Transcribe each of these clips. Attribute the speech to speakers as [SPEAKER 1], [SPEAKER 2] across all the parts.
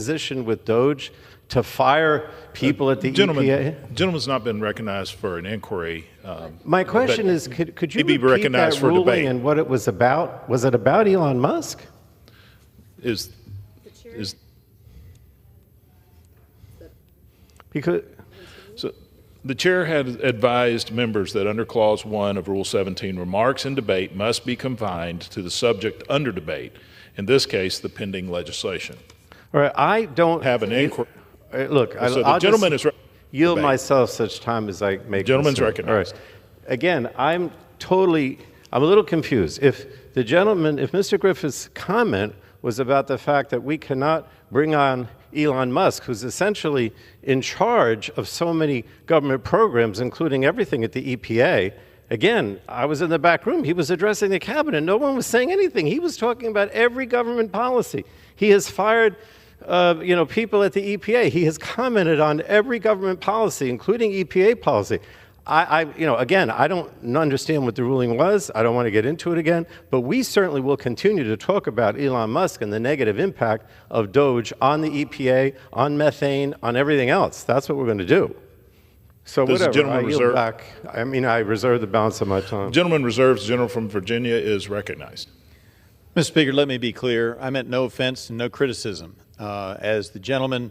[SPEAKER 1] position with DOGE to fire people at the EPA?
[SPEAKER 2] Gentleman's not been recognized for an inquiry.
[SPEAKER 1] My question is, could you
[SPEAKER 2] be
[SPEAKER 1] repeat
[SPEAKER 2] recognized
[SPEAKER 1] that
[SPEAKER 2] for
[SPEAKER 1] ruling
[SPEAKER 2] debate.
[SPEAKER 1] and what it was about? Was it about Elon Musk? Because
[SPEAKER 2] So the chair had advised members that under Clause 1 of Rule 17, remarks in debate must be confined to the subject under debate, in this case, the pending legislation.
[SPEAKER 1] all right, I don't
[SPEAKER 2] Have an inquiry.
[SPEAKER 1] Look,
[SPEAKER 2] So
[SPEAKER 1] I'll
[SPEAKER 2] the gentleman
[SPEAKER 1] just
[SPEAKER 2] is
[SPEAKER 1] yield
[SPEAKER 2] debate.
[SPEAKER 1] myself such time as I make.
[SPEAKER 2] Gentleman's
[SPEAKER 1] this.
[SPEAKER 2] recognized.
[SPEAKER 1] All right. Again, I'm a little confused. If Mr. Griffith's comment was about the fact that we cannot bring on Elon Musk, who's essentially in charge of so many government programs, including everything at the EPA. Again, I was in the back room. He was addressing the cabinet. No one was saying anything. He was talking about every government policy. He has fired people at the EPA. He has commented on every government policy, including EPA policy. Again, I don't understand what the ruling was. I don't want to get into it again, but we certainly will continue to talk about Elon Musk and the negative impact of DOGE on the EPA, on methane, on everything else. That's what we're going to do. So
[SPEAKER 2] Does the
[SPEAKER 1] whatever,
[SPEAKER 2] gentleman
[SPEAKER 1] I yield
[SPEAKER 2] reserve-
[SPEAKER 1] back. I reserve the balance of my time.
[SPEAKER 2] Gentleman reserves. The gentleman from Virginia is recognized.
[SPEAKER 3] Mr. Speaker, let me be clear. I meant no offense and no criticism. As the gentleman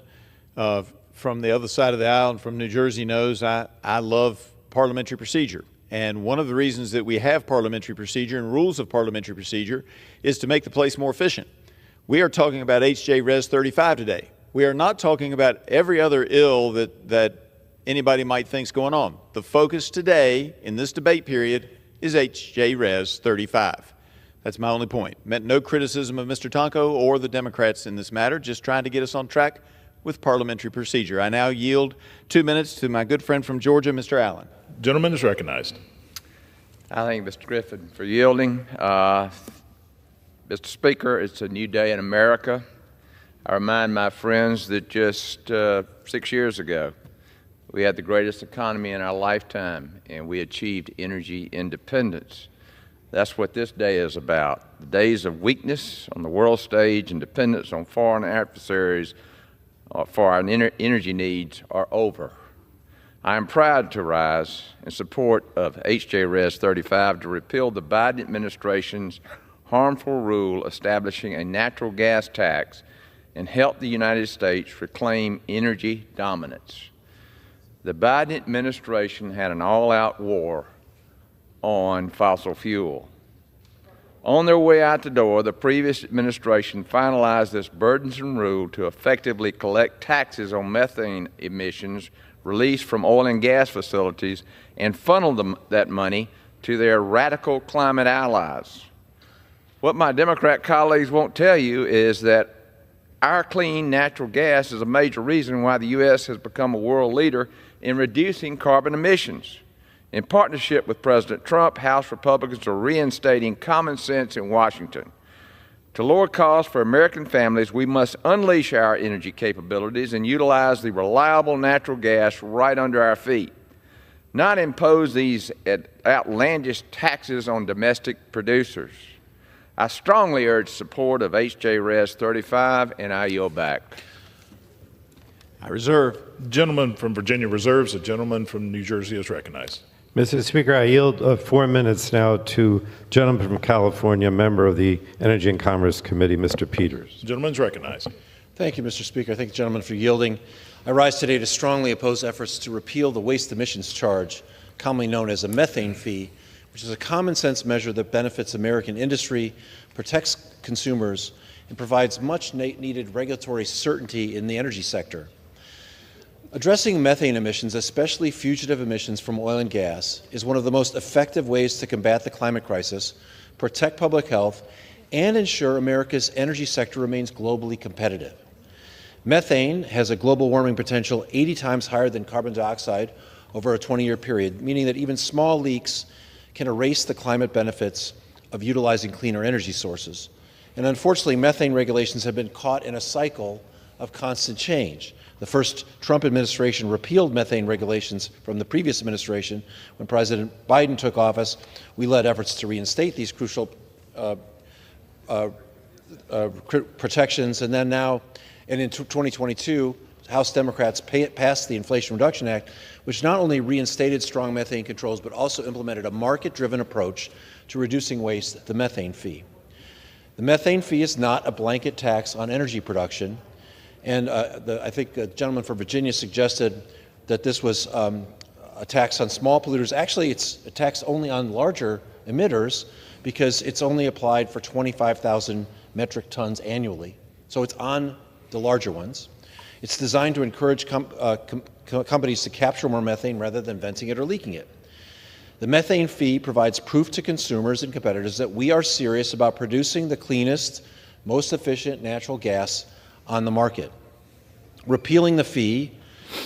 [SPEAKER 3] from the other side of the aisle and from New Jersey knows, I love parliamentary procedure. And one of the reasons that we have parliamentary procedure and rules of parliamentary procedure is to make the place more efficient. We are talking about H.J. Res. 35 today. We are not talking about every other ill that anybody might think is going on. The focus today in this debate period is H.J. Res. 35. That's my only point. Meant no criticism of Mr. Tonko or the Democrats in this matter, just trying to get us on track with parliamentary procedure. I now yield 2 minutes to my good friend from Georgia, Mr. Allen.
[SPEAKER 2] Gentleman is recognized.
[SPEAKER 4] I thank Mr. Griffin for yielding. Mr. Speaker, it's a new day in America. I remind my friends that just 6 years ago, we had the greatest economy in our lifetime, and we achieved energy independence. That's what this day is about. The days of weakness on the world stage and dependence on foreign adversaries for our energy needs are over. I am proud to rise in support of H.J. Res. 35 to repeal the Biden administration's harmful rule establishing a natural gas tax and help the United States reclaim energy dominance. The Biden administration had an all-out war on fossil fuel. On their way out the door, the previous administration finalized this burdensome rule to effectively collect taxes on methane emissions released from oil and gas facilities and funnel that money to their radical climate allies. What my Democrat colleagues won't tell you is that our clean natural gas is a major reason why the U.S. has become a world leader in reducing carbon emissions. In partnership with President Trump, House Republicans are reinstating common sense in Washington. To lower costs for American families, we must unleash our energy capabilities and utilize the reliable natural gas right under our feet, not impose these outlandish taxes on domestic producers. I strongly urge support of H.J. Res. 35, and I yield back.
[SPEAKER 3] I reserve.
[SPEAKER 2] The gentleman from Virginia reserves. The gentleman from New Jersey is recognized.
[SPEAKER 1] Mr. Speaker, I yield 4 minutes now to gentleman from California, member of the Energy and Commerce Committee, Mr. Peters.
[SPEAKER 2] The gentleman's recognized.
[SPEAKER 5] Thank you, Mr. Speaker. I thank the gentleman for yielding. I rise today to strongly oppose efforts to repeal the waste emissions charge, commonly known as a methane fee, which is a common-sense measure that benefits American industry, protects consumers, and provides much-needed regulatory certainty in the energy sector. Addressing methane emissions, especially fugitive emissions from oil and gas, is one of the most effective ways to combat the climate crisis, protect public health, and ensure America's energy sector remains globally competitive. Methane has a global warming potential 80 times higher than carbon dioxide over a 20-year period, meaning that even small leaks can erase the climate benefits of utilizing cleaner energy sources. And unfortunately, methane regulations have been caught in a cycle of constant change. The first Trump administration repealed methane regulations from the previous administration. When President Biden took office, we led efforts to reinstate these crucial protections. And then now And in 2022, House Democrats passed the Inflation Reduction Act, which not only reinstated strong methane controls, but also implemented a market-driven approach to reducing waste, the methane fee. The methane fee is not a blanket tax on energy production. And I think the gentleman from Virginia suggested that this was a tax on small polluters. Actually, it's a tax only on larger emitters because it's only applied for 25,000 metric tons annually. So it's on the larger ones. It's designed to encourage companies to capture more methane rather than venting it or leaking it. The methane fee provides proof to consumers and competitors that we are serious about producing the cleanest, most efficient natural gas on the market. Repealing the fee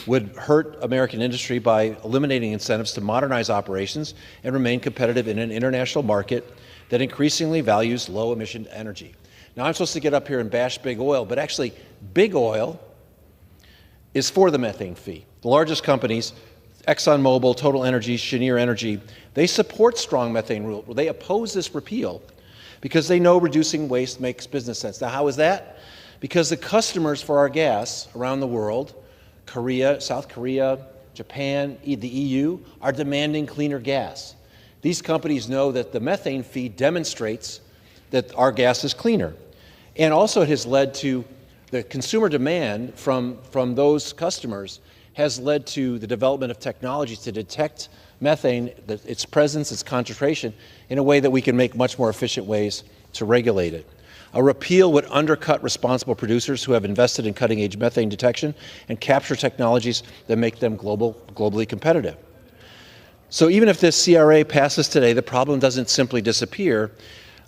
[SPEAKER 5] would hurt American industry by eliminating incentives to modernize operations and remain competitive in an international market that increasingly values low-emission energy. Now, I'm supposed to get up here and bash big oil, but actually, big oil is for the methane fee. The largest companies, ExxonMobil, Total Energies, Cheniere Energy, they support strong methane rule. They oppose this repeal because they know reducing waste makes business sense. Now, how is that? Because the customers for our gas around the world, Korea, South Korea, Japan, the EU, are demanding cleaner gas. These companies know that the methane fee demonstrates that our gas is cleaner. And also it has led to the consumer demand from those customers has led to the development of technologies to detect methane, its presence, its concentration, in a way that we can make much more efficient ways to regulate it. A repeal would undercut responsible producers who have invested in cutting-edge methane detection and capture technologies that make them globally competitive. So even if this CRA passes today, the problem doesn't simply disappear.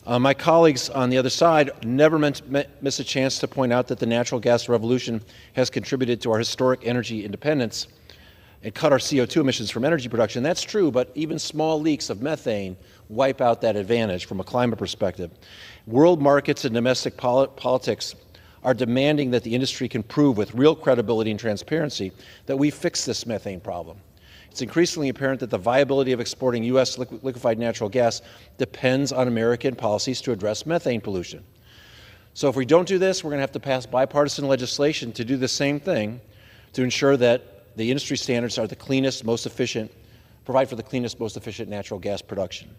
[SPEAKER 5] My colleagues on the other side never miss a chance to point out that the natural gas revolution has contributed to our historic energy independence and cut our CO2 emissions from energy production. That's true, but even small leaks of methane wipe out that advantage from a climate perspective. World markets and domestic politics are demanding that the industry can prove with real credibility and transparency that we fixed this methane problem. It's increasingly apparent that the viability of exporting U.S. liquefied natural gas depends on American policies to address methane pollution. So if we don't do this, we're going to have to pass bipartisan legislation to do the same thing to ensure that the industry standards are the cleanest, most efficient, provide for the cleanest, most efficient natural gas production.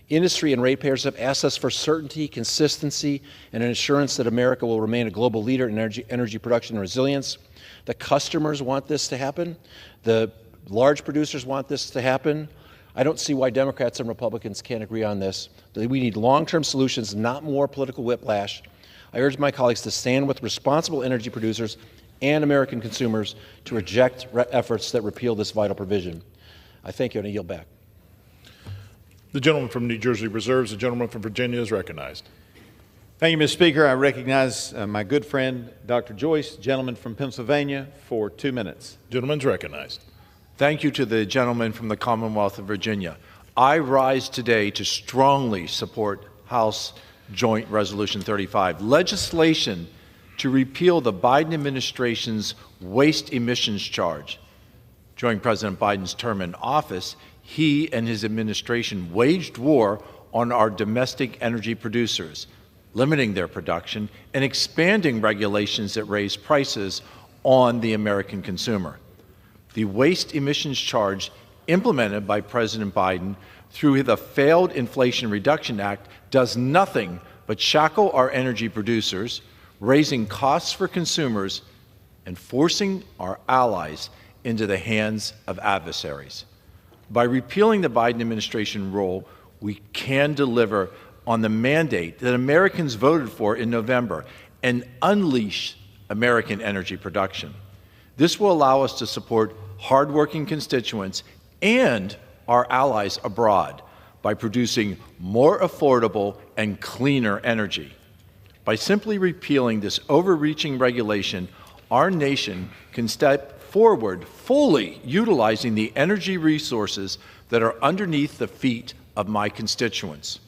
[SPEAKER 5] Industry and ratepayers have asked us for certainty, consistency, and an assurance that America will remain a global leader in energy production and resilience. The customers want this to happen. The large producers want this to happen. I don't see why Democrats and Republicans can't agree on this. We need long-term solutions, not more political whiplash. I urge my colleagues to stand with responsible energy producers and American consumers to reject efforts that repeal this vital provision. I thank you, and I yield back.
[SPEAKER 2] The gentleman from New Jersey reserves. The gentleman from Virginia is recognized.
[SPEAKER 3] Thank you, Mr. Speaker. I recognize my good friend, Dr. Joyce, gentleman from Pennsylvania, for 2 minutes.
[SPEAKER 2] Gentleman's recognized.
[SPEAKER 6] Thank you to the gentleman from the Commonwealth of Virginia. I rise today to strongly support House Joint Resolution 35, legislation to repeal the Biden administration's waste emissions charge. During President Biden's term in office, he and his administration waged war on our domestic energy producers, limiting their production and expanding regulations that raise prices on the American consumer. The waste emissions charge implemented by President Biden through the failed Inflation Reduction Act does nothing but shackle our energy producers, raising costs for consumers and forcing our allies into the hands of adversaries. By repealing the Biden administration rule, we can deliver on the mandate that Americans voted for in November and unleash American energy production. This will allow us to support hardworking constituents and our allies abroad by producing more affordable and cleaner energy. By simply repealing this overreaching regulation, our nation can step forward fully utilizing the energy resources that are underneath the feet of my constituents.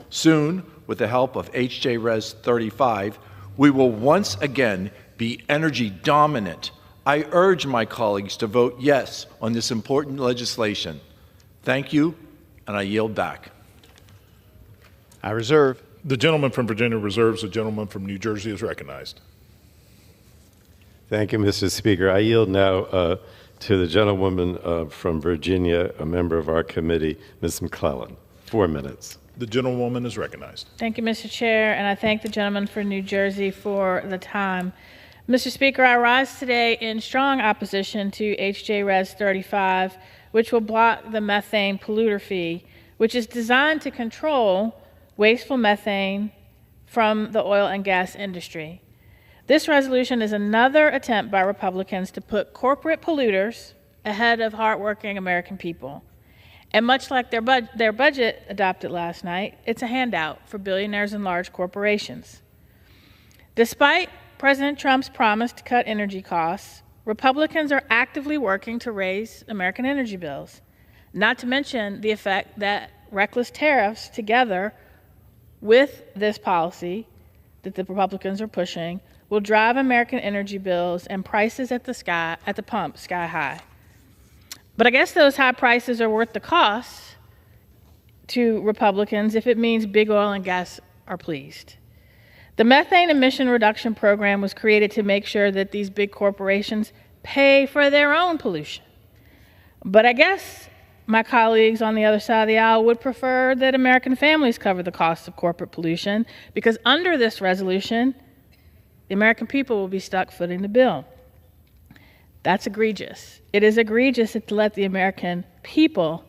[SPEAKER 6] Soon, with the help of H.J. Res. 35, we will once again be energy dominant. I urge my colleagues to vote yes on this important legislation. Thank you, and I yield back.
[SPEAKER 3] I reserve.
[SPEAKER 2] The gentleman from Virginia reserves. The gentleman from New Jersey is recognized.
[SPEAKER 1] Thank you, Mr. Speaker. I yield now to the gentlewoman from Virginia, a member of our committee, Ms. McClellan. 4 minutes.
[SPEAKER 2] The gentlewoman is recognized.
[SPEAKER 7] Thank you, Mr. Chair, and I thank the gentleman from New Jersey for the time. Mr. Speaker, I rise today in strong opposition to H.J. Res. 35, which will block the methane polluter fee, which is designed to control wasteful methane from the oil and gas industry. This resolution is another attempt by Republicans to put corporate polluters ahead of hardworking American people. And much like their budget adopted last night, it's a handout for billionaires and large corporations. Despite President Trump's promise to cut energy costs, Republicans are actively working to raise American energy bills, not to mention the effect that reckless tariffs together with this policy that the Republicans are pushing will drive American energy bills and prices at the pump sky high. But I guess those high prices are worth the cost to Republicans if it means big oil and gas are pleased. The methane emission reduction program was created to make sure that these big corporations pay for their own pollution. But I guess my colleagues on the other side of the aisle would prefer that American families cover the cost of corporate pollution, because under this resolution, the American people will be stuck footing the bill. That's egregious. It is egregious to let the American people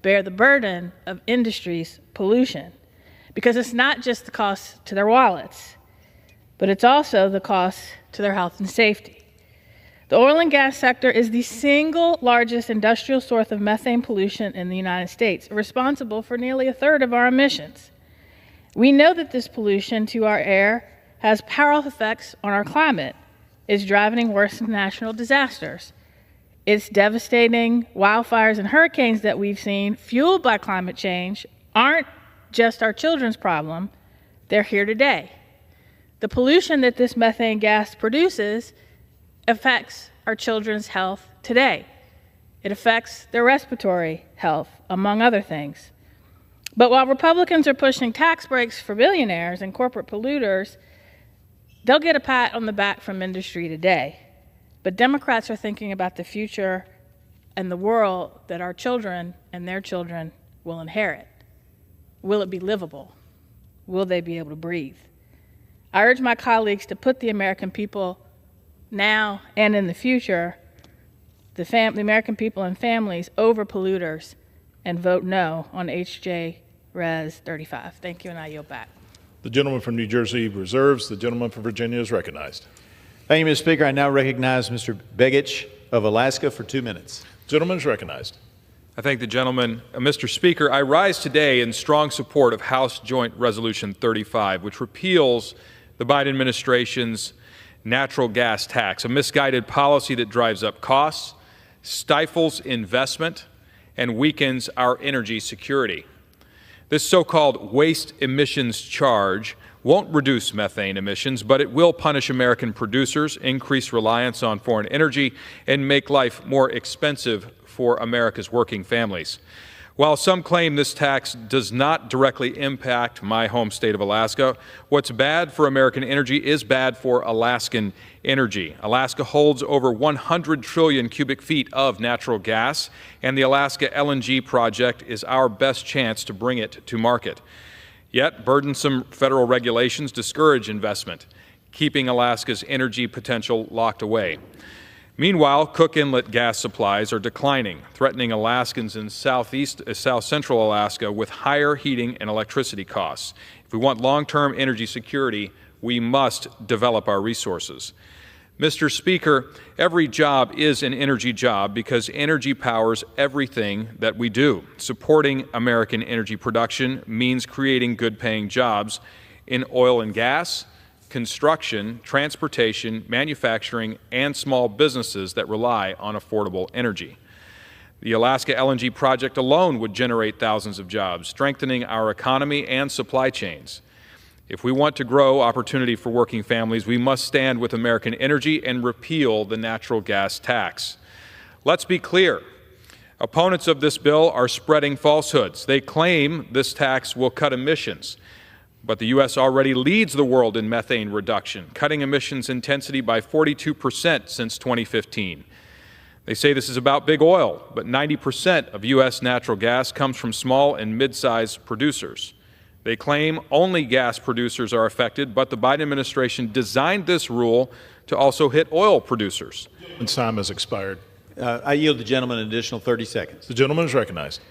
[SPEAKER 7] bear the burden of industry's pollution, because it's not just the cost to their wallets, but it's also the cost to their health and safety. The oil and gas sector is the single largest industrial source of methane pollution in the United States, responsible for nearly a third of our emissions. We know that this pollution to our air has powerful effects on our climate. It's driving worse national disasters. It's devastating wildfires and hurricanes that we've seen, fueled by climate change, aren't just our children's problem. They're here today. The pollution that this methane gas produces affects our children's health today. It affects their respiratory health, among other things. But while Republicans are pushing tax breaks for billionaires and corporate polluters, they'll get a pat on the back from industry today. But Democrats are thinking about the future and the world that our children and their children will inherit. Will it be livable? Will they be able to breathe? I urge my colleagues to put the American people now and in the future, the American people and families over polluters, and vote no on H.J. Res. 35. Thank you, and I yield back.
[SPEAKER 2] The gentleman from New Jersey reserves. The gentleman from Virginia is recognized.
[SPEAKER 3] Thank you, Mr. Speaker. I now recognize Mr. Begich of Alaska for 2 minutes.
[SPEAKER 2] The gentleman is recognized.
[SPEAKER 8] I thank the gentleman. Mr. Speaker, I rise today in strong support of House Joint Resolution 35, which repeals the Biden administration's natural gas tax, a misguided policy that drives up costs, stifles investment, and weakens our energy security. This so-called waste emissions charge won't reduce methane emissions, but it will punish American producers, increase reliance on foreign energy, and make life more expensive for America's working families. While some claim this tax does not directly impact my home state of Alaska, what's bad for American energy is bad for Alaskan energy. Alaska holds over 100 trillion cubic feet of natural gas, and the Alaska LNG project is our best chance to bring it to market. Yet, burdensome federal regulations discourage investment, keeping Alaska's energy potential locked away. Meanwhile, Cook Inlet gas supplies are declining, threatening Alaskans in South Central Alaska with higher heating and electricity costs. If we want long-term energy security, we must develop our resources. Mr. Speaker, every job is an energy job because energy powers everything that we do. Supporting American energy production means creating good-paying jobs in oil and gas, construction, transportation, manufacturing, and small businesses that rely on affordable energy. The Alaska LNG project alone would generate thousands of jobs, strengthening our economy and supply chains. If we want to grow opportunity for working families, we must stand with American energy and repeal the natural gas tax. Let's be clear. Opponents of this bill are spreading falsehoods. They claim this tax will cut emissions, But the U.S. already leads the world in methane reduction, cutting emissions intensity by 42% since 2015. They say this is about big oil, but 90% of U.S. natural gas comes from small and mid-sized producers. They claim only gas producers are affected, but the Biden administration designed this rule to also hit oil producers.
[SPEAKER 2] And time has expired.
[SPEAKER 3] I yield the gentleman an additional 30 seconds.
[SPEAKER 2] The gentleman is recognized.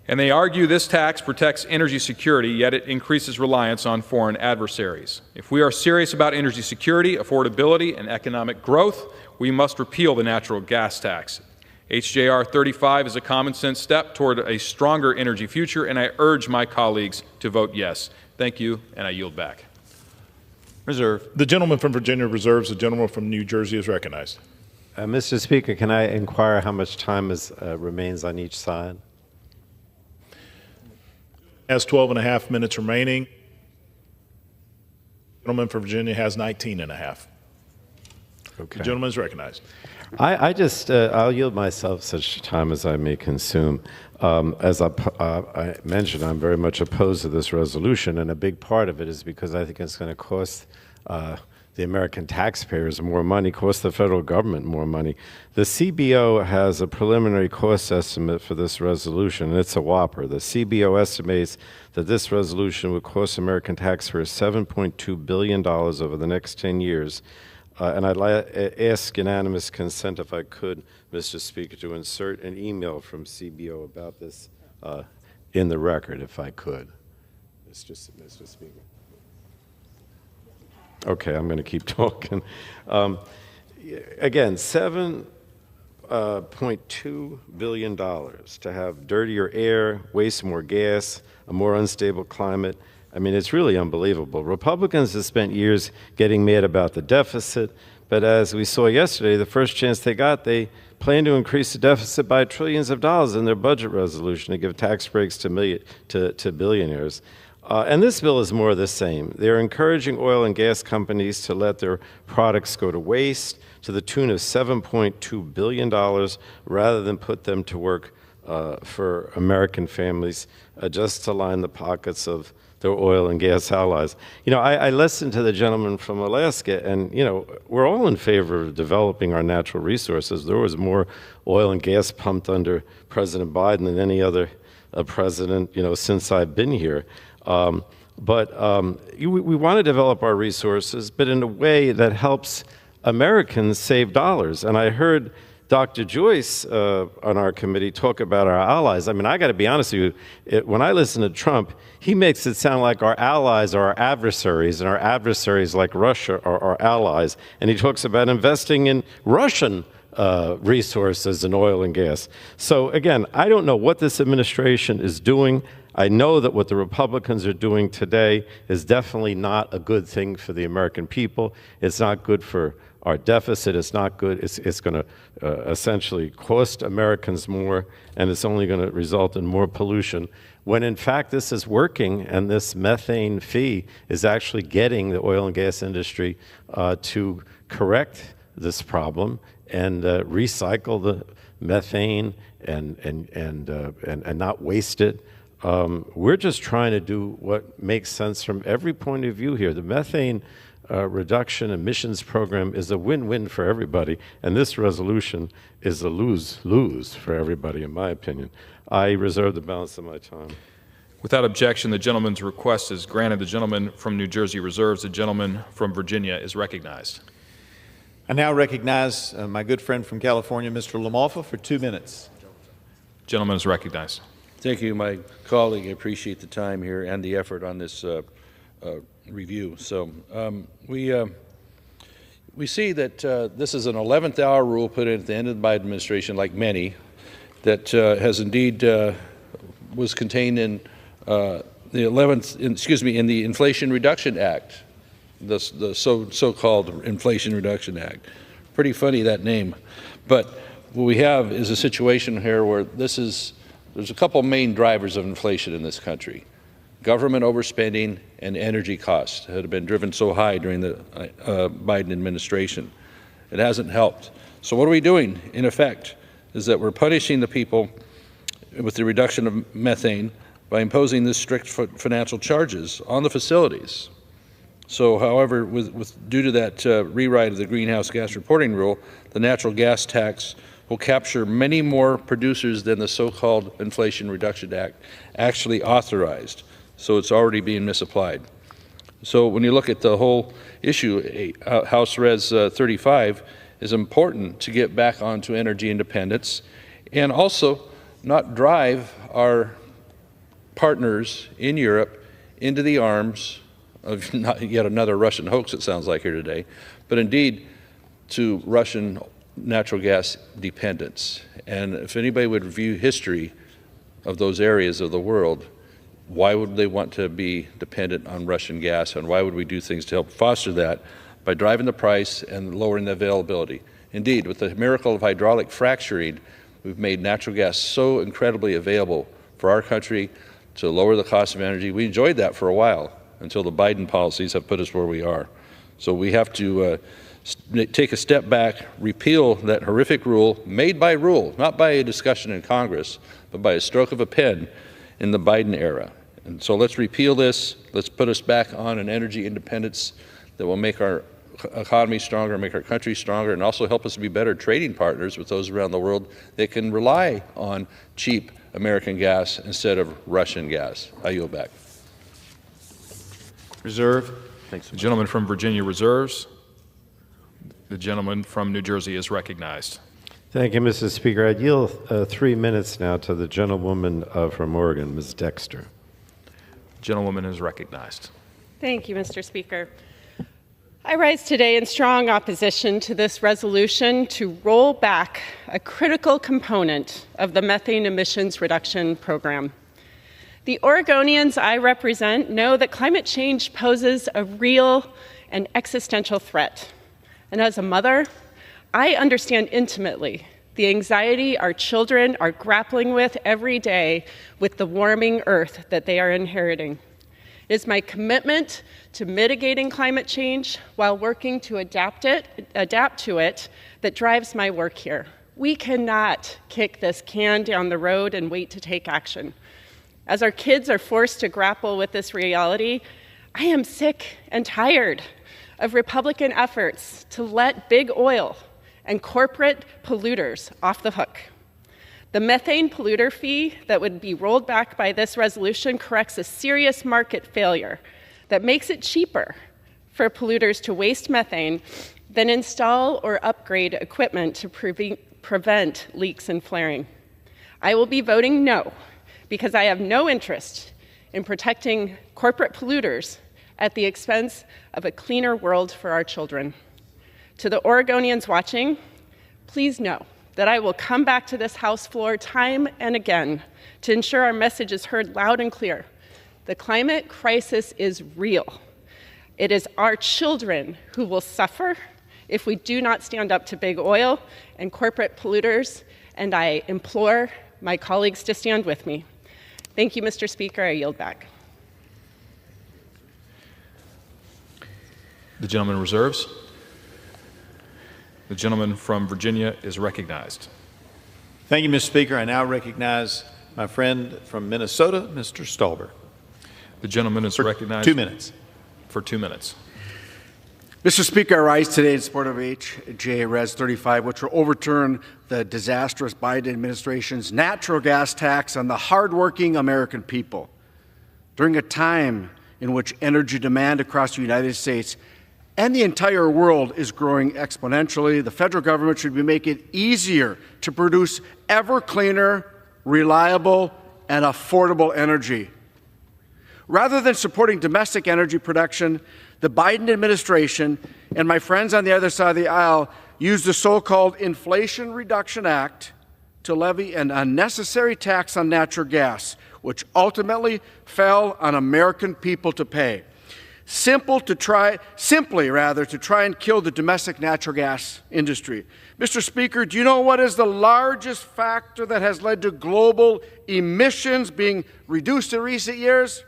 [SPEAKER 8] And they argue this tax protects energy security, yet it increases reliance on foreign adversaries. If we are serious about energy security, affordability, and economic growth, we must repeal the natural gas tax. HJR 35 is a common sense step toward a stronger energy future, and I urge my colleagues to vote yes. Thank you, and I yield back.
[SPEAKER 3] Reserve.
[SPEAKER 2] The gentleman from Virginia reserves. The gentleman from New Jersey is recognized.
[SPEAKER 1] Mr. Speaker, can I inquire how much time remains on each side?
[SPEAKER 2] Has 12 and a half minutes remaining. The gentleman from Virginia has 19 and a half.
[SPEAKER 1] Okay.
[SPEAKER 2] The gentleman is recognized.
[SPEAKER 1] I'll yield myself such time as I may consume. As I mentioned, I'm very much opposed to this resolution, and a big part of it is because I think it's going to cost the American taxpayers more money, cost the federal government more money. The CBO has a preliminary cost estimate for this resolution, and it's a whopper. The CBO estimates that this resolution would cost American taxpayers $7.2 billion over the next 10 years. And I'd ask unanimous consent, if I could, Mr. Speaker, to insert an email from CBO about this in the record, if I could, Mr. Speaker. Okay, I'm going to keep talking. Again, $7.2 billion to have dirtier air, waste more gas, a more unstable climate. I mean, it's really unbelievable. Republicans have spent years getting mad about the deficit, but as we saw yesterday, the first chance they got, they plan to increase the deficit by trillions of dollars in their budget resolution to give tax breaks to billionaires. And this bill is more of the same. They're encouraging oil and gas companies to let their products go to waste to the tune of $7.2 billion rather than put them to work for American families just to line the pockets of their oil and gas allies. You know, I listened to the gentleman from Alaska, and, you know, we're all in favor of developing our natural resources. There was more oil and gas pumped under President Biden than any other president, you know, since I've been here. We want to develop our resources, but in a way that helps Americans save dollars. And I heard Dr. Joyce on our committee talk about our allies. I mean, I got to be honest with you, when I listen to Trump, he makes it sound like our allies are our adversaries, and our adversaries like Russia are our allies. And he talks about investing in Russian resources and oil and gas. So again, I don't know what this administration is doing. I know that what the Republicans are doing today is definitely not a good thing for the American people. It's not good for our deficit. It's not good. It's going to essentially cost Americans more, and it's only going to result in more pollution, when in fact this is working, and this methane fee is actually getting the oil and gas industry to correct this problem and recycle the methane and not waste it. We're just trying to do what makes sense from every point of view here. The methane reduction emissions program is a win-win for everybody, and this resolution is a lose-lose for everybody, in my opinion. I reserve the balance of my time.
[SPEAKER 8] Without objection, the gentleman's request is granted. The gentleman from New Jersey reserves. The gentleman from Virginia is recognized.
[SPEAKER 3] I now recognize my good friend from California, Mr. LaMalfa, for 2 minutes.
[SPEAKER 8] Gentleman is recognized.
[SPEAKER 9] Thank you, my colleague. I appreciate the time here and the effort on this review. So we see that this is an 11th hour rule put in at the end of the Biden administration, like many, that has indeed was contained in the 11th, in the Inflation Reduction Act, the so-called Inflation Reduction Act. Pretty funny, that name. But what we have is a situation here where there's a couple main drivers of inflation in this country: government overspending and energy costs that have been driven so high during the Biden administration. It hasn't helped. So what are we doing, in effect, is that we're punishing the people with the reduction of methane by imposing this strict financial charges on the facilities. So, however, due to that rewrite of the greenhouse gas reporting rule, the natural gas tax will capture many more producers than the so-called Inflation Reduction Act actually authorized. So it's already being misapplied. So when you look at the whole issue, House Res 35 is important to get back onto energy independence and also not drive our partners in Europe into the arms of not yet another Russian hoax, it sounds like here today, but indeed to Russian natural gas dependence. And if anybody would review history of those areas of the world, why would they want to be dependent on Russian gas, and why would we do things to help foster that by driving the price and lowering the availability? Indeed, with the miracle of hydraulic fracturing, we've made natural gas so incredibly available for our country to lower the cost of energy. We enjoyed that for a while until the Biden policies have put us where we are. So we have to take a step back, repeal that horrific rule, made by rule, not by a discussion in Congress, but by a stroke of a pen in the Biden era. And so let's repeal this. Let's put us back on an energy independence that will make our economy stronger, make our country stronger, and also help us to be better trading partners with those around the world that can rely on cheap American gas instead of Russian gas. I yield back.
[SPEAKER 5] Reserve. Thanks.
[SPEAKER 8] The gentleman from Virginia reserves. The gentleman from New Jersey is recognized.
[SPEAKER 1] Thank you, Mr. Speaker. I'd yield 3 minutes now to the gentlewoman from Oregon, Ms. Dexter.
[SPEAKER 8] Gentlewoman is recognized.
[SPEAKER 10] Thank you, Mr. Speaker. I rise today in strong opposition to this resolution to roll back a critical component of the methane emissions reduction program. The Oregonians I represent know that climate change poses a real and existential threat. And as a mother, I understand intimately the anxiety our children are grappling with every day with the warming earth that they are inheriting. It is my commitment to mitigating climate change while working to adapt to it that drives my work here. We cannot kick this can down the road and wait to take action. As our kids are forced to grapple with this reality, I am sick and tired of Republican efforts to let big oil and corporate polluters off the hook. The methane polluter fee that would be rolled back by this resolution corrects a serious market failure that makes it cheaper for polluters to waste methane than install or upgrade equipment to prevent leaks and flaring. I will be voting no because I have no interest in protecting corporate polluters at the expense of a cleaner world for our children. To the Oregonians watching, please know that I will come back to this House floor time and again to ensure our message is heard loud and clear. The climate crisis is real. It is our children who will suffer if we do not stand up to big oil and corporate polluters, and I implore my colleagues to stand with me. Thank you, Mr. Speaker. I yield back.
[SPEAKER 8] The gentleman reserves. The gentleman from Virginia is recognized.
[SPEAKER 3] Thank you, Mr. Speaker. I now recognize my friend from Minnesota, Mr. Stolber.
[SPEAKER 8] The gentleman is recognized.
[SPEAKER 3] 2 minutes.
[SPEAKER 8] For 2 minutes.
[SPEAKER 11] Mr. Speaker, I rise today in support of H.J. Res. 35, which will overturn the disastrous Biden administration's natural gas tax on the hardworking American people. During a time in which energy demand across the United States and the entire world is growing exponentially, the federal government should be making it easier to produce ever cleaner, reliable, and affordable energy. Rather than supporting domestic energy production, the Biden administration and my friends on the other side of the aisle used the so-called Inflation Reduction Act to levy an unnecessary tax on natural gas, which ultimately fell on American people to pay. Simply to try and kill the domestic natural gas industry. Mr. Speaker, do you know what is the largest factor that has led to global emissions being reduced in recent years?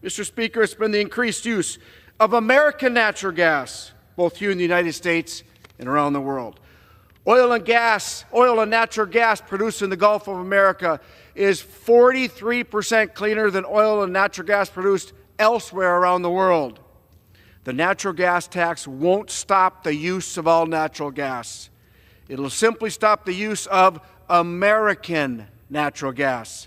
[SPEAKER 11] Mr. Speaker, it's been the increased use of American natural gas, both here in the United States and around the world. Oil and natural gas produced in the Gulf of America is 43% cleaner than oil and natural gas produced elsewhere around the world. The natural gas tax won't stop the use of all natural gas. It'll simply stop the use of American natural gas.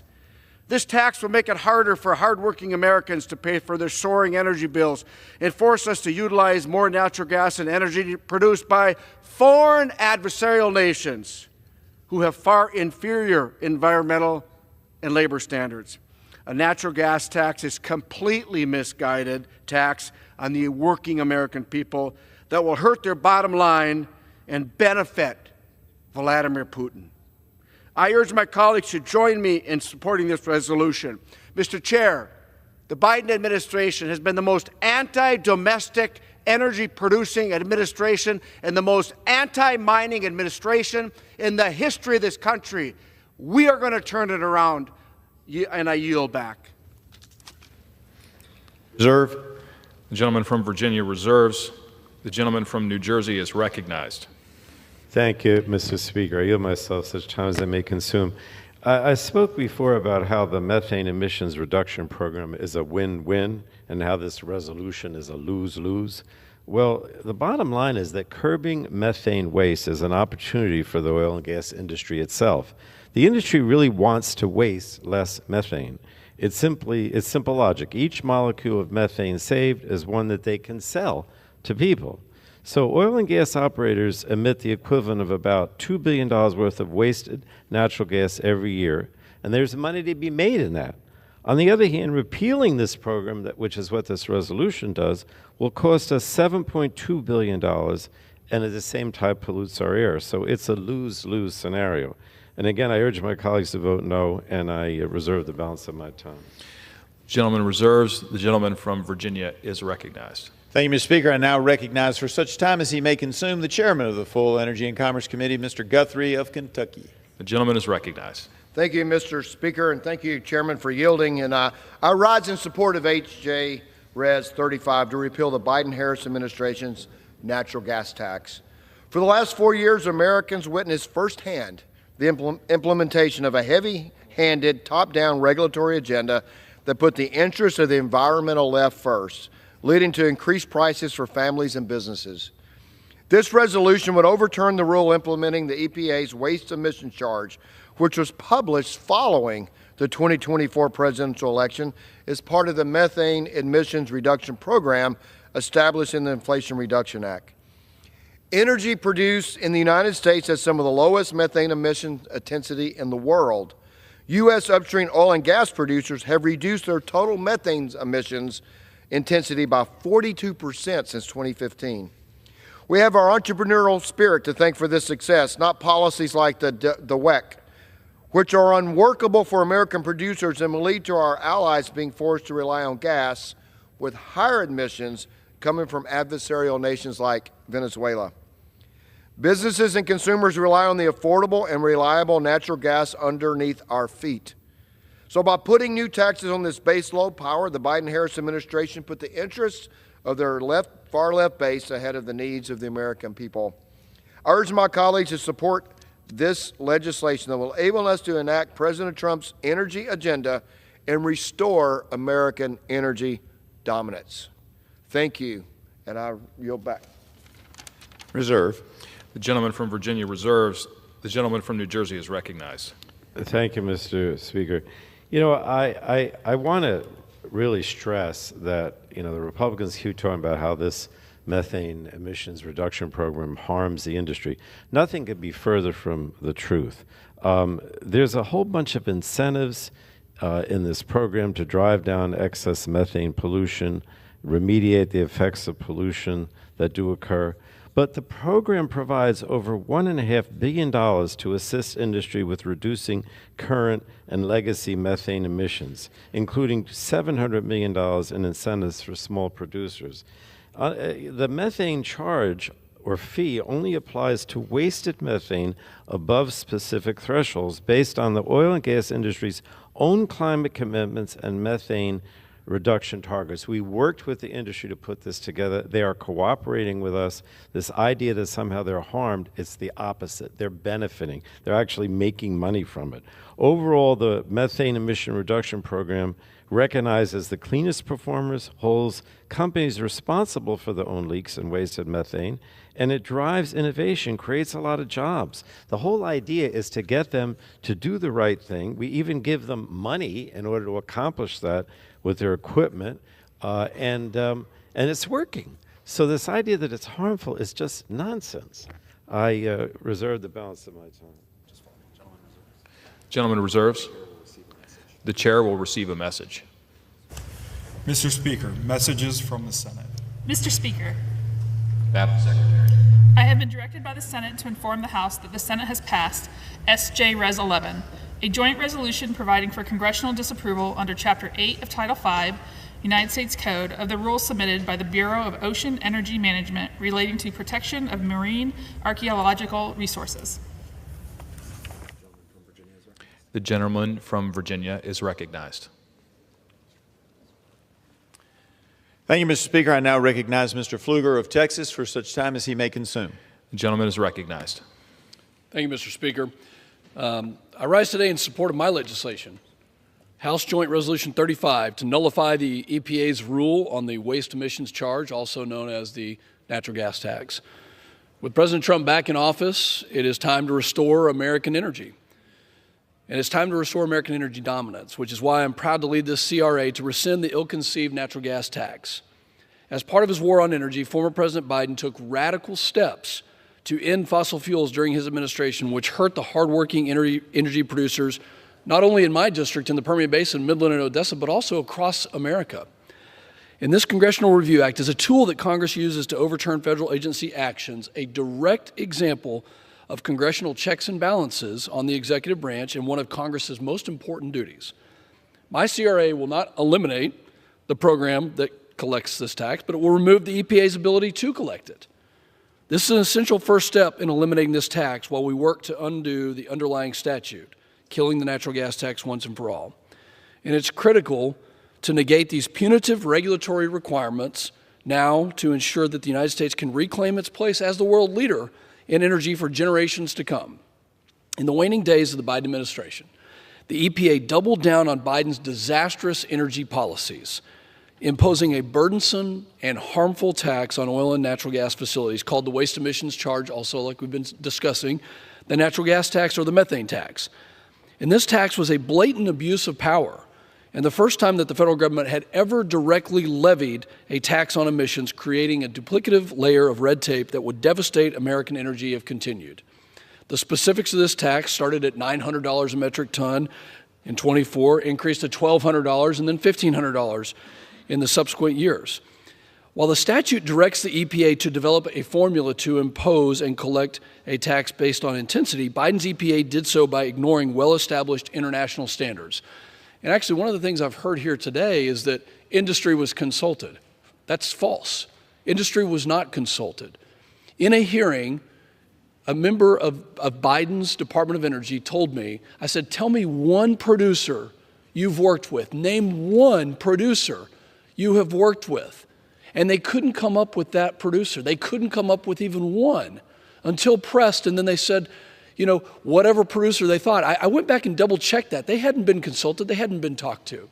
[SPEAKER 11] This tax will make it harder for hardworking Americans to pay for their soaring energy bills and force us to utilize more natural gas and energy produced by foreign adversarial nations who have far inferior environmental and labor standards. A natural gas tax is completely misguided tax on the working American people that will hurt their bottom line and benefit Vladimir Putin. I urge my colleagues to join me in supporting this resolution. Mr. Chair, the Biden administration has been the most anti-domestic energy-producing administration and the most anti-mining administration in the history of this country. We are going to turn it around, and I yield back.
[SPEAKER 3] Reserve.
[SPEAKER 8] The gentleman from Virginia reserves. The gentleman from New Jersey is recognized.
[SPEAKER 1] Thank you, Mr. Speaker. I yield myself such time as I may consume. I spoke before about how the methane emissions reduction program is a win-win and how this resolution is a lose-lose. Well, the bottom line is that curbing methane waste is an opportunity for the oil and gas industry itself. The industry really wants to waste less methane. It's simple logic. Each molecule of methane saved is one that they can sell to people. So oil and gas operators emit the equivalent of about $2 billion worth of wasted natural gas every year, and there's money to be made in that. On the other hand, repealing this program, which is what this resolution does, will cost us $7.2 billion and at the same time pollutes our air. So it's a lose-lose scenario. And again, I urge my colleagues to vote no, and I reserve the balance of my time.
[SPEAKER 8] Gentleman reserves. The gentleman from Virginia is recognized.
[SPEAKER 3] Thank you, Mr. Speaker. I now recognize for such time as he may consume the chairman of the full Energy and Commerce Committee, Mr. Guthrie of Kentucky.
[SPEAKER 8] The gentleman is recognized.
[SPEAKER 12] Thank you, Mr. Speaker, and thank you, Chairman, for yielding. And I rise in support of H.J. Res. 35 to repeal the Biden-Harris administration's natural gas tax. For the last 4 years, Americans witnessed firsthand the implementation of a heavy-handed, top-down regulatory agenda that put the interests of the environmental left first, leading to increased prices for families and businesses. This resolution would overturn the rule implementing the EPA's waste emission charge, which was published following the 2024 presidential election as part of the methane emissions reduction program established in the Inflation Reduction Act. Energy produced in the United States has some of the lowest methane emission intensity in the world. U.S. upstream oil and gas producers have reduced their total methane emissions intensity by 42% since 2015. We have our entrepreneurial spirit to thank for this success, not policies like the WEC, which are unworkable for American producers and will lead to our allies being forced to rely on gas with higher emissions coming from adversarial nations like Venezuela. Businesses and consumers rely on the affordable and reliable natural gas underneath our feet. So by putting new taxes on this base load power, the Biden-Harris administration put the interests of their far left base ahead of the needs of the American people. I urge my colleagues to support this legislation that will enable us to enact President Trump's energy agenda and restore American energy dominance. Thank you, and I yield back.
[SPEAKER 3] Reserve.
[SPEAKER 8] The gentleman from Virginia reserves. The gentleman from New Jersey is recognized.
[SPEAKER 1] Thank you, Mr. Speaker. You know, I want to really stress that, the Republicans keep talking about how this methane emissions reduction program harms the industry. Nothing could be further from the truth. There's a whole bunch of incentives in this program to drive down excess methane pollution, remediate the effects of pollution that do occur. But the program provides over $1.5 billion to assist industry with reducing current and legacy methane emissions, including $700 million in incentives for small producers. The methane charge or fee only applies to wasted methane above specific thresholds based on the oil and gas industry's own climate commitments and methane reduction targets. We worked with the industry to put this together. They are cooperating with us. This idea that somehow they're harmed, it's the opposite. They're benefiting. They're actually making money from it. Overall, the methane emission reduction program recognizes the cleanest performers, holds companies responsible for their own leaks and wasted methane, and it drives innovation, creates a lot of jobs. The whole idea is to get them to do the right thing. We even give them money in order to accomplish that with their equipment, and it's working. So this idea that it's harmful is just nonsense. I reserve the balance of my time.
[SPEAKER 8] Gentleman reserves. The chair will receive a message.
[SPEAKER 13] Mr. Speaker, messages from the Senate.
[SPEAKER 14] Mr. Speaker,
[SPEAKER 8] Madam Secretary.
[SPEAKER 14] I have been directed by the Senate to inform the House that the Senate has passed S.J. Res. 11, a joint resolution providing for congressional disapproval under Chapter 8 of Title V, United States Code, of the rules submitted by the Bureau of Ocean Energy Management relating to protection of marine archaeological resources.
[SPEAKER 8] The gentleman from Virginia is recognized.
[SPEAKER 3] Thank you, Mr. Speaker. I now recognize Mr. Pfluger of Texas for such time as he may consume.
[SPEAKER 8] The gentleman is recognized.
[SPEAKER 15] Thank you, Mr. Speaker. I rise today in support of my legislation, House Joint Resolution 35, to nullify the EPA's rule on the waste emissions charge, also known as the natural gas tax. With President Trump back in office, it is time to restore American energy. And it's time to restore American energy dominance, which is why I'm proud to lead this CRA to rescind the ill-conceived natural gas tax. As part of his war on energy, former President Biden took radical steps to end fossil fuels during his administration, which hurt the hardworking energy producers, not only in my district in the Permian Basin, Midland, and Odessa, but also across America. And this Congressional Review Act is a tool that Congress uses to overturn federal agency actions, a direct example of congressional checks and balances on the executive branch and one of Congress's most important duties. My CRA will not eliminate the program that collects this tax, but it will remove the EPA's ability to collect it. This is an essential first step in eliminating this tax while we work to undo the underlying statute, killing the natural gas tax once and for all. And it's critical to negate these punitive regulatory requirements now to ensure that the United States can reclaim its place as the world leader in energy for generations to come. In the waning days of the Biden administration, the EPA doubled down on Biden's disastrous energy policies, imposing a burdensome and harmful tax on oil and natural gas facilities called the waste emissions charge, also like we've been discussing, the natural gas tax or the methane tax. And this tax was a blatant abuse of power, and the first time that the federal government had ever directly levied a tax on emissions, creating a duplicative layer of red tape that would devastate American energy if continued. The specifics of this tax started at $900 a metric ton in 24, increased to $1,200 and then $1,500 in the subsequent years. While the statute directs the EPA to develop a formula to impose and collect a tax based on intensity, Biden's EPA did so by ignoring well-established international standards. And actually, one of the things I've heard here today is that industry was consulted. That's false. Industry was not consulted. In a hearing, a member of Biden's Department of Energy told me, I said, tell me one producer you've worked with. Name one producer you have worked with. And they couldn't come up with that producer. They couldn't come up with even one until pressed. And then they said, you know, whatever producer they thought. I went back and double checked that. They hadn't been consulted. They hadn't been talked to.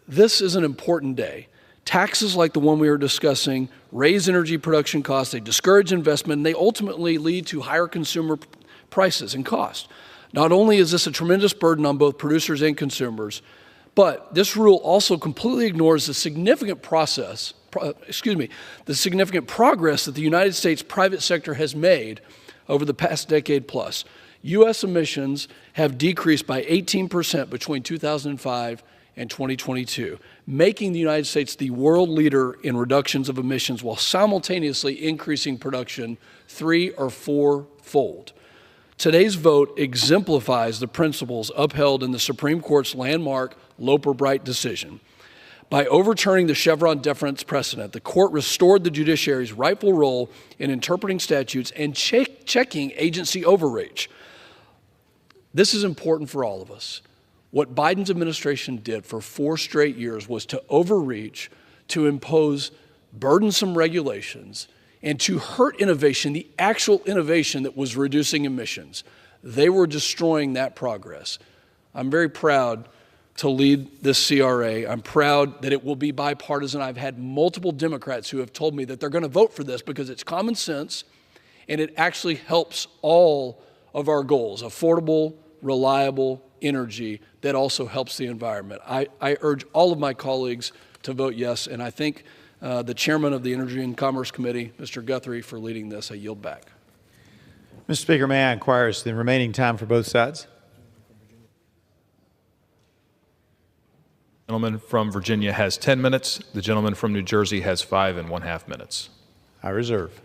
[SPEAKER 15] This is an important day. Taxes like the one we were discussing raise energy production costs, they discourage investment, and they ultimately lead to higher consumer prices and costs. Not only is this a tremendous burden on both producers and consumers, but this rule also completely ignores the significant progress that the United States private sector has made over the past decade plus. U.S. emissions have decreased by 18% between 2005 and 2022, making the United States the world leader in reductions of emissions while simultaneously increasing production 3- or 4-fold. Today's vote exemplifies the principles upheld in the Supreme Court's landmark Loper-Bright decision. By overturning the Chevron deference precedent, the court restored the judiciary's rightful role in interpreting statutes and checking agency overreach. This is important for all of us. What Biden's administration did for 4 straight years was to overreach, to impose burdensome regulations, and to hurt innovation, the actual innovation that was reducing emissions. They were destroying that progress. I'm very proud to lead this CRA. I'm proud that it will be bipartisan. I've had multiple Democrats who have told me that they're going to vote for this because it's common sense and it actually helps all of our goals, affordable, reliable energy that also helps the environment. I urge all of my colleagues to vote yes, and I thank the chairman of the Energy and Commerce Committee, Mr. Guthrie, for leading this. I yield back.
[SPEAKER 3] Mr. Speaker, may I inquire as to the remaining time for both sides?
[SPEAKER 8] The gentleman from Virginia has 10 minutes. The gentleman from New Jersey has 5½ minutes.
[SPEAKER 3] I reserve.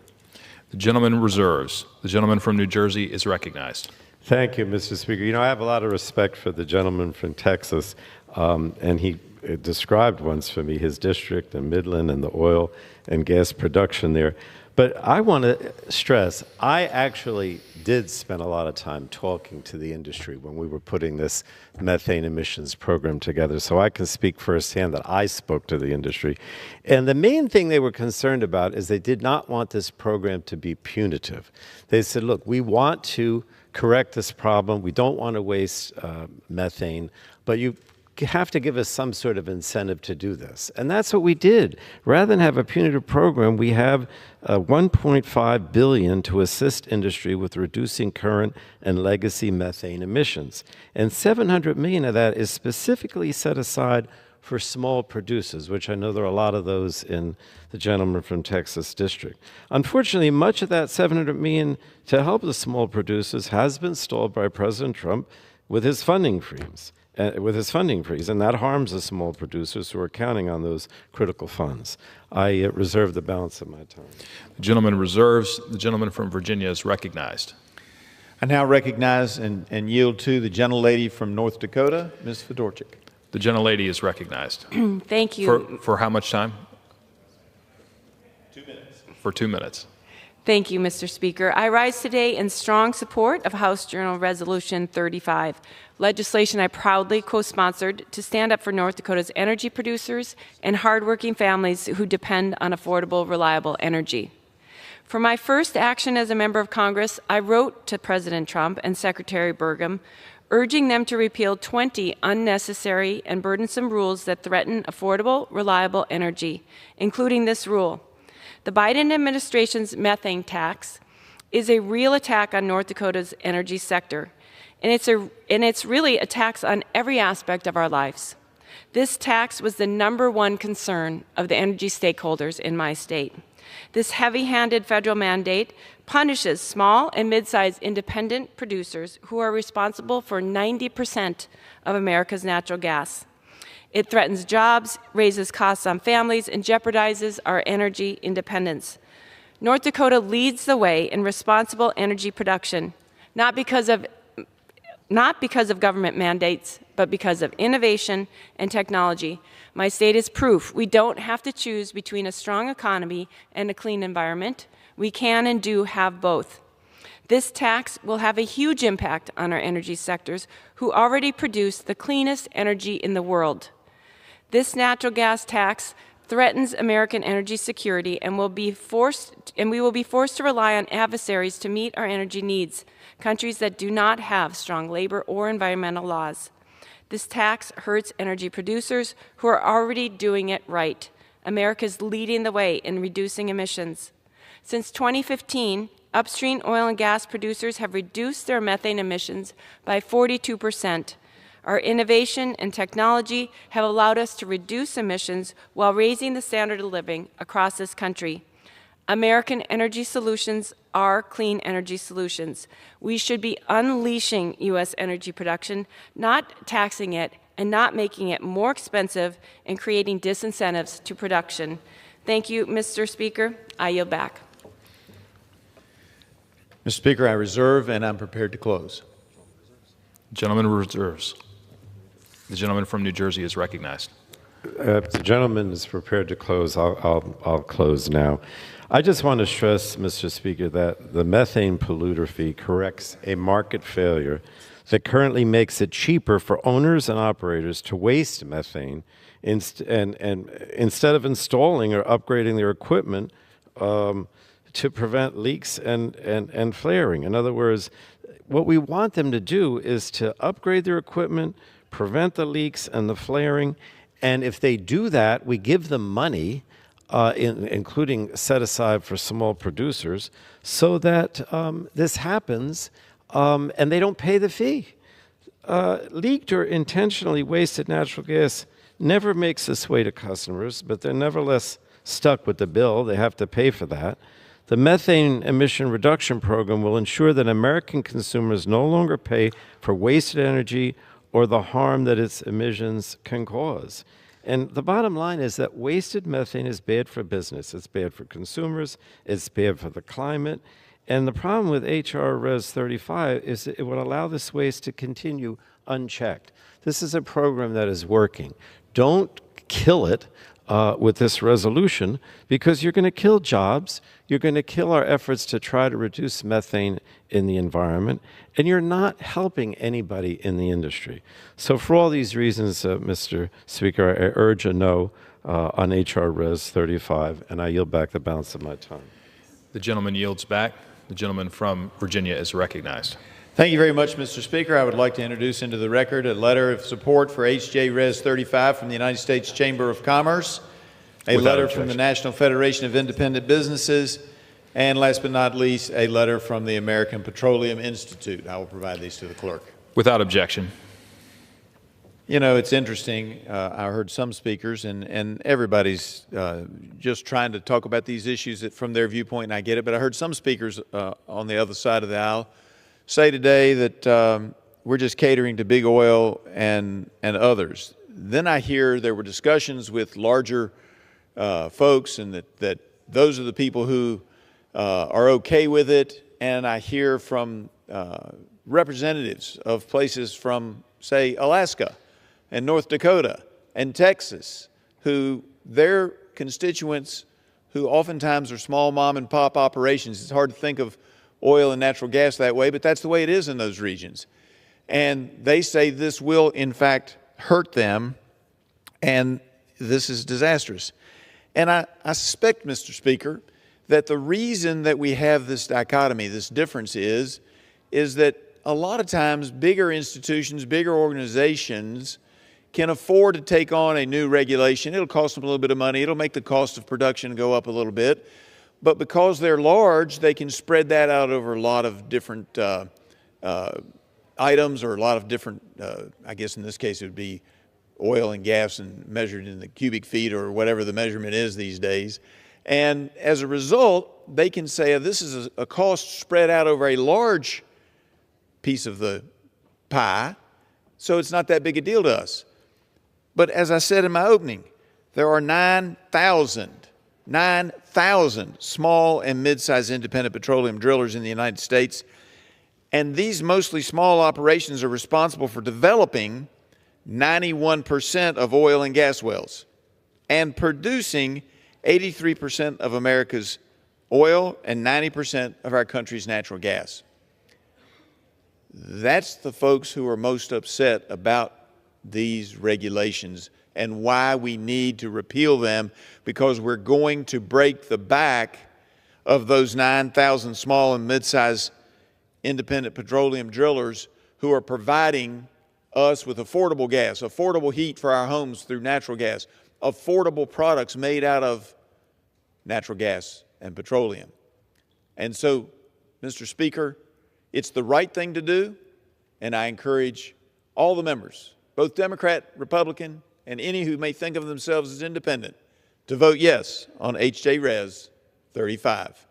[SPEAKER 8] The gentleman reserves. The gentleman from New Jersey is recognized.
[SPEAKER 1] Thank you, Mr. Speaker. You know, I have a lot of respect for the gentleman from Texas, and he described once for me his district and Midland and the oil and gas production there. But I want to stress, I actually did spend a lot of time talking to the industry when we were putting this methane emissions program together, so I can speak firsthand that I spoke to the industry. And the main thing they were concerned about is they did not want this program to be punitive. They said, look, we want to correct this problem. We don't want to waste methane, but you have to give us some sort of incentive to do this. And that's what we did. Rather than have a punitive program, we have $1.5 billion to assist industry with reducing current and legacy methane emissions. And $700 million of that is specifically set aside for small producers, which I know there are a lot of those in the gentleman from Texas district. Unfortunately, much of that $700 million to help the small producers has been stalled by President Trump with his funding freeze. And that harms the small producers who are counting on those critical funds. I reserve the balance of my time.
[SPEAKER 8] The gentleman reserves. The gentleman from Virginia is recognized.
[SPEAKER 3] I now recognize and yield to the gentlelady from North Dakota, Ms. Fedorchik.
[SPEAKER 8] The gentlelady is recognized.
[SPEAKER 16] Thank you.
[SPEAKER 8] For how much time?
[SPEAKER 3] 2 minutes.
[SPEAKER 8] For 2 minutes.
[SPEAKER 16] Thank you, Mr. Speaker. I rise today in strong support of House Journal Resolution 35, legislation I proudly co-sponsored to stand up for North Dakota's energy producers and hardworking families who depend on affordable, reliable energy. For my first action as a member of Congress, I wrote to President Trump and Secretary Burgum, urging them to repeal 20 unnecessary and burdensome rules that threaten affordable, reliable energy, including this rule. The Biden administration's methane tax is a real attack on North Dakota's energy sector, and it's really a tax on every aspect of our lives. This tax was the #1 concern of the energy stakeholders in my state. This heavy-handed federal mandate punishes small and mid-sized independent producers who are responsible for 90% of America's natural gas. It threatens jobs, raises costs on families, and jeopardizes our energy independence. North Dakota leads the way in responsible energy production, not because of government mandates, but because of innovation and technology. My state is proof we don't have to choose between a strong economy and a clean environment. We can and do have both. This tax will have a huge impact on our energy sectors, who already produce the cleanest energy in the world. This natural gas tax threatens American energy security and we will be forced to rely on adversaries to meet our energy needs, countries that do not have strong labor or environmental laws. This tax hurts energy producers who are already doing it right. America is leading the way in reducing emissions. Since 2015, upstream oil and gas producers have reduced their methane emissions by 42%. Our innovation and technology have allowed us to reduce emissions while raising the standard of living across this country. American energy solutions are clean energy solutions. We should be unleashing U.S. energy production, not taxing it and not making it more expensive and creating disincentives to production. Thank you, Mr. Speaker. I yield back.
[SPEAKER 3] Mr. Speaker, I reserve and I'm prepared to close.
[SPEAKER 8] Gentleman reserves. The gentleman from New Jersey is recognized.
[SPEAKER 1] The gentleman is prepared to close. I'll close now. I just want to stress, Mr. Speaker, that the methane polluter fee corrects a market failure that currently makes it cheaper for owners and operators to waste methane and instead of installing or upgrading their equipment to prevent leaks and flaring. In other words, what we want them to do is to upgrade their equipment, prevent the leaks and the flaring, and if they do that, we give them money, including set aside for small producers, so that this happens and they don't pay the fee. Leaked or intentionally wasted natural gas never makes its way to customers, but they're nevertheless stuck with the bill. They have to pay for that. The methane emission reduction program will ensure that American consumers no longer pay for wasted energy or the harm that its emissions can cause. And the bottom line is that wasted methane is bad for business. It's bad for consumers. It's bad for the climate. And the problem with H.R. Res. 35 is that it would allow this waste to continue unchecked. This is a program that is working. Don't kill it with this resolution, because you're going to kill jobs, you're going to kill our efforts to try to reduce methane in the environment, and you're not helping anybody in the industry. So for all these reasons, Mr. Speaker, I urge a no on H.R. Res. 35, and I yield back the balance of my time.
[SPEAKER 8] The gentleman yields back. The gentleman from Virginia is recognized.
[SPEAKER 3] Thank you very much, Mr. Speaker. I would like to introduce into the record a letter of support for H.J. Res. 35 from the United States Chamber of Commerce, a letter from the National Federation of Independent Businesses, and last but not least, a letter from the American Petroleum Institute. I will provide these to the clerk.
[SPEAKER 8] Without objection.
[SPEAKER 3] You know, it's interesting. I heard some speakers, and everybody's just trying to talk about these issues from their viewpoint, and I get it, but I heard some speakers on the other side of the aisle say today that we're just catering to big oil and others. Then I hear there were discussions with larger folks, and that those are the people who are okay with it, and I hear from representatives of places from, say, Alaska and North Dakota and Texas, who their constituents, who oftentimes are small mom and pop operations. It's hard to think of oil and natural gas that way, but that's the way it is in those regions. And they say this will, in fact, hurt them, and this is disastrous. And I suspect, Mr. Speaker, that the reason that we have this dichotomy, this difference is that a lot of times bigger institutions, bigger organizations can afford to take on a new regulation. It'll cost them a little bit of money. It'll make the cost of production go up a little bit. But because they're large, they can spread that out over a lot of different items, or a lot of different, I guess in this case it would be oil and gas and measured in the cubic feet or whatever the measurement is these days. And as a result, they can say, this is a cost spread out over a large piece of the pie, so it's not that big a deal to us. But as I said in my opening, there are 9,000 small and mid-sized independent petroleum drillers in the United States, and these mostly small operations are responsible for developing 91% of oil and gas wells and producing 83% of America's oil and 90% of our country's natural gas. That's the folks who are most upset about these regulations and why we need to repeal them, because we're going to break the back of those 9,000 small and mid-sized independent petroleum drillers who are providing us with affordable gas, affordable heat for our homes through natural gas, affordable products made out of natural gas and petroleum. And so, Mr. Speaker, it's the right thing to do, and I encourage all the members, both Democrat, Republican, and any who may think of themselves as independent, to vote yes on H.J. Res. 35,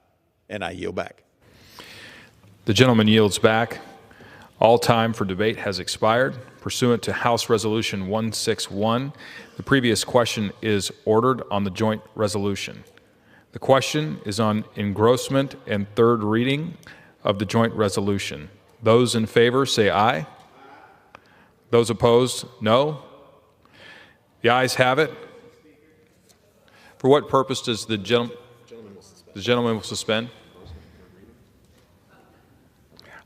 [SPEAKER 3] and I yield back.
[SPEAKER 8] The gentleman yields back. All time for debate has expired. Pursuant to House Resolution 161, the previous question is ordered on the joint resolution. The question is on engrossment and third reading of the joint resolution. Those in favor say aye. Those opposed, no. The ayes have it. For what purpose does the gentleman will suspend?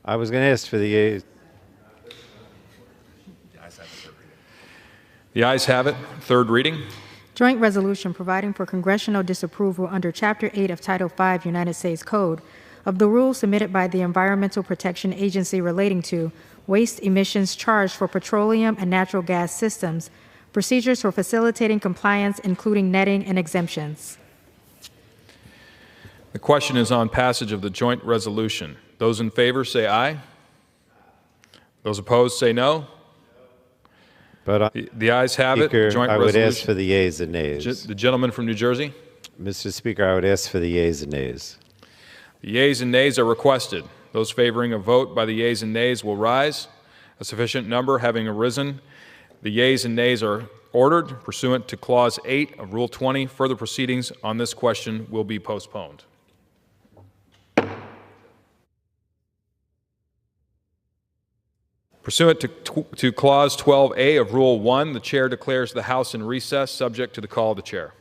[SPEAKER 1] I was going to ask for the ayes.
[SPEAKER 8] The ayes have it. Third reading.
[SPEAKER 17] Joint resolution providing for congressional disapproval under Chapter 8 of Title 5 United States Code of the rules submitted by the Environmental Protection Agency relating to waste emissions charged for petroleum and natural gas systems, procedures for facilitating compliance, including netting and exemptions.
[SPEAKER 8] The question is on passage of the joint resolution. Those in favor say aye. Those opposed say no.
[SPEAKER 1] But
[SPEAKER 8] the ayes have
[SPEAKER 1] Speaker,
[SPEAKER 8] it. Joint
[SPEAKER 1] I would
[SPEAKER 8] resolution.
[SPEAKER 1] ask for the yeas and nays.
[SPEAKER 8] The gentleman from New Jersey.
[SPEAKER 1] Mr. Speaker, I would ask for the yeas and nays.
[SPEAKER 8] The yeas and nays are requested. Those favoring a vote by the yeas and nays will rise. A sufficient number having arisen, the yeas and nays are ordered. Pursuant to Clause 8 of Rule 20, further proceedings on this question will be postponed. Pursuant to Clause 12A of Rule 1, the Chair declares the House in recess, subject to the call of the Chair.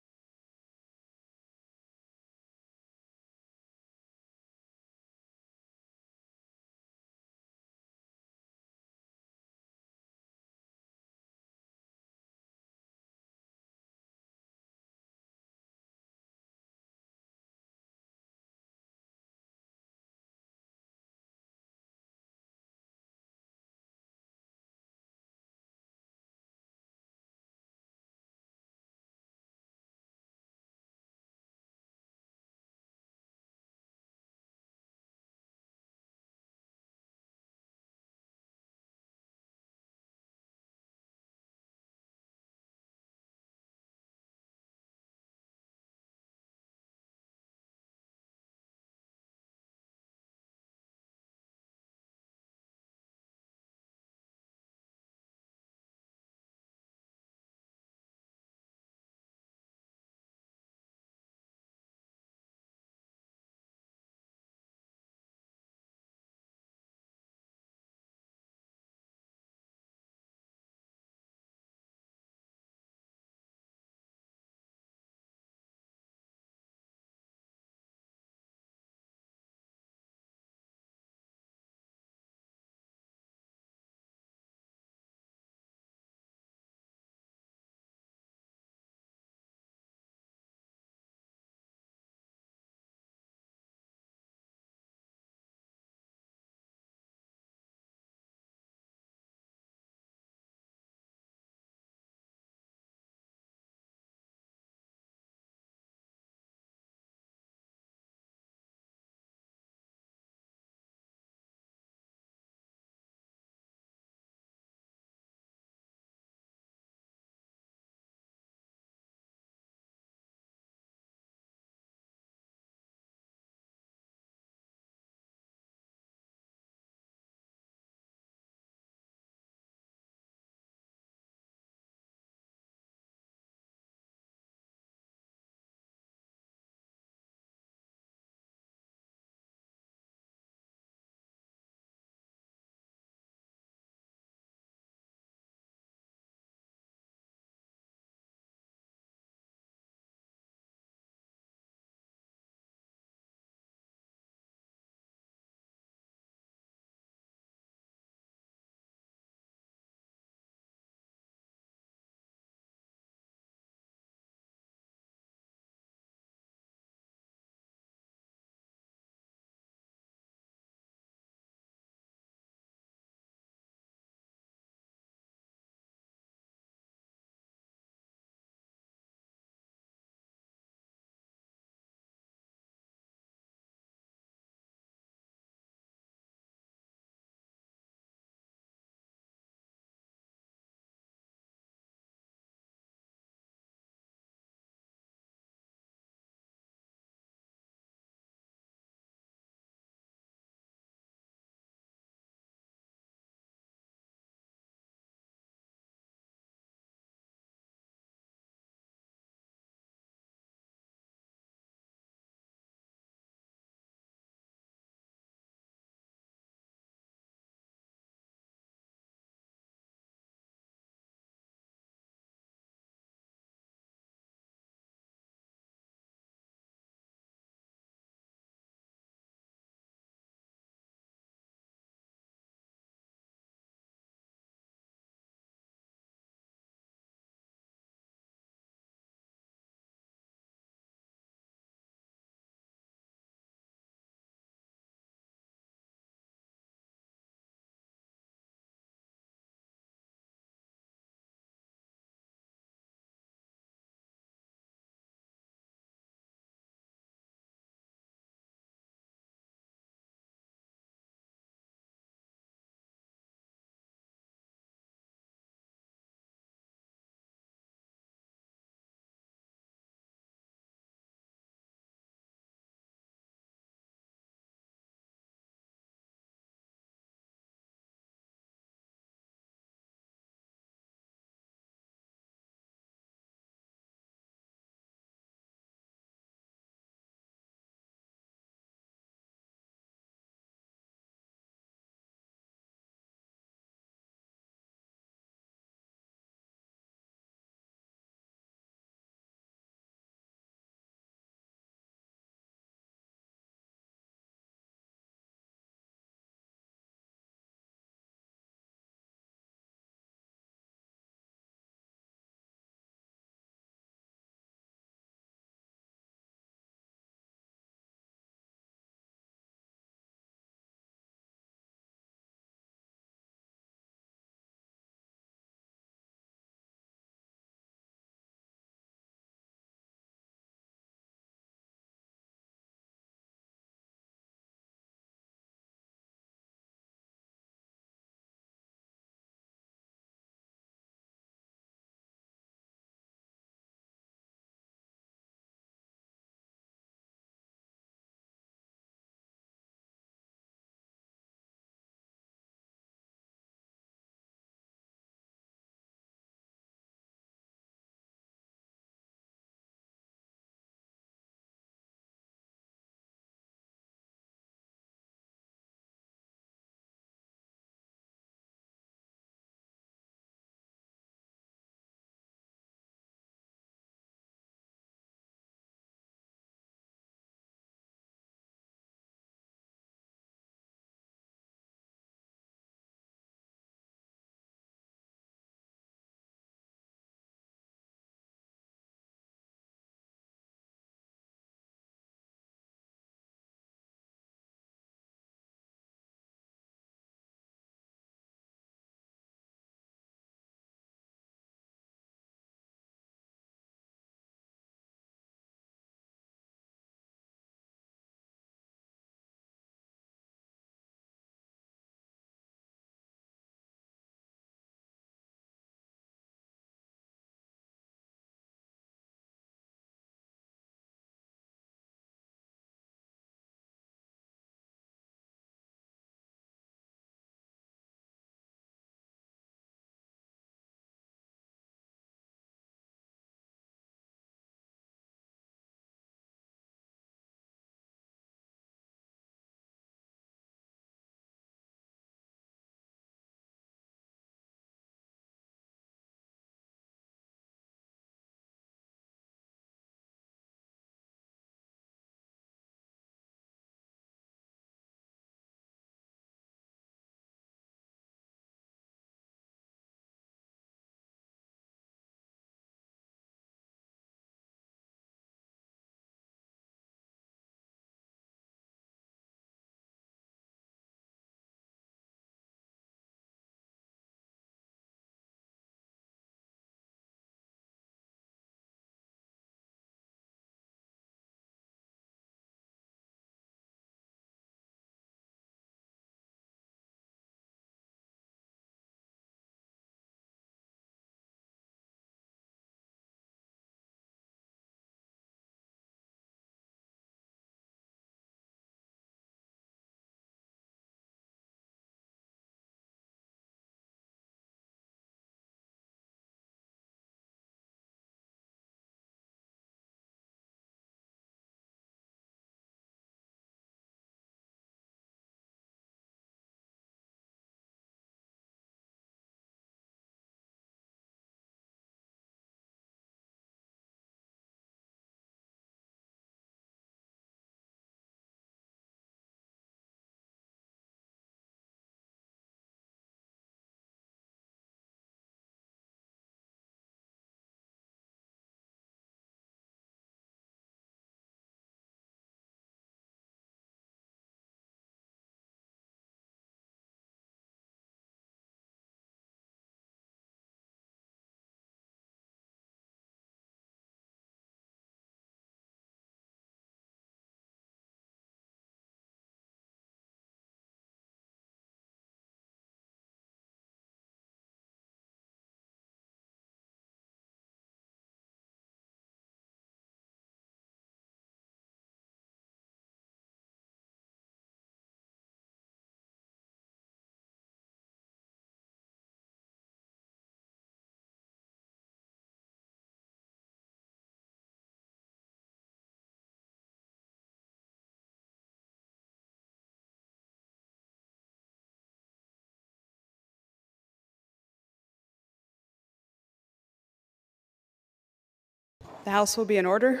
[SPEAKER 18] The House will be in order.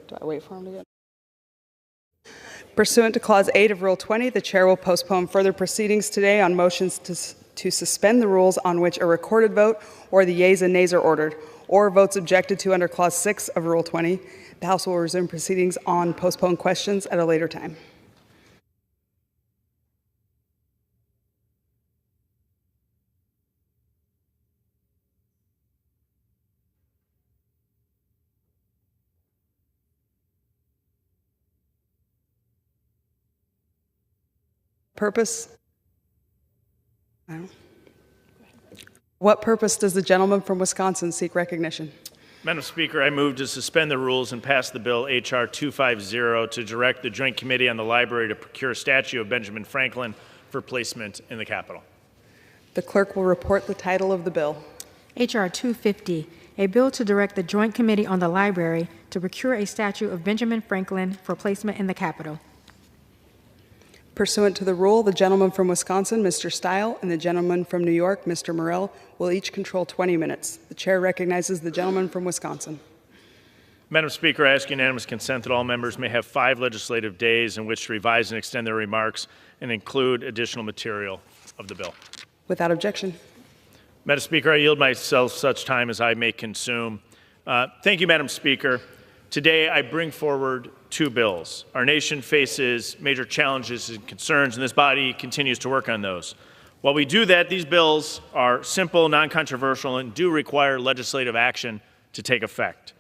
[SPEAKER 18] Do I wait for him to get? Pursuant to Clause 8 of Rule 20, the Chair will postpone further proceedings today on motions to suspend the rules on which a recorded vote or the yeas and nays are ordered, or votes objected to under Clause 6 of Rule 20. The House will resume proceedings on postponed questions at a later time. What purpose does the gentleman from Wisconsin seek recognition?
[SPEAKER 19] Madam Speaker, I move to suspend the rules and pass the bill H.R. 250 to direct the Joint Committee on the Library to procure a statue of Benjamin Franklin for placement in the Capitol.
[SPEAKER 18] The clerk will report the title of the bill.
[SPEAKER 17] H.R. 250, a bill to direct the Joint Committee on the Library to procure a statue of Benjamin Franklin for placement in the Capitol.
[SPEAKER 18] Pursuant to the rule, the gentleman from Wisconsin, Mr. Stile, and the gentleman from New York, Mr. Morrell, will each control 20 minutes. The chair recognizes the gentleman from Wisconsin.
[SPEAKER 19] Madam Speaker, I ask unanimous consent that all members may have 5 legislative days in which to revise and extend their remarks and include additional material of the bill.
[SPEAKER 18] Without objection.
[SPEAKER 19] Madam Speaker, I yield myself such time as I may consume. Thank you, Madam Speaker. Today, I bring forward 2 bills. Our nation faces major challenges and concerns, and this body continues to work on those. While we do that, these bills are simple, non-controversial, and do require legislative action to take effect.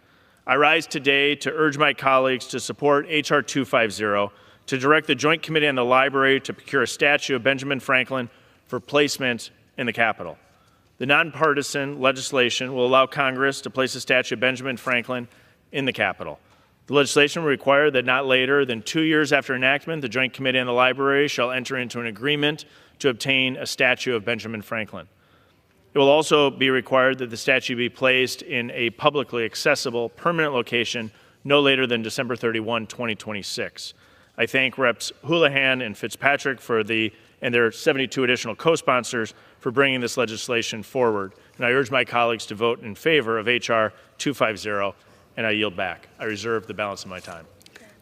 [SPEAKER 19] I rise today to urge my colleagues to support H.R. 250 to direct the Joint Committee on the Library to procure a statue of Benjamin Franklin for placement in the Capitol. The nonpartisan legislation will allow Congress to place a statue of Benjamin Franklin in the Capitol. The legislation will require that not later than 2 years after enactment, the Joint Committee on the Library shall enter into an agreement to obtain a statue of Benjamin Franklin. It will also be required that the statue be placed in a publicly accessible permanent location no later than December 31, 2026. I thank Reps. Houlihan and Fitzpatrick and their 72 additional co-sponsors for bringing this legislation forward. And I urge my colleagues to vote in favor of H.R. 250. And I yield back. I reserve the balance of my time.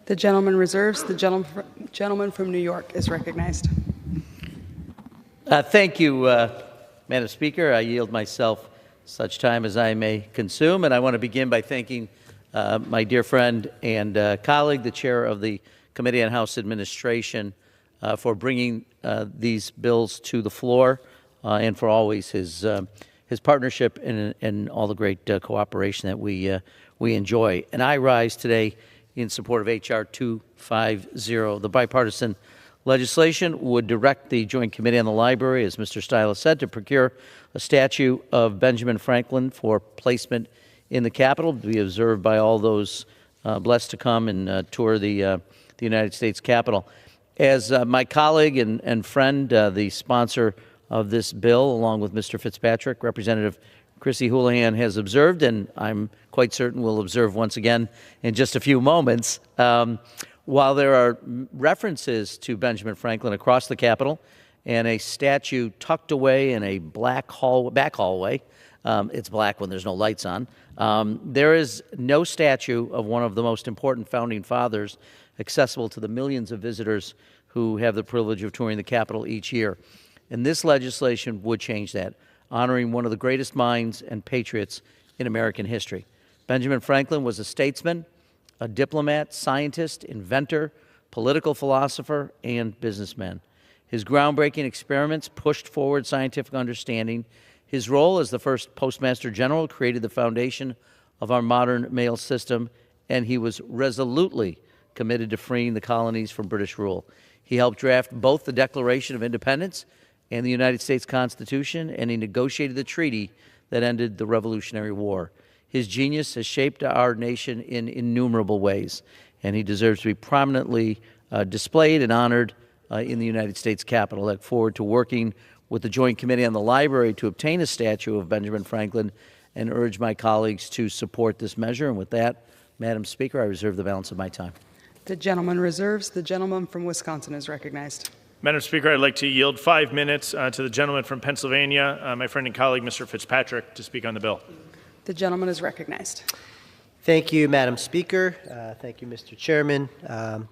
[SPEAKER 18] The gentleman reserves. The gentleman from New York is recognized.
[SPEAKER 20] Thank you, Madam Speaker. I yield myself such time as I may consume. And I want to begin by thanking my dear friend and colleague, the chair of the Committee on House Administration, for bringing these bills to the floor and for always his partnership and all the great cooperation that we enjoy. And I rise today in support of H.R. 250. The bipartisan legislation would direct the Joint Committee on the Library, as Mr. Stile said, to procure a statue of Benjamin Franklin for placement in the Capitol to be observed by all those blessed to come and tour the United States Capitol. As my colleague and friend, the sponsor of this bill, along with Mr. Fitzpatrick, Representative Chrissy Houlihan has observed, and I'm quite certain will observe once again in just a few moments. While there are references to Benjamin Franklin across the Capitol and a statue tucked away in a back hallway, it's black when there's no lights on, there is no statue of one of the most important founding fathers accessible to the millions of visitors who have the privilege of touring the Capitol each year. And this legislation would change that, honoring one of the greatest minds and patriots in American history. Benjamin Franklin was a statesman, a diplomat, scientist, inventor, political philosopher, and businessman. His groundbreaking experiments pushed forward scientific understanding. His role as the first Postmaster General created the foundation of our modern mail system, and he was resolutely committed to freeing the colonies from British rule. He helped draft both the Declaration of Independence and the United States Constitution, and he negotiated the treaty that ended the Revolutionary War. His genius has shaped our nation in innumerable ways, and he deserves to be prominently displayed and honored in the United States Capitol. I look forward to working with the Joint Committee on the Library to obtain a statue of Benjamin Franklin and urge my colleagues to support this measure. And with that, Madam Speaker, I reserve the balance of my time.
[SPEAKER 18] The gentleman reserves. The gentleman from Wisconsin is recognized.
[SPEAKER 19] Madam Speaker, I'd like to yield 5 minutes to the gentleman from Pennsylvania, my friend and colleague, Mr. Fitzpatrick, to speak on the bill.
[SPEAKER 18] The gentleman is recognized.
[SPEAKER 21] Thank you, Madam Speaker. Thank you, Mr. Chairman.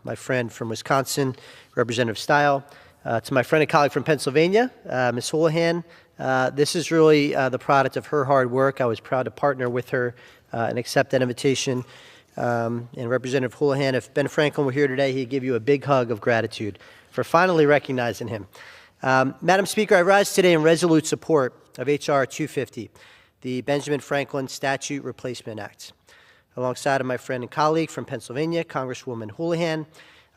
[SPEAKER 21] My friend from Wisconsin, Representative Stile. To my friend and colleague from Pennsylvania, Ms. Houlihan, this is really the product of her hard work. I was proud to partner with her and accept that invitation. And Representative Houlihan, if Ben Franklin were here today, he'd give you a big hug of gratitude for finally recognizing him. Madam Speaker, I rise today in resolute support of H.R. 250, the Benjamin Franklin Statute Replacement Act. Alongside of my friend and colleague from Pennsylvania, Congresswoman Houlihan,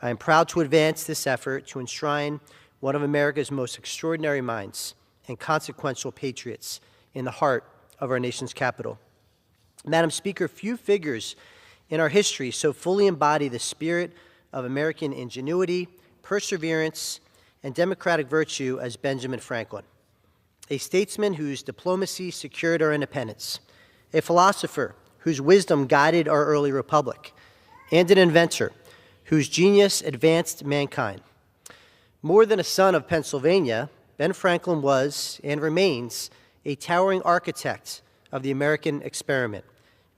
[SPEAKER 21] I am proud to advance this effort to enshrine one of America's most extraordinary minds and consequential patriots in the heart of our nation's capital. Madam Speaker, few figures in our history so fully embody the spirit of American ingenuity, perseverance, and democratic virtue as Benjamin Franklin, a statesman whose diplomacy secured our independence, a philosopher whose wisdom guided our early republic, and an inventor whose genius advanced mankind. More than a son of Pennsylvania, Ben Franklin was and remains a towering architect of the American experiment,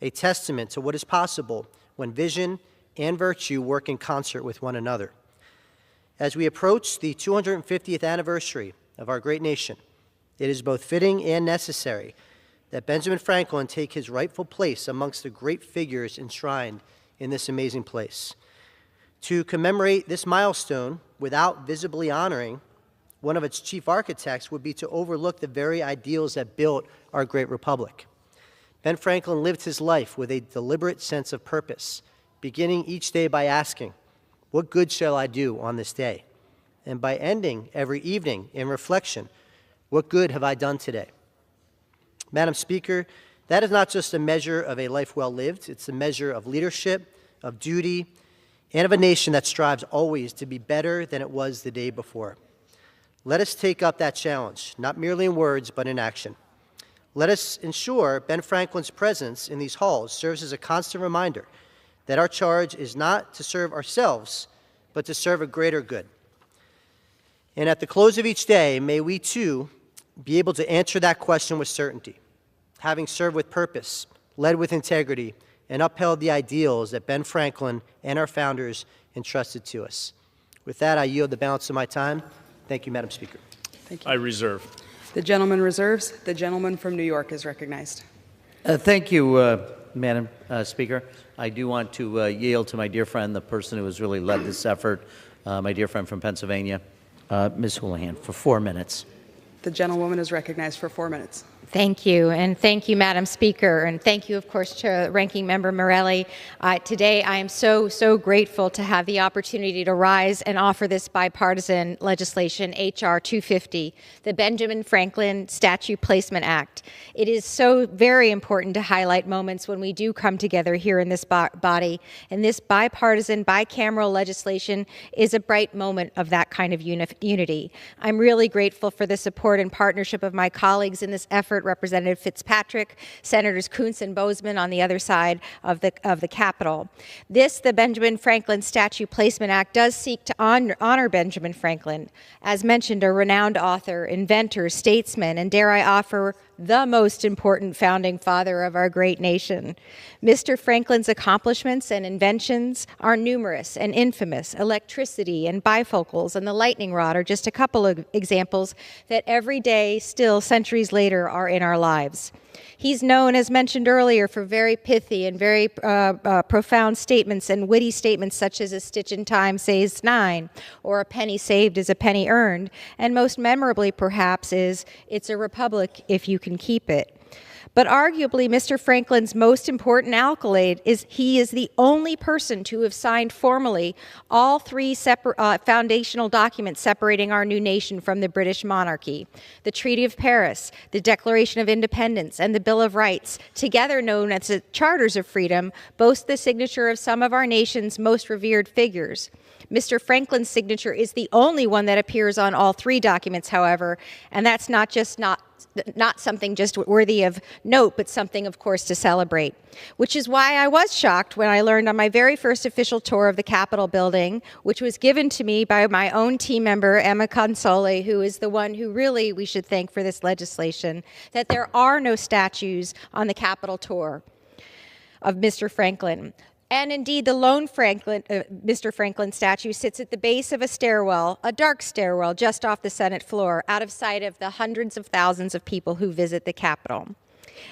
[SPEAKER 21] a testament to what is possible when vision and virtue work in concert with one another. As we approach the 250th anniversary of our great nation, it is both fitting and necessary that Benjamin Franklin take his rightful place amongst the great figures enshrined in this amazing place. To commemorate this milestone without visibly honoring one of its chief architects would be to overlook the very ideals that built our great republic. Ben Franklin lived his life with a deliberate sense of purpose, beginning each day by asking, "What good shall I do on this day?" And by ending every evening in reflection, "What good have I done today?" Madam Speaker, that is not just a measure of a life well lived, it's a measure of leadership, of duty, and of a nation that strives always to be better than it was the day before. Let us take up that challenge, not merely in words, but in action. Let us ensure Ben Franklin's presence in these halls serves as a constant reminder that our charge is not to serve ourselves, but to serve a greater good. And at the close of each day, may we too be able to answer that question with certainty, having served with purpose, led with integrity, and upheld the ideals that Ben Franklin and our founders entrusted to us. With that, I yield the balance of my time. Thank you, Madam Speaker.
[SPEAKER 18] Thank you.
[SPEAKER 19] I reserve.
[SPEAKER 18] The gentleman reserves. The gentleman from New York is recognized.
[SPEAKER 20] Thank you, Madam Speaker. I do want to yield to my dear friend, the person who has really led this effort, my dear friend from Pennsylvania, Ms. Houlihan, for 4 minutes.
[SPEAKER 18] The gentlewoman is recognized for 4 minutes.
[SPEAKER 22] Thank you, and thank you, Madam Speaker, and thank you, of course, to Ranking Member Morelli. Today, I am so grateful to have the opportunity to rise and offer this bipartisan legislation, H.R. 250, the Benjamin Franklin Statute Placement Act. It is so very important to highlight moments when we do come together here in this body, and this bipartisan, bicameral legislation is a bright moment of that kind of unity. I'm really grateful for the support and partnership of my colleagues in this effort, Representative Fitzpatrick, Senators Kuntz and Bozeman on the other side of the Capitol. The Benjamin Franklin Statute Placement Act does seek to honor Benjamin Franklin, as mentioned, a renowned author, inventor, statesman, and dare I offer, the most important founding father of our great nation. Mr. Franklin's accomplishments and inventions are numerous and infamous. Electricity and bifocals and the lightning rod are just a couple of examples that every day, still centuries later, are in our lives. He's known, as mentioned earlier, for very pithy and very profound statements and witty statements such as "a stitch in time saves 9," or "a penny saved is a penny earned," and most memorably, perhaps, is "it's a republic if you can keep it." But arguably, Mr. Franklin's most important accolade is he is the only person to have signed formally all three foundational documents separating our new nation from the British monarchy: the Treaty of Paris, the Declaration of Independence, and the Bill of Rights, together known as the Charters of Freedom, boast the signature of some of our nation's most revered figures. Mr. Franklin's signature is the only one that appears on all three documents, however, and that's not just not something just worthy of note, but something, of course, to celebrate. Which is why I was shocked when I learned on my very first official tour of the Capitol building, which was given to me by my own team member, Emma Consoli, who is the one who really we should thank for this legislation, that there are no statues on the Capitol tour of Mr. Franklin. And indeed, the lone Mr. Franklin statue sits at the base of a stairwell, a dark stairwell just off the Senate floor, out of sight of the hundreds of thousands of people who visit the Capitol.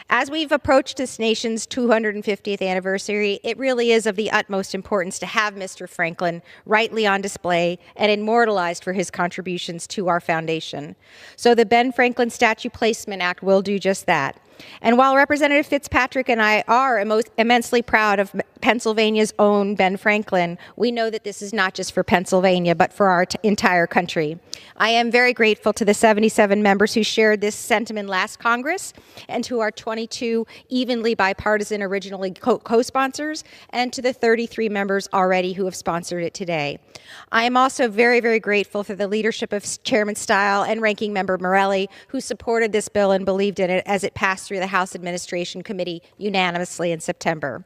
[SPEAKER 22] As we've approached this nation's 250th anniversary, it really is of the utmost importance to have Mr. Franklin rightly on display and immortalized for his contributions to our foundation. So the Ben Franklin Statue Placement Act will do just that. And while Representative Fitzpatrick and I are immensely proud of Pennsylvania's own Ben Franklin, we know that this is not just for Pennsylvania, but for our entire country. I am very grateful to the 77 members who shared this sentiment last Congress, and to our 22 evenly bipartisan originally co-sponsors, and to the 33 members already who have sponsored it today. I am also very, very grateful for the leadership of Chairman Stile and Ranking Member Morelli, who supported this bill and believed in it as it passed through the House Administration Committee unanimously in September.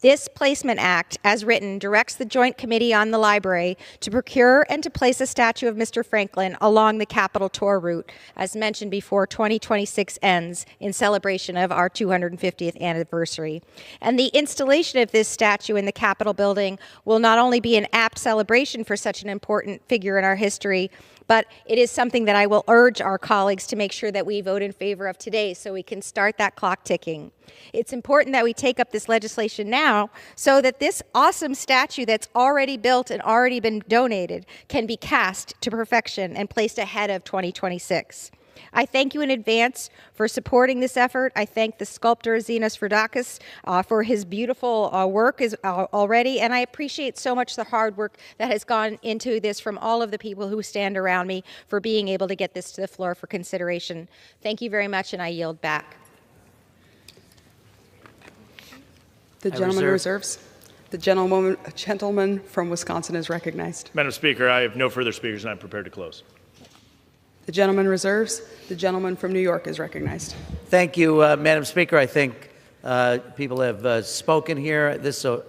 [SPEAKER 22] This Placement Act, as written, directs the Joint Committee on the Library to procure and to place a statue of Mr. Franklin along the Capitol tour route, as mentioned before 2026 ends, in celebration of our 250th anniversary. And the installation of this statue in the Capitol building will not only be an apt celebration for such an important figure in our history, but it is something that I will urge our colleagues to make sure that we vote in favor of today so we can start that clock ticking. It's important that we take up this legislation now so that this awesome statue that's already built and already been donated can be cast to perfection and placed ahead of 2026. I thank you in advance for supporting this effort. I thank the sculptor Zenas Ferdakis for his beautiful work already, and I appreciate so much the hard work that has gone into this from all of the people who stand around me for being able to get this to the floor for consideration. Thank you very much, and I yield back.
[SPEAKER 18] The gentleman reserves. The gentleman from Wisconsin is recognized.
[SPEAKER 19] Madam Speaker, I have no further speakers, and I'm prepared to close.
[SPEAKER 18] The gentleman reserves. The gentleman from New York is recognized.
[SPEAKER 20] Thank you, Madam Speaker. I think people have spoken here. This is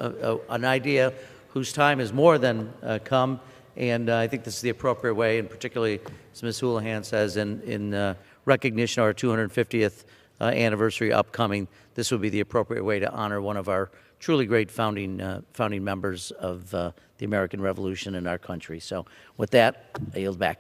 [SPEAKER 20] an idea whose time has more than come, and I think this is the appropriate way, and particularly, as Ms. Houlihan says, in recognition of our 250th anniversary upcoming, this would be the appropriate way to honor one of our truly great founding members of the American Revolution in our country. So with that, I yield back.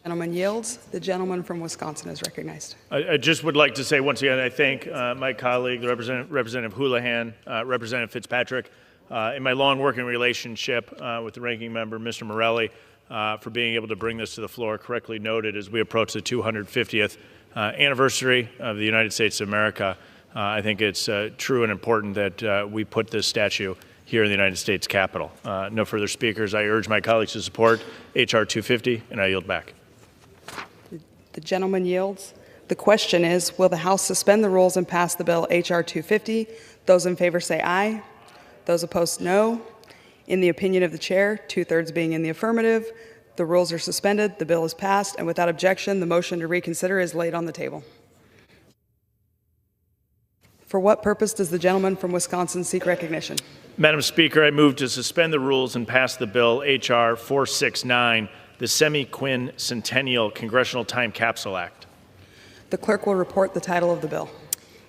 [SPEAKER 18] Gentleman yields. The gentleman from Wisconsin is recognized.
[SPEAKER 19] I just would like to say once again, I thank my colleague, the Representative Houlihan, Representative Fitzpatrick, in my long working relationship with the ranking member, Mr. Morelli, for being able to bring this to the floor, correctly noted as we approach the 250th anniversary of the United States of America. I think it's true and important that we put this statue here in the United States Capitol. No further speakers. I urge my colleagues to support H.R. 250, and I yield back.
[SPEAKER 18] The gentleman yields. The question is, will the House suspend the rules and pass the bill H.R. 250? Those in favor say aye. Those opposed, no. In the opinion of the chair, 2/3 being in the affirmative, the rules are suspended, the bill is passed, and without objection, the motion to reconsider is laid on the table. For what purpose does the gentleman from Wisconsin seek recognition?
[SPEAKER 19] Madam Speaker, I move to suspend the rules and pass the bill H.R. 469, the Semi-Quincentennial Congressional Time Capsule Act.
[SPEAKER 18] The clerk will report the title of the bill.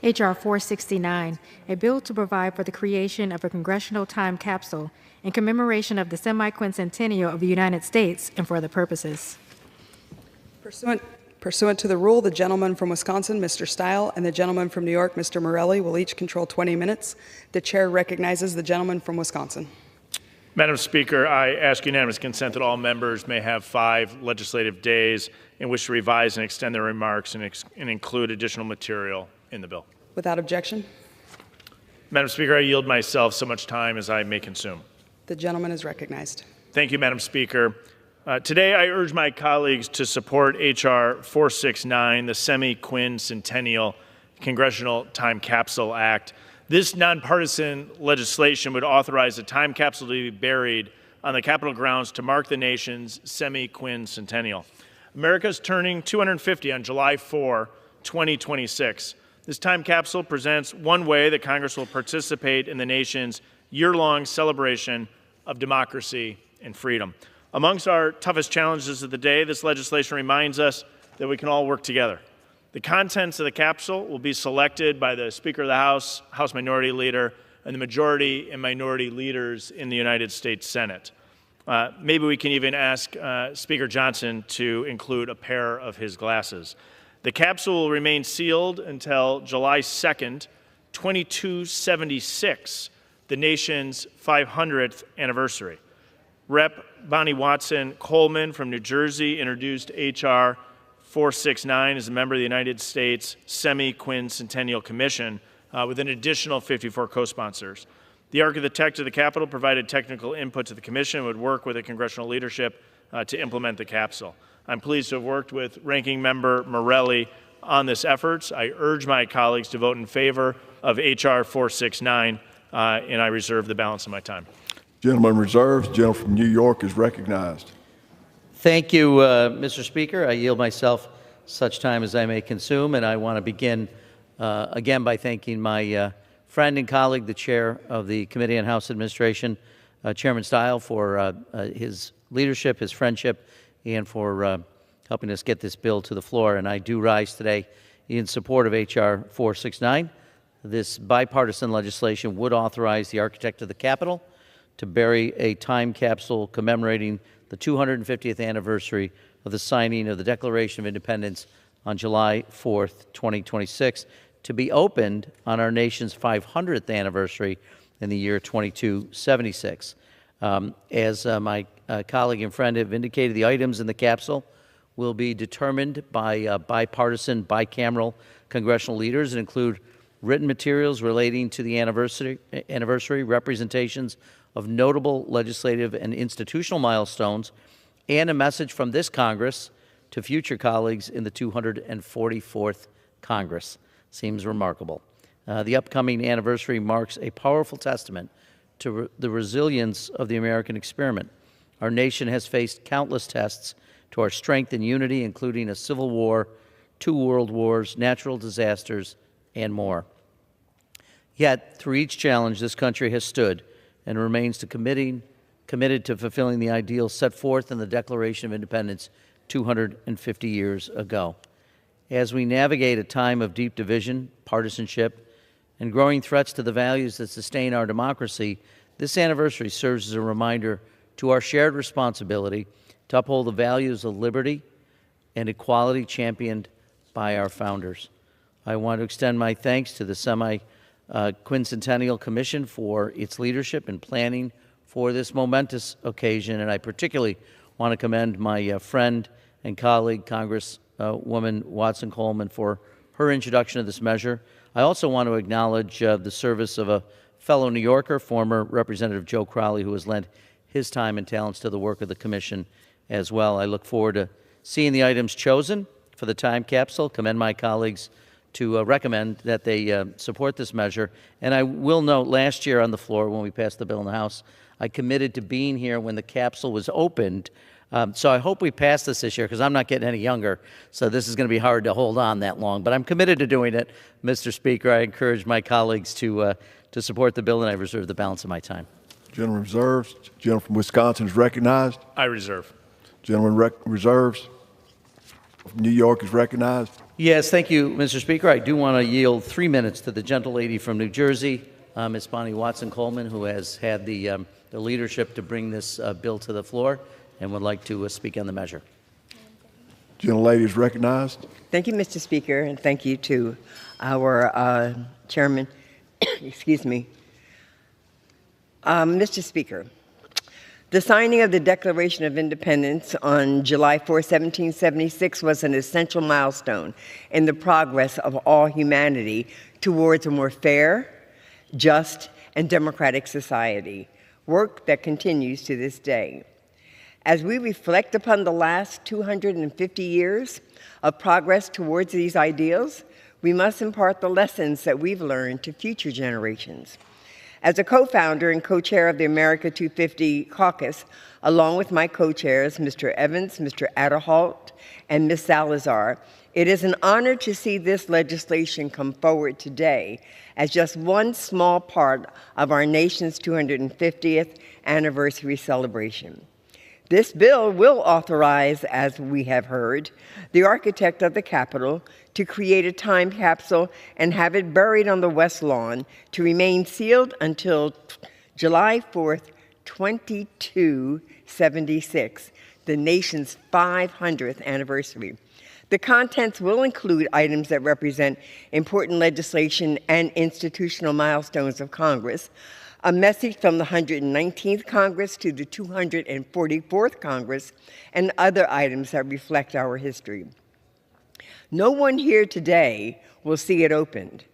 [SPEAKER 17] H.R. 469, a bill to provide for the creation of a congressional time capsule in commemoration of the semi-quincentennial of the United States and for other purposes.
[SPEAKER 18] Pursuant to the rule, the gentleman from Wisconsin, Mr. Stile, and the gentleman from New York, Mr. Morelli, will each control 20 minutes. The chair recognizes the gentleman from Wisconsin.
[SPEAKER 19] Madam Speaker, I ask unanimous consent that all members may have 5 legislative days in which to revise and extend their remarks and include additional material in the bill.
[SPEAKER 18] Without objection.
[SPEAKER 19] Madam Speaker, I yield myself so much time as I may consume.
[SPEAKER 18] The gentleman is recognized.
[SPEAKER 19] Thank you, Madam Speaker. Today, I urge my colleagues to support H.R. 469, the Semi-Quincentennial Congressional Time Capsule Act. This nonpartisan legislation would authorize a time capsule to be buried on the Capitol grounds to mark the nation's semi-quincentennial. America is turning 250 on July 4, 2026. This time capsule presents one way that Congress will participate in the nation's year-long celebration of democracy and freedom. Amongst our toughest challenges of the day, this legislation reminds us that we can all work together. The contents of the capsule will be selected by the Speaker of the House, House Minority Leader, and the majority and minority leaders in the United States Senate. Maybe we can even ask Speaker Johnson to include a pair of his glasses. The capsule will remain sealed until July 2nd, 2276, the nation's 500th anniversary. Rep. Bonnie Watson Coleman from New Jersey introduced H.R. 469 as a member of the United States Semi-Quincentennial Commission with an additional 54 co-sponsors. The architect of the Capitol provided technical input to the commission and would work with the congressional leadership to implement the capsule. I'm pleased to have worked with Ranking Member Morelli on this effort. I urge my colleagues to vote in favor of H.R. 469, and I reserve the balance of my time.
[SPEAKER 4] Gentleman reserves. The gentleman from New York is recognized.
[SPEAKER 20] Thank you, Mr. Speaker. I yield myself such time as I may consume, and I want to begin again by thanking my friend and colleague, the chair of the Committee on House Administration, Chairman Stile, for his leadership, his friendship, and for helping us get this bill to the floor. And I do rise today in support of H.R. 469. This bipartisan legislation would authorize the architect of the Capitol to bury a time capsule commemorating the 250th anniversary of the signing of the Declaration of Independence on July 4th, 2026, to be opened on our nation's 500th anniversary in the year 2276. As my colleague and friend have indicated, the items in the capsule will be determined by bipartisan, bicameral congressional leaders and include written materials relating to the anniversary, representations of notable legislative and institutional milestones, and a message from this Congress to future colleagues in the 244th Congress. Seems remarkable. The upcoming anniversary marks a powerful testament to the resilience of the American experiment. Our nation has faced countless tests to our strength and unity, including a civil war, 2 world wars, natural disasters, and more. Yet, through each challenge, this country has stood and remains committed to fulfilling the ideals set forth in the Declaration of Independence 250 years ago. As we navigate a time of deep division, partisanship, and growing threats to the values that sustain our democracy, this anniversary serves as a reminder to our shared responsibility to uphold the values of liberty and equality championed by our founders. I want to extend my thanks to the Semi-Quincentennial Commission for its leadership and planning for this momentous occasion, and I particularly want to commend my friend and colleague, Congresswoman Watson Coleman, for her introduction of this measure. I also want to acknowledge the service of a fellow New Yorker, former Representative Joe Crowley, who has lent his time and talents to the work of the Commission as well. I look forward to seeing the items chosen for the time capsule. Commend my colleagues to recommend that they support this measure. And I will note, last year on the floor when we passed the bill in the House, I committed to being here when the capsule was opened. So I hope we pass this year, because I'm not getting any younger, so this is going to be hard to hold on that long. But I'm committed to doing it, Mr. Speaker. I encourage my colleagues to support the bill, and I reserve the balance of my time.
[SPEAKER 4] Gentleman reserves. Gentleman from Wisconsin is recognized.
[SPEAKER 19] I reserve.
[SPEAKER 4] Gentleman reserves. From New York is recognized.
[SPEAKER 20] Yes, thank you, Mr. Speaker. I do want to yield 3 minutes to the gentlelady from New Jersey, Ms. Bonnie Watson Coleman, who has had the leadership to bring this bill to the floor and would like to speak on the measure.
[SPEAKER 4] Gentlelady is recognized.
[SPEAKER 6] Thank you, Mr. Speaker, and thank you to our chairman. Excuse me. Mr. Speaker, the signing of the Declaration of Independence on July 4, 1776 was an essential milestone in the progress of all humanity towards a more fair, just, and democratic society, work that continues to this day. As we reflect upon the last 250 years of progress towards these ideals, we must impart the lessons that we've learned to future generations. As a co-founder and co-chair of the America 250 caucus, along with my co-chairs, Mr. Evans, Mr. Adderholt, and Ms. Salazar, it is an honor to see this legislation come forward today as just one small part of our nation's 250th anniversary celebration. This bill will authorize, as we have heard, the architect of the Capitol to create a time capsule and have it buried on the West Lawn to remain sealed until July 4th, 2276, the nation's 500th anniversary. The contents will include items that represent important legislation and institutional milestones of Congress, a message from the 119th Congress to the 244th Congress, and other items that reflect our history. No one here today will see it opened,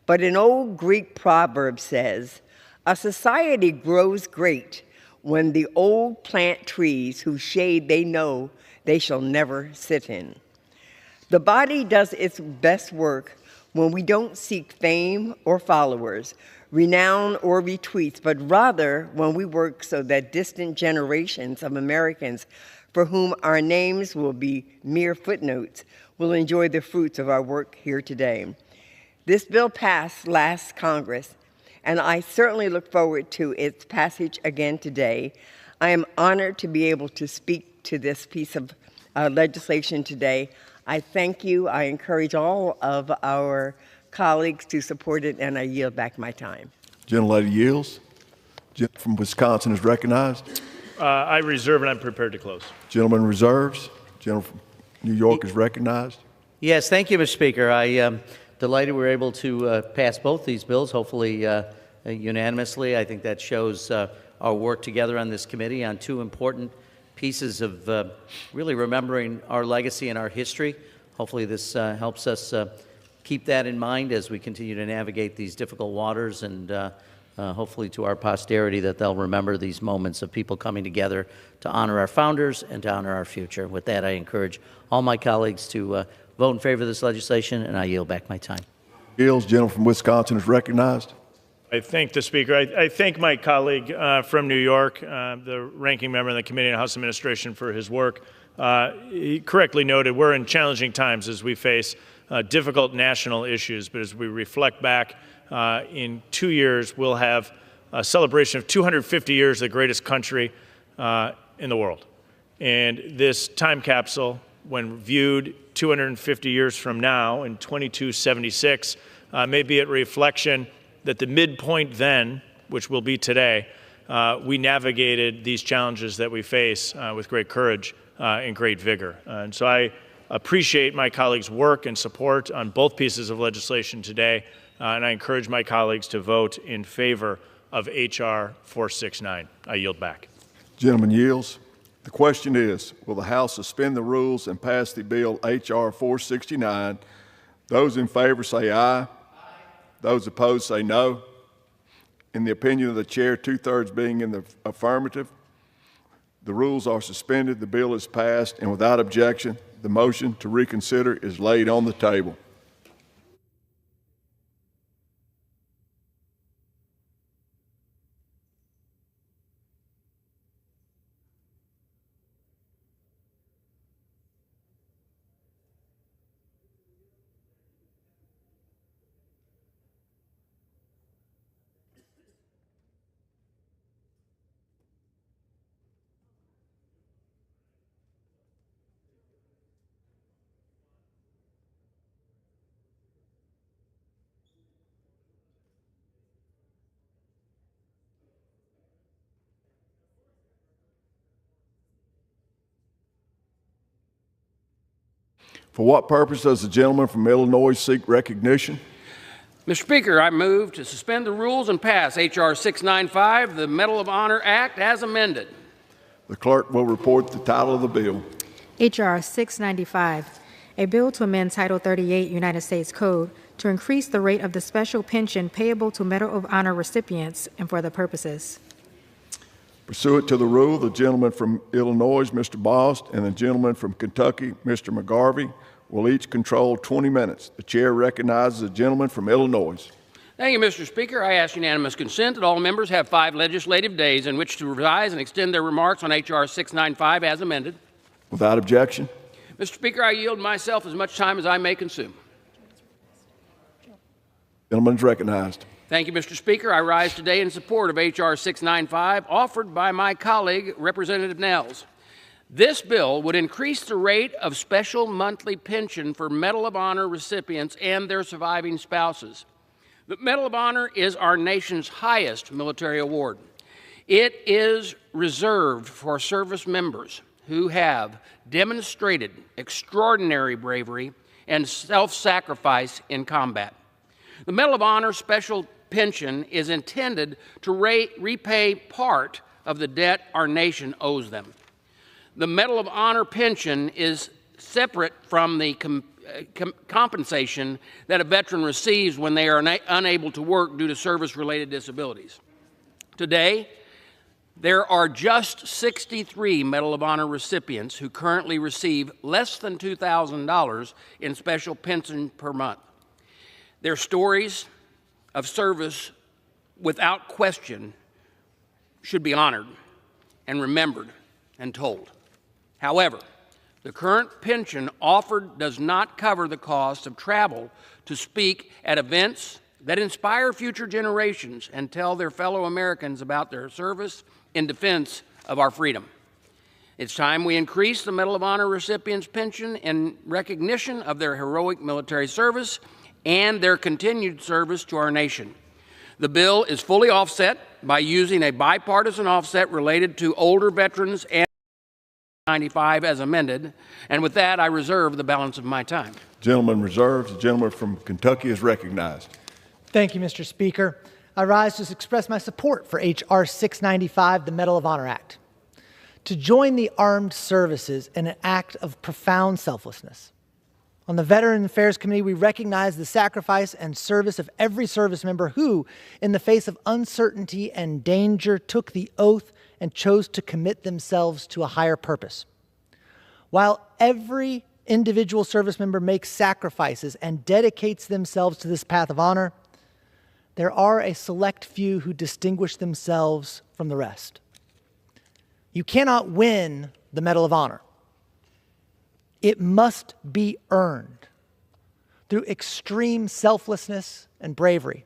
[SPEAKER 6] but an old Greek proverb says, "A society grows great when the old plant trees whose shade they know they shall never sit in." The body does its best work when we don't seek fame or followers, renown or retweets, but rather when we work so that distant generations of Americans for whom our names will be mere footnotes will enjoy the fruits of our work here today. This bill passed last Congress, and I certainly look forward to its passage again today. I am honored to be able to speak to this piece of legislation today. I thank you. I encourage all of our colleagues to support it, and I yield back my time.
[SPEAKER 4] Gentlelady yields. Gentleman from Wisconsin is recognized.
[SPEAKER 19] I reserve, and I'm prepared to close.
[SPEAKER 4] Gentleman reserves. Gentleman from New York is recognized.
[SPEAKER 20] Yes, thank you, Mr. Speaker. I am delighted we're able to pass both these bills, hopefully unanimously. I think that shows our work together on this committee on two important pieces of really remembering our legacy and our history. Hopefully this helps us keep that in mind as we continue to navigate these difficult waters, and hopefully to our posterity that they'll remember these moments of people coming together to honor our founders and to honor our future. With that, I encourage all my colleagues to vote in favor of this legislation, and I yield back my time.
[SPEAKER 4] Yields. Gentleman from Wisconsin is recognized.
[SPEAKER 19] I thank the Speaker. I thank my colleague from New York, the ranking member of the Committee on House Administration, for his work. He correctly noted we're in challenging times as we face difficult national issues, but as we reflect back, in 2 years we'll have a celebration of 250 years of the greatest country in the world. And this time capsule, when viewed 250 years from now in 2276, may be a reflection that the midpoint then, which will be today, we navigated these challenges that we face with great courage and great vigor. And so I appreciate my colleagues' work and support on both pieces of legislation today, and I encourage my colleagues to vote in favor of H.R. 469. I yield back.
[SPEAKER 4] Gentleman yields. The question is, will the House suspend the rules and pass the bill H.R. 469? Those in favor say aye. Those opposed say no. In the opinion of the chair, 2/3 being in the affirmative, the rules are suspended, the bill is passed, and without objection, the motion to reconsider is laid on the table. For what purpose does the gentleman from Illinois seek recognition?
[SPEAKER 2] Mr. Speaker, I move to suspend the rules and pass H.R. 695, the Medal of Honor Act, as amended.
[SPEAKER 4] The clerk will report the title of the bill.
[SPEAKER 17] H.R. 695, a bill to amend Title 38 United States Code to increase the rate of the special pension payable to Medal of Honor recipients and for the purposes.
[SPEAKER 4] Pursuant to the rule, the gentleman from Illinois, Mr. Bost, and the gentleman from Kentucky, Mr. McGarvey, will each control 20 minutes. The chair recognizes the gentleman from Illinois.
[SPEAKER 2] Thank you, Mr. Speaker. I ask unanimous consent that all members have 5 legislative days in which to revise and extend their remarks on H.R. 695 as amended.
[SPEAKER 4] Without objection.
[SPEAKER 2] Mr. Speaker, I yield myself as much time as I may consume.
[SPEAKER 4] Gentleman is recognized.
[SPEAKER 2] Thank you, Mr. Speaker. I rise today in support of H.R. 695, offered by my colleague, Representative Nels. This bill would increase the rate of special monthly pension for Medal of Honor recipients and their surviving spouses. The Medal of Honor is our nation's highest military award. It is reserved for service members who have demonstrated extraordinary bravery and self-sacrifice in combat. The Medal of Honor special pension is intended to repay part of the debt our nation owes them. The Medal of Honor pension is separate from the compensation that a veteran receives when they are unable to work due to service-related disabilities. Today, there are just 63 Medal of Honor recipients who currently receive less than $2,000 in special pension per month. Their stories of service, without question, should be honored and remembered and told. However, the current pension offered does not cover the cost of travel to speak at events that inspire future generations and tell their fellow Americans about their service in defense of our freedom. It's time we increase the Medal of Honor recipients' pension in recognition of their heroic military service and their continued service to our nation. The bill is fully offset by using a bipartisan offset related to older veterans and 95 as amended, and with that, I reserve the balance of my time.
[SPEAKER 4] Gentleman reserves. The gentleman from Kentucky is recognized.
[SPEAKER 7] Thank you, Mr. Speaker. I rise to express my support for H.R. 695, the Medal of Honor Act. To join the armed services in an act of profound selflessness. On the Veteran Affairs Committee, we recognize the sacrifice and service of every service member who, in the face of uncertainty and danger, took the oath and chose to commit themselves to a higher purpose. While every individual service member makes sacrifices and dedicates themselves to this path of honor, there are a select few who distinguish themselves from the rest. You cannot win the Medal of Honor. It must be earned through extreme selflessness and bravery.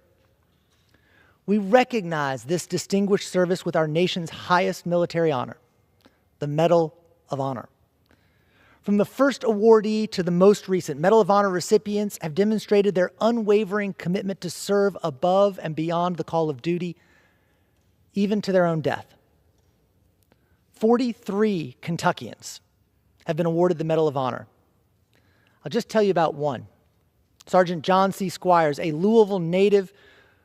[SPEAKER 7] We recognize this distinguished service with our nation's highest military honor, the Medal of Honor. From the first awardee to the most recent, Medal of Honor recipients have demonstrated their unwavering commitment to serve above and beyond the call of duty, even to their own death. 43 Kentuckians have been awarded the Medal of Honor. I'll just tell you about one. Sergeant John C. Squires, a Louisville native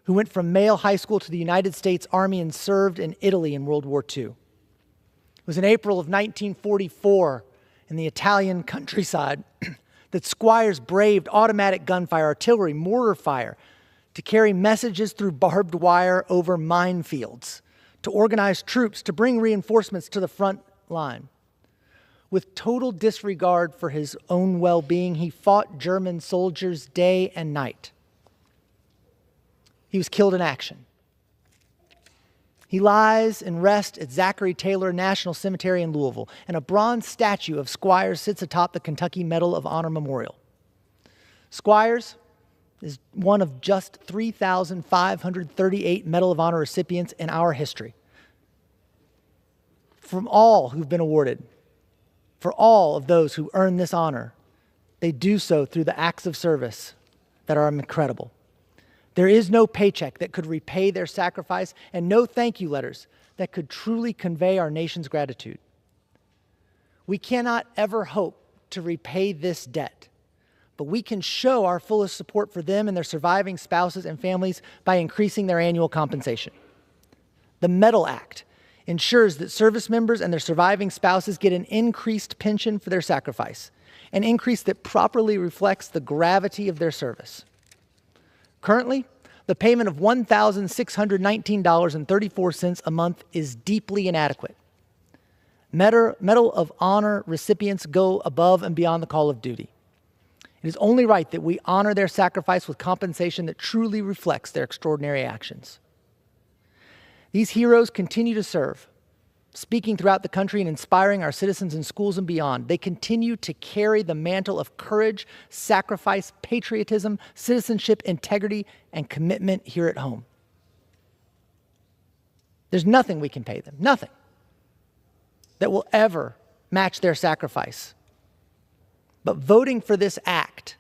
[SPEAKER 7] who went from Male High School to the United States Army and served in Italy in World War II. It was in April of 1944 in the Italian countryside that Squires braved automatic gunfire, artillery, mortar fire to carry messages through barbed wire over minefields, to organize troops, to bring reinforcements to the front line. With total disregard for his own well-being, he fought German soldiers day and night. He was killed in action. He lies in rest at Zachary Taylor National Cemetery in Louisville, and a bronze statue of Squires sits atop the Kentucky Medal of Honor Memorial. Squires is one of just 3,538 Medal of Honor recipients in our history. From all who've been awarded, for all of those who earn this honor, they do so through the acts of service that are incredible. There is no paycheck that could repay their sacrifice and no thank you letters that could truly convey our nation's gratitude. We cannot ever hope to repay this debt, but we can show our fullest support for them and their surviving spouses and families by increasing their annual compensation. The Medal Act ensures that service members and their surviving spouses get an increased pension for their sacrifice, an increase that properly reflects the gravity of their service. Currently, the payment of $1,619.34 a month is deeply inadequate. Medal of Honor recipients go above and beyond the call of duty. It is only right that we honor their sacrifice with compensation that truly reflects their extraordinary actions. These heroes continue to serve, speaking throughout the country and inspiring our citizens in schools and beyond. They continue to carry the mantle of courage, sacrifice, patriotism, citizenship, integrity, and commitment here at home. There's nothing we can pay them, nothing, that will ever match their sacrifice. But voting for this act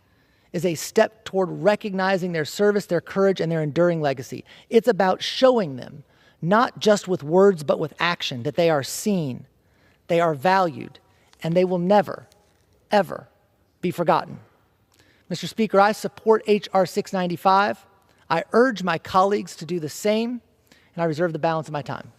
[SPEAKER 7] is a step toward recognizing their service, their courage, and their enduring legacy. It's about showing them, not just with words, but with action, that they are seen, they are valued, and they will never, ever be forgotten. Mr. Speaker, I support H.R. 695. I urge my colleagues to do the same, and I reserve the balance of my time.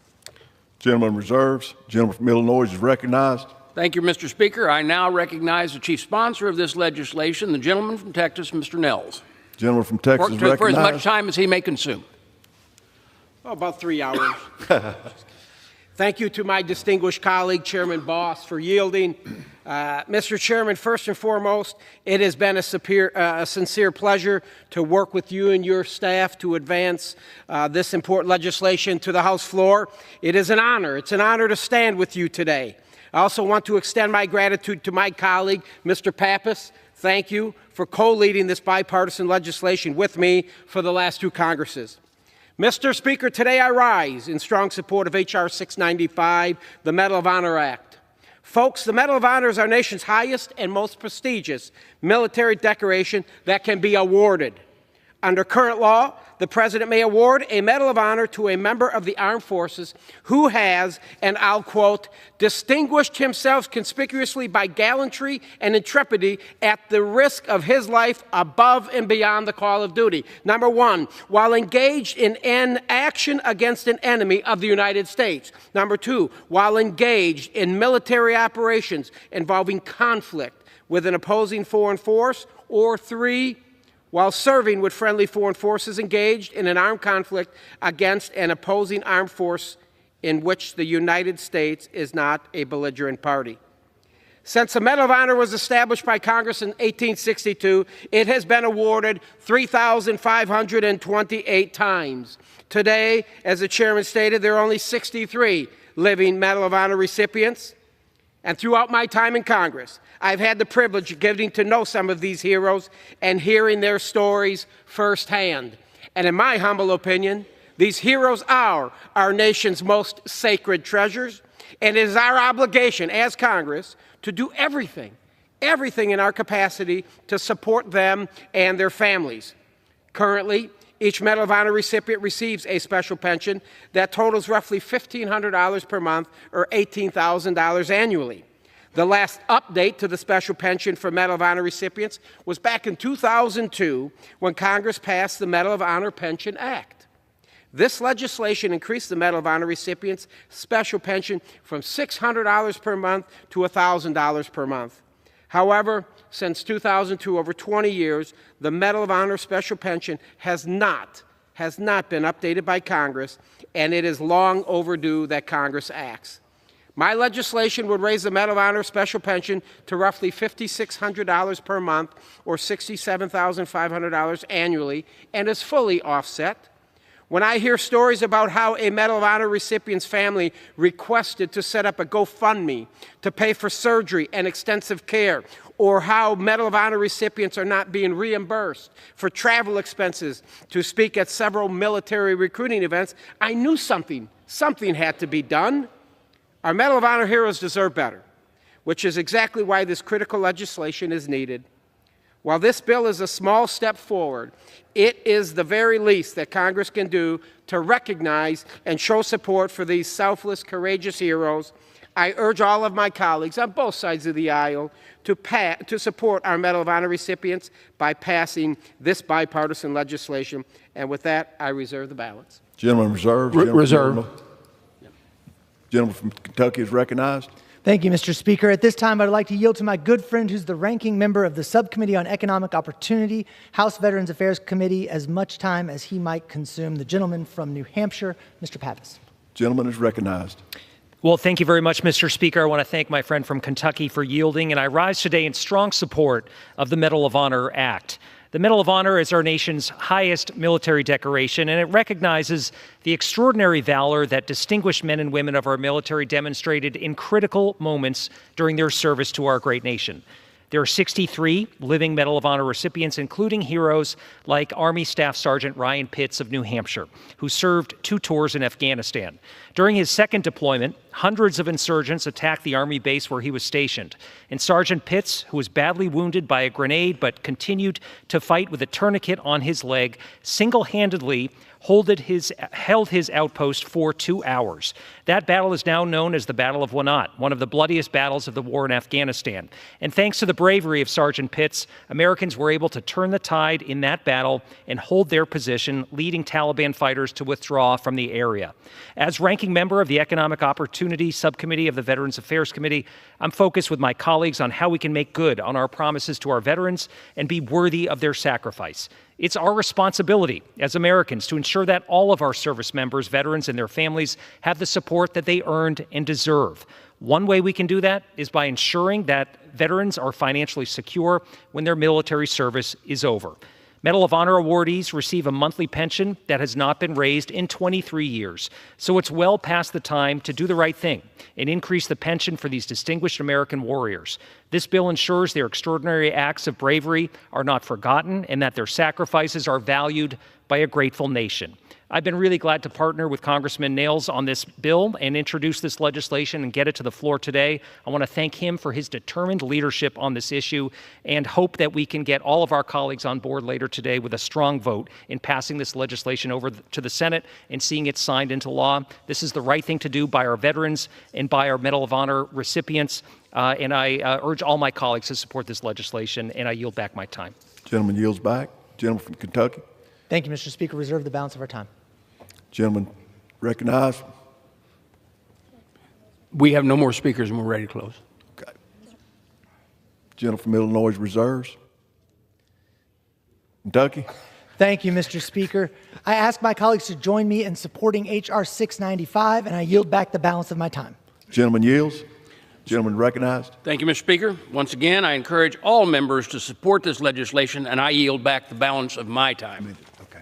[SPEAKER 4] Gentleman reserves. Gentleman from Illinois is recognized.
[SPEAKER 2] Thank you, Mr. Speaker. I now recognize the chief sponsor of this legislation, the gentleman from Texas, Mr. Nels.
[SPEAKER 4] Gentleman from Texas is recognized.
[SPEAKER 2] For as much time as he may consume.
[SPEAKER 5] Oh, about 3 hours. Thank you to my distinguished colleague, Chairman Boss, for yielding. Mr. Chairman, first and foremost, it has been a sincere pleasure to work with you and your staff to advance this important legislation to the House floor. It is an honor. It's an honor to stand with you today. I also want to extend my gratitude to my colleague, Mr. Pappas. Thank you for co-leading this bipartisan legislation with me for the last 2 Congresses. Mr. Speaker, today I rise in strong support of H.R. 695, the Medal of Honor Act. Folks, the Medal of Honor is our nation's highest and most prestigious military decoration that can be awarded. Under current law, the President may award a Medal of Honor to a member of the armed forces who has, and I'll quote, distinguished himself conspicuously by gallantry and intrepidity at the risk of his life above and beyond the call of duty. Number 1, while engaged in an action against an enemy of the United States. Number 2, while engaged in military operations involving conflict with an opposing foreign force. Or 3, while serving with friendly foreign forces engaged in an armed conflict against an opposing armed force in which the United States is not a belligerent party. Since the Medal of Honor was established by Congress in 1862, it has been awarded 3,528 times. Today, as the chairman stated, there are only 63 living Medal of Honor recipients. And throughout my time in Congress, I've had the privilege of getting to know some of these heroes and hearing their stories firsthand. And in my humble opinion, these heroes are our nation's most sacred treasures, and it is our obligation as Congress to do everything in our capacity to support them and their families. Currently, each Medal of Honor recipient receives a special pension that totals roughly $1,500 per month or $18,000 annually. The last update to the special pension for Medal of Honor recipients was back in 2002 when Congress passed the Medal of Honor Pension Act. This legislation increased the Medal of Honor recipients' special pension from $600 per month to $1,000 per month. However, since 2002, over 20 years, the Medal of Honor special pension has not been updated by Congress, and it is long overdue that Congress acts. My legislation would raise the Medal of Honor special pension to roughly $5,600 per month or $67,500 annually and is fully offset. When I hear stories about how a Medal of Honor recipient's family requested to set up a GoFundMe to pay for surgery and extensive care, or how Medal of Honor recipients are not being reimbursed for travel expenses to speak at several military recruiting events, I knew something had to be done. Our Medal of Honor heroes deserve better, which is exactly why this critical legislation is needed. While this bill is a small step forward, it is the very least that Congress can do to recognize and show support for these selfless, courageous heroes. I urge all of my colleagues on both sides of the aisle to support our Medal of Honor recipients by passing this bipartisan legislation. And with that, I reserve the balance.
[SPEAKER 4] Gentleman reserved.
[SPEAKER 2] Reserve.
[SPEAKER 4] Gentleman from Kentucky is recognized.
[SPEAKER 7] Thank you, Mr. Speaker. At this time, I'd like to yield to my good friend who's the ranking member of the Subcommittee on Economic Opportunity, House Veterans Affairs Committee, as much time as he might consume. The gentleman from New Hampshire, Mr. Pappas.
[SPEAKER 4] Gentleman is recognized.
[SPEAKER 9] Well, thank you very much, Mr. Speaker. I want to thank my friend from Kentucky for yielding, and I rise today in strong support of the Medal of Honor Act. The Medal of Honor is our nation's highest military decoration, and it recognizes the extraordinary valor that distinguished men and women of our military demonstrated in critical moments during their service to our great nation. There are 63 living Medal of Honor recipients, including heroes like Army Staff Sergeant Ryan Pitts of New Hampshire, who served 2 tours in Afghanistan. During his second deployment, hundreds of insurgents attacked the Army base where he was stationed. And Sergeant Pitts, who was badly wounded by a grenade but continued to fight with a tourniquet on his leg, single-handedly held his outpost for 2 hours. That battle is now known as the Battle of Wanat, one of the bloodiest battles of the war in Afghanistan. And thanks to the bravery of Sergeant Pitts, Americans were able to turn the tide in that battle and hold their position, leading Taliban fighters to withdraw from the area. As ranking member of the Economic Opportunity Subcommittee of the Veterans Affairs Committee, I'm focused with my colleagues on how we can make good on our promises to our veterans and be worthy of their sacrifice. It's our responsibility as Americans to ensure that all of our service members, veterans, and their families have the support that they earned and deserve. One way we can do that is by ensuring that veterans are financially secure when their military service is over. Medal of Honor awardees receive a monthly pension that has not been raised in 23 years. So it's well past the time to do the right thing and increase the pension for these distinguished American warriors. This bill ensures their extraordinary acts of bravery are not forgotten and that their sacrifices are valued by a grateful nation. I've been really glad to partner with Congressman Nails on this bill and introduce this legislation and get it to the floor today. I want to thank him for his determined leadership on this issue and hope that we can get all of our colleagues on board later today with a strong vote in passing this legislation over to the Senate and seeing it signed into law. This is the right thing to do by our veterans and by our Medal of Honor recipients. And I urge all my colleagues to support this legislation, and I yield back my time.
[SPEAKER 4] Gentleman yields back. Gentleman from Kentucky.
[SPEAKER 7] Thank you, Mr. Speaker. Reserve the balance of our time.
[SPEAKER 4] Gentleman recognized.
[SPEAKER 2] We have no more speakers and we're ready to close.
[SPEAKER 4] Okay. Gentleman from Illinois reserves. Kentucky.
[SPEAKER 7] Thank you, Mr. Speaker. I ask my colleagues to join me in supporting H.R. 695, and I yield back the balance of my time.
[SPEAKER 4] Gentleman yields. Gentleman recognized.
[SPEAKER 2] Thank you, Mr. Speaker. Once again, I encourage all members to support this legislation, and I yield back the balance of my time.
[SPEAKER 4] Okay.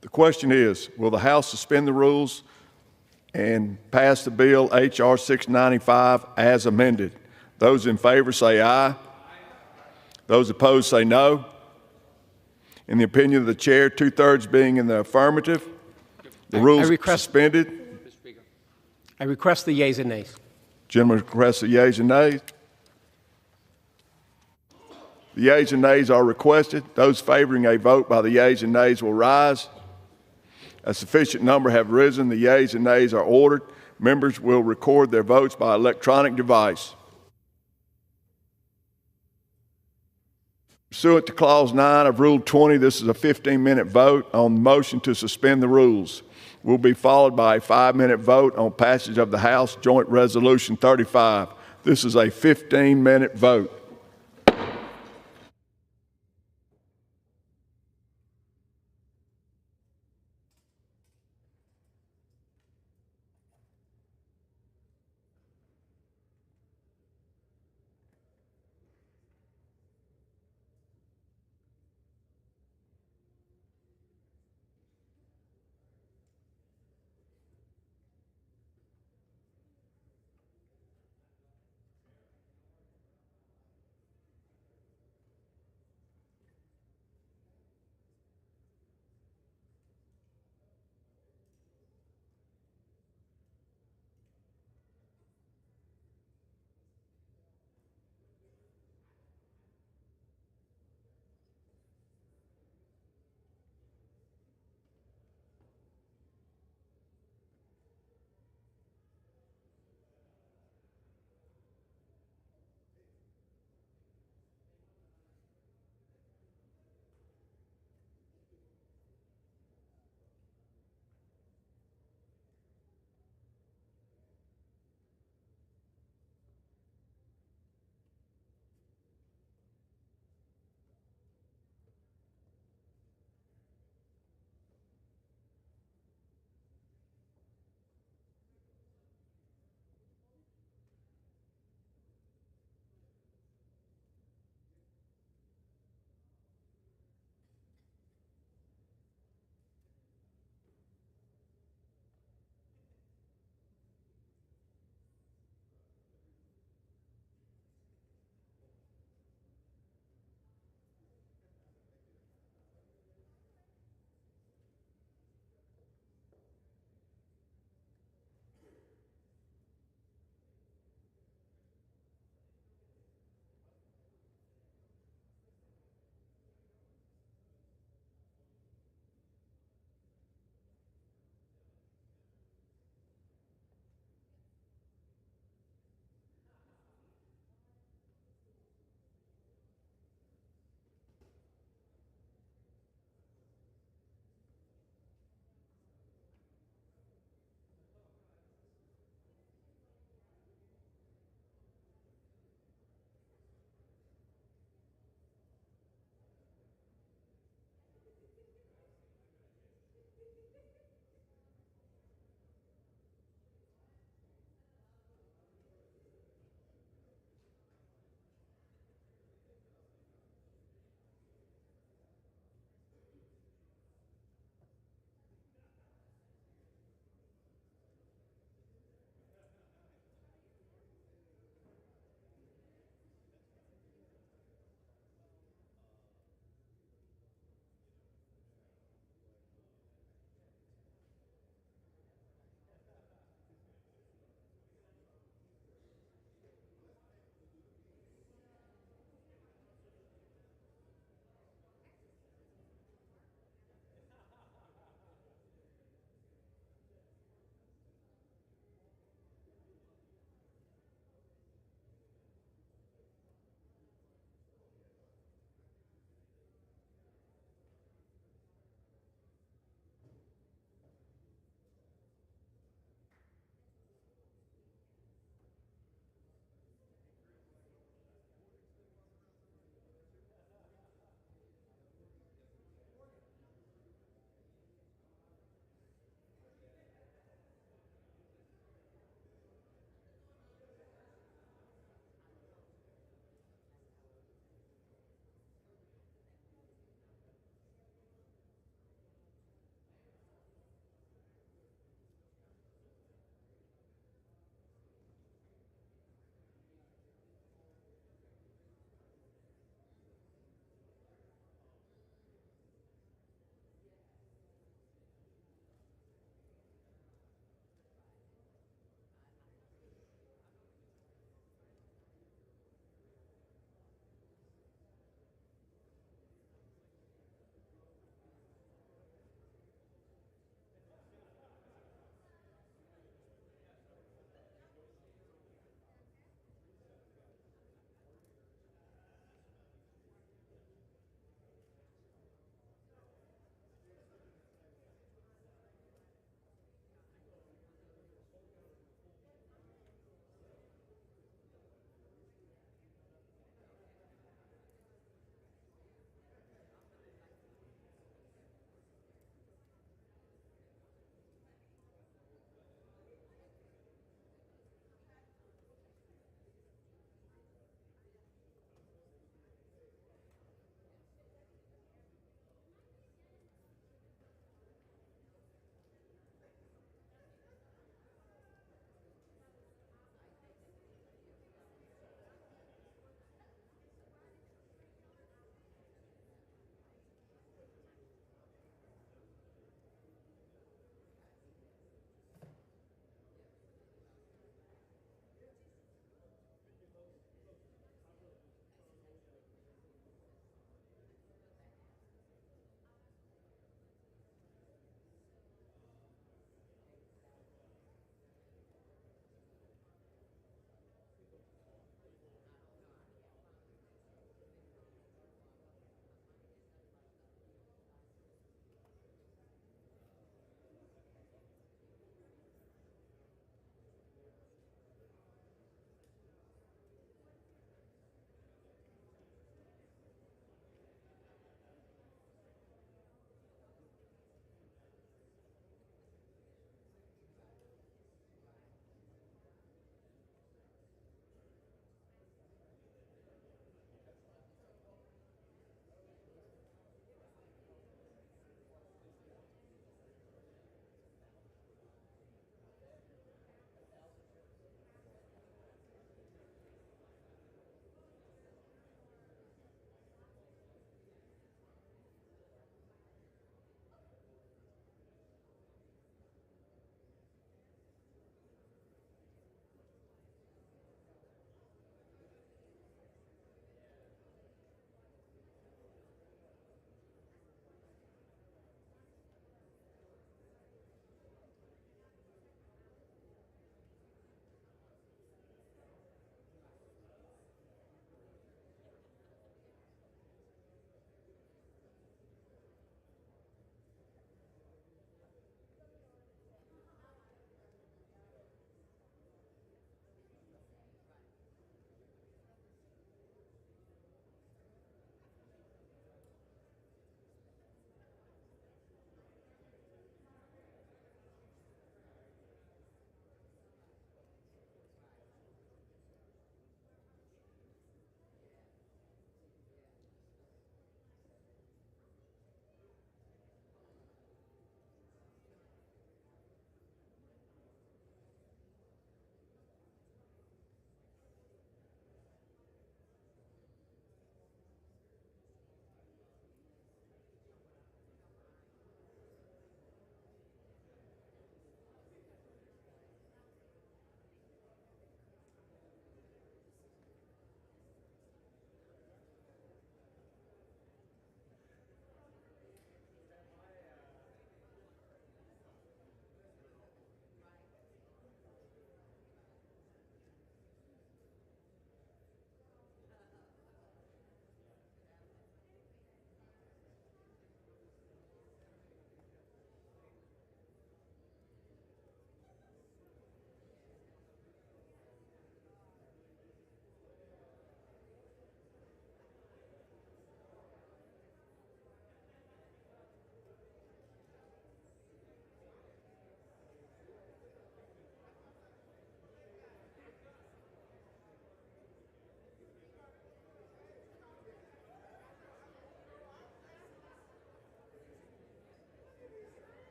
[SPEAKER 4] The question is, will the House suspend the rules and pass the bill H.R. 695 as amended? Those in favor say aye. Those opposed say no. In the opinion of the chair, 2/3 being in the affirmative, the rules suspended.
[SPEAKER 5] I request the yeas and nays.
[SPEAKER 4] Gentleman requests the yeas and nays. The yeas and nays are requested. Those favoring a vote by the yeas and nays will rise. A sufficient number have risen. The yeas and nays are ordered. Members will record their votes by electronic device. Pursuant to Clause 9 of Rule 20, this is a 15-minute vote on the motion to suspend the rules. Will be followed by a 5-minute vote on passage of the House Joint Resolution 35. This is a 15-minute vote.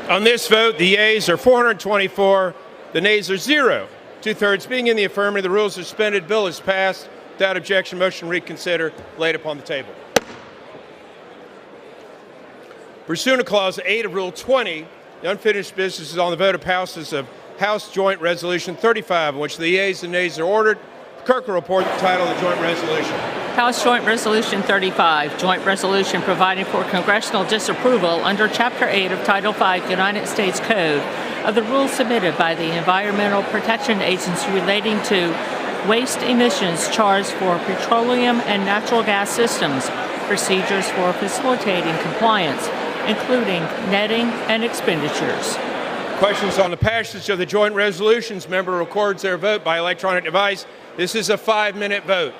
[SPEAKER 10] On this vote, the yeas are 424, the nays are 0. Two-thirds being in the affirmative, the rules are suspended. Bill is passed. Without objection, motion to reconsider laid upon the table. Pursuant to Clause 8 of Rule 20, the unfinished business is on the vote of House Joint Resolution 35, in which the yeas and nays are ordered. The clerk will report the title of the joint resolution.
[SPEAKER 11] House Joint Resolution 35, Joint Resolution providing for congressional disapproval under Chapter 8 of Title 5 United States Code of the rules submitted by the Environmental Protection Agency relating to waste emissions charged for petroleum and natural gas systems, procedures for facilitating compliance, including netting and expenditures.
[SPEAKER 10] Questions on the passage of the joint resolutions? Member records their vote by electronic device. This is a 5-minute vote.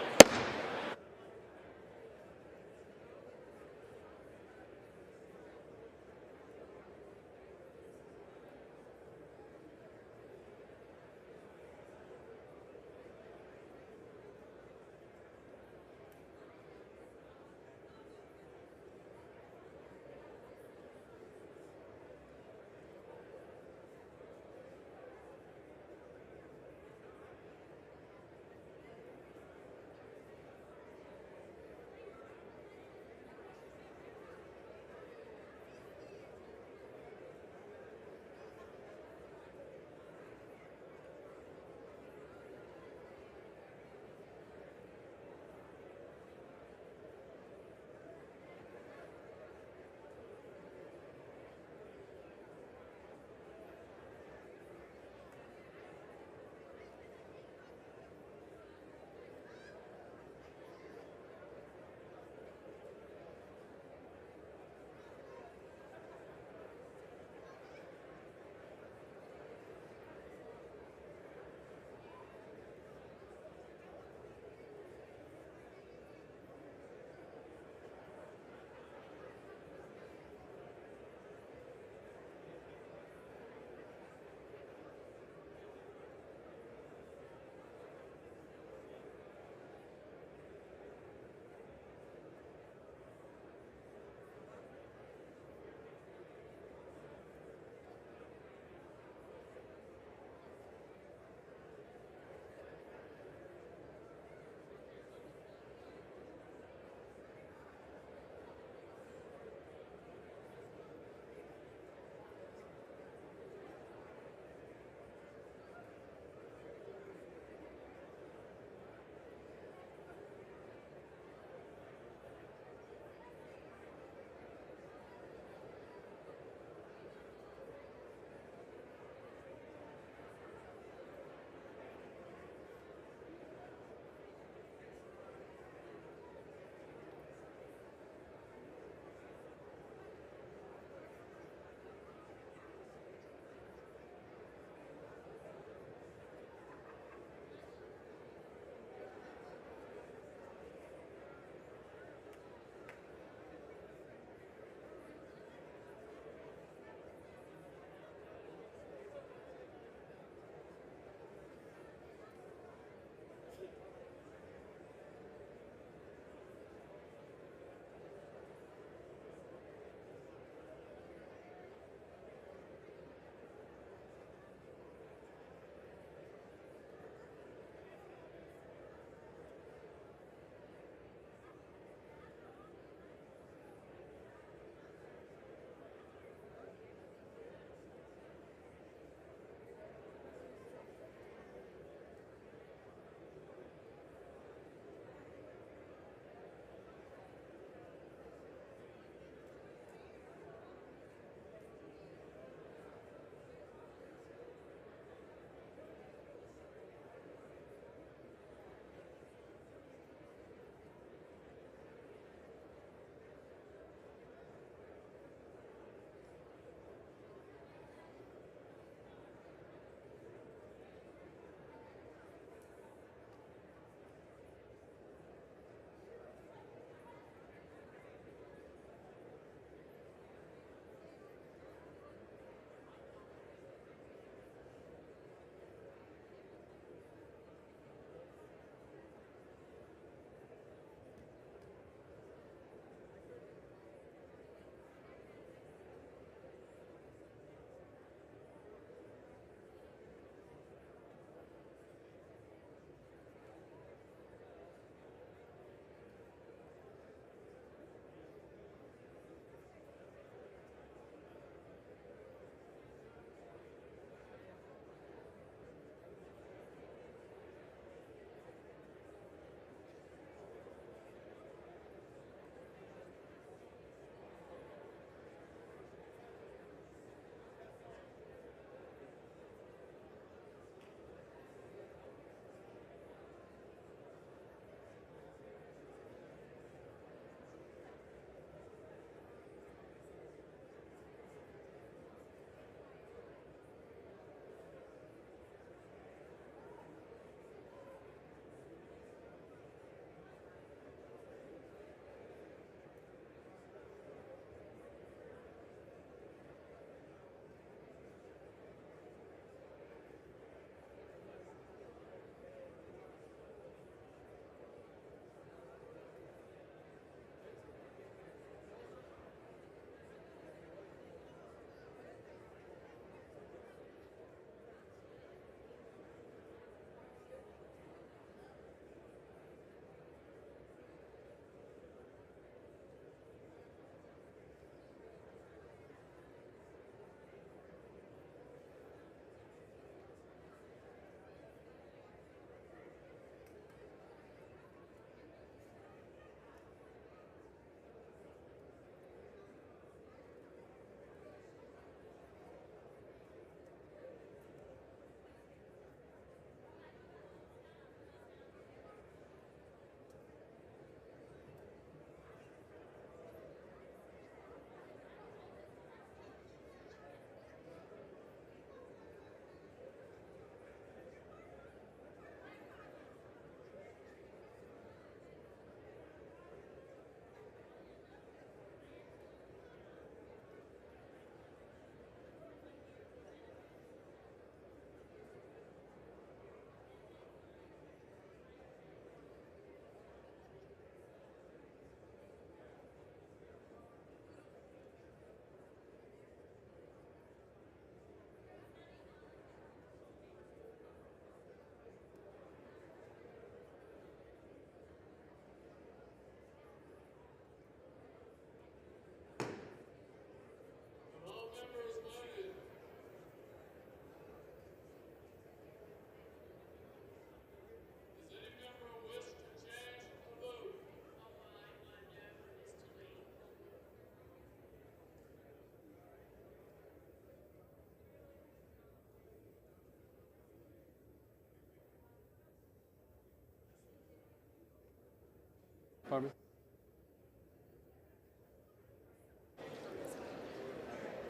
[SPEAKER 12] Pardon me?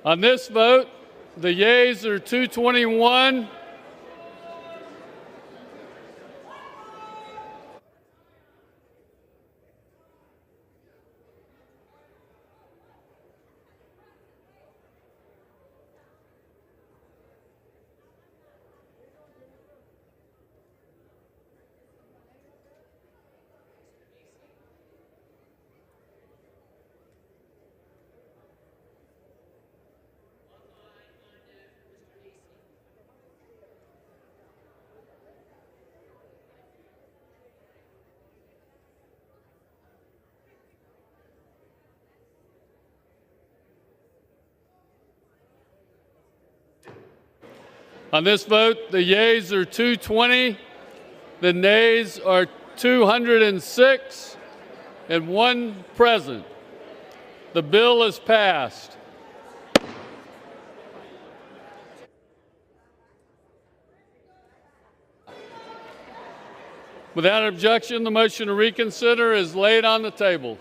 [SPEAKER 12] On this vote, the yeas are 221. On this vote, the yeas are 220, the nays are 206, and one present. The bill is passed. Without objection, the motion to reconsider is laid on the table.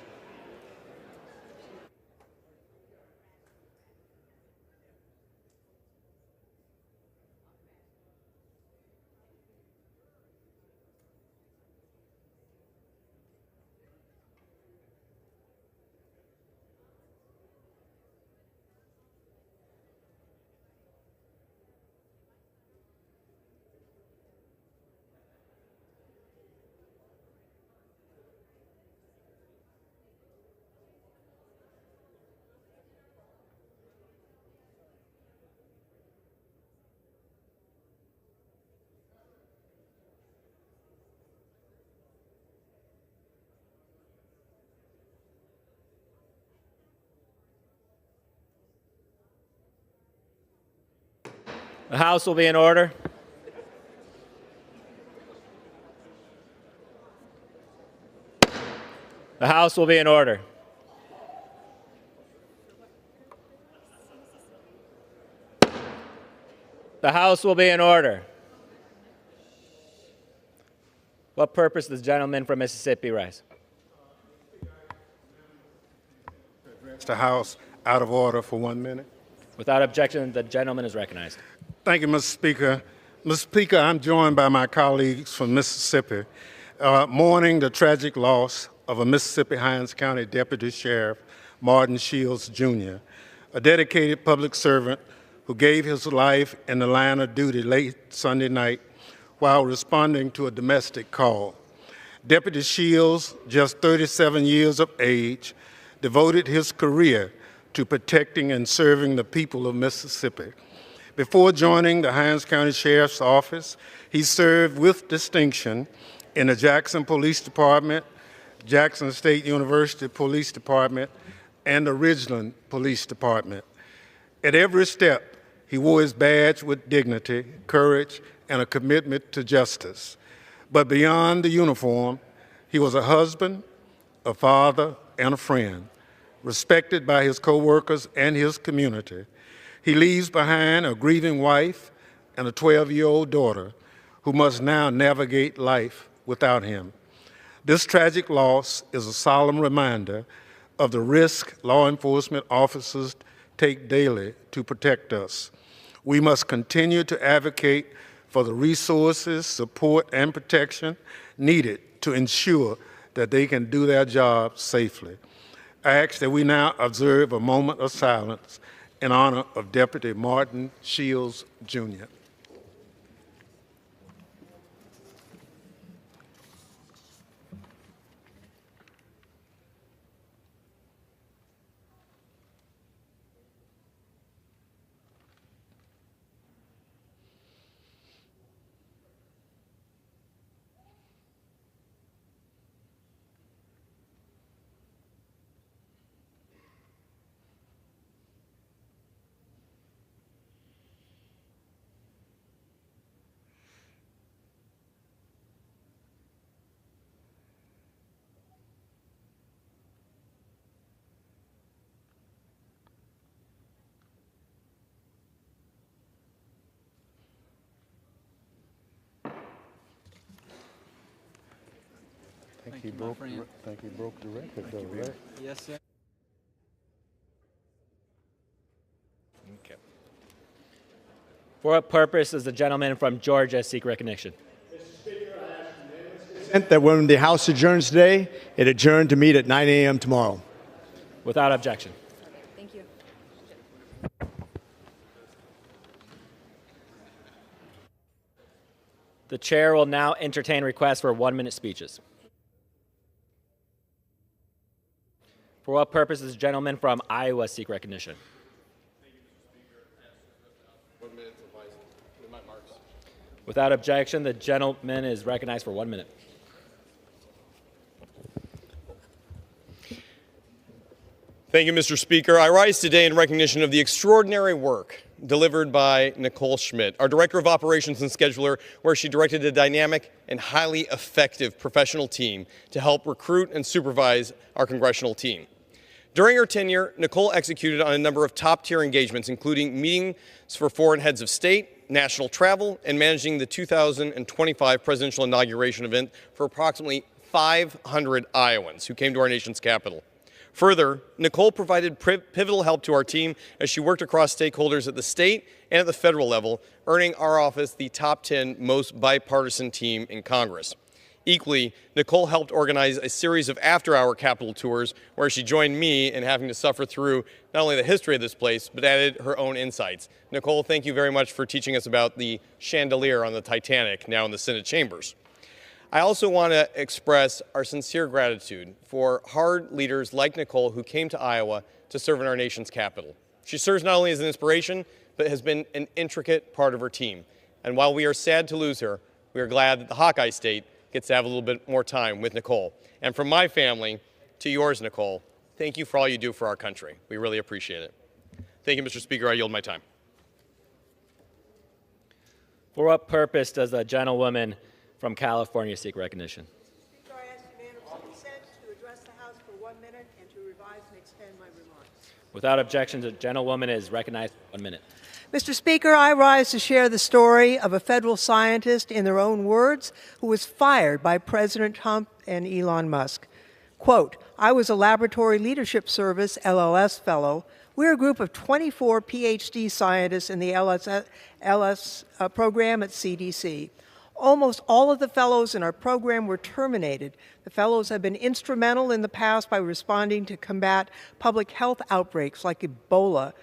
[SPEAKER 13] The House will be in order. The House will be in order. The House will be in order. What purpose does the gentleman from Mississippi rise?
[SPEAKER 23] The House out of order for 1 minute.
[SPEAKER 13] Without objection, the gentleman is recognized.
[SPEAKER 23] Thank you, Mr. Speaker. Mr. Speaker, I'm joined by my colleagues from Mississippi, mourning the tragic loss of a Mississippi Hinds County Deputy Sheriff, Martin Shields, Jr., a dedicated public servant who gave his life in the line of duty late Sunday night while responding to a domestic call. Deputy Shields, just 37 years of age, devoted his career to protecting and serving the people of Mississippi. Before joining the Hinds County Sheriff's Office, he served with distinction in the Jackson Police Department, Jackson State University Police Department, and the Ridgeland Police Department. At every step, he wore his badge with dignity, courage, and a commitment to justice. But beyond the uniform, he was a husband, a father, and a friend, respected by his coworkers and his community. He leaves behind a grieving wife and a 12-year-old daughter who must now navigate life without him. This tragic loss is a solemn reminder of the risk law enforcement officers take daily to protect us. We must continue to advocate for the resources, support, and protection needed to ensure that they can do their job safely. I ask that we now observe a moment of silence in honor of Deputy Martin Shields, Jr.
[SPEAKER 14] think he broke the record, though, right?
[SPEAKER 13] Yes, sir.
[SPEAKER 8] Okay.
[SPEAKER 13] For what purpose does the gentleman from Georgia seek recognition?
[SPEAKER 15] That when the House adjourns today, it adjourned to meet at 9 a.m. tomorrow.
[SPEAKER 13] Without objection.
[SPEAKER 17] Thank you.
[SPEAKER 13] The chair will now entertain requests for 1-minute speeches. For what purpose does the gentleman from Iowa seek recognition? Without objection, the gentleman is recognized for 1 minute.
[SPEAKER 16] Thank you, Mr. Speaker. I rise today in recognition of the extraordinary work delivered by Nicole Schmidt, our Director of Operations and Scheduler, where she directed a dynamic and highly effective professional team to help recruit and supervise our congressional team. During her tenure, Nicole executed on a number of top-tier engagements, including meetings for foreign heads of state, national travel, and managing the 2025 presidential inauguration event for approximately 500 Iowans who came to our nation's capital. Further, Nicole provided pivotal help to our team as she worked across stakeholders at the state and at the federal level, earning our office the top 10 most bipartisan team in Congress. Equally, Nicole helped organize a series of after-hour Capitol tours where she joined me in having to suffer through not only the history of this place, but added her own insights. Nicole, thank you very much for teaching us about the chandelier on the Titanic, now in the Senate chambers. I also want to express our sincere gratitude for hard leaders like Nicole who came to Iowa to serve in our nation's capital. She serves not only as an inspiration, but has been an intricate part of her team. And while we are sad to lose her, we are glad that the Hawkeye State gets to have a little bit more time with Nicole. And from my family to yours, Nicole, thank you for all you do for our country. We really appreciate it. Thank you, Mr. Speaker. I yield my time.
[SPEAKER 13] For what purpose does the gentlewoman from California seek recognition?
[SPEAKER 24] Speaker, I ask unanimous consent to address the House for 1 minute and to revise and extend my remarks.
[SPEAKER 13] Without objection, the gentlewoman is recognized for 1 minute.
[SPEAKER 24] Mr. Speaker, I rise to share the story of a federal scientist, in their own words, who was fired by President Trump and Elon Musk. Quote, I was a Laboratory Leadership Service, LLS fellow. We're a group of 24 PhD scientists in the LS program at CDC. Almost all of the fellows in our program were terminated. The fellows have been instrumental in the past by responding to combat public health outbreaks like Ebola.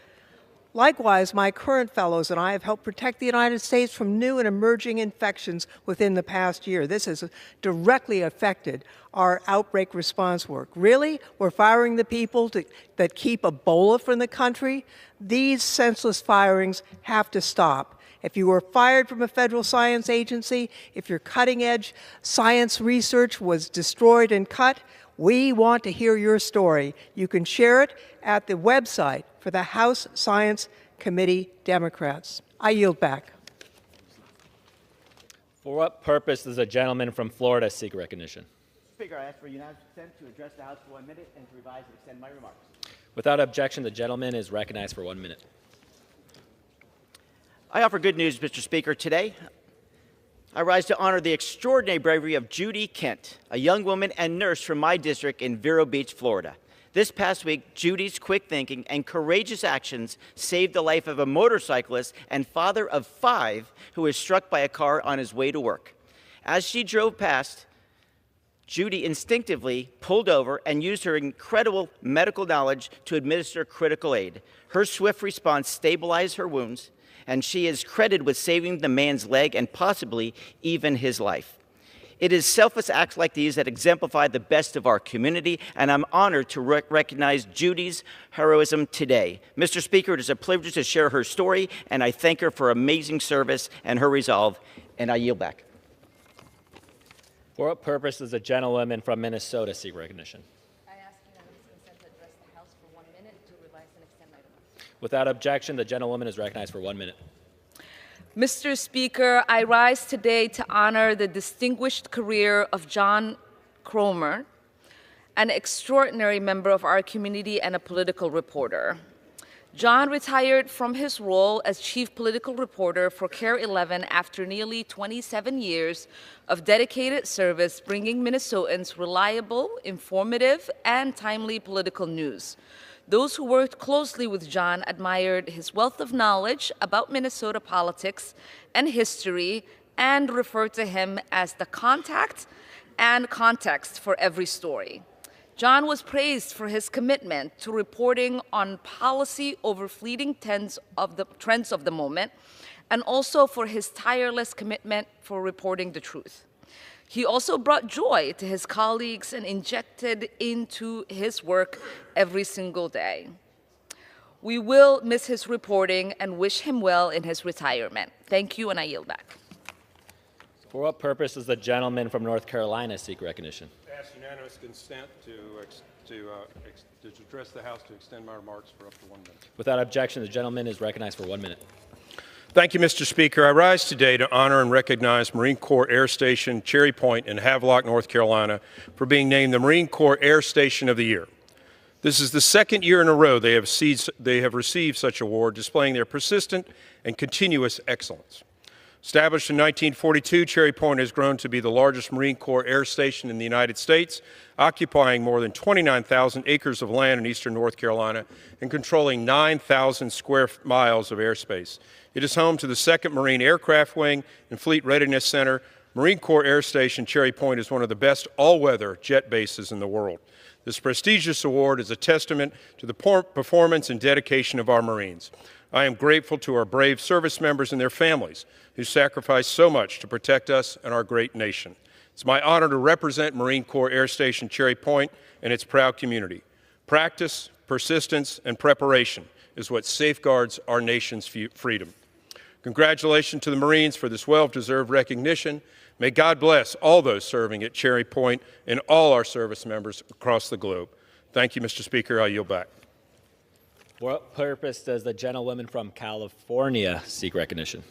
[SPEAKER 24] Likewise, my current fellows and I have helped protect the United States from new and emerging infections within the past year. This has directly affected our outbreak response work. Really? We're firing the people that keep Ebola from the country? These senseless firings have to stop. If you were fired from a federal science agency, if your cutting-edge science research was destroyed and cut, we want to hear your story. You can share it at the website for the House Science Committee Democrats. I yield back.
[SPEAKER 13] For what purpose does the gentleman from Florida seek recognition?
[SPEAKER 25] Speaker, I ask for unanimous consent to address the House for 1 minute and to revise and extend my remarks.
[SPEAKER 13] Without objection, the gentleman is recognized for 1 minute.
[SPEAKER 25] I offer good news, Mr. Speaker. Today, I rise to honor the extraordinary bravery of Judy Kent, a young woman and nurse from my district in Vero Beach, Florida. This past week, Judy's quick thinking and courageous actions saved the life of a motorcyclist and father of 5 who was struck by a car on his way to work. As she drove past, Judy instinctively pulled over and used her incredible medical knowledge to administer critical aid. Her swift response stabilized her wounds, and she is credited with saving the man's leg and possibly even his life. It is selfless acts like these that exemplify the best of our community, and I'm honored to recognize Judy's heroism today. Mr. Speaker, it is a privilege to share her story, and I thank her for amazing service and her resolve, and I yield back.
[SPEAKER 13] For what purpose does the gentlewoman from Minnesota seek recognition?
[SPEAKER 26] I ask unanimous consent to address the House for 1 minute to revise and extend my remarks.
[SPEAKER 13] Without objection, the gentlewoman is recognized for 1 minute.
[SPEAKER 27] Mr. Speaker, I rise today to honor the distinguished career of John Cromer, an extraordinary member of our community and a political reporter. John retired from his role as chief political reporter for KARE 11 after nearly 27 years of dedicated service, bringing Minnesotans reliable, informative, and timely political news. Those who worked closely with John admired his wealth of knowledge about Minnesota politics and history and referred to him as the contact and context for every story. John was praised for his commitment to reporting on policy over fleeting trends of the moment, and also for his tireless commitment for reporting the truth. He also brought joy to his colleagues and injected into his work every single day. We will miss his reporting and wish him well in his retirement. Thank you, and I yield back.
[SPEAKER 13] For what purpose does the gentleman from North Carolina seek recognition?
[SPEAKER 10] Ask unanimous consent to address the House to extend my remarks for up to 1 minute.
[SPEAKER 13] Without objection, the gentleman is recognized for 1 minute.
[SPEAKER 10] Thank you, Mr. Speaker. I rise today to honor and recognize Marine Corps Air Station Cherry Point in Havelock, North Carolina, for being named the Marine Corps Air Station of the Year. This is the second year in a row they have received such award, displaying their persistent and continuous excellence. Established in 1942, Cherry Point has grown to be the largest Marine Corps air station in the United States, occupying more than 29,000 acres of land in eastern North Carolina and controlling 9,000 square miles of airspace. It is home to the 2nd Marine Aircraft Wing and Fleet Readiness Center. Marine Corps Air Station Cherry Point is one of the best all-weather jet bases in the world. This prestigious award is a testament to the performance and dedication of our Marines. I am grateful to our brave service members and their families who sacrifice so much to protect us and our great nation. It's my honor to represent Marine Corps Air Station Cherry Point and its proud community. Practice, persistence, and preparation is what safeguards our nation's freedom. Congratulations to the Marines for this well-deserved recognition. May God bless all those serving at Cherry Point and all our service members across the globe. Thank you, Mr. Speaker. I yield back.
[SPEAKER 13] For what purpose does the gentlewoman from California seek recognition?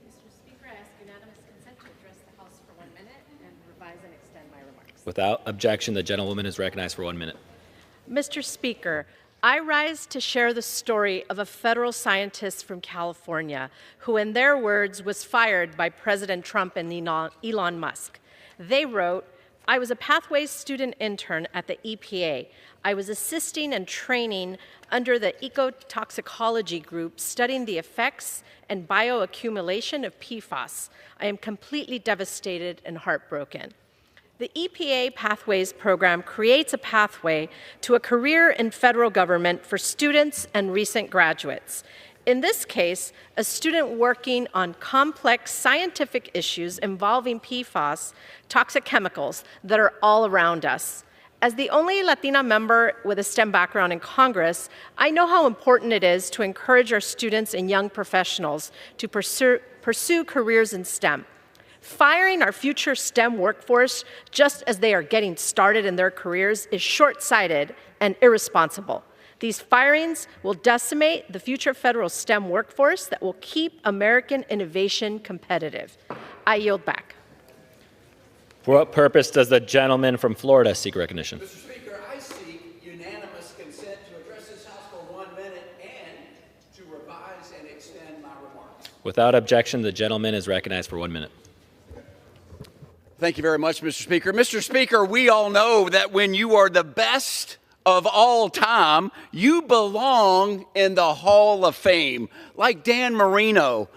[SPEAKER 26] Mr. Speaker, I ask unanimous consent to address the House for 1 minute and revise and extend my remarks.
[SPEAKER 13] Without objection, the gentlewoman is recognized for 1 minute.
[SPEAKER 1] Mr. Speaker, I rise to share the story of a federal scientist from California who, in their words, was fired by President Trump and Elon Musk. They wrote, "I was a Pathways student intern at the EPA. I was assisting and training under the ecotoxicology group studying the effects and bioaccumulation of PFAS. I am completely devastated and heartbroken." The EPA Pathways program creates a pathway to a career in federal government for students and recent graduates. In this case, a student working on complex scientific issues involving PFAS, toxic chemicals that are all around us. As the only Latina member with a STEM background in Congress, I know how important it is to encourage our students and young professionals to pursue careers in STEM. Firing our future STEM workforce just as they are getting started in their careers is short-sighted and irresponsible. These firings will decimate the future federal STEM workforce that will keep American innovation competitive. I yield back.
[SPEAKER 13] For what purpose does the gentleman from Florida seek recognition?
[SPEAKER 3] Mr. Speaker, I seek unanimous consent to address this House for 1 minute and to revise and extend my remarks.
[SPEAKER 13] Without objection, the gentleman is recognized for 1 minute.
[SPEAKER 6] Thank you very much, Mr. Speaker. Mr. Speaker, we all know that when you are the best of all time, you belong in the Hall of Fame, like Dan Marino,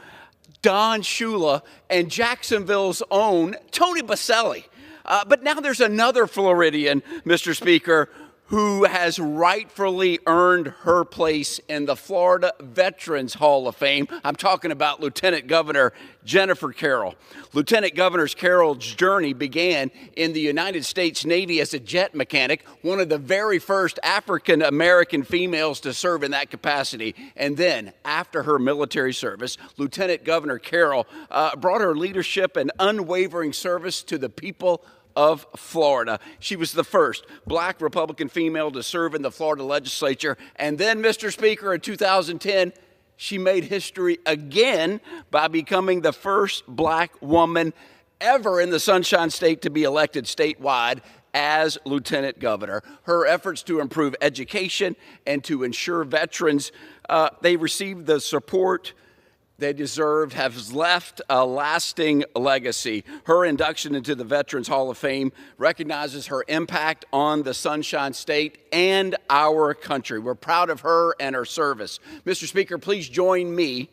[SPEAKER 6] Don Shula, and Jacksonville's own Tony Baselli. But now there's another Floridian, Mr. Speaker, who has rightfully earned her place in the Florida Veterans Hall of Fame. I'm talking about Lieutenant Governor Jennifer Carroll. Lieutenant Governor Carroll's journey began in the United States Navy as a jet mechanic, one of the very first African-American females to serve in that capacity. And then, after her military service, Lieutenant Governor Carroll brought her leadership and unwavering service to the people of Florida. She was the first black Republican female to serve in the Florida legislature. And then, Mr. Speaker, in 2010, she made history again by becoming the first black woman ever in the Sunshine State to be elected statewide as lieutenant governor. Her efforts to improve education and to ensure veterans they receive the support they deserved has left a lasting legacy. Her induction into the Veterans Hall of Fame recognizes her impact on the Sunshine State and our country. We're proud of her and her service. Mr. Speaker, please join me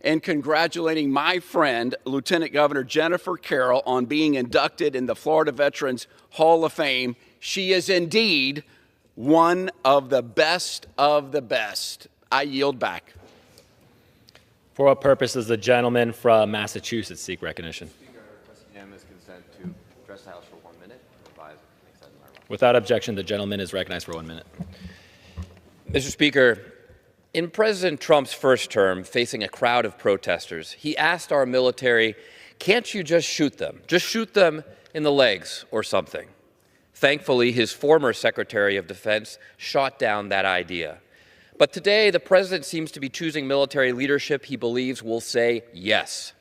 [SPEAKER 6] in congratulating my friend, Lieutenant Governor Jennifer Carroll, on being inducted in the Florida Veterans Hall of Fame. She is indeed one of the best of the best. I yield back.
[SPEAKER 13] For what purpose does the gentleman from Massachusetts seek recognition?
[SPEAKER 7] Speaker, I request unanimous consent to address the House for 1 minute and revise and extend my remarks.
[SPEAKER 13] Without objection, the gentleman is recognized for 1 minute.
[SPEAKER 9] Mr. Speaker, in President Trump's first term, facing a crowd of protesters, he asked our military, can't you just shoot them? Just shoot them in the legs or something. Thankfully, his former Secretary of Defense shot down that idea. But today, the president seems to be choosing military leadership he believes will say yes.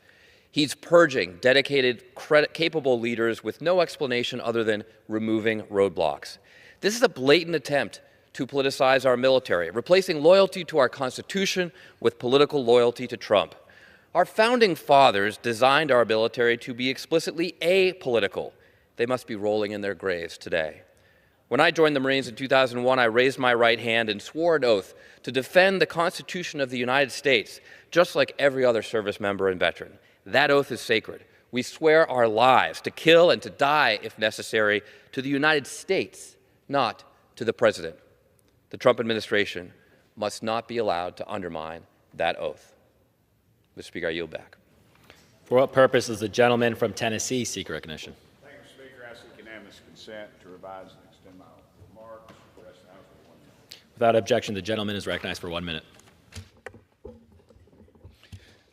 [SPEAKER 9] He's purging dedicated, capable leaders with no explanation other than removing roadblocks. This is a blatant attempt to politicize our military, replacing loyalty to our Constitution with political loyalty to Trump. Our founding fathers designed our military to be explicitly apolitical. They must be rolling in their graves today. When I joined the Marines in 2001, I raised my right hand and swore an oath to defend the Constitution of the United States, just like every other service member and veteran. That oath is sacred. We swear our lives to kill and to die, if necessary, to the United States, not to the President. The Trump administration must not be allowed to undermine that oath. Mr. Speaker, I yield back.
[SPEAKER 13] For what purpose does the gentleman from Tennessee seek recognition?
[SPEAKER 18] Thank you, Mr. Speaker. I seek unanimous consent to revise and extend my remarks. Rest of the House for 1 minute.
[SPEAKER 13] Without objection, the gentleman is recognized for 1 minute.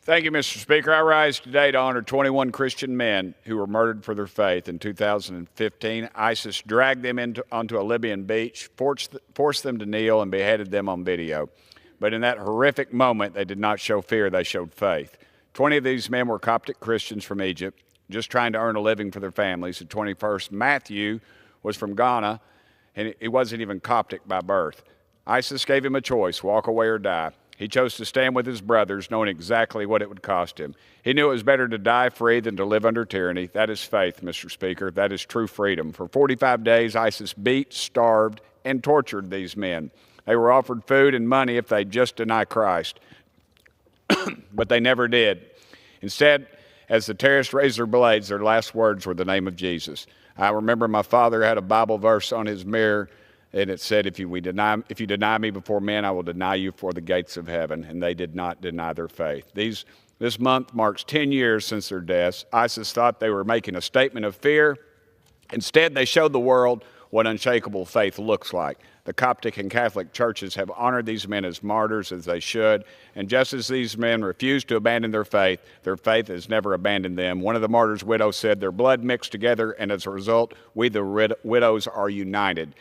[SPEAKER 18] Thank you, Mr. Speaker. I rise today to honor 21 Christian men who were murdered for their faith. In 2015, ISIS dragged them onto a Libyan beach, forced them to kneel, and beheaded them on video. But in that horrific moment, they did not show fear, they showed faith. 20 of these men were Coptic Christians from Egypt, just trying to earn a living for their families. The 21st, Matthew, was from Ghana, and he wasn't even Coptic by birth. ISIS gave him a choice, walk away or die. He chose to stand with his brothers, knowing exactly what it would cost him. He knew it was better to die free than to live under tyranny. That is faith, Mr. Speaker. That is true freedom. For 45 days, ISIS beat, starved, and tortured these men. They were offered food and money if they'd just deny Christ. But they never did. Instead, as the terrorists raised their blades, their last words were the name of Jesus. I remember my father had a Bible verse on his mirror, and it said, if you deny me before men, I will deny you before the gates of heaven. And they did not deny their faith. This month marks 10 years since their deaths. ISIS thought they were making a statement of fear. Instead, they showed the world what unshakable faith looks like. The Coptic and Catholic churches have honored these men as martyrs, as they should. And just as these men refused to abandon their faith has never abandoned them. One of the martyrs' widows said, their blood mixed together, and as a result, we the widows are united.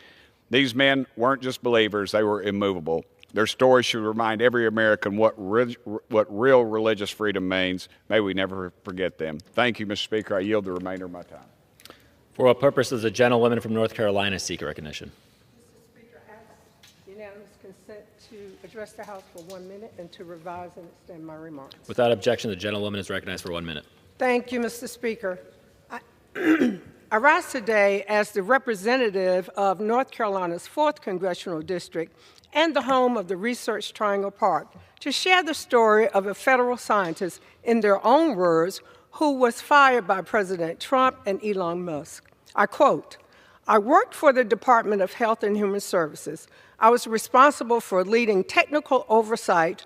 [SPEAKER 18] These men weren't just believers, they were immovable. Their story should remind every American what real religious freedom means. May we never forget them. Thank you, Mr. Speaker. I yield the remainder of my time.
[SPEAKER 13] For what purpose does the gentlewoman from North Carolina seek recognition?
[SPEAKER 19] Mr. Speaker, I ask unanimous consent to address the House for 1 minute and to revise and extend my remarks.
[SPEAKER 13] Without objection, the gentlewoman is recognized for 1 minute.
[SPEAKER 19] Thank you, Mr. Speaker. I rise today as the representative of North Carolina's 4th Congressional District and the home of the Research Triangle Park to share the story of a federal scientist, in their own words, who was fired by President Trump and Elon Musk. I quote, I worked for the Department of Health and Human Services. I was responsible for leading technical oversight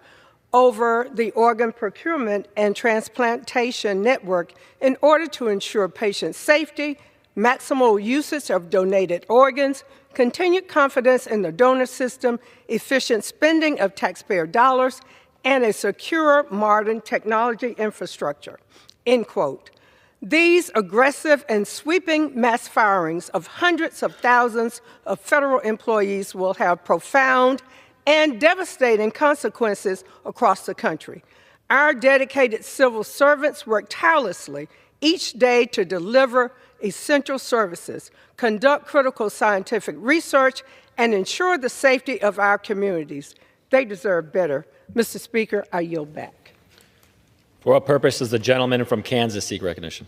[SPEAKER 19] over the organ procurement and transplantation network in order to ensure patient safety, maximal usage of donated organs, continued confidence in the donor system, efficient spending of taxpayer dollars, and a secure modern technology infrastructure, end quote. These aggressive and sweeping mass firings of hundreds of thousands of federal employees will have profound and devastating consequences across the country. Our dedicated civil servants work tirelessly each day to deliver essential services, conduct critical scientific research, and ensure the safety of our communities. They deserve better. Mr. Speaker, I yield back.
[SPEAKER 13] For what purpose does the gentleman from Kansas seek recognition?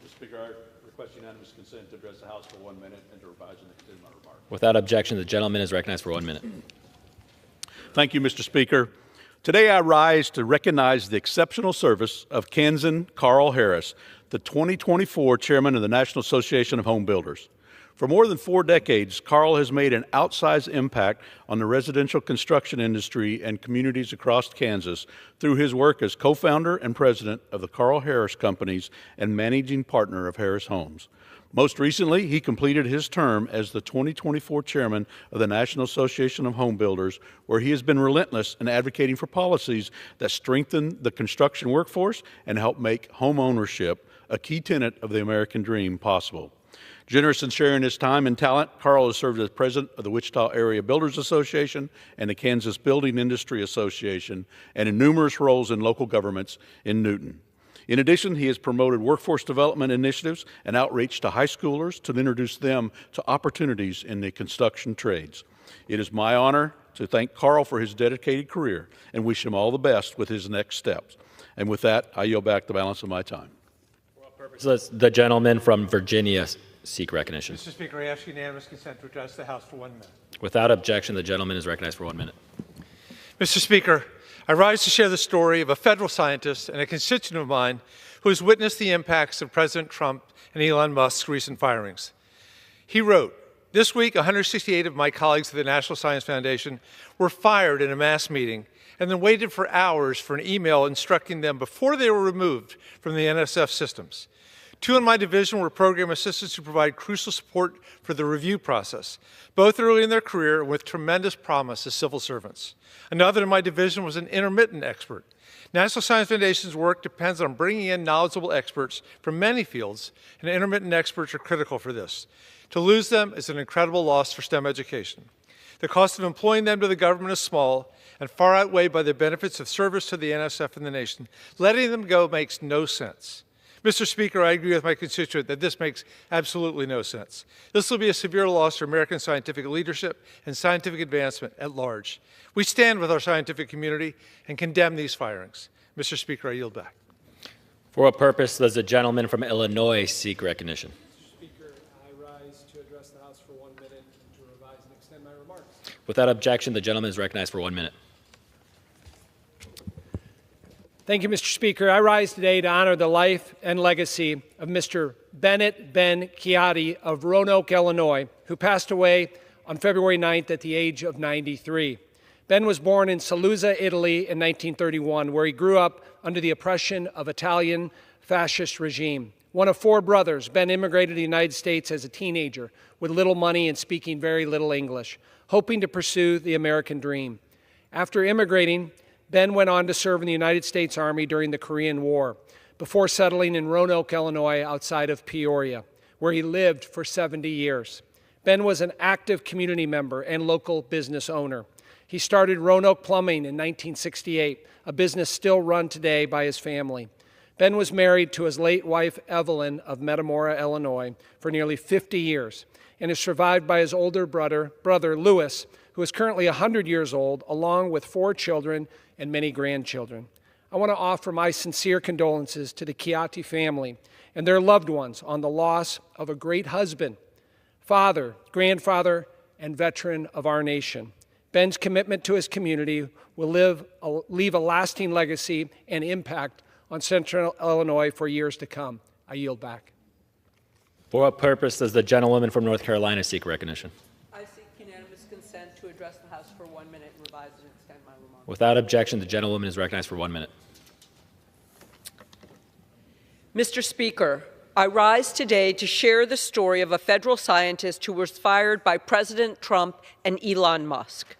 [SPEAKER 14] Mr. Speaker, I request unanimous consent to address the House for 1 minute and to revise and extend my remarks.
[SPEAKER 13] Without objection, the gentleman is recognized for 1 minute.
[SPEAKER 14] Thank you, Mr. Speaker. Today I rise to recognize the exceptional service of Kansan Carl Harris, the 2024 chairman of the National Association of Home Builders. For more than 4 decades, Carl has made an outsized impact on the residential construction industry and communities across Kansas through his work as co-founder and president of the Carl Harris Companies and managing partner of Harris Homes. Most recently, he completed his term as the 2024 chairman of the National Association of Home Builders, where he has been relentless in advocating for policies that strengthen the construction workforce and help make home ownership a key tenet of the American dream possible. Generous in sharing his time and talent, Carl has served as president of the Wichita Area Builders Association and the Kansas Building Industry Association, and in numerous roles in local governments in Newton. In addition, he has promoted workforce development initiatives and outreach to high schoolers to introduce them to opportunities in the construction trades. It is my honor to thank Carl for his dedicated career and wish him all the best with his next steps. And with that, I yield back the balance of my time.
[SPEAKER 13] The gentleman from Virginia seek recognition.
[SPEAKER 2] Mr. Speaker, I ask unanimous consent to address the House for 1 minute.
[SPEAKER 13] Without objection, the gentleman is recognized for 1 minute.
[SPEAKER 2] Mr. Speaker, I rise to share the story of a federal scientist and a constituent of mine who has witnessed the impacts of President Trump and Elon Musk's recent firings. He wrote, "This week, 168 of my colleagues at the National Science Foundation were fired in a mass meeting and then waited for hours for an email instructing them before they were removed from the NSF systems. 2 in my division were program assistants who provide crucial support for the review process, both early in their career and with tremendous promise as civil servants. Another in my division was an intermittent expert. National Science Foundation's work depends on bringing in knowledgeable experts from many fields, and intermittent experts are critical for this. To lose them is an incredible loss for STEM education. The cost of employing them to the government is small and far outweighed by the benefits of service to the NSF and the nation. Letting them go makes no sense. Mr. Speaker, I agree with my constituent that this makes absolutely no sense. This will be a severe loss for American scientific leadership and scientific advancement at large. We stand with our scientific community and condemn these firings. Mr. Speaker, I yield back.
[SPEAKER 13] For what purpose does the gentleman from Illinois seek recognition?
[SPEAKER 2] Mr. Speaker, I rise to address the House for 1 minute and to revise and extend my remarks.
[SPEAKER 13] Without objection, the gentleman is recognized for 1 minute.
[SPEAKER 2] Thank you, Mr. Speaker. I rise today to honor the life and legacy of Mr. Bennett Ben Chiati of Roanoke, Illinois, who passed away on February 9th at the age of 93. Ben was born in Saluzzo, Italy in 1931, where he grew up under the oppression of Italian fascist regime. One of 4 brothers, Ben immigrated to the United States as a teenager with little money and speaking very little English, hoping to pursue the American dream. After immigrating, Ben went on to serve in the United States Army during the Korean War, before settling in Roanoke, Illinois, outside of Peoria, where he lived for 70 years. Ben was an active community member and local business owner. He started Roanoke Plumbing in 1968, a business still run today by his family. Ben was married to his late wife, Evelyn, of Metamora, Illinois, for nearly 50 years, and is survived by his older brother, Louis, who is currently 100 years old, along with 4 children and many grandchildren. I want to offer my sincere condolences to the Chiati family and their loved ones on the loss of a great husband, father, grandfather, and veteran of our nation. Ben's commitment to his community will leave a lasting legacy and impact on Central Illinois for years to come. I yield back.
[SPEAKER 13] For what purpose does the gentlewoman from North Carolina seek recognition?
[SPEAKER 4] I seek unanimous consent to address the House for 1 minute and revise and extend my remarks.
[SPEAKER 13] Without objection, the gentlewoman is recognized for 1 minute.
[SPEAKER 4] Mr. Speaker, I rise today to share the story of a federal scientist who was fired by President Trump and Elon Musk.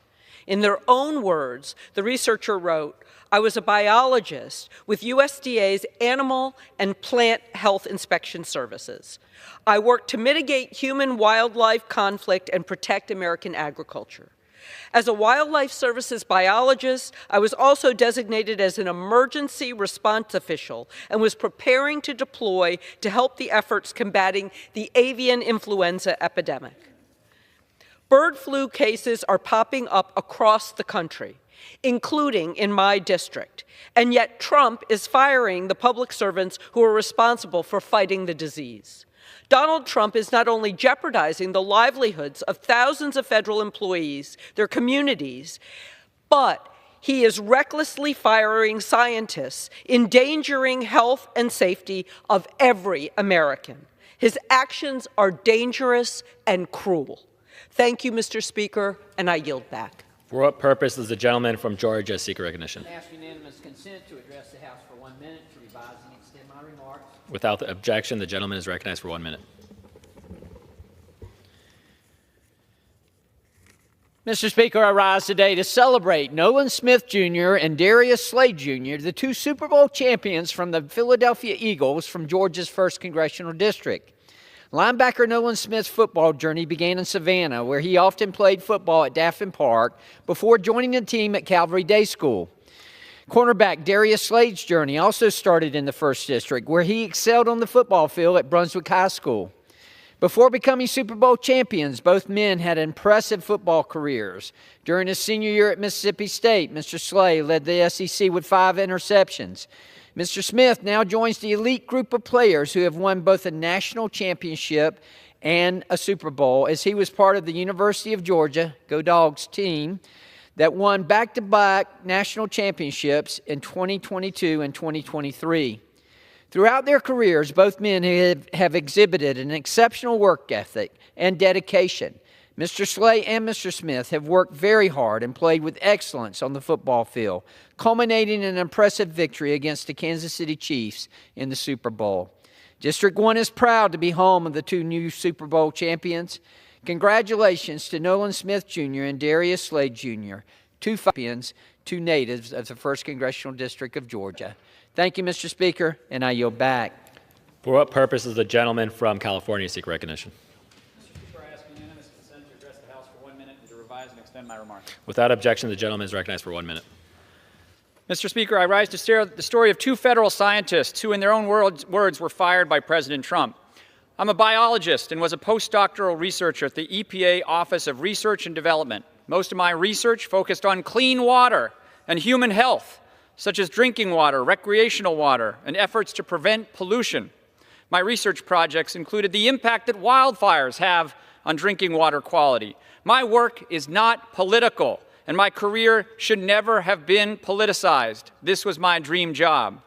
[SPEAKER 4] In their own words, the researcher wrote, "I was a biologist with USDA's Animal and Plant Health Inspection Services. I worked to mitigate human-wildlife conflict and protect American agriculture. As a Wildlife Services biologist, I was also designated as an emergency response official and was preparing to deploy to help the efforts combating the avian influenza epidemic. Bird flu cases are popping up across the country, including in my district, and yet Trump is firing the public servants who are responsible for fighting the disease. Donald Trump is not only jeopardizing the livelihoods of thousands of federal employees, their communities, but he is recklessly firing scientists, endangering health and safety of every American. His actions are dangerous and cruel. Thank you, Mr. Speaker, and I yield back.
[SPEAKER 13] For what purpose does the gentleman from Georgia seek recognition?
[SPEAKER 5] I ask unanimous consent to address the House for 1 minute to revise and extend my remarks.
[SPEAKER 13] Without objection, the gentleman is recognized for 1 minute.
[SPEAKER 5] Mr. Speaker, I rise today to celebrate Nolan Smith Jr. and Darius Slade Jr., the two Super Bowl champions from the Philadelphia Eagles from Georgia's 1st Congressional District. Linebacker Nolan Smith's football journey began in Savannah, where he often played football at Daffin Park before joining the team at Calvary Day School. Cornerback Darius Slade's journey also started in the 1st District, where he excelled on the football field at Brunswick High School. Before becoming Super Bowl champions, both men had impressive football careers. During his senior year at Mississippi State, Mr. Slade led the SEC with 5 interceptions. Mr. Smith now joins the elite group of players who have won both a national championship and a Super Bowl, as he was part of the University of Georgia, Go Dogs team, that won back-to-back national championships in 2022 and 2023. Throughout their careers, both men have exhibited an exceptional work ethic and dedication. Mr. Slade and Mr. Smith have worked very hard and played with excellence on the football field, culminating in an impressive victory against the Kansas City Chiefs in the Super Bowl. District 1 is proud to be home of the two new Super Bowl champions. Congratulations to Nolan Smith Jr. and Darius Slade Jr., two champions, two natives of the 1st Congressional District of Georgia. Thank you, Mr. Speaker, and I yield back.
[SPEAKER 13] For what purpose does the gentleman from California seek recognition?
[SPEAKER 5] Mr. Speaker, I ask unanimous consent to address the House for 1 minute and to revise and extend my remarks.
[SPEAKER 13] Without objection, the gentleman is recognized for 1 minute.
[SPEAKER 5] Mr. Speaker, I rise to share the story of two federal scientists who, in their own words, were fired by President Trump. I'm a biologist and was a postdoctoral researcher at the EPA Office of Research and Development. Most of my research focused on clean water and human health, such as drinking water, recreational water, and efforts to prevent pollution. My research projects included the impact that wildfires have on drinking water quality. My work is not political, and my career should never have been politicized. This was my dream job.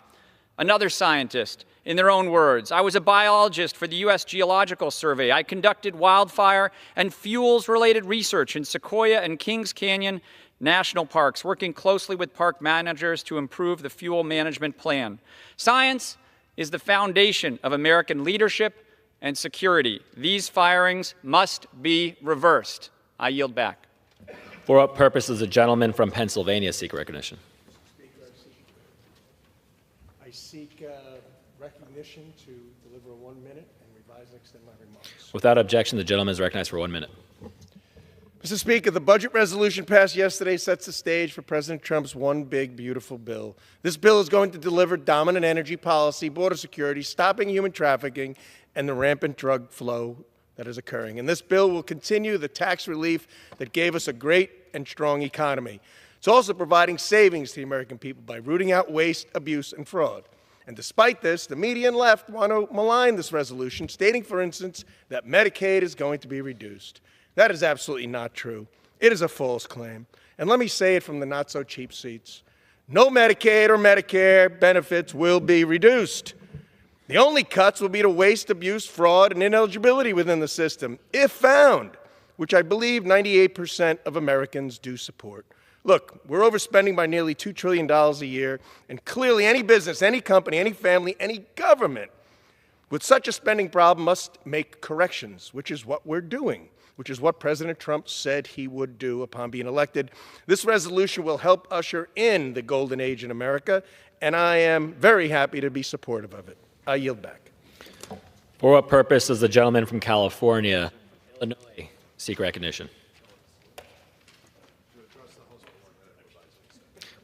[SPEAKER 5] Another scientist, in their own words, I was a biologist for the U.S. Geological Survey. I conducted wildfire and fuels-related research in Sequoia and Kings Canyon National Parks, working closely with park managers to improve the fuel management plan. Science is the foundation of American leadership and security. These firings must be reversed. I yield back.
[SPEAKER 13] For what purpose does the gentleman from Pennsylvania seek recognition?
[SPEAKER 11] I seek recognition to deliver 1 minute and revise and extend my remarks.
[SPEAKER 13] Without objection, the gentleman is recognized for 1 minute.
[SPEAKER 10] Mr. Speaker, the budget resolution passed yesterday sets the stage for President Trump's one big, beautiful bill. This bill is going to deliver dominant energy policy, border security, stopping human trafficking, and the rampant drug flow that is occurring. And this bill will continue the tax relief that gave us a great and strong economy. It's also providing savings to the American people by rooting out waste, abuse, and fraud. And despite this, the media and left want to malign this resolution, stating, for instance, that Medicaid is going to be reduced. That is absolutely not true. It is a false claim. And let me say it from the not-so-cheap seats. No Medicaid or Medicare benefits will be reduced. The only cuts will be to waste, abuse, fraud, and ineligibility within the system, if found, which I believe 98% of Americans do support. Look, we're overspending by nearly $2 trillion a year, and clearly any business, any company, any family, any government with such a spending problem must make corrections, which is what we're doing, which is what President Trump said he would do upon being elected. This resolution will help usher in the golden age in America, and I am very happy to be supportive of it. I yield back.
[SPEAKER 13] For what purpose does the gentleman from California, Illinois, seek recognition?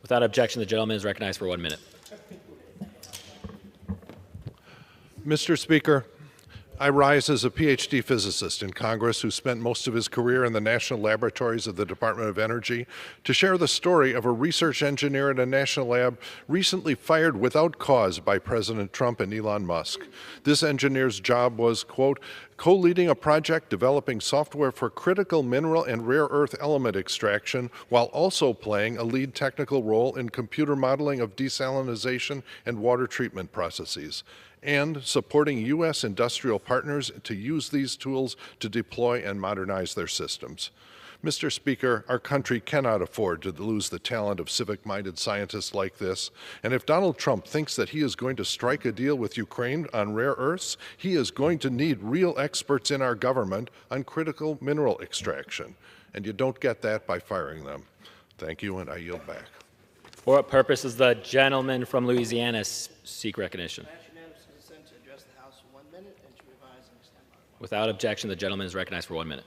[SPEAKER 13] Without objection, the gentleman is recognized for 1 minute.
[SPEAKER 8] Mr. Speaker, I rise as a PhD physicist in Congress who spent most of his career in the national laboratories of the Department of Energy to share the story of a research engineer at a national lab recently fired without cause by President Trump and Elon Musk. This engineer's job was, quote, co-leading a project developing software for critical mineral and rare earth element extraction while also playing a lead technical role in computer modeling of desalination and water treatment processes, and supporting U.S. industrial partners to use these tools to deploy and modernize their systems. Mr. Speaker, our country cannot afford to lose the talent of civic-minded scientists like this, and if Donald Trump thinks that he is going to strike a deal with Ukraine on rare earths, he is going to need real experts in our government on critical mineral extraction, and you don't get that by firing them. Thank you, and I yield back.
[SPEAKER 13] For what purpose does the gentleman from Louisiana seek recognition? Without objection, the gentleman is recognized for 1 minute.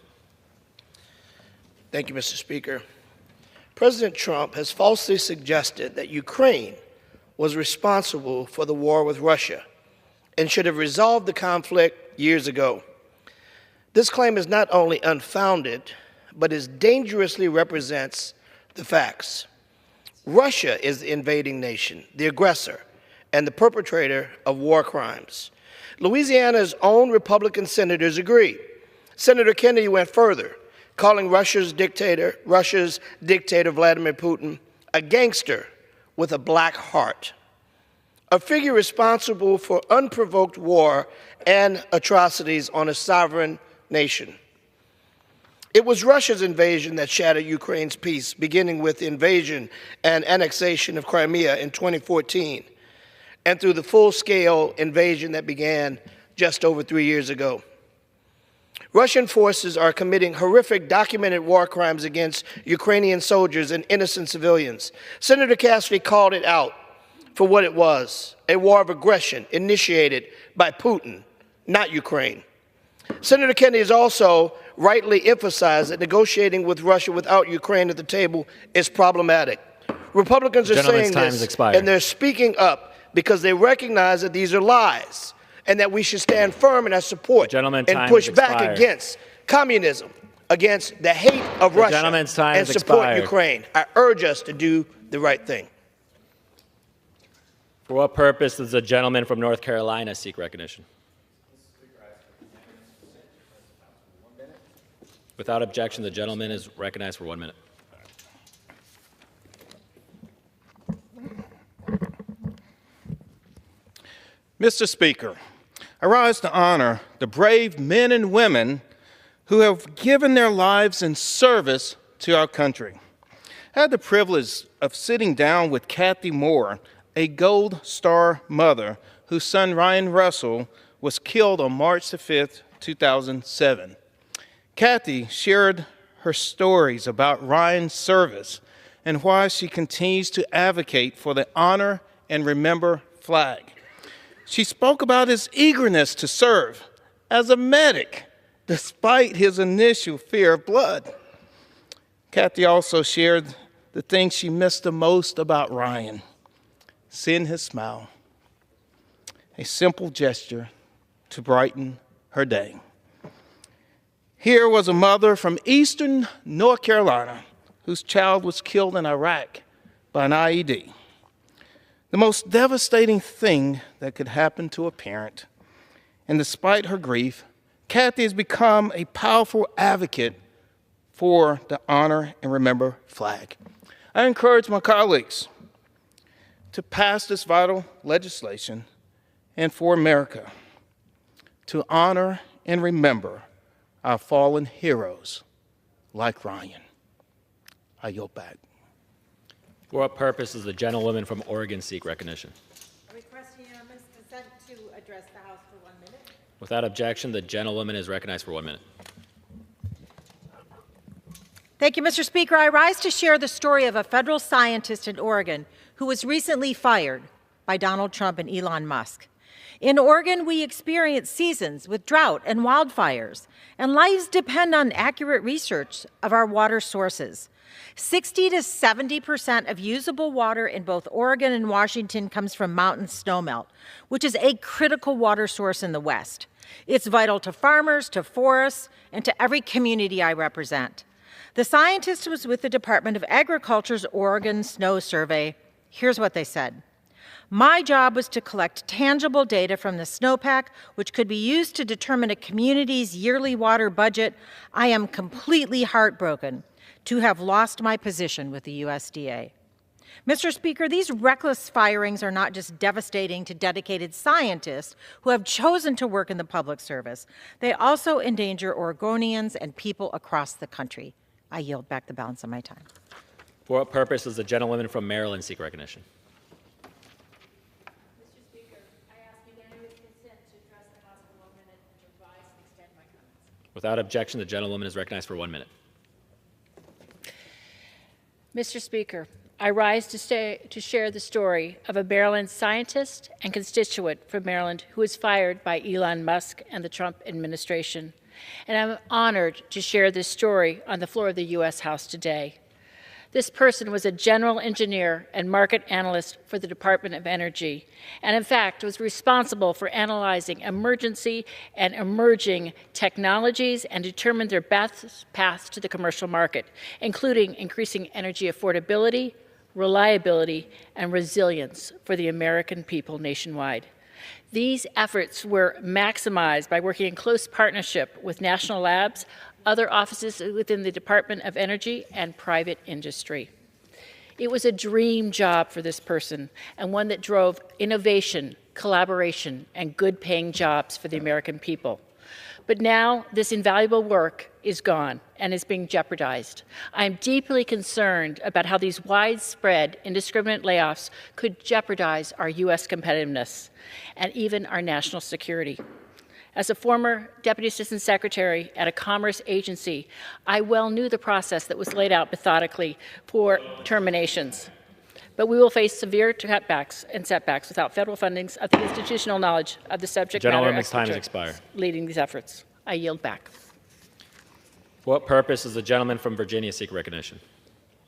[SPEAKER 12] Thank you, Mr. Speaker. President Trump has falsely suggested that Ukraine was responsible for the war with Russia and should have resolved the conflict years ago. This claim is not only unfounded, but it dangerously represents the facts. Russia is the invading nation, the aggressor, and the perpetrator of war crimes. Louisiana's own Republican senators agree. Senator Kennedy went further, calling Russia's dictator Vladimir Putin a gangster with a black heart, a figure responsible for unprovoked war and atrocities on a sovereign nation. It was Russia's invasion that shattered Ukraine's peace, beginning with the invasion and annexation of Crimea in 2014. And through the full-scale invasion that began just over 3 years ago. Russian forces are committing horrific documented war crimes against Ukrainian soldiers and innocent civilians. Senator Cassidy called it out for what it was, a war of aggression initiated by Putin, not Ukraine. Senator Kennedy has also rightly emphasized that negotiating with Russia without Ukraine at the table is problematic. Republicans are saying this, and they're speaking up because they recognize that these are lies and that we should stand firm in our support and push back against communism, against the hate of Russia, and support Ukraine. I urge us to do the right thing.
[SPEAKER 13] For what purpose does the gentleman from North Carolina seek recognition? Without objection, the gentleman is recognized for 1 minute.
[SPEAKER 15] Mr. Speaker, I rise to honor the brave men and women who have given their lives in service to our country. I had the privilege of sitting down with Kathy Moore, a Gold Star mother whose son Ryan Russell was killed on March the 5th, 2007. Kathy shared her stories about Ryan's service and why she continues to advocate for the Honor and Remember flag. She spoke about his eagerness to serve as a medic, despite his initial fear of blood. Kathy also shared the thing she missed the most about Ryan, seeing his smile, a simple gesture to brighten her day. Here was a mother from eastern North Carolina whose child was killed in Iraq by an IED. The most devastating thing that could happen to a parent. And despite her grief, Kathy has become a powerful advocate for the Honor and Remember flag. I encourage my colleagues to pass this vital legislation and for America to honor and remember our fallen heroes like Ryan. I yield back.
[SPEAKER 13] For what purpose does the gentlewoman from Oregon seek recognition?
[SPEAKER 26] I request unanimous consent to address the House for 1 minute.
[SPEAKER 13] Without objection, the gentlewoman is recognized for 1 minute.
[SPEAKER 20] Thank you, Mr. Speaker. I rise to share the story of a federal scientist in Oregon who was recently fired by Donald Trump and Elon Musk. In Oregon, we experience seasons with drought and wildfires, and lives depend on accurate research of our water sources. 60 to 70% of usable water in both Oregon and Washington comes from mountain snowmelt, which is a critical water source in the West. It's vital to farmers, to forests, and to every community I represent. The scientist was with the Department of Agriculture's Oregon Snow Survey. Here's what they said. My job was to collect tangible data from the snowpack, which could be used to determine a community's yearly water budget. I am completely heartbroken to have lost my position with the USDA. Mr. Speaker, these reckless firings are not just devastating to dedicated scientists who have chosen to work in the public service. They also endanger Oregonians and people across the country. I yield back the balance of my time.
[SPEAKER 13] For what purpose does the gentlewoman from Maryland seek recognition?
[SPEAKER 26] Mr. Speaker, I ask unanimous consent to address the House for 1 minute and revise and extend my comments.
[SPEAKER 13] Without objection, the gentlewoman is recognized for 1 minute.
[SPEAKER 26] Mr. Speaker, I rise to share the story of a Maryland scientist and constituent from Maryland who was fired by Elon Musk and the Trump administration. And I'm honored to share this story on the floor of the U.S. House today. This person was a general engineer and market analyst for the Department of Energy, and in fact was responsible for analyzing emergency and emerging technologies and determined their best paths to the commercial market, including increasing energy affordability, reliability, and resilience for the American people nationwide. These efforts were maximized by working in close partnership with national labs, other offices within the Department of Energy, and private industry. It was a dream job for this person, and one that drove innovation, collaboration, and good-paying jobs for the American people. But now this invaluable work is gone and is being jeopardized. I am deeply concerned about how these widespread, indiscriminate layoffs could jeopardize our U.S. competitiveness and even our national security. As a former Deputy Assistant Secretary at a commerce agency, I well knew the process that was laid out methodically for terminations. But we will face severe cutbacks and setbacks without federal fundings of the institutional knowledge of the subject matter experts leading these efforts. I yield back.
[SPEAKER 13] For what purpose does the gentleman from Virginia seek recognition?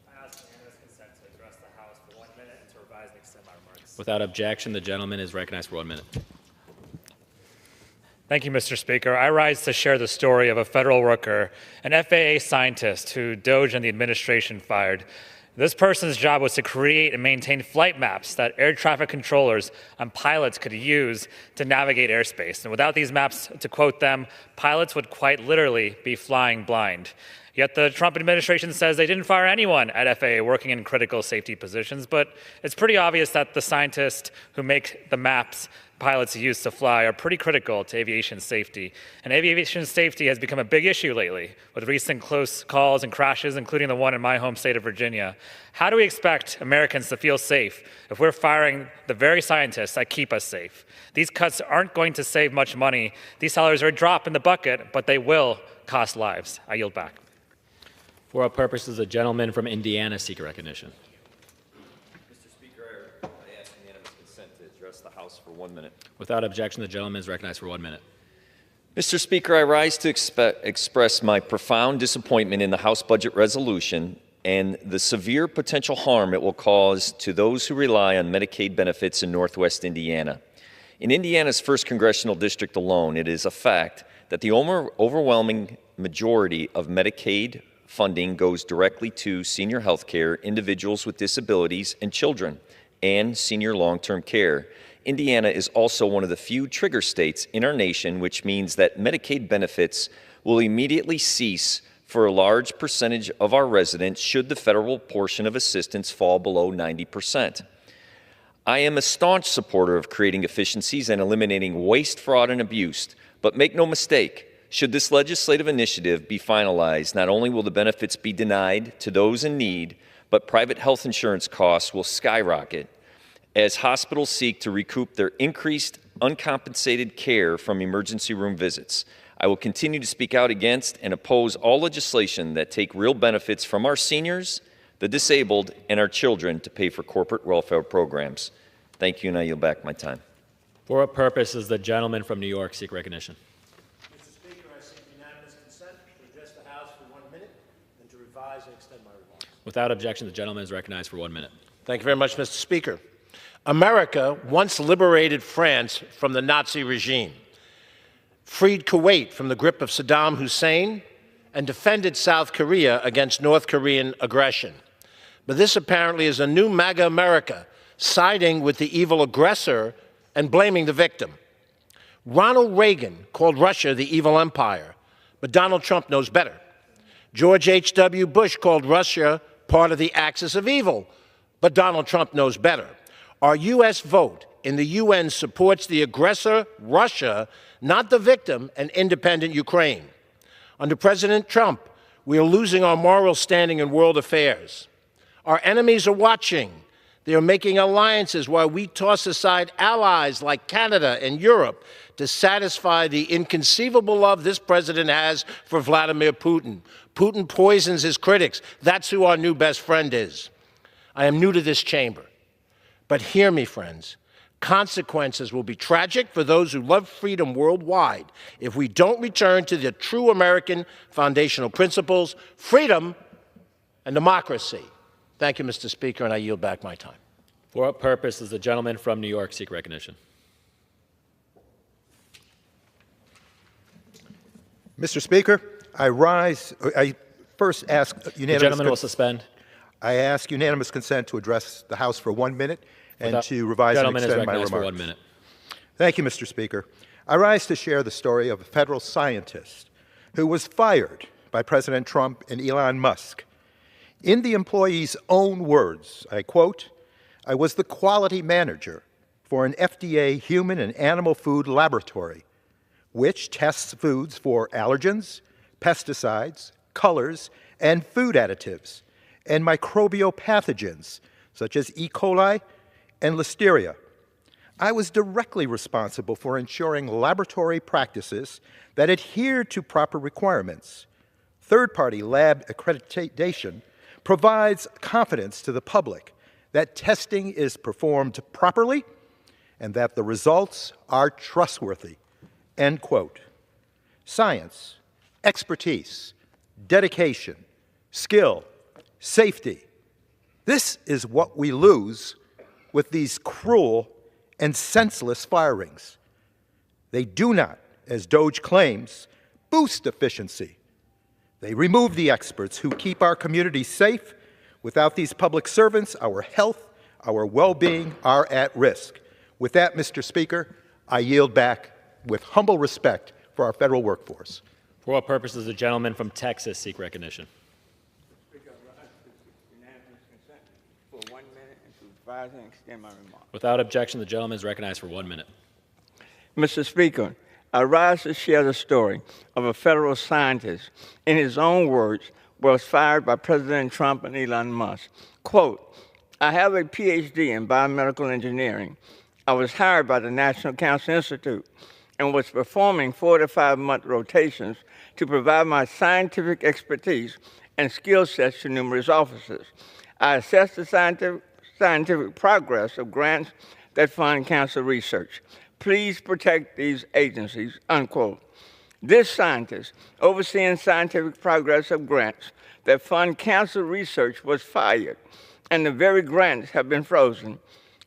[SPEAKER 16] I ask unanimous consent to address the House for 1 minute and to revise and extend my remarks.
[SPEAKER 13] Without objection, the gentleman is recognized for 1 minute.
[SPEAKER 16] Thank you, Mr. Speaker. I rise to share the story of a federal worker, an FAA scientist who DOJ and the administration fired. This person's job was to create and maintain flight maps that air traffic controllers and pilots could use to navigate airspace. And without these maps, to quote them, pilots would quite literally be flying blind. Yet the Trump administration says they didn't fire anyone at FAA working in critical safety positions, but it's pretty obvious that the scientists who make the maps pilots use to fly are pretty critical to aviation safety. And aviation safety has become a big issue lately with recent close calls and crashes, including the one in my home state of Virginia. How do we expect Americans to feel safe if we're firing the very scientists that keep us safe? These cuts aren't going to save much money. These salaries are a drop in the bucket, but they will cost lives. I yield back.
[SPEAKER 13] For what purpose does the gentleman from Indiana seek recognition?
[SPEAKER 7] The House for 1 minute.
[SPEAKER 13] Without objection, the gentleman is recognized for 1 minute.
[SPEAKER 7] Mr. Speaker, I rise to express my profound disappointment in the House budget resolution and the severe potential harm it will cause to those who rely on Medicaid benefits in Northwest Indiana. In Indiana's 1st Congressional District alone, it is a fact that the overwhelming majority of Medicaid funding goes directly to senior health care, individuals with disabilities, and children, and senior long-term care. Indiana is also one of the few trigger states in our nation, which means that Medicaid benefits will immediately cease for a large percentage of our residents should the federal portion of assistance fall below 90%. I am a staunch supporter of creating efficiencies and eliminating waste, fraud, and abuse, but make no mistake, should this legislative initiative be finalized, not only will the benefits be denied to those in need, but private health insurance costs will skyrocket as hospitals seek to recoup their increased uncompensated care from emergency room visits. I will continue to speak out against and oppose all legislation that take real benefits from our seniors, the disabled, and our children to pay for corporate welfare programs. Thank you, and I yield back my time.
[SPEAKER 13] For what purpose does the gentleman from New York seek recognition?
[SPEAKER 11] Mr. Speaker, I seek unanimous consent to address the House for 1 minute and to revise and extend my remarks.
[SPEAKER 13] Without objection, the gentleman is recognized for 1 minute.
[SPEAKER 17] Thank you very much, Mr. Speaker. America once liberated France from the Nazi regime, freed Kuwait from the grip of Saddam Hussein, and defended South Korea against North Korean aggression. But this apparently is a new MAGA America, siding with the evil aggressor and blaming the victim. Ronald Reagan called Russia the evil empire, but Donald Trump knows better. George H.W. Bush called Russia part of the axis of evil, but Donald Trump knows better. Our U.S. vote in the UN supports the aggressor, Russia, not the victim, an independent Ukraine. Under President Trump, we are losing our moral standing in world affairs. Our enemies are watching. They are making alliances while we toss aside allies like Canada and Europe to satisfy the inconceivable love this president has for Vladimir Putin. Putin poisons his critics. That's who our new best friend is. I am new to this chamber, but hear me, friends. Consequences will be tragic for those who love freedom worldwide if we don't return to the true American foundational principles, freedom and democracy. Thank you, Mr. Speaker, and I yield back my time.
[SPEAKER 13] For what purpose does the gentleman from New York seek recognition?
[SPEAKER 21] Mr. Speaker, I first ask unanimous
[SPEAKER 13] The gentleman will suspend.
[SPEAKER 21] I ask unanimous consent to address the House for 1 minute and to revise and extend my remarks.
[SPEAKER 13] For 1 minute.
[SPEAKER 21] Thank you, Mr. Speaker. I rise to share the story of a federal scientist who was fired by President Trump and Elon Musk. In the employee's own words, I quote, "I was the quality manager for an FDA human and animal food laboratory, which tests foods for allergens, pesticides, colors, and food additives, and microbial pathogens such as E. coli and Listeria. I was directly responsible for ensuring laboratory practices that adhered to proper requirements. Third-party lab accreditation provides confidence to the public that testing is performed properly and that the results are trustworthy." End quote. Science, expertise, dedication, skill, safety. This is what we lose with these cruel and senseless firings. They do not, as DOJ claims, boost efficiency. They remove the experts who keep our communities safe. Without these public servants, our health, our well-being are at risk. With that, Mr. Speaker, I yield back with humble respect for our federal workforce.
[SPEAKER 13] For what purpose does the gentleman from Texas seek recognition?
[SPEAKER 22] For 1 minute and to revise and extend my remarks.
[SPEAKER 13] Without objection, the gentleman is recognized for 1 minute.
[SPEAKER 22] Mr. Speaker, I rise to share the story of a federal scientist, in his own words, was fired by President Trump and Elon Musk. Quote, "I have a PhD in biomedical engineering. I was hired by the National Cancer Institute and was performing 4 to 5 month rotations to provide my scientific expertise and skill sets to numerous offices. I assess the scientific progress of grants that fund cancer research. Please protect these agencies," unquote. This scientist, overseeing scientific progress of grants that fund cancer research, was fired, and the very grants have been frozen.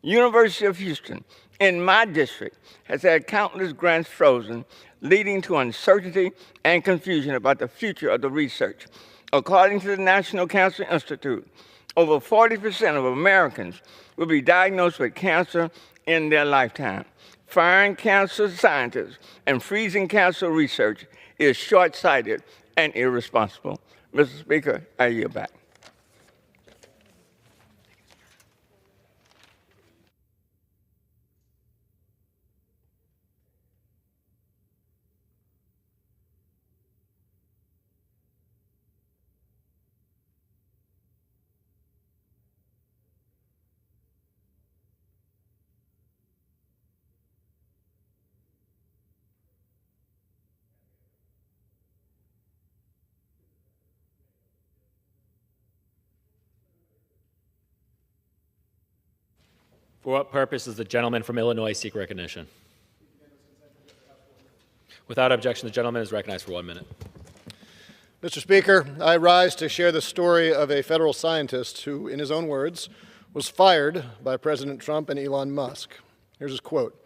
[SPEAKER 22] University of Houston, in my district, has had countless grants frozen, leading to uncertainty and confusion about the future of the research. According to the National Cancer Institute, over 40% of Americans will be diagnosed with cancer in their lifetime. Firing cancer scientists and freezing cancer research is short-sighted and irresponsible. Mr. Speaker, I yield back.
[SPEAKER 13] For what purpose does the gentleman from Illinois seek recognition? Without objection, the gentleman is recognized for 1 minute.
[SPEAKER 1] Mr. Speaker, I rise to share the story of a federal scientist who, in his own words, was fired by President Trump and Elon Musk. Here's his quote.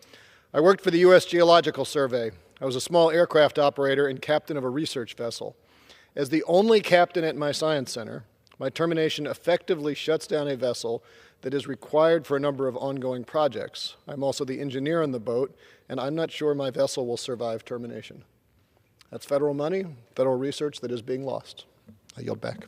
[SPEAKER 1] I worked for the U.S. Geological Survey. I was a small aircraft operator and captain of a research vessel. As the only captain at my science center, my termination effectively shuts down a vessel that is required for a number of ongoing projects. I'm also the engineer on the boat, and I'm not sure my vessel will survive termination. That's federal money, federal research that is being lost. I yield back.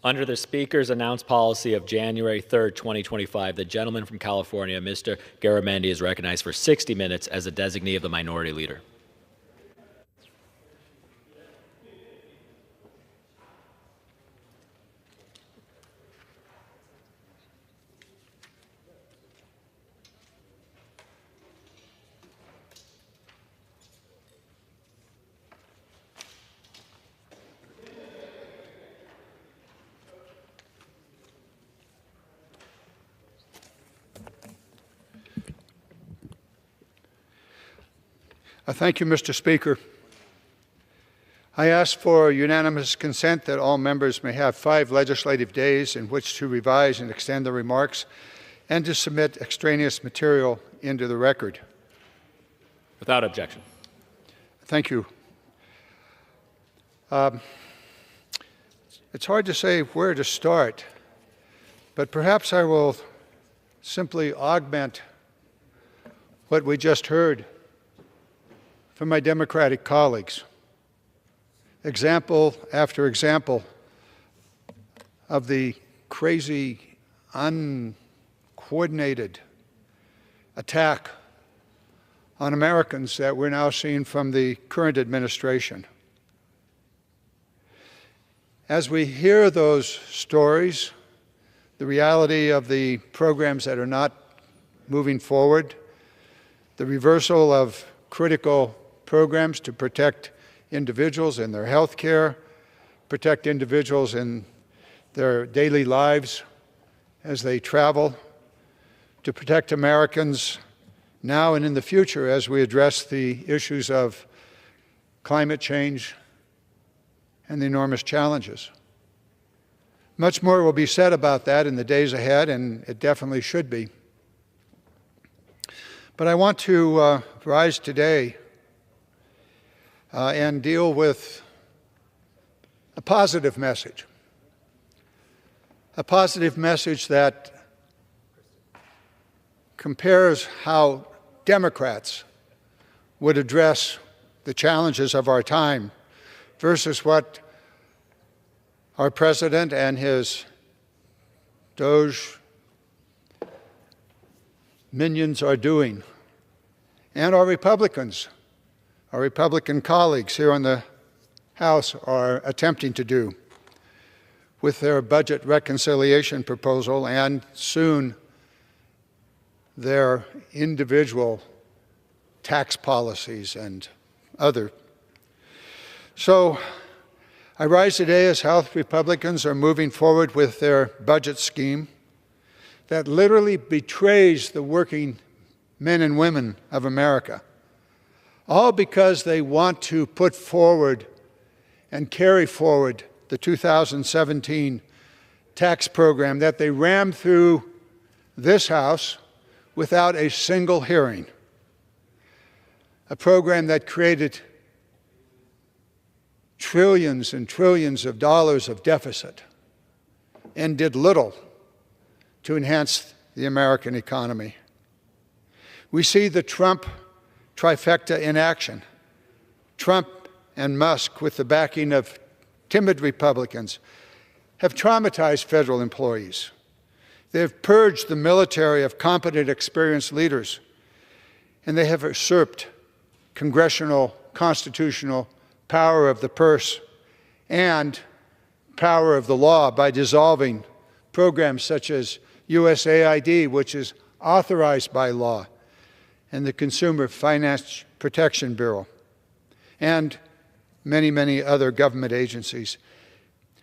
[SPEAKER 13] Under the Speaker's announced policy of January 3rd, 2025, the gentleman from California, Mr. Garamendi, is recognized for 60 minutes as a designee of the Minority Leader.
[SPEAKER 3] Thank you, Mr. Speaker. I ask for unanimous consent that all members may have 5 legislative days in which to revise and extend their remarks and to submit extraneous material into the record.
[SPEAKER 13] Without objection.
[SPEAKER 3] Thank you. It's hard to say where to start, but perhaps I will simply augment what we just heard from my Democratic colleagues. Example after example of the crazy, uncoordinated attack on Americans that we're now seeing from the current administration. As we hear those stories, the reality of the programs that are not moving forward, the reversal of critical programs to protect individuals in their health care, protect individuals in their daily lives as they travel, to protect Americans now and in the future as we address the issues of climate change and the enormous challenges. Much more will be said about that in the days ahead, and it definitely should be. But I want to rise today and deal with a positive message that compares how Democrats would address the challenges of our time versus what our president and his Doge minions are doing, and our Republican colleagues here in the House are attempting to do with their budget reconciliation proposal and soon their individual tax policies and other. So I rise today as House Republicans are moving forward with their budget scheme that literally betrays the working men and women of America, all because they want to put forward and carry forward the 2017 tax program that they rammed through this House without a single hearing, a program that created trillions and trillions of dollars of deficit and did little to enhance the American economy. We see the Trump trifecta in action. Trump and Musk, with the backing of timid Republicans, have traumatized federal employees. They have purged the military of competent, experienced leaders, and they have usurped congressional, constitutional power of the purse and power of the law by dissolving programs such as USAID, which is authorized by law, and the Consumer Finance Protection Bureau, and many, many other government agencies.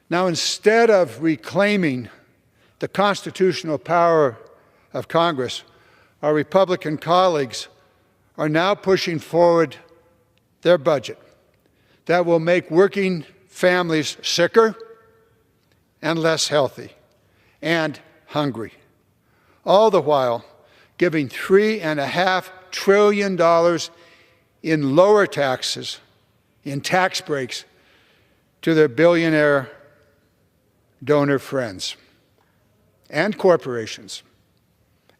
[SPEAKER 3] Now, instead of reclaiming the constitutional power of Congress, our Republican colleagues are now pushing forward their budget that will make working families sicker and less healthy and hungry, all the while giving $3.5 trillion in lower taxes, in tax breaks, to their billionaire donor friends and corporations,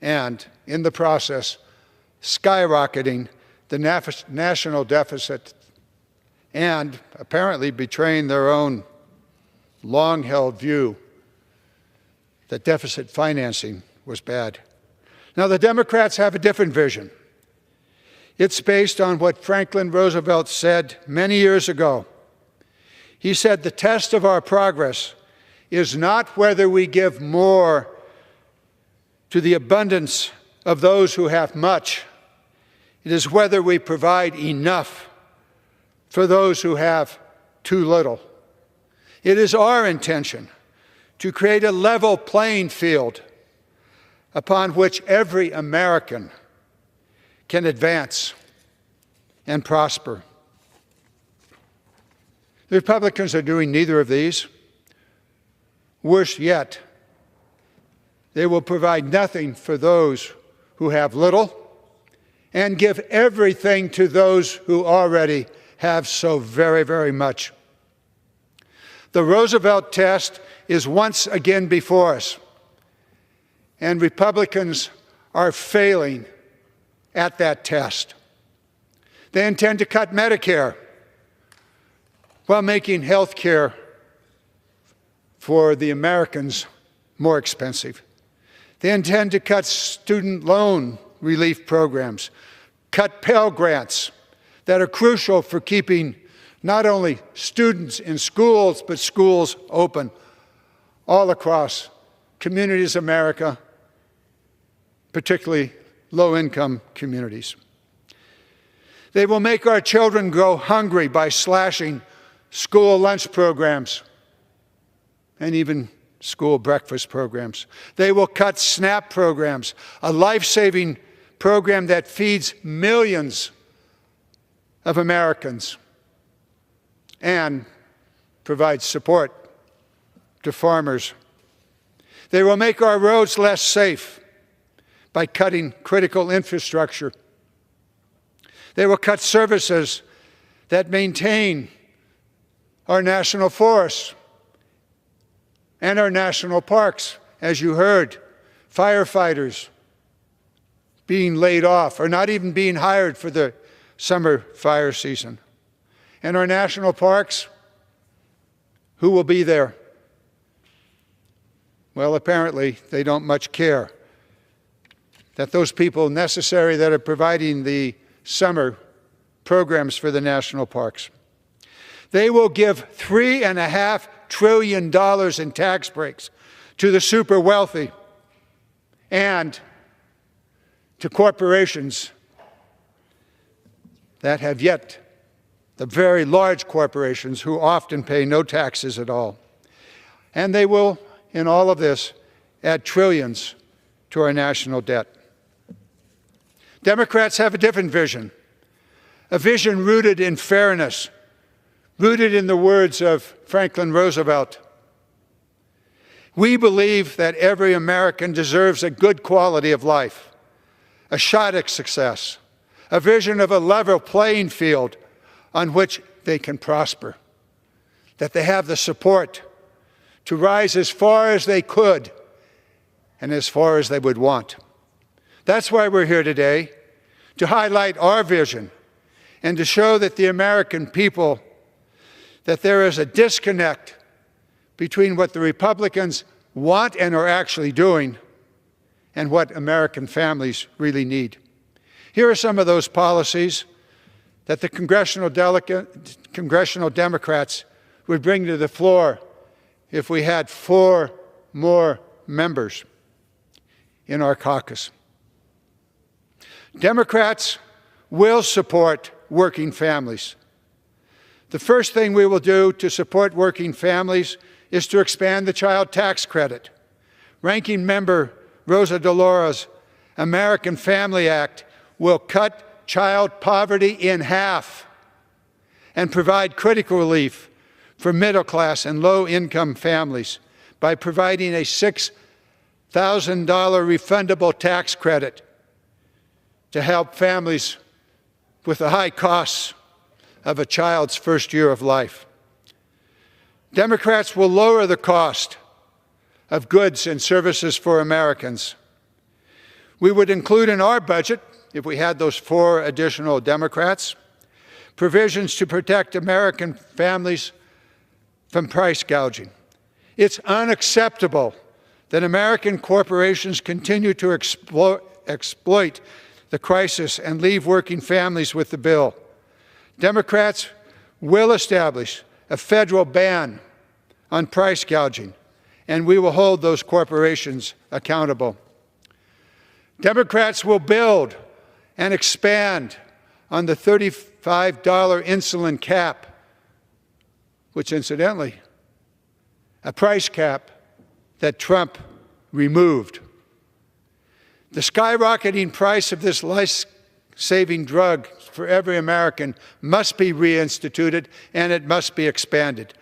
[SPEAKER 3] and in the process, skyrocketing the national deficit and apparently betraying their own long-held view that deficit financing was bad. Now, the Democrats have a different vision. It's based on what Franklin Roosevelt said many years ago. He said, "The test of our progress is not whether we give more to the abundance of those who have much. It is whether we provide enough for those who have too little." It is our intention to create a level playing field upon which every American can advance and prosper. The Republicans are doing neither of these. Worse yet, they will provide nothing for those who have little and give everything to those who already have so very, very much. The Roosevelt test is once again before us, and Republicans are failing at that test. They intend to cut Medicare while making health care for the Americans more expensive. They intend to cut student loan relief programs, cut Pell Grants that are crucial for keeping not only students in schools, but schools open all across communities of America, particularly low-income communities. They will make our children go hungry by slashing school lunch programs and even school breakfast programs. They will cut SNAP programs, a life-saving program that feeds millions of Americans and provides support to farmers. They will make our roads less safe by cutting critical infrastructure. They will cut services that maintain our national forests and our national parks. As you heard, firefighters being laid off or not even being hired for the summer fire season. And our national parks, who will be there? Well, apparently they don't much care that those people necessary that are providing the summer programs for the national parks. They will give $3.5 trillion in tax breaks to the super wealthy and to corporations that have yet, the very large corporations who often pay no taxes at all. And they will, in all of this, add trillions to our national debt. Democrats have a different vision, a vision rooted in fairness, rooted in the words of Franklin Roosevelt. We believe that every American deserves a good quality of life, a shot at success, a vision of a level playing field on which they can prosper, that they have the support to rise as far as they could and as far as they would want. That's why we're here today, to highlight our vision and to show that the American people that there is a disconnect between what the Republicans want and are actually doing and what American families really need. Here are some of those policies that the congressional Democrats would bring to the floor if we had 4 more members in our caucus. Democrats will support working families. The first thing we will do to support working families is to expand the child tax credit. Ranking Member Rosa DeLaura's American Family Act will cut child poverty in half and provide critical relief for middle-class and low-income families by providing a $6,000 refundable tax credit to help families with the high costs of a child's first year of life. Democrats will lower the cost of goods and services for Americans. We would include in our budget, if we had those 4 additional Democrats, provisions to protect American families from price gouging. It's unacceptable that American corporations continue to exploit the crisis and leave working families with the bill. Democrats will establish a federal ban on price gouging, and we will hold those corporations accountable. Democrats will build and expand on the $35 insulin cap, which incidentally, a price cap that Trump removed. The skyrocketing price of this life-saving drug for every American must be reinstituted, and it must be expanded.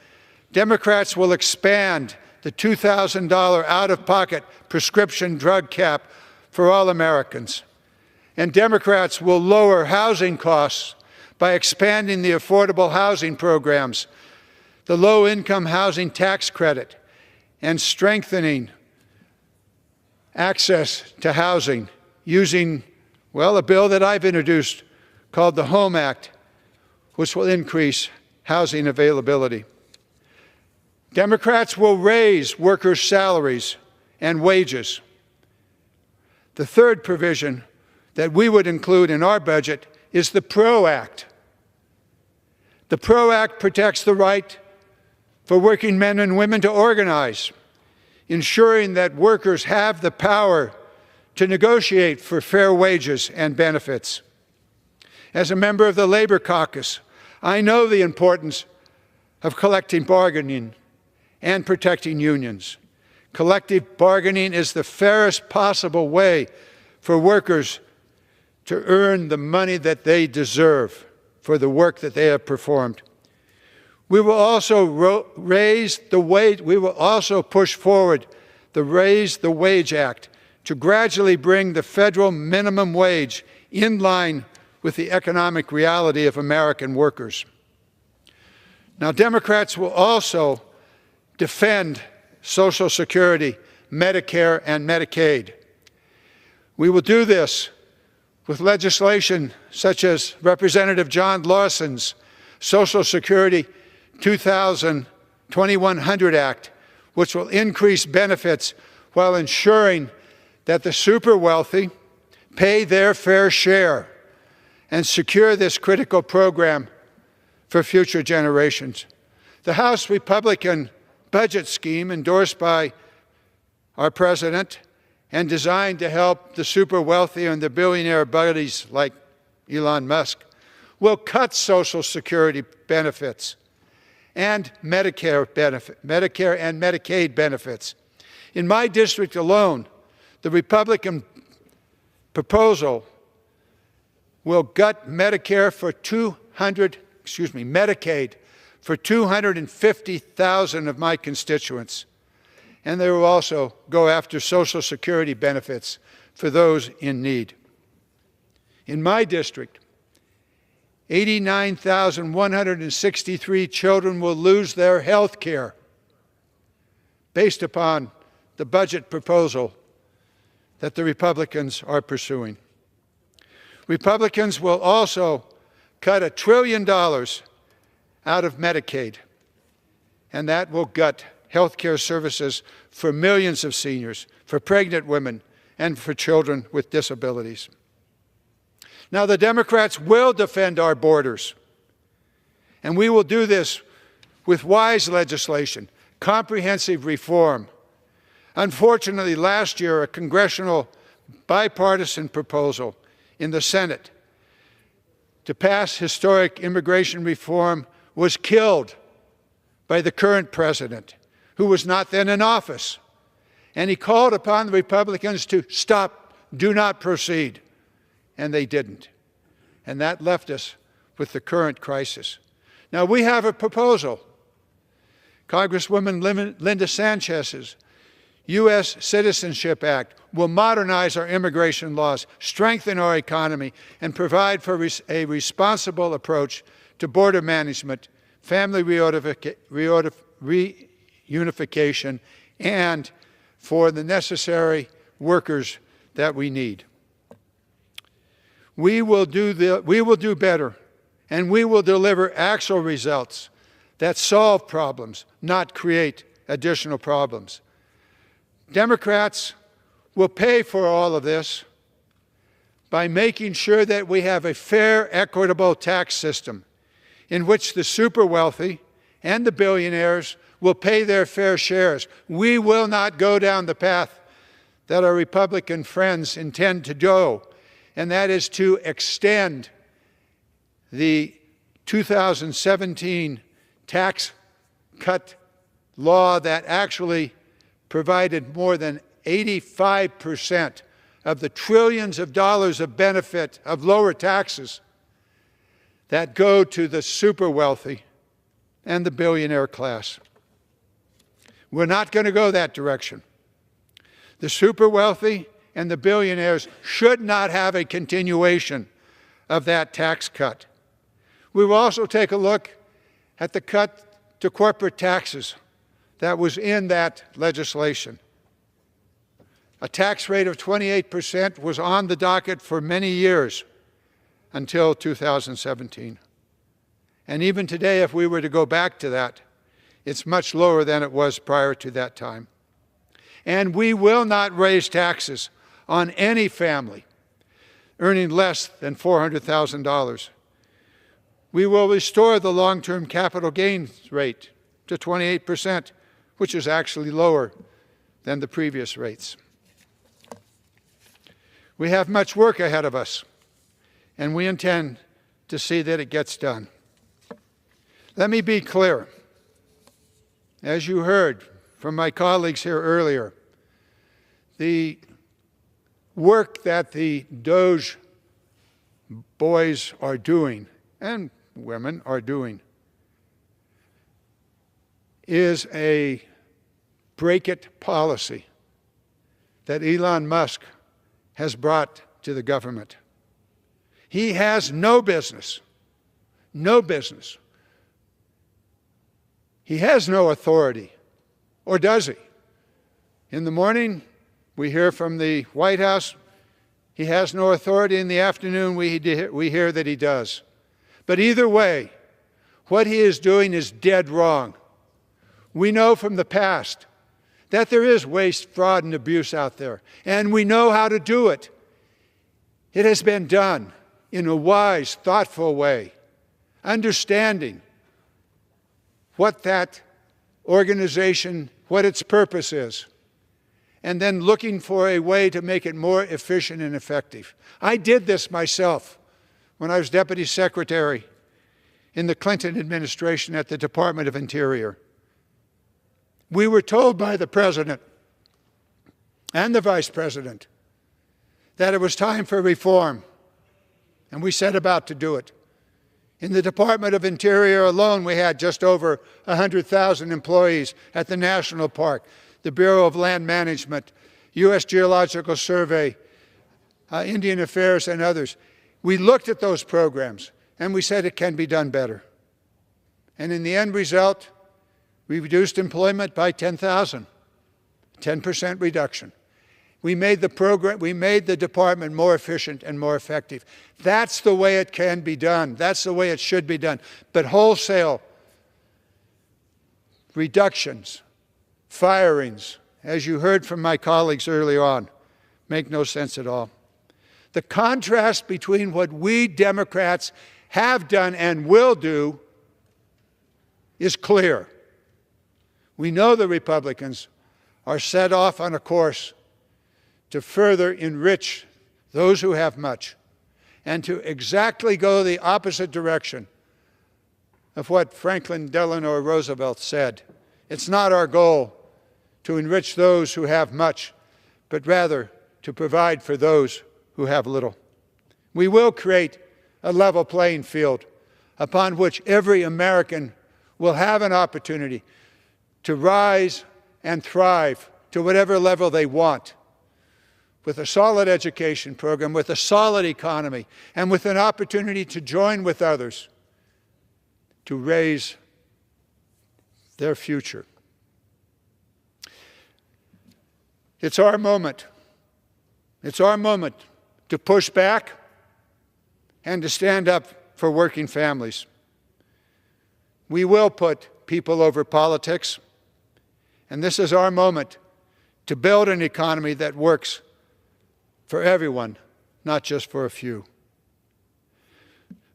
[SPEAKER 3] Democrats will expand the $2,000 out-of-pocket prescription drug cap for all Americans. And Democrats will lower housing costs by expanding the affordable housing programs, the low-income housing tax credit, and strengthening access to housing using, well, a bill that I've introduced called the HOME Act, which will increase housing availability. Democrats will raise workers' salaries and wages. The third provision that we would include in our budget is the PRO Act. The PRO Act protects the right for working men and women to organize, ensuring that workers have the power to negotiate for fair wages and benefits. As a member of the Labor Caucus, I know the importance of collective bargaining and protecting unions. Collective bargaining is the fairest possible way for workers to earn the money that they deserve for the work that they have performed. We will also raise the wage. We will also push forward the Raise the Wage Act to gradually bring the federal minimum wage in line with the economic reality of American workers. Now, Democrats will also defend Social Security, Medicare, and Medicaid. We will do this with legislation such as Representative John Lawson's Social Security 2100 Act, which will increase benefits while ensuring that the super wealthy pay their fair share and secure this critical program for future generations. The House Republican budget scheme endorsed by our president and designed to help the super wealthy and the billionaire buddies like Elon Musk will cut Social Security benefits and Medicare and Medicaid benefits. In my district alone, the Republican proposal will gut Medicaid for 250,000 of my constituents. And they will also go after Social Security benefits for those in need. In my district, 89,163 children will lose their health care based upon the budget proposal that the Republicans are pursuing. Republicans will also cut $1 trillion out of Medicaid, and that will gut health care services for millions of seniors, for pregnant women, and for children with disabilities. Now, the Democrats will defend our borders, and we will do this with wise legislation, comprehensive reform. Unfortunately, last year, a congressional bipartisan proposal in the Senate to pass historic immigration reform was killed by the current president, who was not then in office. And he called upon the Republicans to stop, do not proceed. And they didn't. and that left us with the current crisis. Now, we have a proposal. Congresswoman Linda Sanchez's U.S. Citizenship Act will modernize our immigration laws, strengthen our economy, and provide for a responsible approach to border management, family reunification, and for the necessary workers that we need. We will do better, and we will deliver actual results that solve problems, not create additional problems. Democrats will pay for all of this by making sure that we have a fair, equitable tax system in which the super wealthy and the billionaires will pay their fair shares. We will not go down the path that our Republican friends intend to go, and that is to extend the 2017 tax cut law that actually provided more than 85% of the trillions of dollars of benefit of lower taxes that go to the super wealthy and the billionaire class. We're not going to go that direction. The super wealthy and the billionaires should not have a continuation of that tax cut. We will also take a look at the cut to corporate taxes that was in that legislation. A tax rate of 28% was on the docket for many years until 2017. And even today, if we were to go back to that, it's much lower than it was prior to that time. And we will not raise taxes on any family earning less than $400,000. We will restore the long-term capital gains rate to 28%, which is actually lower than the previous rates. We have much work ahead of us, and we intend to see that it gets done. Let me be clear. As you heard from my colleagues here earlier, the work that the DOGE boys are doing, and women are doing, is a break-it policy that Elon Musk has brought to the government. He has no business. He has no authority, or does he? In the morning, we hear from the White House, he has no authority. In the afternoon, we hear that he does. But either way, what he is doing is dead wrong. We know from the past that there is waste, fraud, and abuse out there, and we know how to do it. It has been done in a wise, thoughtful way, understanding what that organization, what its purpose is, and then looking for a way to make it more efficient and effective. I did this myself when I was Deputy Secretary in the Clinton administration at the Department of Interior. We were told by the President and the Vice President that it was time for reform, and we set about to do it. In the Department of Interior alone, we had just over 100,000 employees at the National Park, the Bureau of Land Management, U.S. Geological Survey, Indian Affairs, and others. We looked at those programs, and we said it can be done better. And in the end result, we reduced employment by 10,000, 10% reduction. We made the department more efficient and more effective. That's the way it can be done. That's the way it should be done. But wholesale reductions, firings, as you heard from my colleagues earlier on, make no sense at all. The contrast between what we Democrats have done and will do is clear. We know the Republicans are set off on a course to further enrich those who have much and to exactly go the opposite direction of what Franklin Delano Roosevelt said. It's not our goal to enrich those who have much, but rather to provide for those who have little. We will create a level playing field upon which every American will have an opportunity to rise and thrive to whatever level they want, with a solid education program, with a solid economy, and with an opportunity to join with others to raise their future. It's our moment. It's our moment to push back and to stand up for working families. We will put people over politics, and this is our moment to build an economy that works for everyone, not just for a few.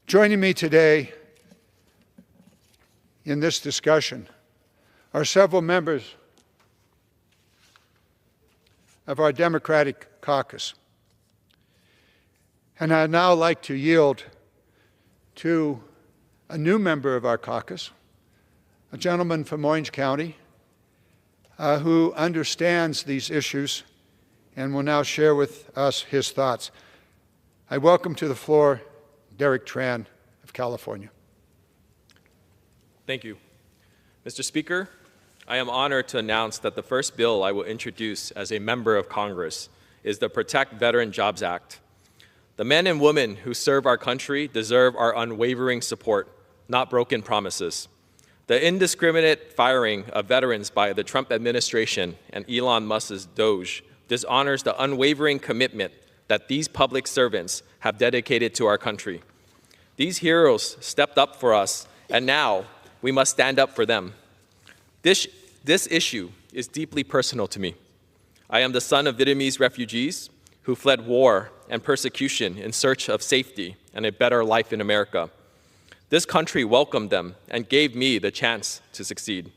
[SPEAKER 3] Joining me today in this discussion are several members of our Democratic caucus. And I'd now like to yield to a new member of our caucus, a gentleman from Orange County who understands these issues and will now share with us his thoughts. I welcome to the floor Derek Tran of California.
[SPEAKER 6] Thank you. Mr. Speaker, I am honored to announce that the first bill I will introduce as a member of Congress is the Protect Veteran Jobs Act. The men and women who serve our country deserve our unwavering support, not broken promises. The indiscriminate firing of veterans by the Trump administration and Elon Musk's Doge dishonors the unwavering commitment that these public servants have dedicated to our country. These heroes stepped up for us, and now we must stand up for them. This issue is deeply personal to me. I am the son of Vietnamese refugees who fled war and persecution in search of safety and a better life in America. This country welcomed them and gave me the chance to succeed.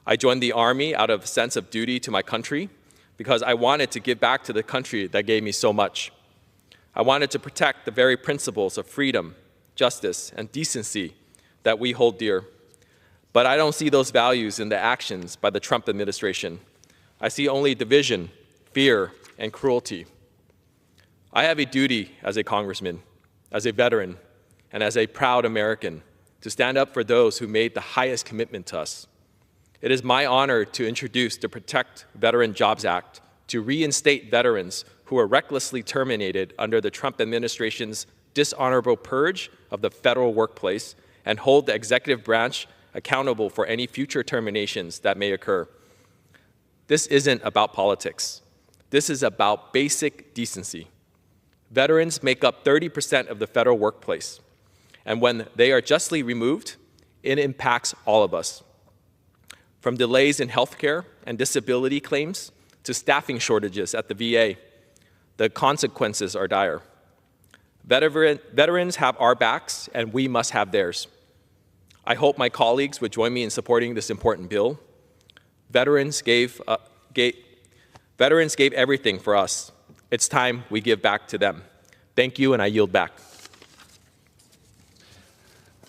[SPEAKER 6] I joined the Army out of a sense of duty to my country because I wanted to give back to the country that gave me so much. I wanted to protect the very principles of freedom, justice, and decency that we hold dear. But I don't see those values in the actions by the Trump administration. I see only division, fear, and cruelty. I have a duty as a congressman, as a veteran, and as a proud American to stand up for those who made the highest commitment to us. It is my honor to introduce the Protect Veteran Jobs Act to reinstate veterans who were recklessly terminated under the Trump administration's dishonorable purge of the federal workplace and hold the executive branch accountable for any future terminations that may occur. This isn't about politics. This is about basic decency. Veterans make up 30% of the federal workplace, and when they are justly removed, it impacts all of us. From delays in healthcare and disability claims to staffing shortages at the VA, the consequences are dire. Veterans have our backs, and we must have theirs. I hope my colleagues would join me in supporting this important bill. Veterans gave everything for us. It's time we give back to them. Thank you, and I yield back.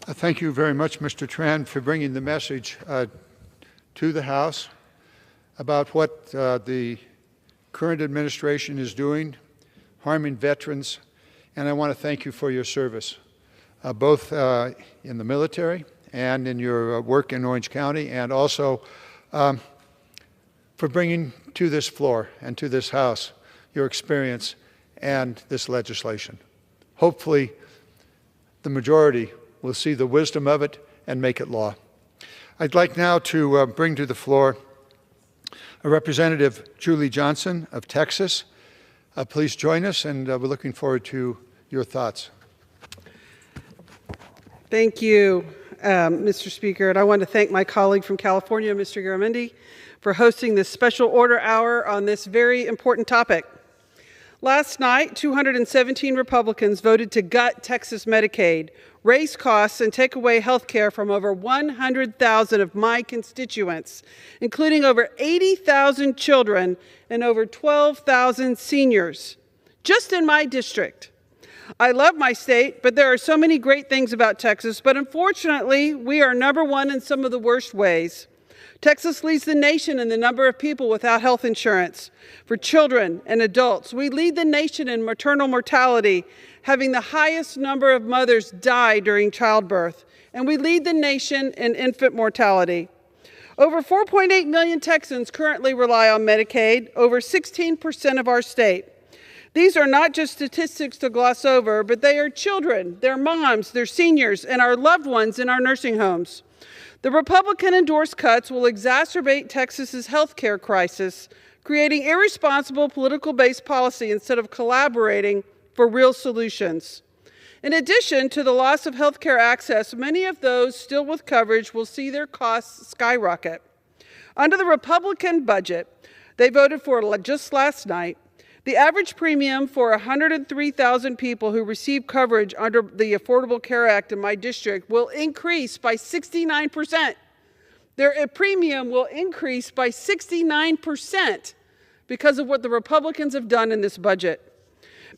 [SPEAKER 3] Thank you very much, Mr. Tran, for bringing the message to the House about what the current administration is doing, harming veterans, and I want to thank you for your service, both in the military and in your work in Orange County, and also for bringing to this floor and to this House your experience and this legislation. Hopefully, the majority will see the wisdom of it and make it law. I'd like now to bring to the floor Representative Julie Johnson of Texas. Please join us, and we're looking forward to your thoughts.
[SPEAKER 9] Thank you, Mr. Speaker, and I want to thank my colleague from California, Mr. Garamendi, for hosting this special order hour on this very important topic. Last night, 217 Republicans voted to gut Texas Medicaid, raise costs, and take away health care from over 100,000 of my constituents, including over 80,000 children and over 12,000 seniors, just in my district. I love my state, but there are so many great things about Texas, but unfortunately, we are number one in some of the worst ways. Texas leads the nation in the number of people without health insurance for children and adults. We lead the nation in maternal mortality, having the highest number of mothers die during childbirth. And we lead the nation in infant mortality. Over 4.8 million Texans currently rely on Medicaid, over 16% of our state. These are not just statistics to gloss over, but they are children, their moms, their seniors, and our loved ones in our nursing homes. The Republican-endorsed cuts will exacerbate Texas's health care crisis, creating irresponsible political-based policy instead of collaborating for real solutions. In addition to the loss of health care access, many of those still with coverage will see their costs skyrocket. Under the Republican budget they voted for just last night, the average premium for 103,000 people who receive coverage under the Affordable Care Act in my district will increase by 69%. Their premium will increase by 69% because of what the Republicans have done in this budget.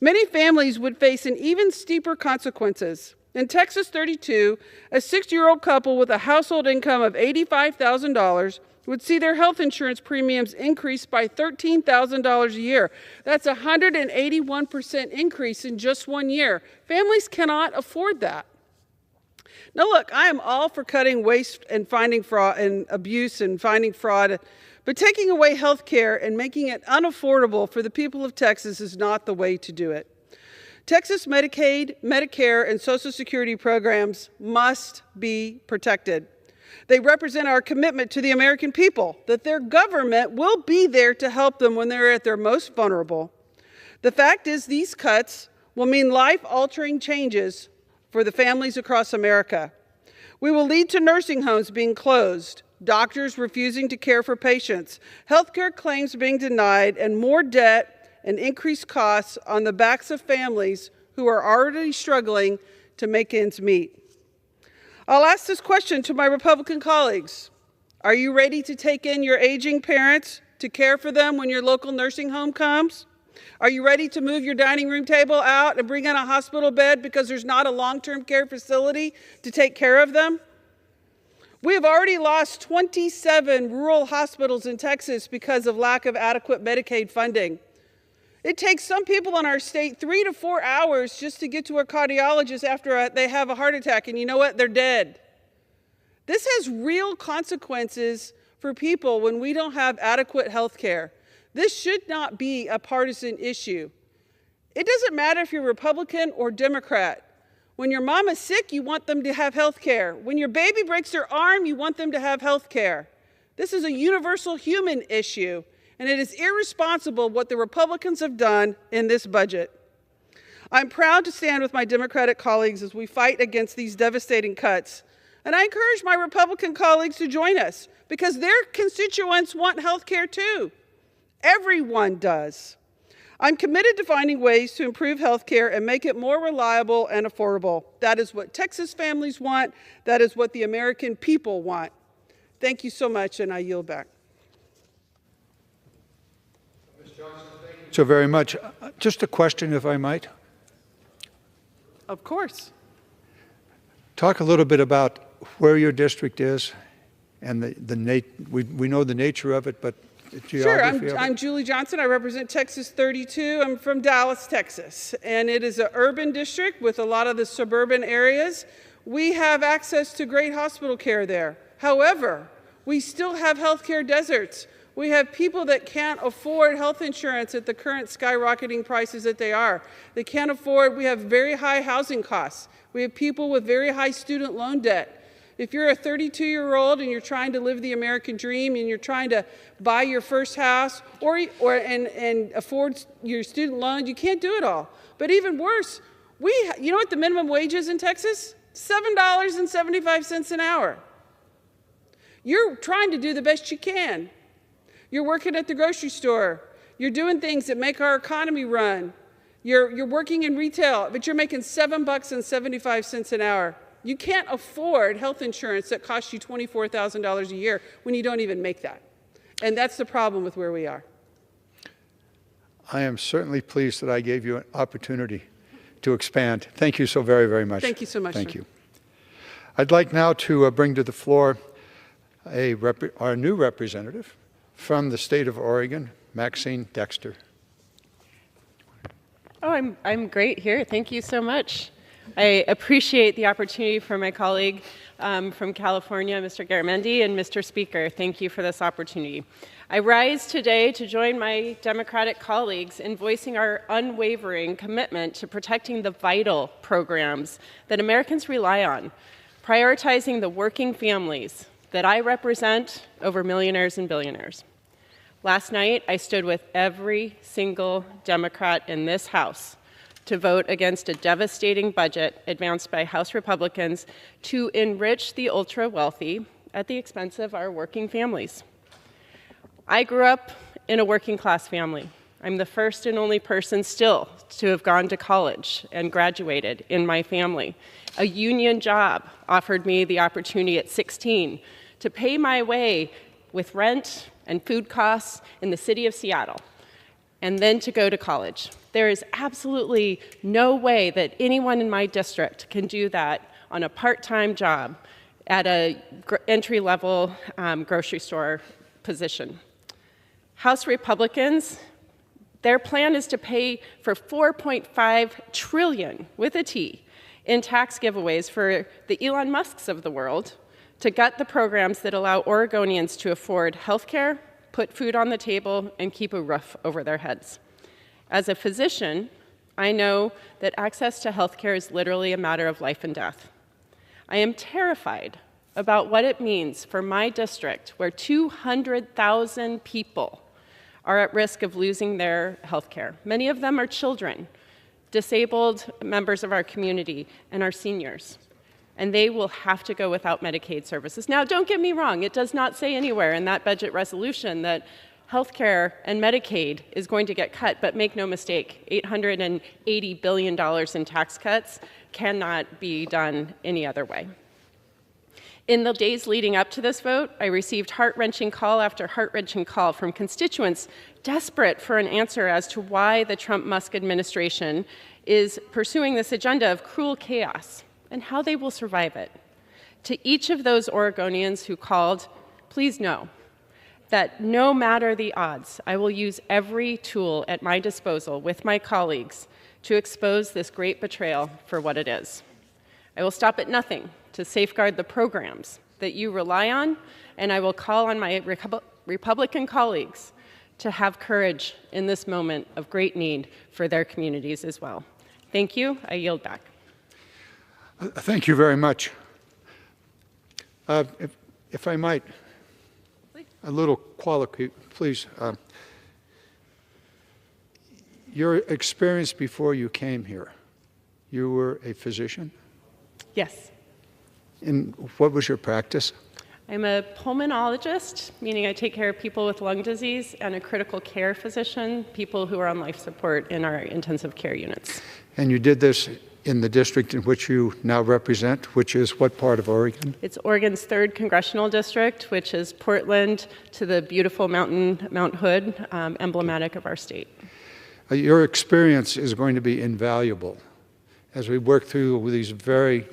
[SPEAKER 9] Many families would face an even steeper consequences. In Texas 32, a 60-year-old couple with a household income of $85,000 would see their health insurance premiums increase by $13,000 a year. That's a 181% increase in just 1 year. Families cannot afford that. Now look, I am all for cutting waste and finding fraud and abuse and finding fraud, but taking away health care and making it unaffordable for the people of Texas is not the way to do it. Texas Medicaid, Medicare, and Social Security programs must be protected. They represent our commitment to the American people, that their government will be there to help them when they're at their most vulnerable. The fact is, these cuts will mean life-altering changes for the families across America. We will lead to nursing homes being closed, doctors refusing to care for patients, healthcare claims being denied, and more debt and increased costs on the backs of families who are already struggling to make ends meet. I'll ask this question to my Republican colleagues. Are you ready to take in your aging parents to care for them when your local nursing home comes? Are you ready to move your dining room table out and bring in a hospital bed because there's not a long-term care facility to take care of them? We have already lost 27 rural hospitals in Texas because of lack of adequate Medicaid funding. It takes some people in our state 3 to 4 hours just to get to a cardiologist after they have a heart attack, and you know what? They're dead. This has real consequences for people when we don't have adequate health care. This should not be a partisan issue. It doesn't matter if you're Republican or Democrat. When your mom is sick, you want them to have health care. When your baby breaks their arm, you want them to have health care. This is a universal human issue. And it is irresponsible what the Republicans have done in this budget. I'm proud to stand with my Democratic colleagues as we fight against these devastating cuts. And I encourage my Republican colleagues to join us because their constituents want health care too. Everyone does. I'm committed to finding ways to improve health care and make it more reliable and affordable. That is what Texas families want. That is what the American people want. Thank you so much, and I yield back.
[SPEAKER 3] So very much. Just a question, if I might.
[SPEAKER 9] Of course.
[SPEAKER 3] Talk a little bit about where your district is and we know the nature of it, but the geography
[SPEAKER 9] Sure.
[SPEAKER 3] of it.
[SPEAKER 9] I'm Julie Johnson. I represent Texas 32. I'm from Dallas, Texas, and it is an urban district with a lot of the suburban areas. We have access to great hospital care there. However, we still have healthcare deserts. We have people that can't afford health insurance at the current skyrocketing prices that they are. They can't afford, we have very high housing costs. We have people with very high student loan debt. If you're a 32-year-old and you're trying to live the American dream and you're trying to buy your first house and afford your student loan, you can't do it all. But even worse, you know what the minimum wage is in Texas? $7.75 an hour. You're trying to do the best you can. You're working at the grocery store. You're doing things that make our economy run. You're working in retail, but you're making $7.75 an hour. You can't afford health insurance that costs you $24,000 a year when you don't even make that. And that's the problem with where we are.
[SPEAKER 3] I am certainly pleased that I gave you an opportunity to expand. Thank you so very, very much.
[SPEAKER 9] Thank you so much.
[SPEAKER 3] Thank
[SPEAKER 9] sir.
[SPEAKER 3] you. I'd like now to bring to the floor our new representative from the state of Oregon, Maxine Dexter.
[SPEAKER 14] Oh, I'm great here. Thank you so much. I appreciate the opportunity for my colleague from California, Mr. Garamendi, and Mr. Speaker. Thank you for this opportunity. I rise today to join my Democratic colleagues in voicing our unwavering commitment to protecting the vital programs that Americans rely on, prioritizing the working families that I represent over millionaires and billionaires. Last night, I stood with every single Democrat in this House to vote against a devastating budget advanced by House Republicans to enrich the ultra-wealthy at the expense of our working families. I grew up in a working-class family. I'm the first and only person still to have gone to college and graduated in my family. A union job offered me the opportunity at 16 to pay my way with rent and food costs in the city of Seattle, and then to go to college. There is absolutely no way that anyone in my district can do that on a part-time job at an entry-level grocery store position. House Republicans, their plan is to pay for $4.5 trillion, with a T, in tax giveaways for the Elon Musks of the world, to gut the programs that allow Oregonians to afford health care, put food on the table, and keep a roof over their heads. As a physician, I know that access to health care is literally a matter of life and death. I am terrified about what it means for my district, where 200,000 people are at risk of losing their health care. Many of them are children, disabled members of our community, and our seniors. And they will have to go without Medicaid services. Now, don't get me wrong, it does not say anywhere in that budget resolution that health care and Medicaid is going to get cut, but make no mistake, $880 billion in tax cuts cannot be done any other way. In the days leading up to this vote, I received heart-wrenching call after heart-wrenching call from constituents desperate for an answer as to why the Trump-Musk administration is pursuing this agenda of cruel chaos, and how they will survive it. To each of those Oregonians who called, please know that no matter the odds, I will use every tool at my disposal with my colleagues to expose this great betrayal for what it is. I will stop at nothing to safeguard the programs that you rely on, and I will call on my Republican colleagues to have courage in this moment of great need for their communities as well. Thank you. I yield back.
[SPEAKER 3] Thank you very much. If I might, a little quality, please. Your experience before you came here, you were a physician?
[SPEAKER 14] Yes.
[SPEAKER 3] And what was your practice?
[SPEAKER 14] I'm a pulmonologist, meaning I take care of people with lung disease, and a critical care physician, people who are on life support in our intensive care units.
[SPEAKER 3] And you did this in the district in which you now represent, which is what part of Oregon?
[SPEAKER 14] It's Oregon's 3rd congressional district, which is Portland to the beautiful mountain, Mount Hood, emblematic of our state.
[SPEAKER 3] Your experience is going to be invaluable as we work through these very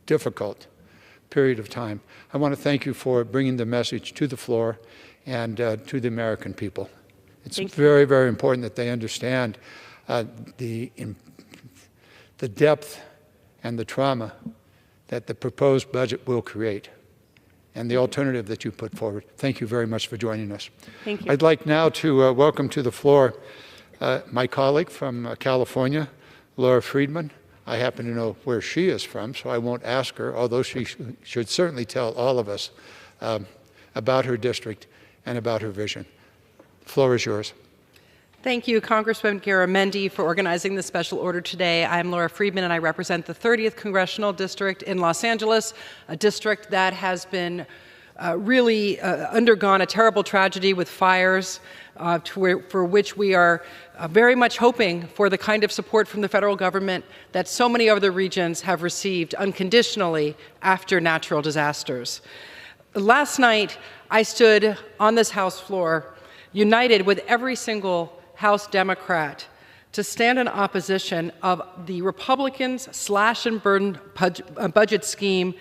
[SPEAKER 3] difficult period of time. I want to thank you for bringing the message to the floor and to the American people. It's very, very important that they understand the depth and the trauma that the proposed budget will create and the alternative that you put forward. Thank you very much for joining us.
[SPEAKER 14] Thank you.
[SPEAKER 3] I'd like now to welcome to the floor my colleague from California, Laura Friedman. I happen to know where she is from, so I won't ask her, although she should certainly tell all of us about her district and about her vision. The floor is yours.
[SPEAKER 18] Thank you, Congressman Garamendi, for organizing this special order today. I'm Laura Friedman, and I represent the 30th Congressional District in Los Angeles, a district that has been really undergone a terrible tragedy with fires, for which we are very much hoping for the kind of support from the federal government that so many other regions have received unconditionally after natural disasters. Last night, I stood on this House floor, united with every single House Democrat, to stand in opposition of the Republicans' slash and burn budget scheme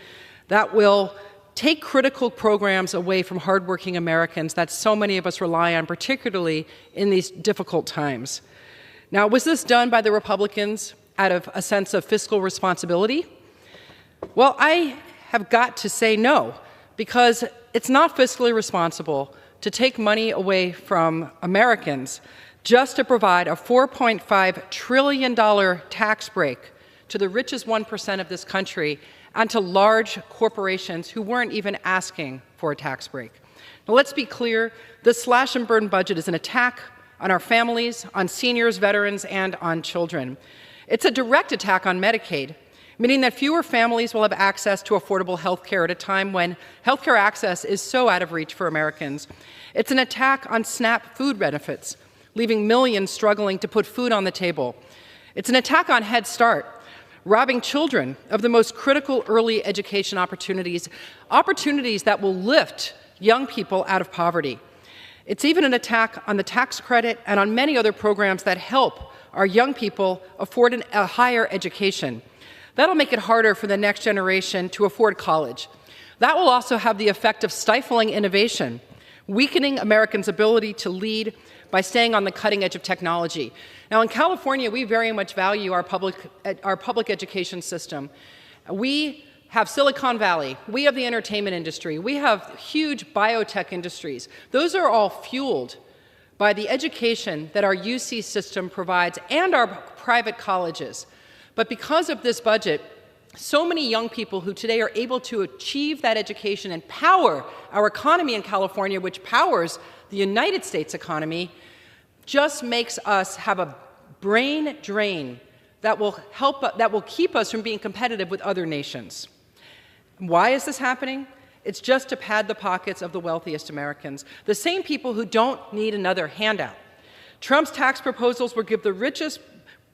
[SPEAKER 18] that will take critical programs away from hardworking Americans that so many of us rely on, particularly in these difficult times. Now, was this done by the Republicans out of a sense of fiscal responsibility? Well, I have got to say no, because it's not fiscally responsible to take money away from Americans just to provide a $4.5 trillion tax break to the richest 1% of this country and to large corporations who weren't even asking for a tax break. Now, let's be clear, this slash and burn budget is an attack on our families, on seniors, veterans, and on children. It's a direct attack on Medicaid, meaning that fewer families will have access to affordable health care at a time when health care access is so out of reach for Americans. It's an attack on SNAP food benefits, leaving millions struggling to put food on the table. It's an attack on Head Start, robbing children of the most critical early education opportunities, opportunities that will lift young people out of poverty. It's even an attack on the tax credit and on many other programs that help our young people afford a higher education. That'll make it harder for the next generation to afford college. That will also have the effect of stifling innovation, weakening Americans' ability to lead by staying on the cutting edge of technology. Now, in California, we very much value our public education system. We have Silicon Valley, we have the entertainment industry, we have huge biotech industries. Those are all fueled by the education that our UC system provides and our private colleges. But because of this budget, so many young people who today are able to achieve that education and power our economy in California, which powers the United States economy, just makes us have a brain drain that will keep us from being competitive with other nations. Why is this happening? It's just to pad the pockets of the wealthiest Americans, the same people who don't need another handout. Trump's tax proposals will give the richest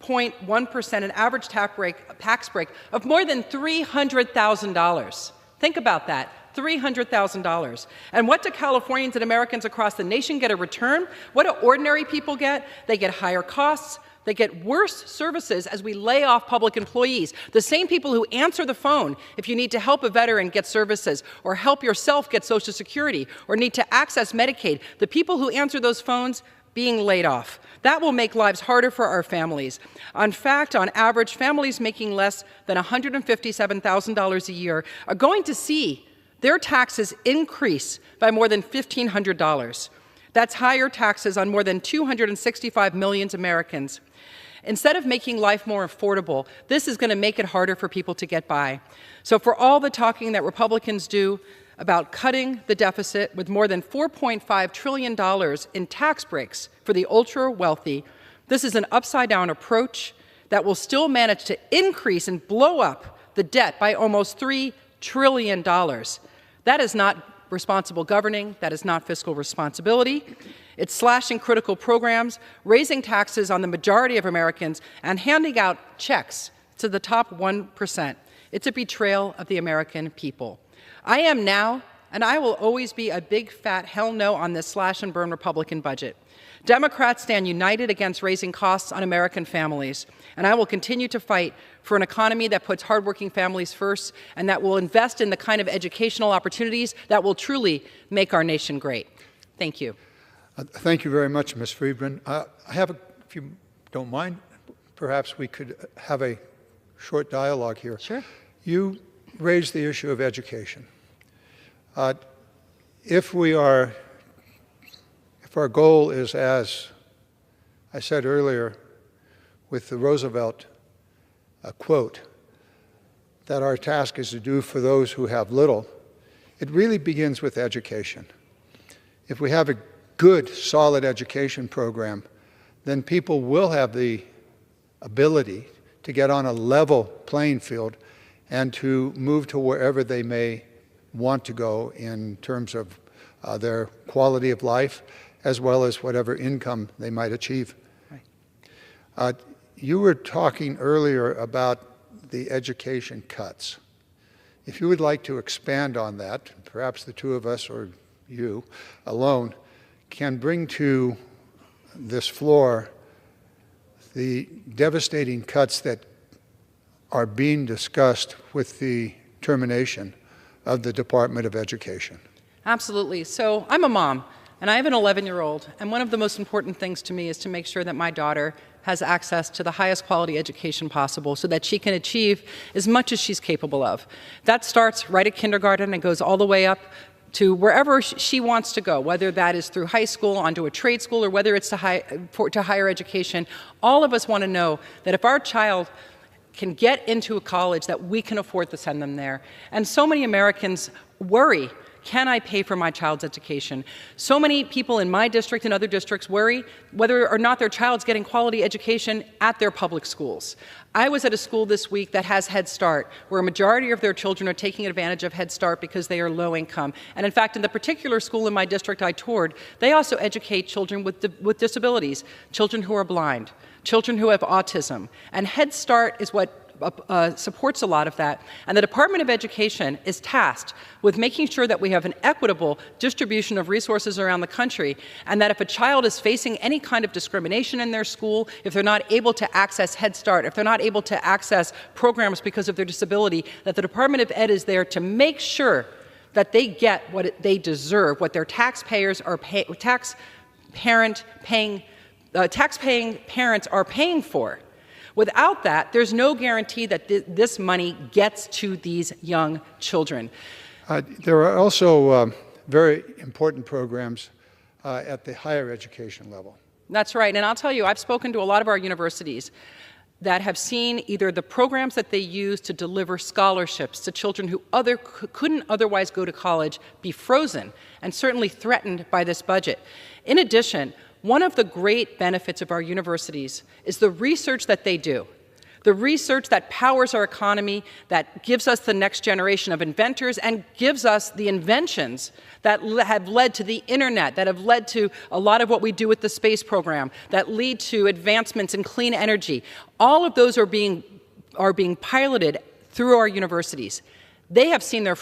[SPEAKER 18] 0.1% an average tax break of more than $300,000. Think about that, $300,000. And what do Californians and Americans across the nation get in return? What do ordinary people get? They get higher costs. They get worse services as we lay off public employees. The same people who answer the phone if you need to help a veteran get services or help yourself get Social Security or need to access Medicaid, the people who answer those phones being laid off. That will make lives harder for our families. In fact, on average, families making less than $157,000 a year are going to see their taxes increase by more than $1,500. That's higher taxes on more than 265 million Americans. Instead of making life more affordable, this is going to make it harder for people to get by. So for all the talking that Republicans do about cutting the deficit with more than $4.5 trillion in tax breaks for the ultra-wealthy, this is an upside-down approach that will still manage to increase and blow up the debt by almost $3 trillion. That is not responsible governing. That is not fiscal responsibility. It's slashing critical programs, raising taxes on the majority of Americans, and handing out checks to the top 1%. It's a betrayal of the American people. I am now, and I will always be a big fat hell no on this slash and burn Republican budget. Democrats stand united against raising costs on American families, and I will continue to fight for an economy that puts hardworking families first and that will invest in the kind of educational opportunities that will truly make our nation great. Thank you.
[SPEAKER 3] Thank you very much, Ms. Friedman. If you don't mind, perhaps we could have a short dialogue here.
[SPEAKER 18] Sure.
[SPEAKER 3] You raised the issue of education. If our goal is, as I said earlier with the Roosevelt quote, that our task is to do for those who have little, it really begins with education. If we have a good, solid education program, then people will have the ability to get on a level playing field and to move to wherever they may want to go in terms of their quality of life, as well as whatever income they might achieve. Right. You were talking earlier about the education cuts. If you would like to expand on that, perhaps the two of us or you alone can bring to this floor the devastating cuts that are being discussed with the termination of the Department of Education.
[SPEAKER 18] Absolutely. So I'm a mom, and I have an 11-year-old, and one of the most important things to me is to make sure that my daughter has access to the highest quality education possible so that she can achieve as much as she's capable of. That starts right at kindergarten and goes all the way up to wherever she wants to go, whether that is through high school, onto a trade school, or whether it's to higher education. All of us want to know that if our child can get into a college, that we can afford to send them there. And so many Americans worry, can I pay for my child's education? So many people in my district and other districts worry whether or not their child's getting quality education at their public schools. I was at a school this week that has Head Start, where a majority of their children are taking advantage of Head Start because they are low income. And in fact, in the particular school in my district I toured, they also educate children with disabilities, children who are blind, children who have autism. And Head Start is what supports a lot of that. And the Department of Education is tasked with making sure that we have an equitable distribution of resources around the country, and that if a child is facing any kind of discrimination in their school, if they're not able to access Head Start, if they're not able to access programs because of their disability, that the Department of Ed is there to make sure that they get what they deserve, what their taxpayers are taxpaying parents are paying for. Without that, there's no guarantee that this money gets to these young children.
[SPEAKER 3] There are also very important programs at the higher education level.
[SPEAKER 18] That's right. And I'll tell you, I've spoken to a lot of our universities that have seen either the programs that they use to deliver scholarships to children who couldn't otherwise go to college be frozen and certainly threatened by this budget. In addition, one of the great benefits of our universities is the research that they do, the research that powers our economy, that gives us the next generation of inventors and gives us the inventions that have led to the internet, that have led to a lot of what we do with the space program, that lead to advancements in clean energy. All of those are being piloted through our universities. They have seen their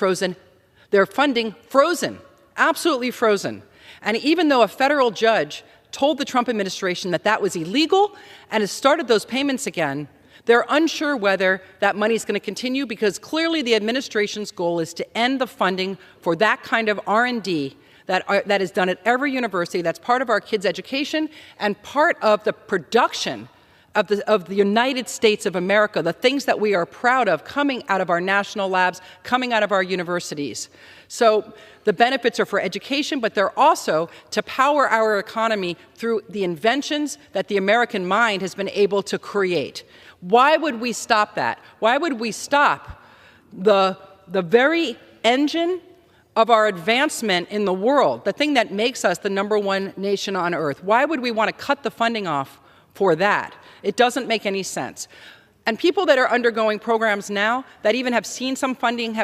[SPEAKER 18] funding frozen, absolutely frozen. And even though a federal judge told the Trump administration that that was illegal and has started those payments again, they're unsure whether that money is going to continue, because clearly the administration's goal is to end the funding for that kind of R&D that is done at every university. That's part of our kids' education and part of the production of the United States of America, the things that we are proud of coming out of our national labs, coming out of our universities. So the benefits are for education, but they're also to power our economy through the inventions that the American mind has been able to create. Why would we stop that? Why would we stop the very engine of our advancement in the world, the thing that makes us the #1 nation on earth? Why would we want to cut the funding off for that? It doesn't make any sense. And people that are undergoing programs now that even have seen some funding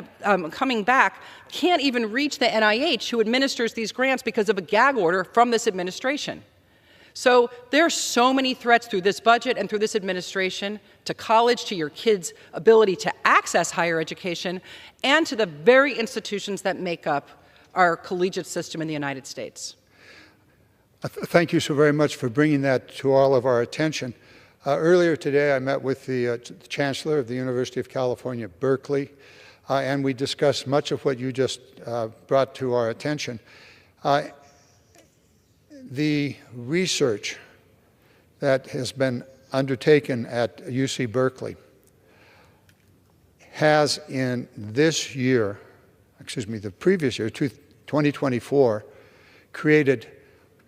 [SPEAKER 18] coming back can't even reach the NIH, who administers these grants, because of a gag order from this administration. So there are so many threats through this budget and through this administration to college, to your kids' ability to access higher education, and to the very institutions that make up our collegiate system in the United States.
[SPEAKER 3] Thank you so very much for bringing that to all of our attention. Earlier today, I met with the Chancellor of the University of California, Berkeley, and we discussed much of what you just brought to our attention. The research that has been undertaken at UC Berkeley has in this year, the previous year, 2024, created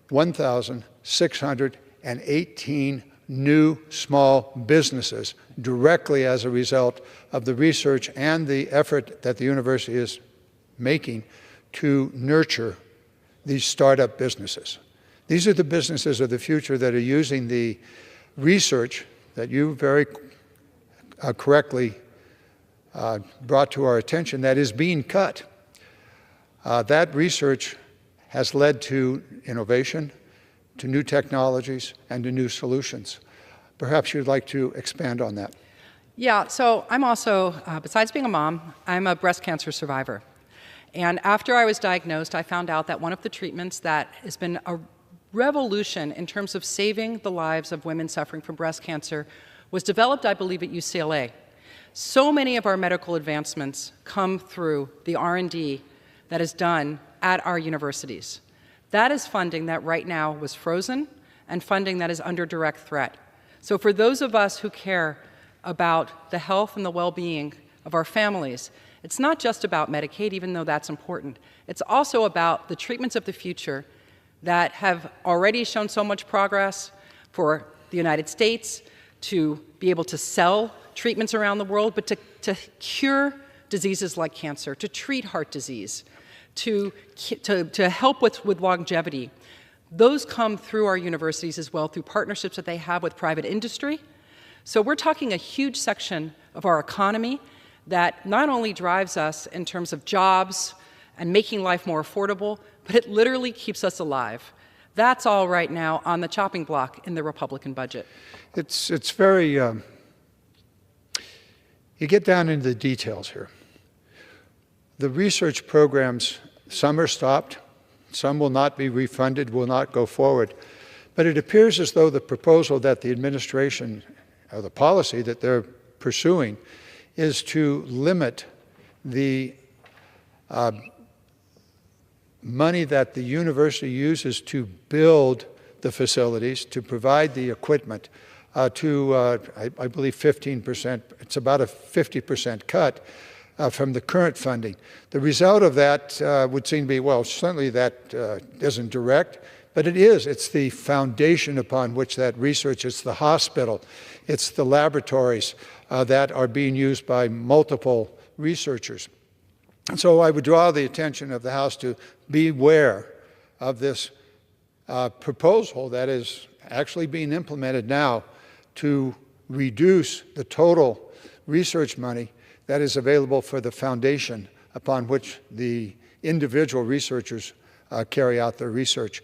[SPEAKER 3] 1,618 new small businesses directly as a result of the research and the effort that the university is making to nurture these startup businesses. These are the businesses of the future that are using the research that you very correctly brought to our attention that is being cut. That research has led to innovation, to new technologies, and to new solutions. Perhaps you'd like to expand on that.
[SPEAKER 18] Yeah, so I'm also, besides being a mom, I'm a breast cancer survivor. And after I was diagnosed, I found out that one of the treatments that has been a revolution in terms of saving the lives of women suffering from breast cancer was developed, I believe, at UCLA. So many of our medical advancements come through the R&D that is done at our universities. That is funding that right now was frozen and funding that is under direct threat. So for those of us who care about the health and the well-being of our families, it's not just about Medicaid, even though that's important. It's also about the treatments of the future that have already shown so much progress for the United States to be able to sell treatments around the world, but to cure diseases like cancer, to treat heart disease, to help with longevity. Those come through our universities as well, through partnerships that they have with private industry. So we're talking a huge section of our economy that not only drives us in terms of jobs and making life more affordable, but it literally keeps us alive. That's all right now on the chopping block in the Republican budget.
[SPEAKER 3] It's very, you get down into the details here. The research programs, some are stopped, some will not be refunded, will not go forward. But it appears as though the proposal that the administration, or the policy that they're pursuing, is to limit the money that the university uses to build the facilities, to provide the equipment, to, I believe, 15%. It's about a 50% cut from the current funding. The result of that would seem to be, well, certainly that isn't direct, but it is. It's the foundation upon which that research, it's the hospital, it's the laboratories that are being used by multiple researchers. And so I would draw the attention of the House to beware of this proposal that is actually being implemented now to reduce the total research money that is available for the foundation upon which the individual researchers carry out their research.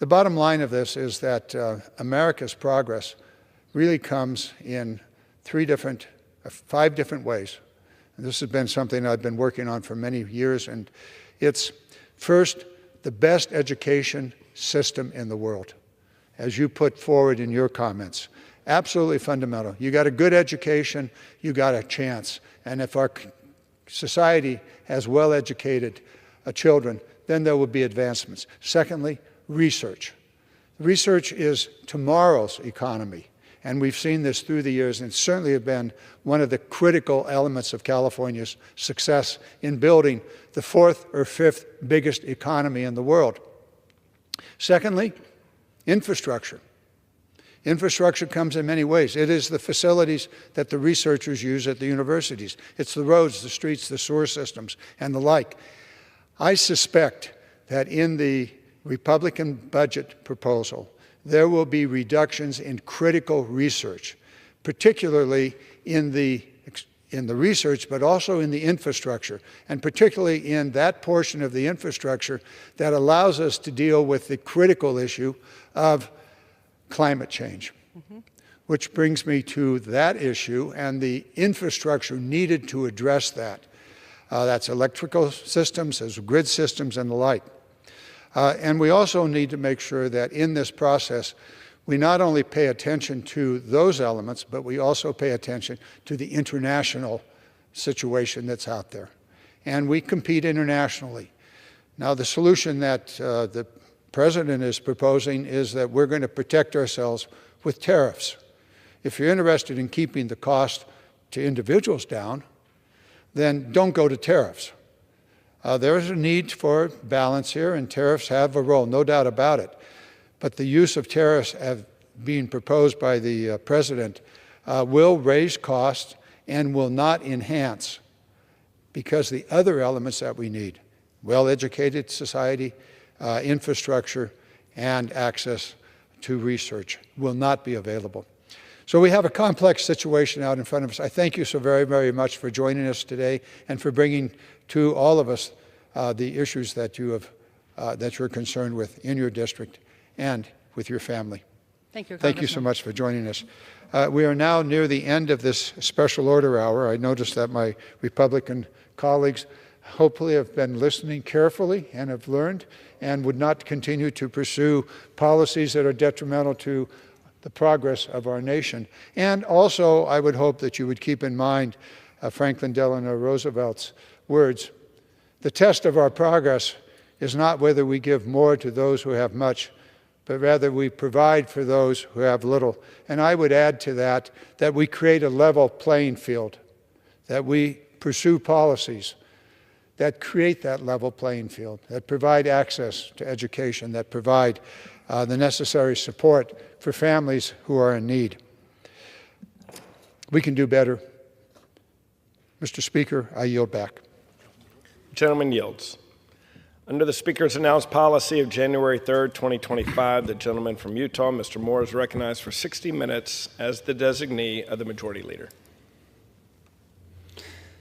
[SPEAKER 3] The bottom line of this is that America's progress really comes in five different ways. And this has been something I've been working on for many years, and it's first, the best education system in the world, as you put forward in your comments. Absolutely fundamental. You got a good education, you got a chance. And if our society has well-educated children, then there will be advancements. Secondly, research. Research is tomorrow's economy. And we've seen this through the years, and certainly have been one of the critical elements of California's success in building the fourth or fifth biggest economy in the world. Secondly, infrastructure. Infrastructure comes in many ways. It is the facilities that the researchers use at the universities. It's the roads, the streets, the sewer systems, and the like. I suspect that in the Republican budget proposal, there will be reductions in critical research, particularly in the research, but also in the infrastructure, and particularly in that portion of the infrastructure that allows us to deal with the critical issue of climate change. Which brings me to that issue and the infrastructure needed to address that. That's electrical systems, there's grid systems, and the like. And we also need to make sure that in this process, we not only pay attention to those elements, but we also pay attention to the international situation that's out there. And we compete internationally. Now, the solution that the President is proposing is that we're going to protect ourselves with tariffs. If you're interested in keeping the cost to individuals down, then don't go to tariffs. There is a need for balance here, and tariffs have a role, no doubt about it. But the use of tariffs being proposed by the President will raise costs and will not enhance, because the other elements that we need, well-educated society, infrastructure, and access to research, will not be available. So we have a complex situation out in front of us. I thank you so very, very much for joining us today and for bringing to all of us the issues that you're concerned with in your district and with your family.
[SPEAKER 18] Thank you,
[SPEAKER 3] Thank you so much for joining us. We are now near the end of this special order hour. I noticed that my Republican colleagues hopefully have been listening carefully and have learned and would not continue to pursue policies that are detrimental to the progress of our nation. And also, I would hope that you would keep in mind Franklin Delano Roosevelt's words. The test of our progress is not whether we give more to those who have much, but rather we provide for those who have little. And I would add to that that we create a level playing field, that we pursue policies that create that level playing field, that provide access to education, that provide the necessary support for families who are in need. We can do better. Mr. Speaker, I yield back.
[SPEAKER 11] Gentleman yields. Under the Speaker's announced policy of January 3rd, 2025, the gentleman from Utah, Mr. Moore, is recognized for 60 minutes as the designee of the Majority Leader.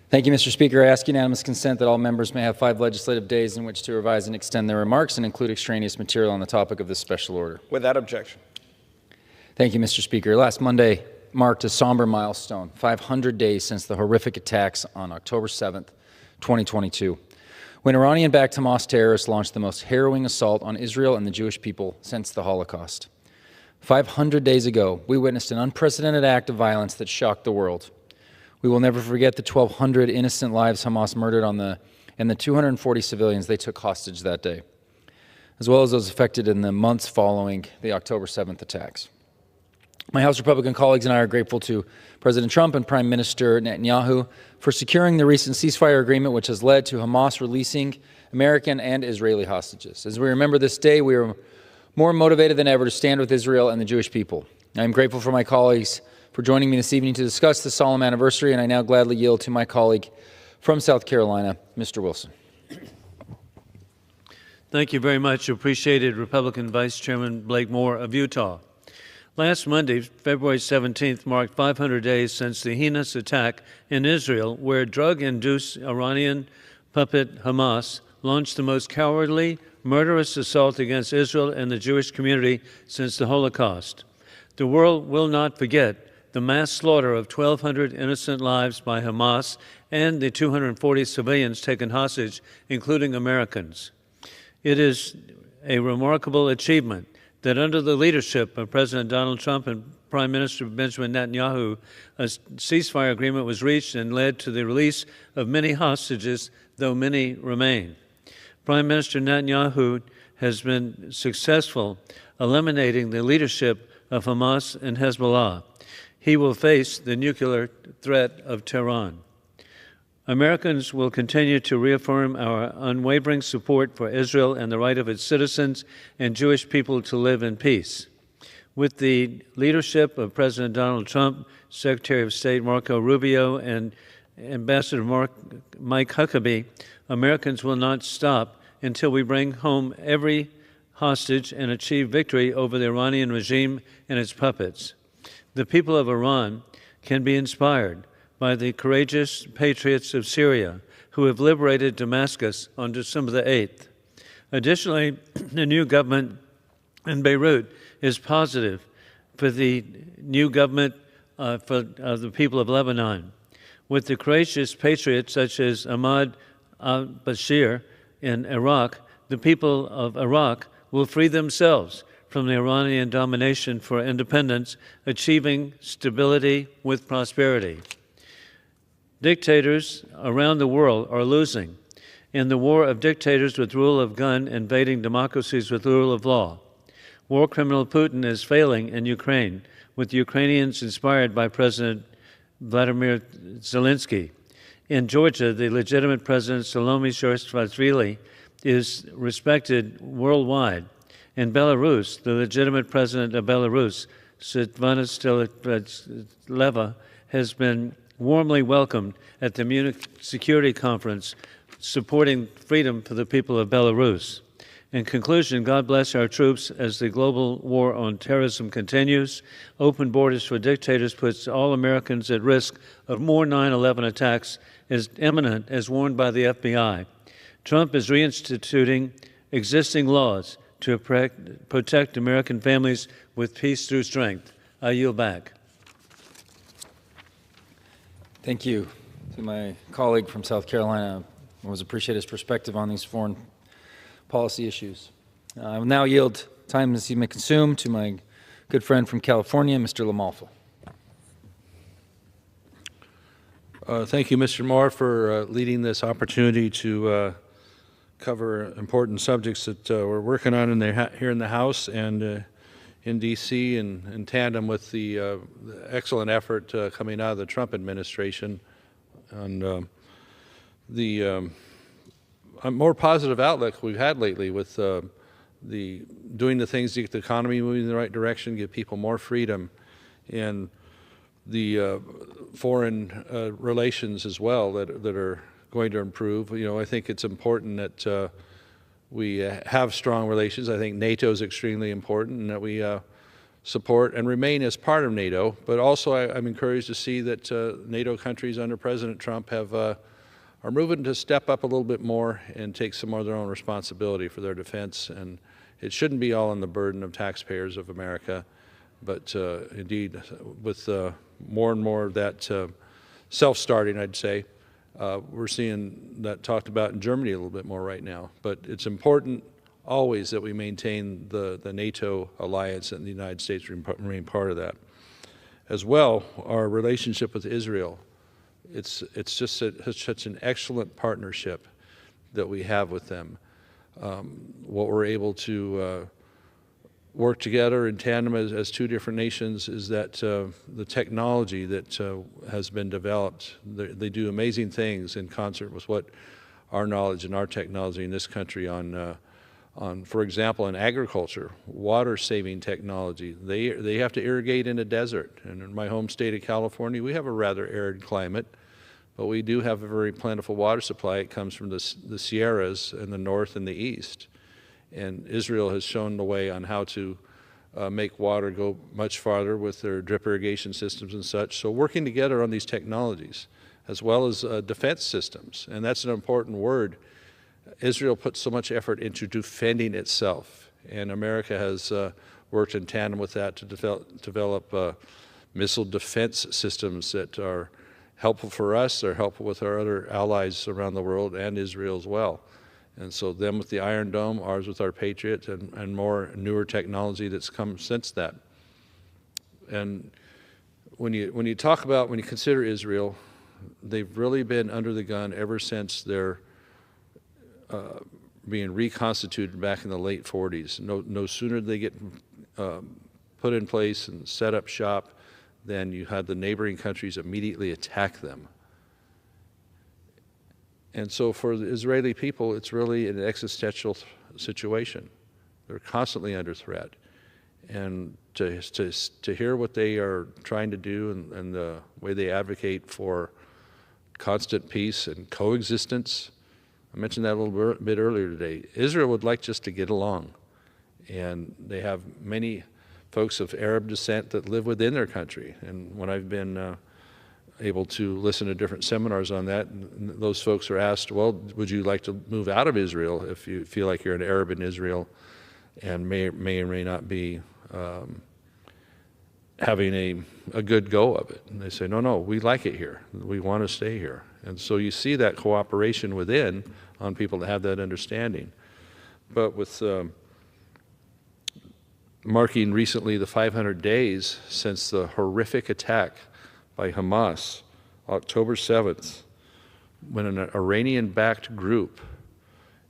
[SPEAKER 2] Thank you, Mr. Speaker. I ask unanimous consent that all members may have 5 legislative days in which to revise and extend their remarks and include extraneous material on the topic of this special order.
[SPEAKER 11] Without objection.
[SPEAKER 2] Thank you, Mr. Speaker. Last Monday marked a somber milestone, 500 days since the horrific attacks on October 7th, 2022, when Iranian-backed Hamas terrorists launched the most harrowing assault on Israel and the Jewish people since the Holocaust. 500 days ago, we witnessed an unprecedented act of violence that shocked the world. We will never forget the 1,200 innocent lives Hamas murdered and the 240 civilians they took hostage that day, as well as those affected in the months following the October 7th attacks. My House Republican colleagues and I are grateful to President Trump and Prime Minister Netanyahu for securing the recent ceasefire agreement, which has led to Hamas releasing American and Israeli hostages. As we remember this day, we are more motivated than ever to stand with Israel and the Jewish people. I am grateful for my colleagues for joining me this evening to discuss this solemn anniversary, and I now gladly yield to my colleague from South Carolina, Mr. Wilson.
[SPEAKER 4] Thank you very much. Appreciated Republican Vice Chairman Blake Moore of Utah. Last Monday, February 17th, marked 500 days since the heinous attack in Israel, where drug-induced Iranian puppet Hamas launched the most cowardly, murderous assault against Israel and the Jewish community since the Holocaust. The world will not forget the mass slaughter of 1,200 innocent lives by Hamas and the 240 civilians taken hostage, including Americans. It is a remarkable achievement that under the leadership of President Donald Trump and Prime Minister Benjamin Netanyahu, a ceasefire agreement was reached and led to the release of many hostages, though many remain. Prime Minister Netanyahu has been successful eliminating the leadership of Hamas and Hezbollah. He will face the nuclear threat of Tehran. Americans will continue to reaffirm our unwavering support for Israel and the right of its citizens and Jewish people to live in peace. With the leadership of President Donald Trump, Secretary of State Marco Rubio, and Ambassador Mike Huckabee, Americans will not stop until we bring home every hostage and achieve victory over the Iranian regime and its puppets. The people of Iran can be inspired by the courageous patriots of Syria who have liberated Damascus on December the 8th. Additionally, the new government in Beirut is positive for the new government for the people of Lebanon. With the courageous patriots such as Ahmad al-Bashir in Iraq, the people of Iraq will free themselves from the Iranian domination for independence, achieving stability with prosperity. Dictators around the world are losing in the war of dictators with rule of gun invading democracies with rule of law. War criminal Putin is failing in Ukraine, with Ukrainians inspired by President Vladimir Zelensky. In Georgia, the legitimate President Salome Saakashvili is respected worldwide. In Belarus, the legitimate president of Belarus, Svetlana Steleva, has been warmly welcomed at the Munich Security Conference, supporting freedom for the people of Belarus. In conclusion, God bless our troops as the global war on terrorism continues. Open borders for dictators puts all Americans at risk of more 9/11 attacks as imminent as warned by the FBI. Trump is reinstituting existing laws to protect American families with peace through strength. I yield back.
[SPEAKER 2] Thank you to my colleague from South Carolina. I always appreciate his perspective on these foreign policy issues. I will now yield time as he may consume to my good friend from California, Mr. LaMalfa.
[SPEAKER 5] Thank you, Mr. Moore, for leading this opportunity to cover important subjects that we're working on here in the House and in D.C. in tandem with the excellent effort coming out of the Trump administration on the more positive outlook we've had lately with doing the things to get the economy moving in the right direction, give people more freedom, and the foreign relations as well that are going to improve. You know, I think it's important that we have strong relations. I think NATO is extremely important, and that we support and remain as part of NATO. But also, I'm encouraged to see that NATO countries under President Trump are moving to step up a little bit more and take some more of their own responsibility for their defense. And it shouldn't be all on the burden of taxpayers of America, but indeed, with more and more of that self-starting, I'd say, we're seeing that talked about in Germany a little bit more right now. But it's important always that we maintain the NATO alliance, and the United States remain part of that. As well, our relationship with Israel, it's just such an excellent partnership that we have with them. What we're able to work together in tandem as two different nations is that the technology that has been developed, they do amazing things in concert with what our knowledge and our technology in this country on, for example, in agriculture, water-saving technology. They have to irrigate in a desert. And in my home state of California, we have a rather arid climate, but we do have a very plentiful water supply. It comes from the Sierras in the north and the east. And Israel has shown the way on how to make water go much farther with their drip irrigation systems and such. So working together on these technologies, as well as defense systems, and that's an important word. Israel put so much effort into defending itself, and America has worked in tandem with that to develop missile defense systems that are helpful for us. They're helpful with our other allies around the world and Israel as well. And so them with the Iron Dome, ours with our Patriot, and more newer technology that's come since that. And when you consider Israel, they've really been under the gun ever since their being reconstituted back in the late 40s. No sooner did they get put in place and set up shop than you had the neighboring countries immediately attack them. And so for the Israeli people, it's really an existential situation. They're constantly under threat. And to hear what they are trying to do and the way they advocate for constant peace and coexistence, I mentioned that a little bit earlier today. Israel would like just to get along. And they have many folks of Arab descent that live within their country. And when I've been able to listen to different seminars on that, and those folks are asked, well, would you like to move out of Israel if you feel like you're an Arab in Israel and may or may not be having a good go of it? And they say, no, we like it here. We want to stay here. And so you see that cooperation within on people that have that understanding. But with marking recently the 500 days since the horrific attack by Hamas, October 7th, when an Iranian-backed group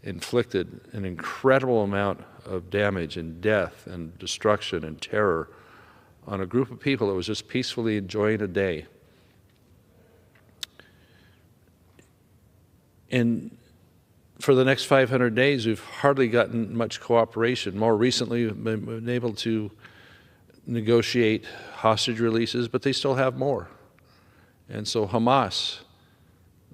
[SPEAKER 5] inflicted an incredible amount of damage and death and destruction and terror on a group of people that was just peacefully enjoying a day. And for the next 500 days, we've hardly gotten much cooperation. More recently, we've been able to negotiate hostage releases, but they still have more. And so Hamas,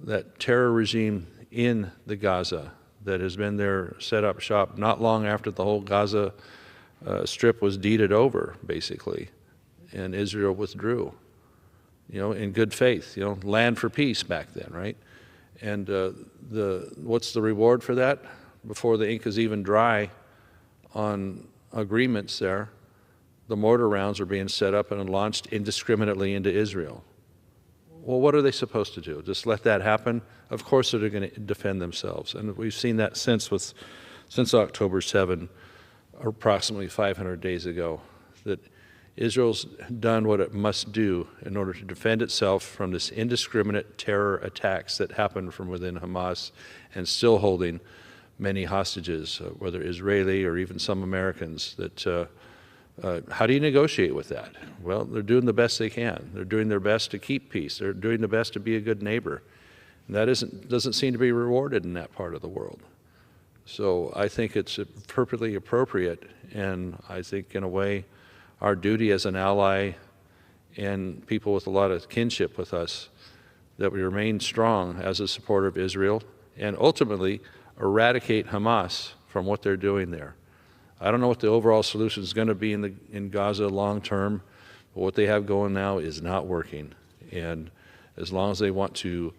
[SPEAKER 5] that terror regime in the Gaza that has been there, set up shop not long after the whole Gaza Strip was deeded over, basically, and Israel withdrew, in good faith, land for peace back then, right? And what's the reward for that? Before the ink is even dry on agreements there, the mortar rounds are being set up and launched indiscriminately into Israel. Well, what are they supposed to do? Just let that happen? Of course they're going to defend themselves. And we've seen that since October 7, approximately 500 days ago, that Israel's done what it must do in order to defend itself from this indiscriminate terror attacks that happen from within Hamas and still holding many hostages, whether Israeli or even some Americans. How do you negotiate with that? Well, they're doing the best they can. They're doing their best to keep peace. They're doing their best to be a good neighbor. And that doesn't seem to be rewarded in that part of the world. So I think it's perfectly appropriate, and I think in a way our duty as an ally and people with a lot of kinship with us, that we remain strong as a supporter of Israel and ultimately eradicate Hamas from what they're doing there. I don't know what the overall solution is going to be in Gaza long term, but what they have going now is not working. And as long as they want to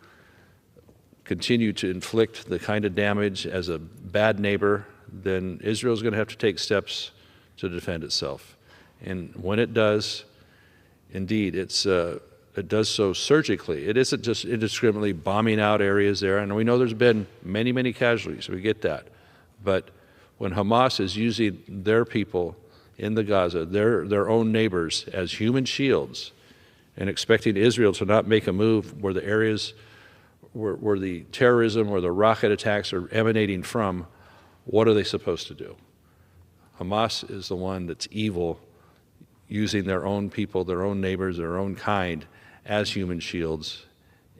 [SPEAKER 5] continue to inflict the kind of damage as a bad neighbor, then Israel's going to have to take steps to defend itself. And when it does, indeed, it does so surgically. It isn't just indiscriminately bombing out areas there. And we know there's been many, many casualties. We get that. But when Hamas is using their people in the Gaza, their own neighbors, as human shields, and expecting Israel to not make a move where the areas where the terrorism or the rocket attacks are emanating from, what are they supposed to do? Hamas is the one that's evil, using their own people, their own neighbors, their own kind as human shields,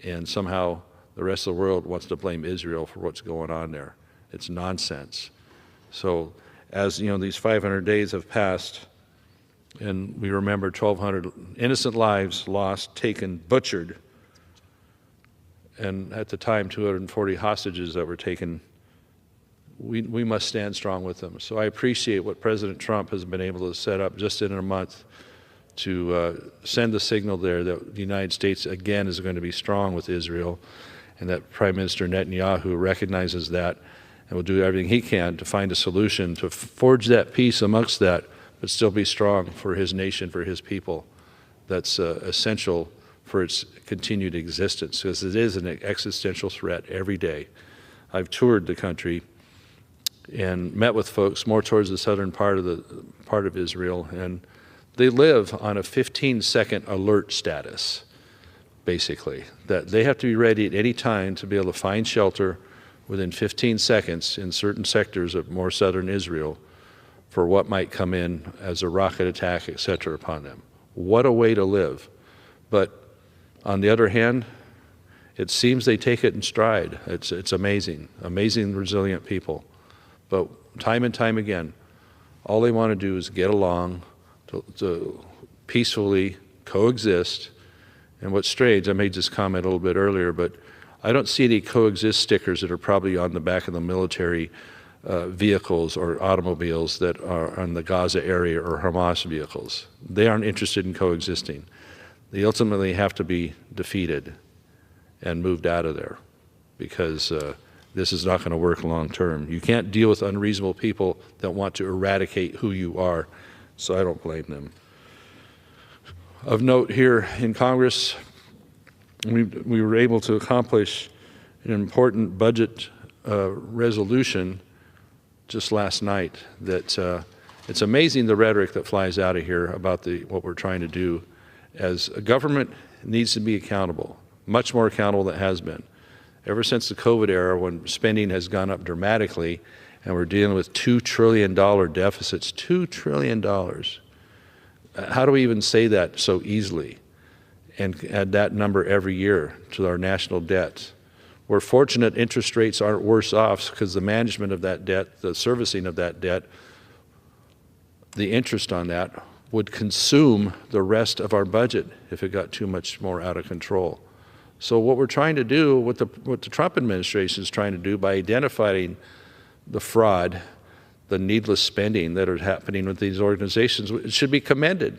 [SPEAKER 5] and somehow the rest of the world wants to blame Israel for what's going on there. It's nonsense. So as you know, these 500 days have passed, and we remember 1,200 innocent lives lost, taken, butchered, and at the time 240 hostages that were taken. We must stand strong with them. So I appreciate what President Trump has been able to set up just in a month to send the signal there that the United States again is going to be strong with Israel, and that Prime Minister Netanyahu recognizes that and will do everything he can to find a solution to forge that peace amongst that, but still be strong for his nation, for his people. That's essential for its continued existence, because it is an existential threat every day. I've toured the country and met with folks more towards the southern part of Israel, and they live on a 15-second alert status, basically, that they have to be ready at any time to be able to find shelter within 15 seconds in certain sectors of more southern Israel for what might come in as a rocket attack, etc., upon them. What a way to live. But on the other hand, it seems they take it in stride. It's amazing, amazing, resilient people. But time and time again, all they want to do is get along, to peacefully coexist. And what's strange, I made this comment a little bit earlier, but I don't see any coexist stickers that are probably on the back of the military vehicles or automobiles that are on the Gaza area or Hamas vehicles. They aren't interested in coexisting. They ultimately have to be defeated and moved out of there, because this is not going to work long term. You can't deal with unreasonable people that want to eradicate who you are, so I don't blame them. Of note here in Congress, we were able to accomplish an important budget resolution just last night that it's amazing the rhetoric that flies out of here about what we're trying to do, as a government needs to be accountable, much more accountable than it has been. Ever since the COVID era, when spending has gone up dramatically and we're dealing with $2 trillion deficits, $2 trillion. How do we even say that so easily and add that number every year to our national debt? We're fortunate interest rates aren't worse off, because the management of that debt, the servicing of that debt, the interest on that would consume the rest of our budget if it got too much more out of control. So what we're trying to do, what the Trump administration is trying to do by identifying the fraud, the needless spending that are happening with these organizations, it should be commended.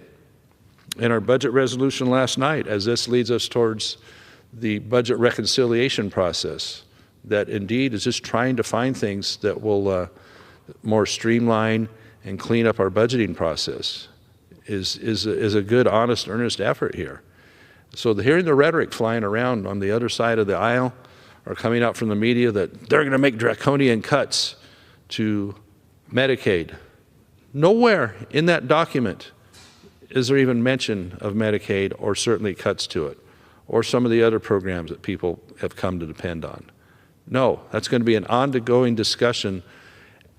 [SPEAKER 5] In our budget resolution last night, as this leads us towards the budget reconciliation process, that indeed is just trying to find things that will more streamline and clean up our budgeting process, is a good, honest, earnest effort here. So hearing the rhetoric flying around on the other side of the aisle, or coming out from the media that they're going to make draconian cuts to Medicaid, nowhere in that document is there even mention of Medicaid or certainly cuts to it, or some of the other programs that people have come to depend on? No, that's going to be an ongoing discussion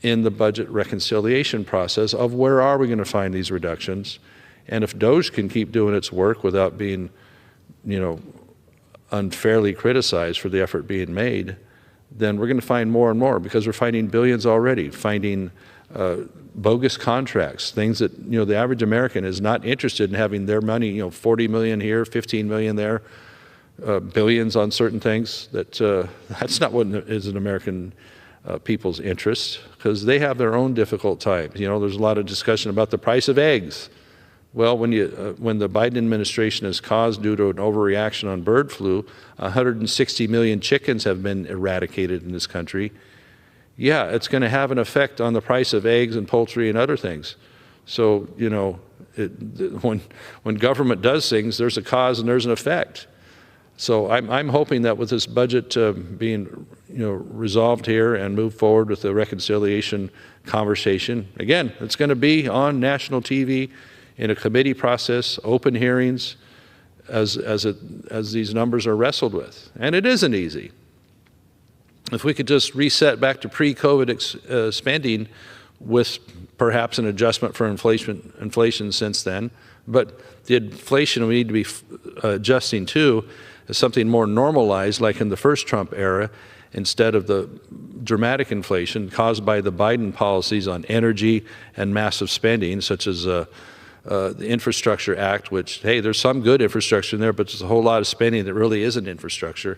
[SPEAKER 5] in the budget reconciliation process of where are we going to find these reductions. And if DOGE can keep doing its work without being, unfairly criticized for the effort being made, then we're going to find more and more, because we're finding billions already, finding bogus contracts, things that, the average American is not interested in having their money, 40 million here, 15 million there, billions on certain things. That's not what is in American people's interest, because they have their own difficult times. There's a lot of discussion about the price of eggs. Well, when the Biden administration has caused, due to an overreaction on bird flu, 160 million chickens have been eradicated in this country. Yeah, it's going to have an effect on the price of eggs and poultry and other things. So, when government does things, there's a cause and there's an effect. So I'm hoping that with this budget being resolved here and move forward with the reconciliation conversation, again, it's going to be on national TV in a committee process, open hearings, as these numbers are wrestled with. And it isn't easy. If we could just reset back to pre-COVID spending with perhaps an adjustment for inflation since then, but the inflation we need to be adjusting to is something more normalized, like in the first Trump era, instead of the dramatic inflation caused by the Biden policies on energy and massive spending, such as the Infrastructure Act, which, hey, there's some good infrastructure in there, but there's a whole lot of spending that really isn't infrastructure.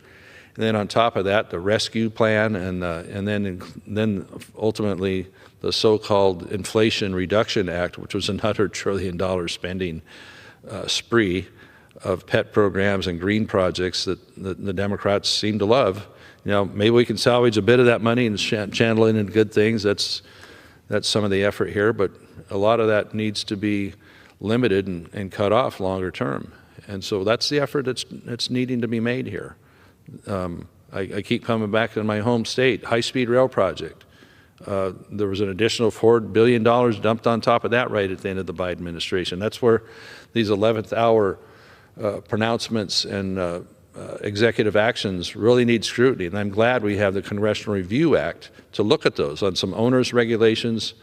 [SPEAKER 5] And then on top of that, the rescue plan, and then ultimately the so-called Inflation Reduction Act, which was another $1 trillion spending spree of pet programs and green projects that the Democrats seem to love. Maybe we can salvage a bit of that money and channel it into good things. That's some of the effort here, but a lot of that needs to be limited and cut off longer term. And so that's the effort that's needing to be made here. I keep coming back to my home state, high-speed rail project. There was an additional $4 billion dumped on top of that right at the end of the Biden administration. That's where these 11th hour pronouncements and executive actions really need scrutiny. And I'm glad we have the Congressional Review Act to look at those, on some onerous regulations,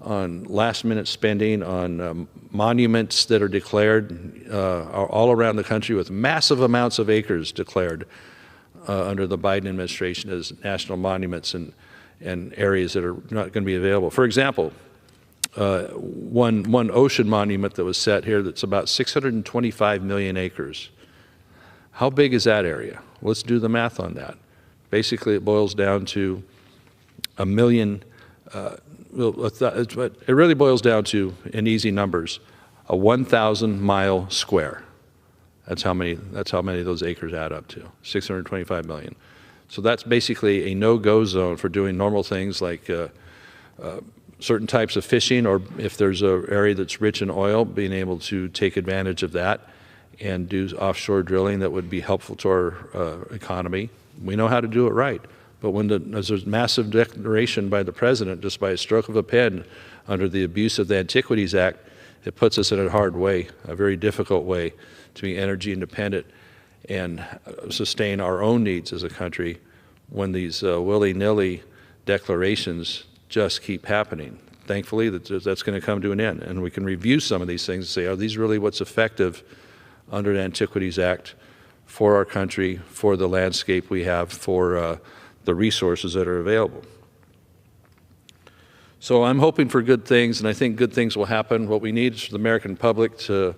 [SPEAKER 5] on last-minute spending, on monuments that are declared all around the country, with massive amounts of acres declared under the Biden administration as national monuments and areas that are not going to be available. For example, one ocean monument that was set here that's about 625 million acres. How big is that area? Let's do the math on that. Basically, it boils down to a million. It really boils down to, in easy numbers, a 1,000-mile square. That's how many of those acres add up to, 625 million. So that's basically a no-go zone for doing normal things like certain types of fishing, or if there's an area that's rich in oil, being able to take advantage of that and do offshore drilling that would be helpful to our economy. We know how to do it right. But when there's a massive declaration by the president, just by a stroke of a pen, under the abuse of the Antiquities Act, it puts us in a hard way, a very difficult way, to be energy independent and sustain our own needs as a country, when these willy-nilly declarations just keep happening. Thankfully, that's going to come to an end, and we can review some of these things and say, are these really what's effective under the Antiquities Act for our country, for the landscape we have, for the resources that are available? So I'm hoping for good things, and I think good things will happen. What we need is for the American public to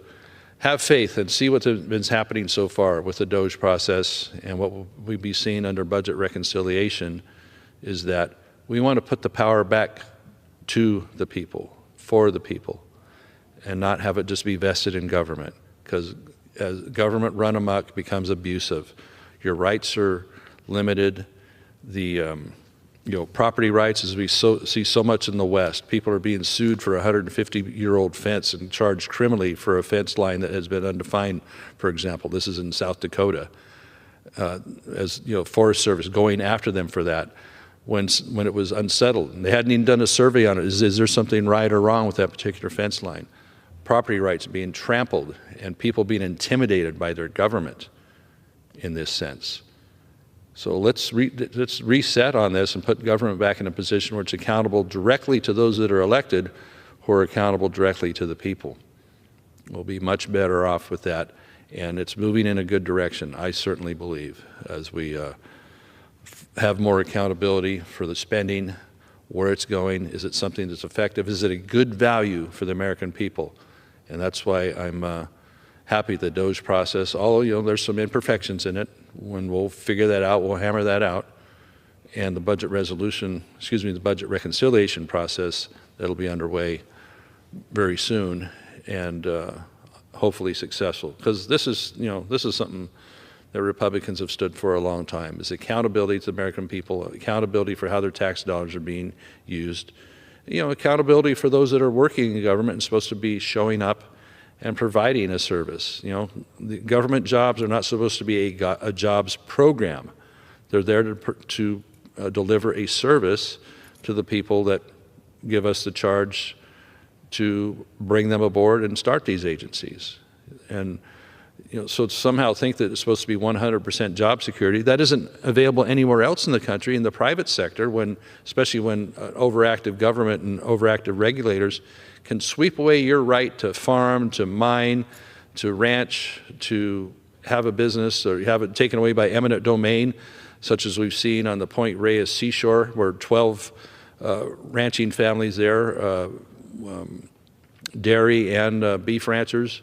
[SPEAKER 5] have faith and see what's been happening so far with the DOGE process, and what we'll be seeing under budget reconciliation is that we want to put the power back to the people, for the people, and not have it just be vested in government, because as government run amok becomes abusive. Your rights are limited. The property rights, as we see so much in the West, people are being sued for a 150-year-old fence and charged criminally for a fence line that has been undefined, for example. This is in South Dakota. Forest Service going after them for that when it was unsettled. And they hadn't even done a survey on it. Is there something right or wrong with that particular fence line? property rights being trampled and people being intimidated by their government in this sense. So let's reset on this and put government back in a position where it's accountable directly to those that are elected, who are accountable directly to the people. We'll be much better off with that, and it's moving in a good direction, I certainly believe, as we have more accountability for the spending, where it's going. Is it something that's effective? Is it a good value for the American people? And that's why I'm happy the DOGE process, although there's some imperfections in it. When we'll figure that out, we'll hammer that out. And the budget resolution, the budget reconciliation process, that'll be underway very soon, and hopefully successful. Because this is something that Republicans have stood for a long time, is accountability to the American people, accountability for how their tax dollars are being used, accountability for those that are working in government and supposed to be showing up and providing a service. The government jobs are not supposed to be a jobs program. They're there to deliver a service to the people that give us the charge to bring them aboard and start these agencies. And so to somehow think that it's supposed to be 100% job security, that isn't available anywhere else in the country, in the private sector, especially when overactive government and overactive regulators can sweep away your right to farm, to mine, to ranch, to have a business, or have it taken away by eminent domain, such as we've seen on the Point Reyes seashore, where 12 ranching families there, dairy and beef ranchers,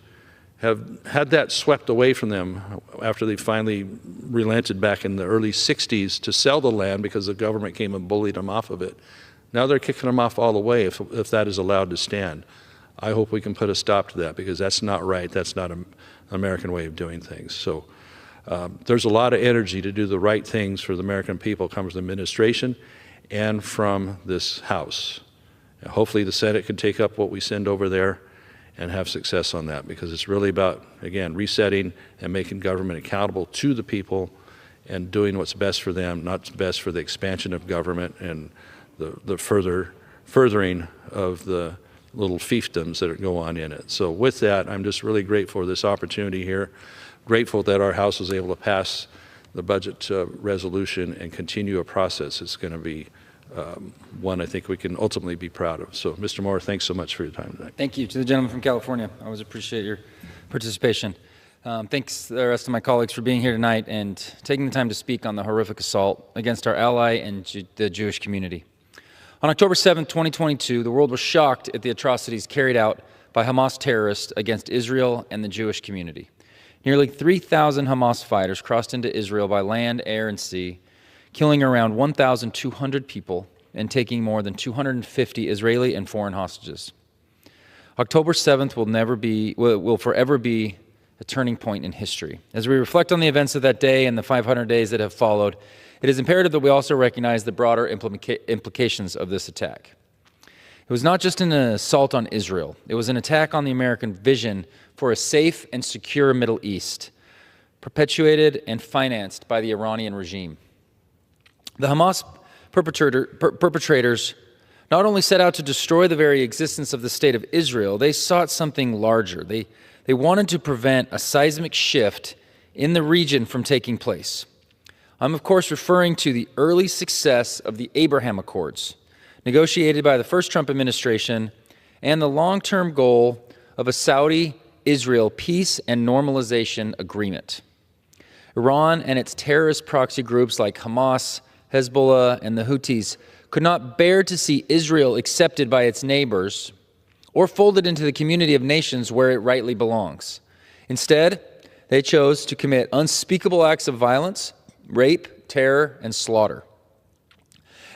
[SPEAKER 5] have had that swept away from them after they finally relented back in the early 60s to sell the land because the government came and bullied them off of it. Now they're kicking them off all the way if that is allowed to stand. I hope we can put a stop to that, because that's not right. That's not an American way of doing things. So there's a lot of energy to do the right things for the American people, comes from the administration and from this House. And hopefully the Senate can take up what we send over there and have success on that, because it's really about, again, resetting and making government accountable to the people and doing what's best for them, not best for the expansion of government and the furthering of the little fiefdoms that go on in it. So with that, I'm just really grateful for this opportunity here, grateful that our House was able to pass the budget resolution and continue a process. It's going to be one I think we can ultimately be proud of. So, Mr. Moore, thanks so much for your time tonight.
[SPEAKER 2] Thank you to the gentleman from California. I always appreciate your participation. Thanks to the rest of my colleagues for being here tonight and taking the time to speak on the horrific assault against our ally and the Jewish community. On October 7, 2022, the world was shocked at the atrocities carried out by Hamas terrorists against Israel and the Jewish community. Nearly 3,000 Hamas fighters crossed into Israel by land, air, and sea, killing around 1,200 people and taking more than 250 Israeli and foreign hostages. October 7th will forever be a turning point in history. As we reflect on the events of that day and the 500 days that have followed, it is imperative that we also recognize the broader implications of this attack. It was not just an assault on Israel. It was an attack on the American vision for a safe and secure Middle East, perpetuated and financed by the Iranian regime. The Hamas perpetrators not only set out to destroy the very existence of the state of Israel, they sought something larger. They wanted to prevent a seismic shift in the region from taking place. I'm, of course, referring to the early success of the Abraham Accords, negotiated by the first Trump administration, and the long-term goal of a Saudi-Israel peace and normalization agreement. Iran and its terrorist proxy groups like Hamas, Hezbollah, and the Houthis could not bear to see Israel accepted by its neighbors or folded into the community of nations where it rightly belongs. Instead, they chose to commit unspeakable acts of violence, rape, terror, and slaughter.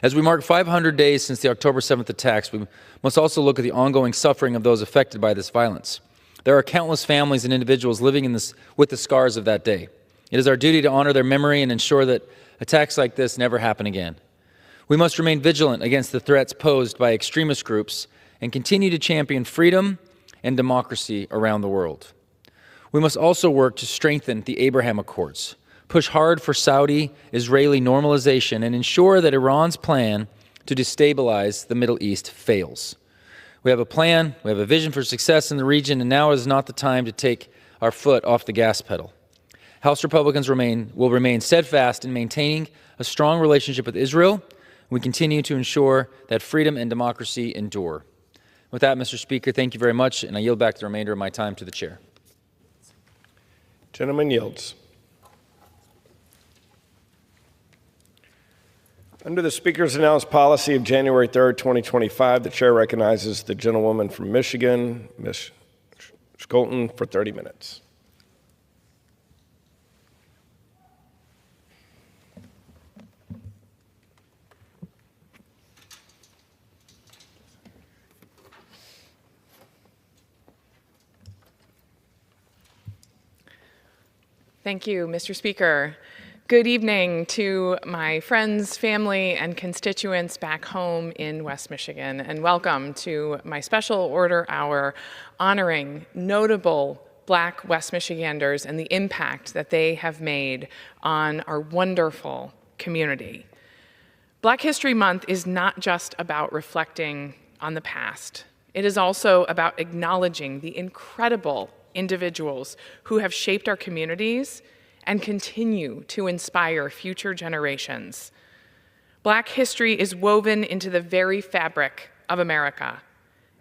[SPEAKER 2] As we mark 500 days since the October 7th attacks, we must also look at the ongoing suffering of those affected by this violence. There are countless families and individuals living with the scars of that day. It is our duty to honor their memory and ensure that attacks like this never happen again. We must remain vigilant against the threats posed by extremist groups and continue to champion freedom and democracy around the world. We must also work to strengthen the Abraham Accords, push hard for Saudi-Israeli normalization, and ensure that Iran's plan to destabilize the Middle East fails. We have a plan, we have a vision for success in the region, and now is not the time to take our foot off the gas pedal. House Republicans will remain steadfast in maintaining a strong relationship with Israel. We continue to ensure that freedom and democracy endure. With that, Mr. Speaker, thank you very much, and I yield back the remainder of my time to the chair.
[SPEAKER 11] Gentleman yields. Under the Speaker's announced policy of January 3rd, 2025, the chair recognizes the gentlewoman from Michigan, Ms. Scholten, for 30 minutes.
[SPEAKER 8] Thank you, Mr. Speaker. Good evening to my friends, family, and constituents back home in West Michigan, and welcome to my special order hour honoring notable Black West Michiganders and the impact that they have made on our wonderful community. Black History Month is not just about reflecting on the past. It is also about acknowledging the incredible individuals who have shaped our communities and continue to inspire future generations. Black history is woven into the very fabric of America,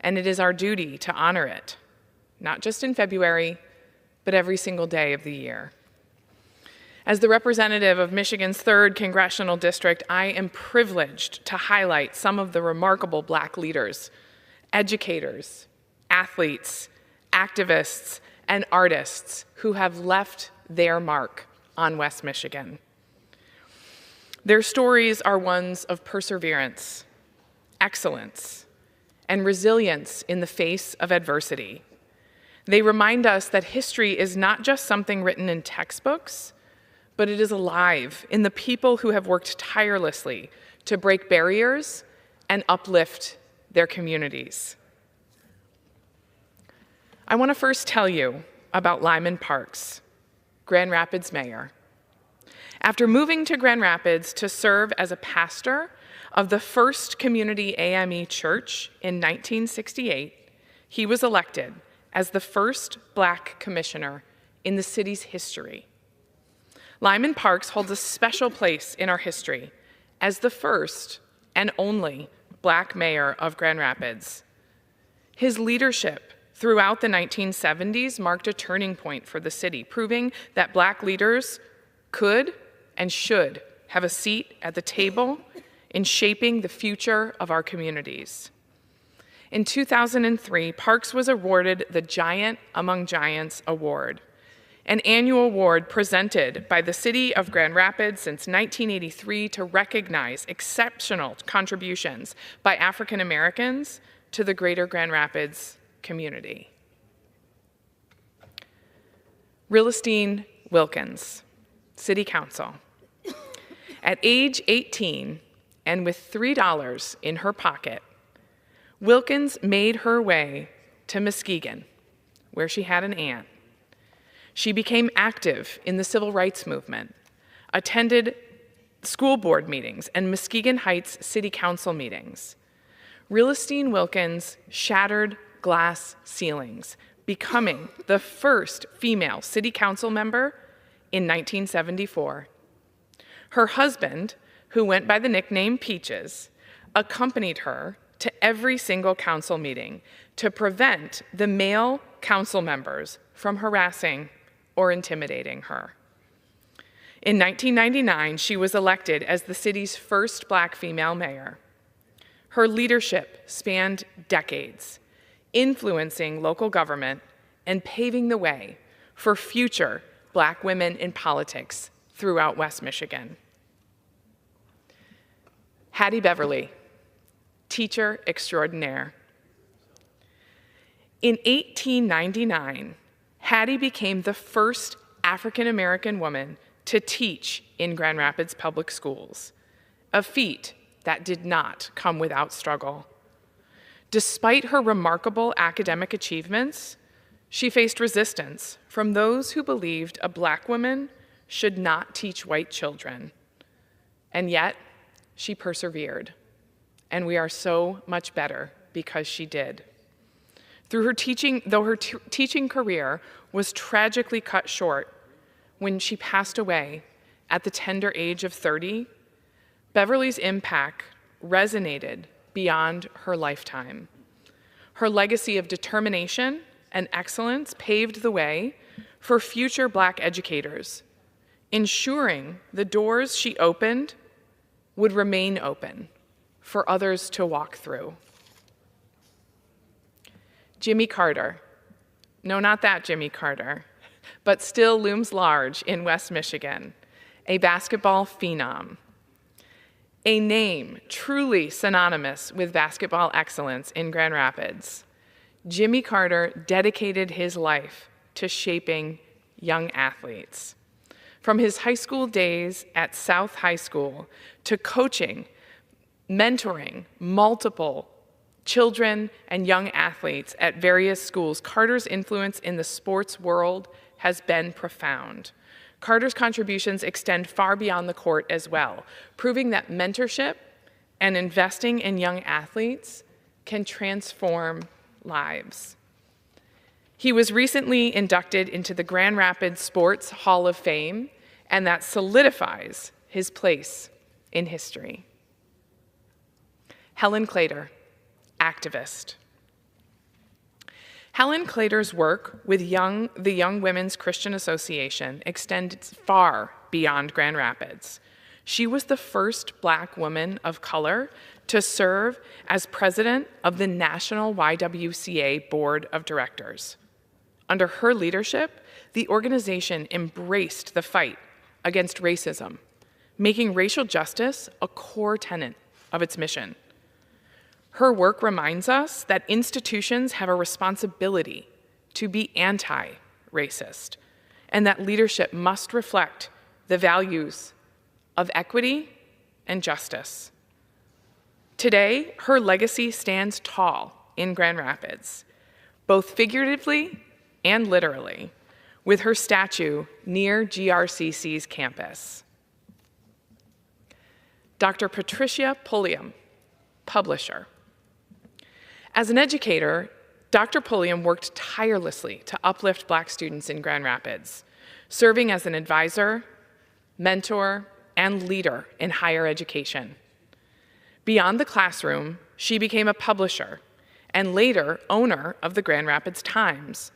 [SPEAKER 8] and it is our duty to honor it, not just in February, but every single day of the year. As the representative of Michigan's 3rd Congressional District, I am privileged to highlight some of the remarkable Black leaders, educators, athletes, activists, and artists who have left their mark on West Michigan. Their stories are ones of perseverance, excellence, and resilience in the face of adversity. They remind us that history is not just something written in textbooks, but it is alive in the people who have worked tirelessly to break barriers and uplift their communities. I want to first tell you about Lyman Parks, Grand Rapids mayor. After moving to Grand Rapids to serve as a pastor of the First Community AME Church in 1968, he was elected as the first Black commissioner in the city's history. Lyman Parks holds a special place in our history as the first and only Black mayor of Grand Rapids. His leadership throughout the 1970s marked a turning point for the city, proving that Black leaders could and should have a seat at the table in shaping the future of our communities. In 2003, Parks was awarded the Giant Among Giants Award, an annual award presented by the City of Grand Rapids since 1983 to recognize exceptional contributions by African Americans to the greater Grand Rapids community. Realestine Wilkins, City Council. At age 18 and with $3 in her pocket, Wilkins made her way to Muskegon, where she had an aunt. She became active in the civil rights movement, attended school board meetings and Muskegon Heights City Council meetings. Realestine Wilkins shattered glass ceilings, becoming the first female city council member in 1974. Her husband, who went by the nickname Peaches, accompanied her to every single council meeting to prevent the male council members from harassing or intimidating her. In 1999, she was elected as the city's first Black female mayor. Her leadership spanned decades, influencing local government and paving the way for future Black women in politics throughout West Michigan. Hattie Beverly, teacher extraordinaire. In 1899, Hattie became the first African-American woman to teach in Grand Rapids Public Schools, a feat that did not come without struggle. Despite her remarkable academic achievements, she faced resistance from those who believed a Black woman should not teach white children. And yet, she persevered, and we are so much better because she did. Though her teaching career was tragically cut short when she passed away at the tender age of 30, Beverly's impact resonated beyond her lifetime. Her legacy of determination and excellence paved the way for future Black educators, ensuring the doors she opened would remain open for others to walk through. Jimmy Carter, no, not that Jimmy Carter, but still looms large in West Michigan, a basketball phenom, a name truly synonymous with basketball excellence in Grand Rapids. Jimmy Carter dedicated his life to shaping young athletes. From his high school days at South High School to coaching, mentoring multiple children and young athletes at various schools, Carter's influence in the sports world has been profound. Carter's contributions extend far beyond the court as well, proving that mentorship and investing in young athletes can transform lives. He was recently inducted into the Grand Rapids Sports Hall of Fame, and that solidifies his place in history. Helen Claytor, activist. Helen Claytor's work with the Young Women's Christian Association extends far beyond Grand Rapids. She was the first Black woman of color to serve as president of the National YWCA Board of Directors. Under her leadership, the organization embraced the fight against racism, making racial justice a core tenet of its mission. Her work reminds us that institutions have a responsibility to be anti-racist, and that leadership must reflect the values of equity and justice. Today, her legacy stands tall in Grand Rapids, both figuratively and literally, with her statue near GRCC's campus. Dr. Patricia Pulliam, publisher. As an educator, Dr. Pulliam worked tirelessly to uplift Black students in Grand Rapids, serving as an advisor, mentor, and leader in higher education. Beyond the classroom, she became a publisher and later owner of the Grand Rapids Times,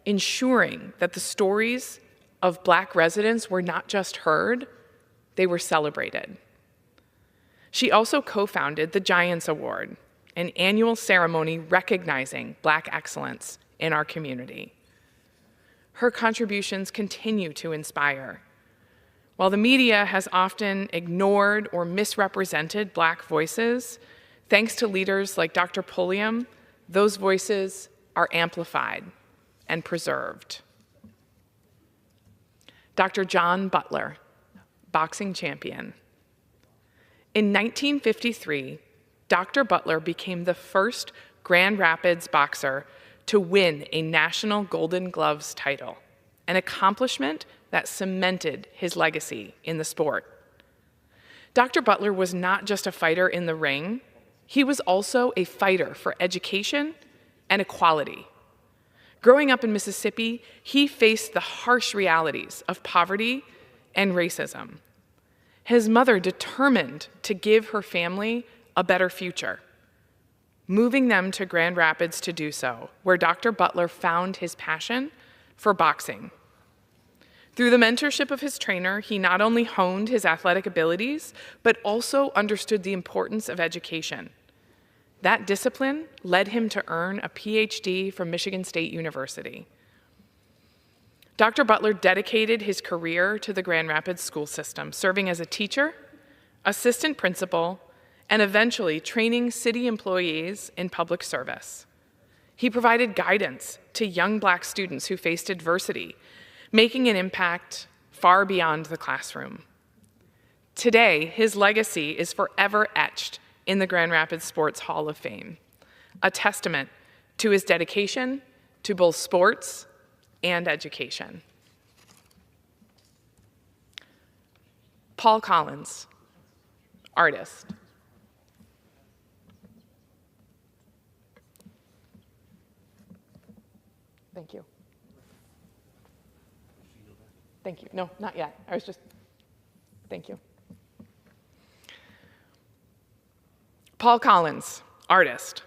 [SPEAKER 8] ensuring that the stories of Black residents were not just heard, they were celebrated. She also co-founded the Giants Award, an annual ceremony recognizing Black excellence in our community. Her contributions continue to inspire. While the media has often ignored or misrepresented Black voices, thanks to leaders like Dr. Pulliam, those voices are amplified and preserved. Dr. John Butler, boxing champion. In 1953, Dr. Butler became the first Grand Rapids boxer to win a national Golden Gloves title, an accomplishment that cemented his legacy in the sport. Dr. Butler was not just a fighter in the ring, he was also a fighter for education and equality. Growing up in Mississippi, he faced the harsh realities of poverty and racism. His mother determined to give her family a better future, moving them to Grand Rapids to do so, where Dr. Butler found his passion for boxing. Through the mentorship of his trainer, he not only honed his athletic abilities, but also understood the importance of education. That discipline led him to earn a PhD from Michigan State University. Dr. Butler dedicated his career to the Grand Rapids school system, serving as a teacher, assistant principal, and eventually training city employees in public service. He provided guidance to young Black students who faced adversity, making an impact far beyond the classroom. Today, his legacy is forever etched in the Grand Rapids Sports Hall of Fame, a testament to his dedication to both sports and education. Paul Collins, artist. Thank you. Thank you. No, not yet. I was just, thank you. Paul Collins, artist.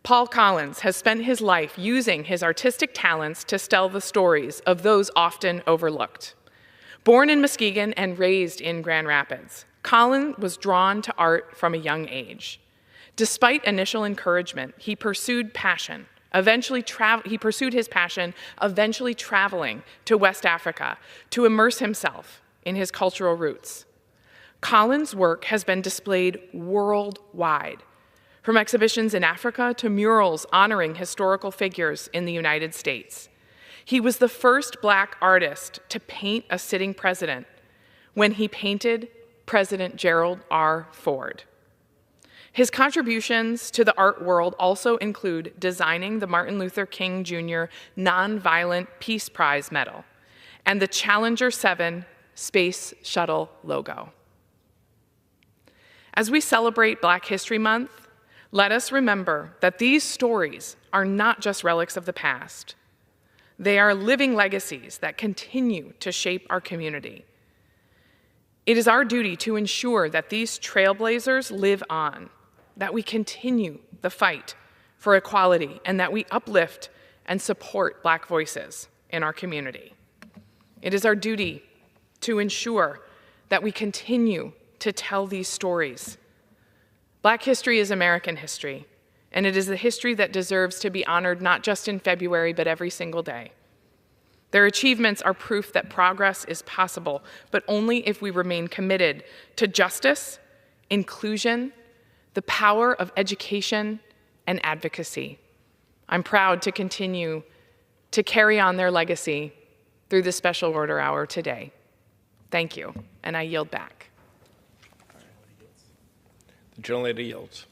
[SPEAKER 8] Paul Collins has spent his life using his artistic talents to tell the stories of those often overlooked. Born in Muskegon and raised in Grand Rapids, Collins was drawn to art from a young age. Despite initial encouragement, he pursued his passion, eventually traveling to West Africa to immerse himself in his cultural roots. Collins' work has been displayed worldwide, from exhibitions in Africa to murals honoring historical figures in the United States. He was the first Black artist to paint a sitting president when he painted President Gerald R. Ford. His contributions to the art world also include designing the Martin Luther King Jr. Nonviolent Peace Prize Medal and the Challenger 7 Space Shuttle logo. As we celebrate Black History Month, let us remember that these stories are not just relics of the past. They are living legacies that continue to shape our community. It is our duty to ensure that these trailblazers live on, that we continue the fight for equality, and that we uplift and support Black voices in our community. It is our duty to ensure that we continue to tell these stories. Black history is American history, and it is a history that deserves to be honored not just in February, but every single day. Their achievements are proof that progress is possible, but only if we remain committed to justice, inclusion, the power of education, and advocacy. I'm proud to continue to carry on their legacy through the special order hour today. Thank you, and I yield back.
[SPEAKER 11] The gentlelady yields.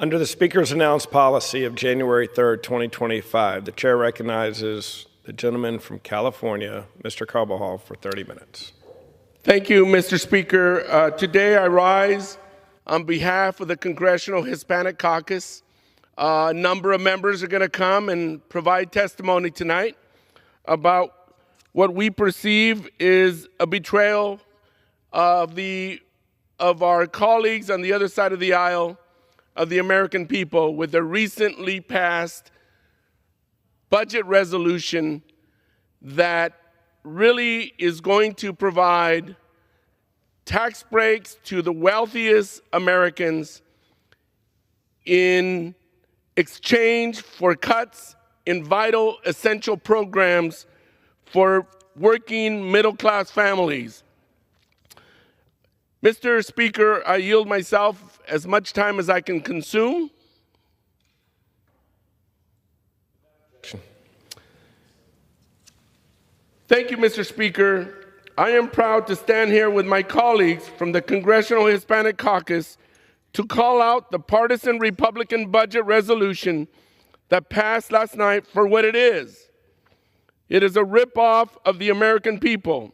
[SPEAKER 11] Under the Speaker's announced policy of January 3rd, 2025, the Chair recognizes the gentleman from California, Mr. Carbajal, for 30 minutes.
[SPEAKER 10] Thank you, Mr. Speaker. Today I rise on behalf of the Congressional Hispanic Caucus. A number of members are going to come and provide testimony tonight about what we perceive is a betrayal of our colleagues on the other side of the aisle, of the American people, with a recently passed budget resolution that really is going to provide tax breaks to the wealthiest Americans in exchange for cuts in vital, essential programs for working middle-class families. Mr. Speaker, I yield myself as much time as I can consume. Thank you, Mr. Speaker. I am proud to stand here with my colleagues from the Congressional Hispanic Caucus to call out the partisan Republican budget resolution that passed last night for what it is. It is a ripoff of the American people.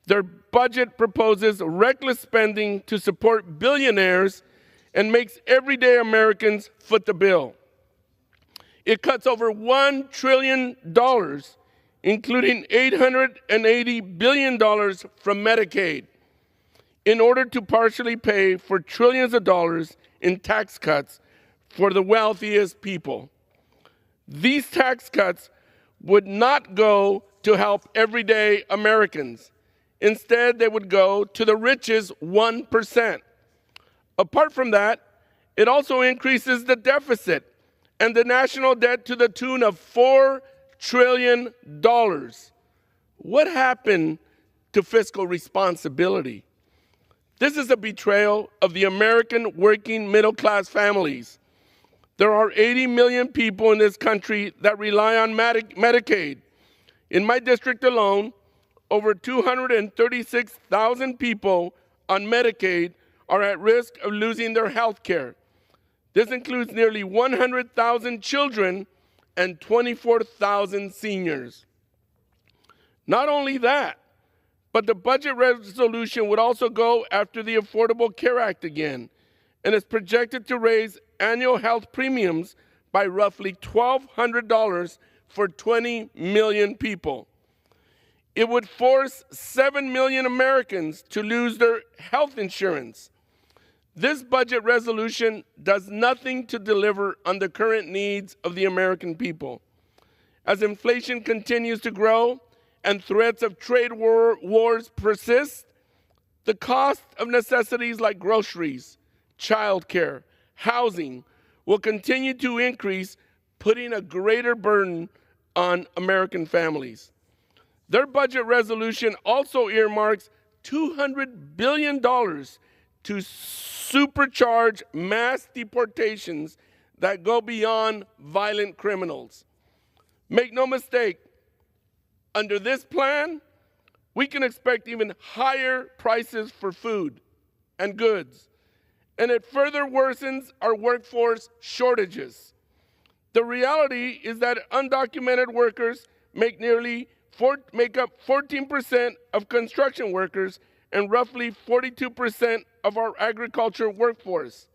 [SPEAKER 10] Their budget proposes reckless spending to support billionaires and makes everyday Americans foot the bill. It cuts over $1 trillion, including $880 billion from Medicaid, in order to partially pay for trillions of dollars in tax cuts for the wealthiest people. These tax cuts would not go to help everyday Americans. Instead, they would go to the richest 1%. Apart from that, it also increases the deficit and the national debt to the tune of $4 trillion. What happened to fiscal responsibility? This is a betrayal of the American working middle-class families. There are 80 million people in this country that rely on Medicaid. In my district alone, over 236,000 people on Medicaid are at risk of losing their health care. This includes nearly 100,000 children and 24,000 seniors. Not only that, but the budget resolution would also go after the Affordable Care Act again, and is projected to raise annual health premiums by roughly $1,200 for 20 million people. It would force 7 million Americans to lose their health insurance. This budget resolution does nothing to deliver on the current needs of the American people. As inflation continues to grow and threats of trade wars persist, the cost of necessities like groceries, childcare, housing will continue to increase, putting a greater burden on American families. Their budget resolution also earmarks $200 billion to supercharge mass deportations that go beyond violent criminals. Make no mistake, under this plan, we can expect even higher prices for food and goods, and it further worsens our workforce shortages. The reality is that undocumented workers make up 14% of construction workers and roughly 42% of our agriculture workforce.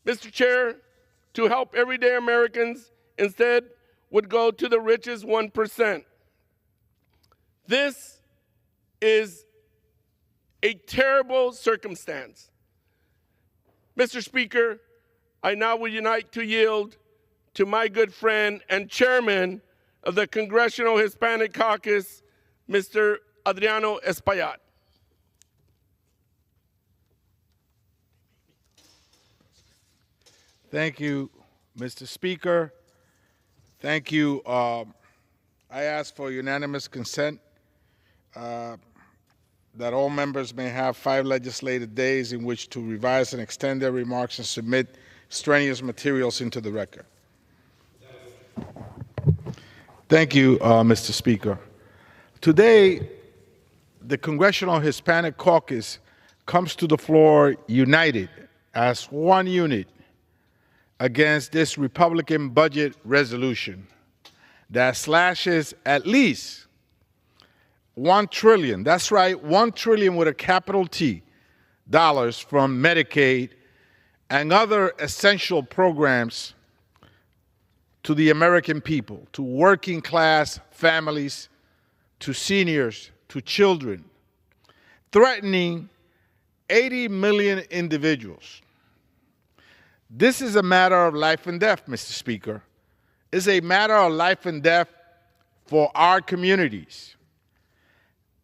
[SPEAKER 10] Mr. Chair, to help everyday Americans instead would go to the richest 1%. This is a terrible circumstance. Mr. Speaker, I now would unite to yield to my good friend and chairman of the Congressional Hispanic Caucus, Mr. Adriano Espaillat.
[SPEAKER 12] Thank you, Mr. Speaker. Thank you. I ask for unanimous consent that all members may have 5 legislative days in which to revise and extend their remarks and submit strenuous materials into the record. Thank you, Mr. Speaker. Today, the Congressional Hispanic Caucus comes to the floor united as one unit against this Republican budget resolution that slashes at least $1 trillion, that's right, $1 trillion with a capital T, dollars from Medicaid and other essential programs to the American people, to working class families, to seniors, to children, threatening 80 million individuals. This is a matter of life and death, Mr. Speaker. It's a matter of life and death for our communities.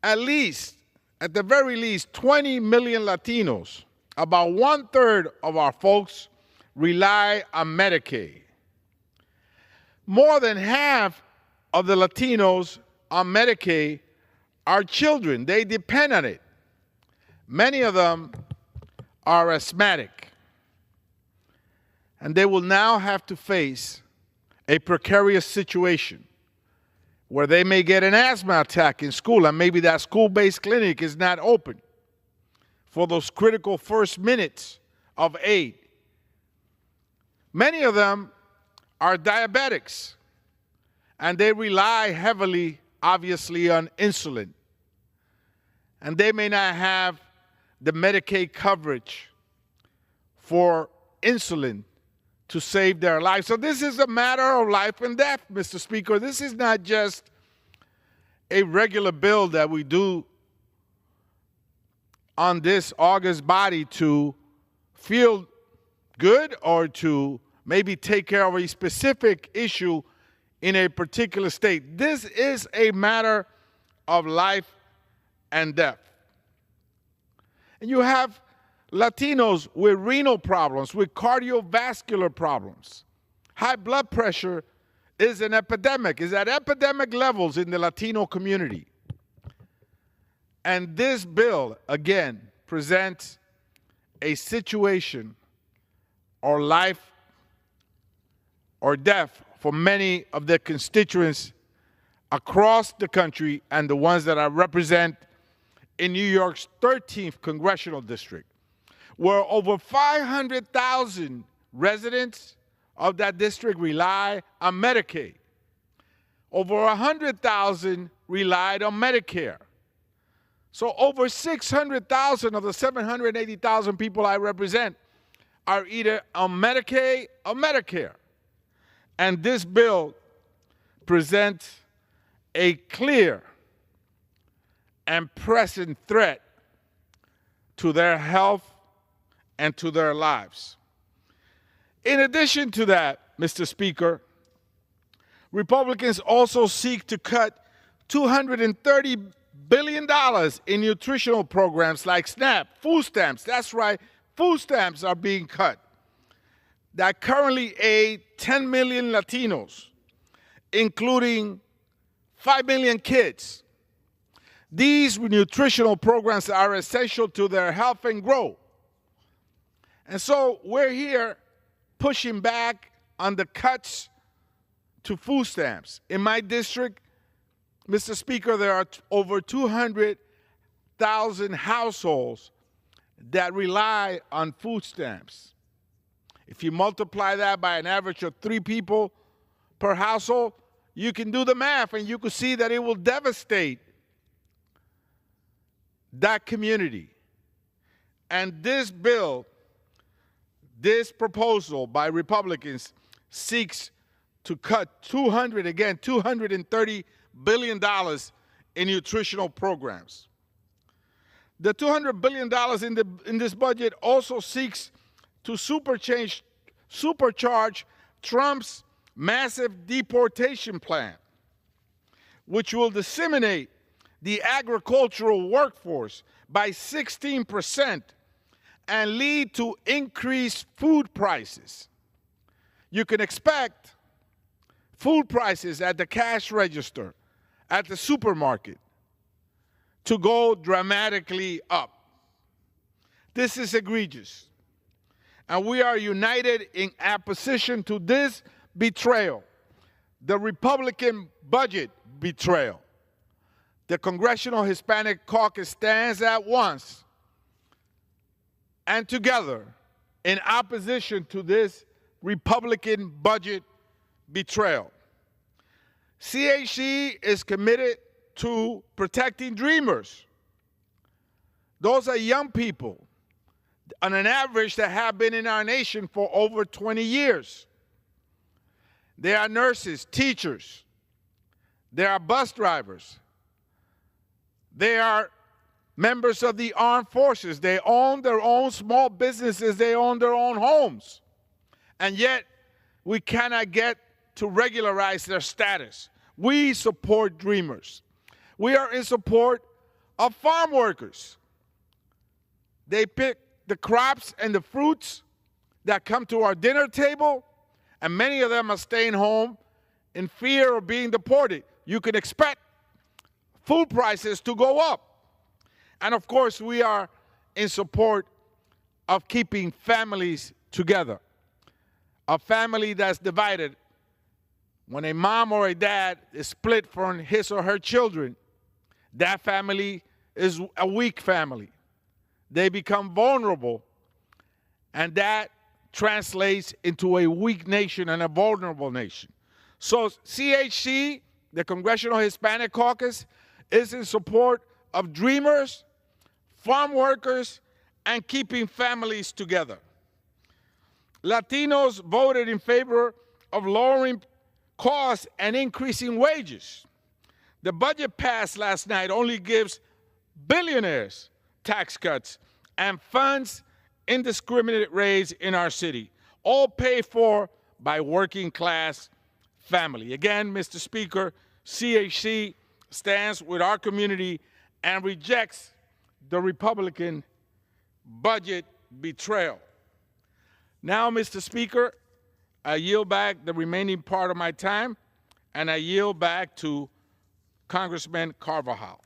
[SPEAKER 12] At the very least, 20 million Latinos about 1/3 of our folks rely on Medicaid. More than half of the Latinos on Medicaid are children. They depend on it. Many of them are asthmatic. And they will now have to face a precarious situation where they may get an asthma attack in school, and maybe that school-based clinic is not open for those critical first minutes of aid. Many of them are diabetics, and they rely heavily, obviously, on insulin. And they may not have the Medicaid coverage for insulin to save their lives. So this is a matter of life and death, Mr. Speaker. This is not just a regular bill that we do on this august body to feel good or to maybe take care of a specific issue in a particular state. This is a matter of life and death. And you have Latinos with renal problems, with cardiovascular problems. High blood pressure is an epidemic, is at epidemic levels in the Latino community. And this bill, again, presents a situation or life or death for many of the constituents across the country and the ones that I represent in New York's 13th congressional district, where over 500,000 residents of that district rely on Medicaid. Over 100,000 relied on Medicare. So over 600,000 of the 780,000 people I represent are either on Medicaid or Medicare. And this bill presents a clear and present threat to their health and to their lives. In addition to that, Mr. Speaker, Republicans also seek to cut $230 billion in nutritional programs like SNAP, food stamps. That's right, food stamps are being cut that currently aid 10 million Latinos, including 5 million kids. These nutritional programs are essential to their health and growth. And so we're here pushing back on the cuts to food stamps. In my district, Mr. Speaker, there are over 200,000 households that rely on food stamps. If you multiply that by an average of 3 people per household, you can do the math and you can see that it will devastate that community. And this bill, this proposal by Republicans seeks to cut $230 billion in nutritional programs. The $200 billion in this budget also seeks to supercharge Trump's massive deportation plan, which will disseminate the agricultural workforce by 16% and lead to increased food prices. You can expect food prices at the cash register, at the supermarket, to go dramatically up. This is egregious. And we are united in opposition to this betrayal, the Republican budget betrayal. The Congressional Hispanic Caucus stands at once and together in opposition to this Republican budget betrayal. CHC is committed to protecting dreamers. Those are young people, on an average, that have been in our nation for over 20 years. They are nurses, teachers. They are bus drivers. They are members of the armed forces. They own their own small businesses. They own their own homes. And yet, we cannot get to regularize their status. We support dreamers. We are in support of farm workers. They pick the crops and the fruits that come to our dinner table, and many of them are staying home in fear of being deported. You can expect food prices to go up. And of course, we are in support of keeping families together. A family that's divided, when a mom or a dad is split from his or her children, that family is a weak family. They become vulnerable, and that translates into a weak nation and a vulnerable nation. So CHC, the Congressional Hispanic Caucus, is in support of dreamers, farm workers, and keeping families together. Latinos voted in favor of lowering costs and increasing wages. The budget passed last night only gives billionaires tax cuts and funds indiscriminate raids in our city, all paid for by working class family. Again, Mr. Speaker, CHC stands with our community and rejects the Republican budget betrayal. Now, Mr. Speaker, I yield back the remaining part of my time, and I yield back to Congressman Carvajal.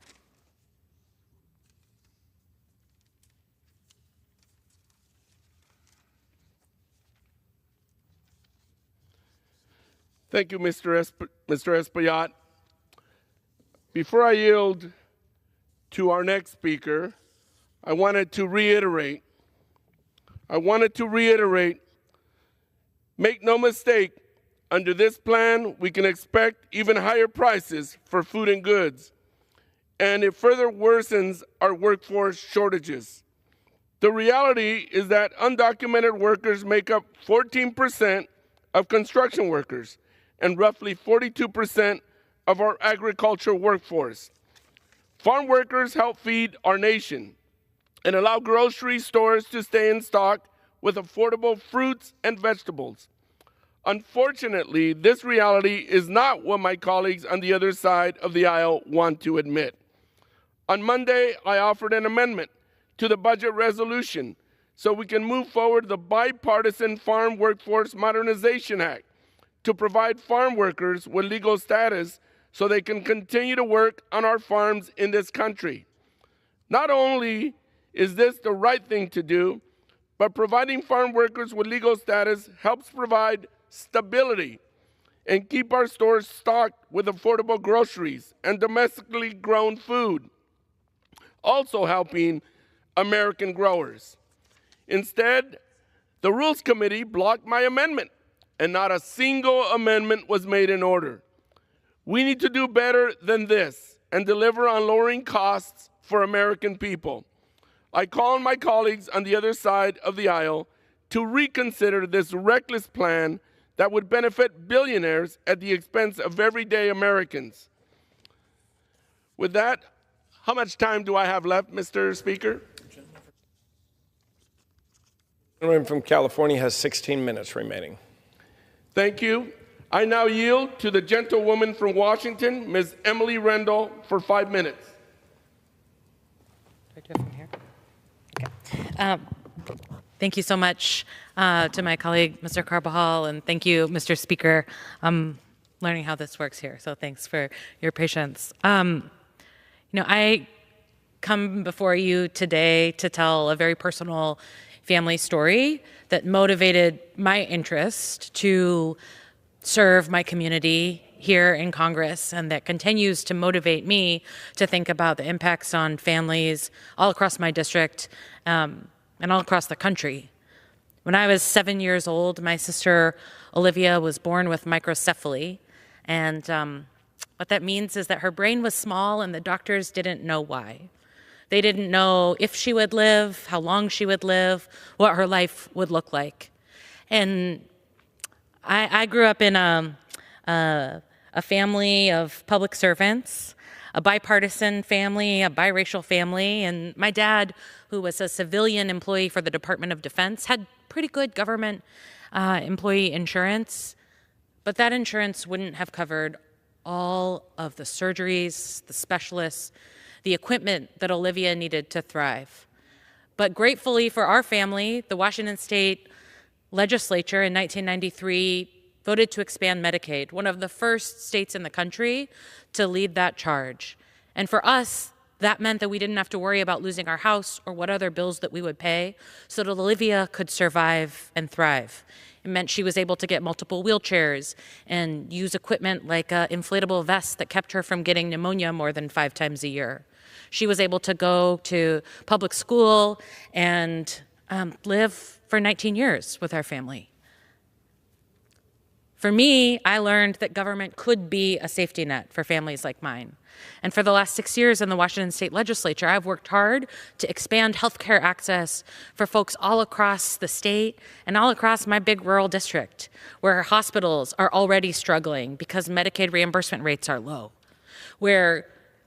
[SPEAKER 10] Thank you, Mr. Espaillat. Before I yield to our next speaker, I wanted to reiterate, make no mistake, under this plan, we can expect even higher prices for food and goods, and it further worsens our workforce shortages. The reality is that undocumented workers make up 14% of construction workers and roughly 42% of our agricultural workforce. Farm workers help feed our nation and allow grocery stores to stay in stock with affordable fruits and vegetables. Unfortunately, this reality is not what my colleagues on the other side of the aisle want to admit. On Monday, I offered an amendment to the budget resolution so we can move forward the bipartisan Farm Workforce Modernization Act to provide farm workers with legal status so they can continue to work on our farms in this country. Not only is this the right thing to do, but providing farm workers with legal status helps provide stability and keep our stores stocked with affordable groceries and domestically grown food, also helping American growers. Instead, the Rules Committee blocked my amendment, and not a single amendment was made in order. We need to do better than this and deliver on lowering costs for American people. I call on my colleagues on the other side of the aisle to reconsider this reckless plan that would benefit billionaires at the expense of everyday Americans. With that, how much time do I have left, Mr. Speaker?
[SPEAKER 11] The gentleman from California has 16 minutes remaining.
[SPEAKER 10] Thank you. I now yield to the gentlewoman from Washington, Ms. Emily Rendell, for 5 minutes.
[SPEAKER 15] Do I do it from here? Okay. Thank you so much to my colleague, Mr. Carvajal, and thank you, Mr. Speaker. I'm learning how this works here, so thanks for your patience. I come before you today to tell a very personal family story that motivated my interest to serve my community here in Congress, and that continues to motivate me to think about the impacts on families all across my district and all across the country. When I was 7 years old, my sister Olivia was born with microcephaly, and what that means is that her brain was small and the doctors didn't know why. They didn't know if she would live, how long she would live, what her life would look like. And I grew up in a family of public servants, a bipartisan family, a biracial family, and my dad, who was a civilian employee for the Department of Defense, had pretty good government employee insurance, but that insurance wouldn't have covered all of the surgeries, the specialists, the equipment that Olivia needed to thrive. But gratefully for our family, the Washington State Legislature in 1993 voted to expand Medicaid, one of the first states in the country to lead that charge. And for us, that meant that we didn't have to worry about losing our house or what other bills that we would pay, so that Olivia could survive and thrive. It meant she was able to get multiple wheelchairs and use equipment like an inflatable vest that kept her from getting pneumonia more than 5 times a year. She was able to go to public school and live for 19 years with our family. For me, I learned that government could be a safety net for families like mine. And for the last 6 years in the Washington State Legislature, I've worked hard to expand healthcare access for folks all across the state and all across my big rural district, where hospitals are already struggling because Medicaid reimbursement rates are low, where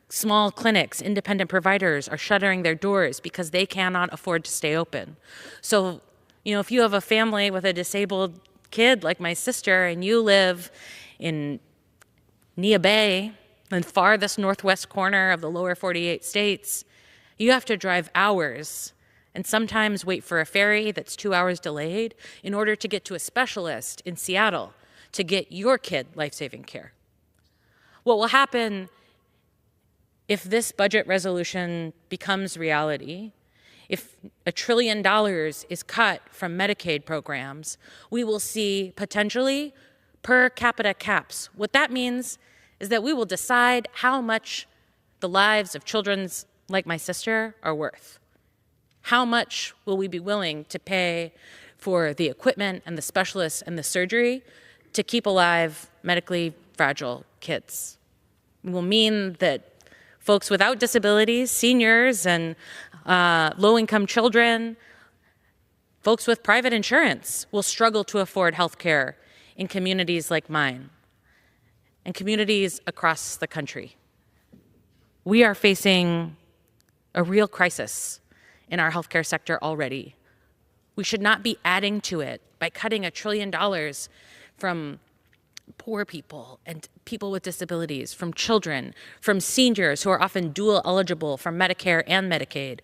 [SPEAKER 15] small clinics, independent providers are shuttering their doors because they cannot afford to stay open. So, if you have a family with a disabled kid like my sister and you live in Nia Bay, the farthest northwest corner of the lower 48 states, you have to drive hours and sometimes wait for a ferry that's 2 hours delayed in order to get to a specialist in Seattle to get your kid life-saving care. What will happen if this budget resolution becomes reality, if $1 trillion is cut from Medicaid programs, we will see potentially per capita caps. What that means is that we will decide how much the lives of children like my sister are worth. How much will we be willing to pay for the equipment and the specialists and the surgery to keep alive medically fragile kids? It will mean that folks without disabilities, seniors and low-income children, folks with private insurance will struggle to afford health care in communities like mine and communities across the country. We are facing a real crisis in our healthcare sector already. We should not be adding to it by cutting $1 trillion from poor people and people with disabilities, from children, from seniors who are often dual eligible for Medicare and Medicaid,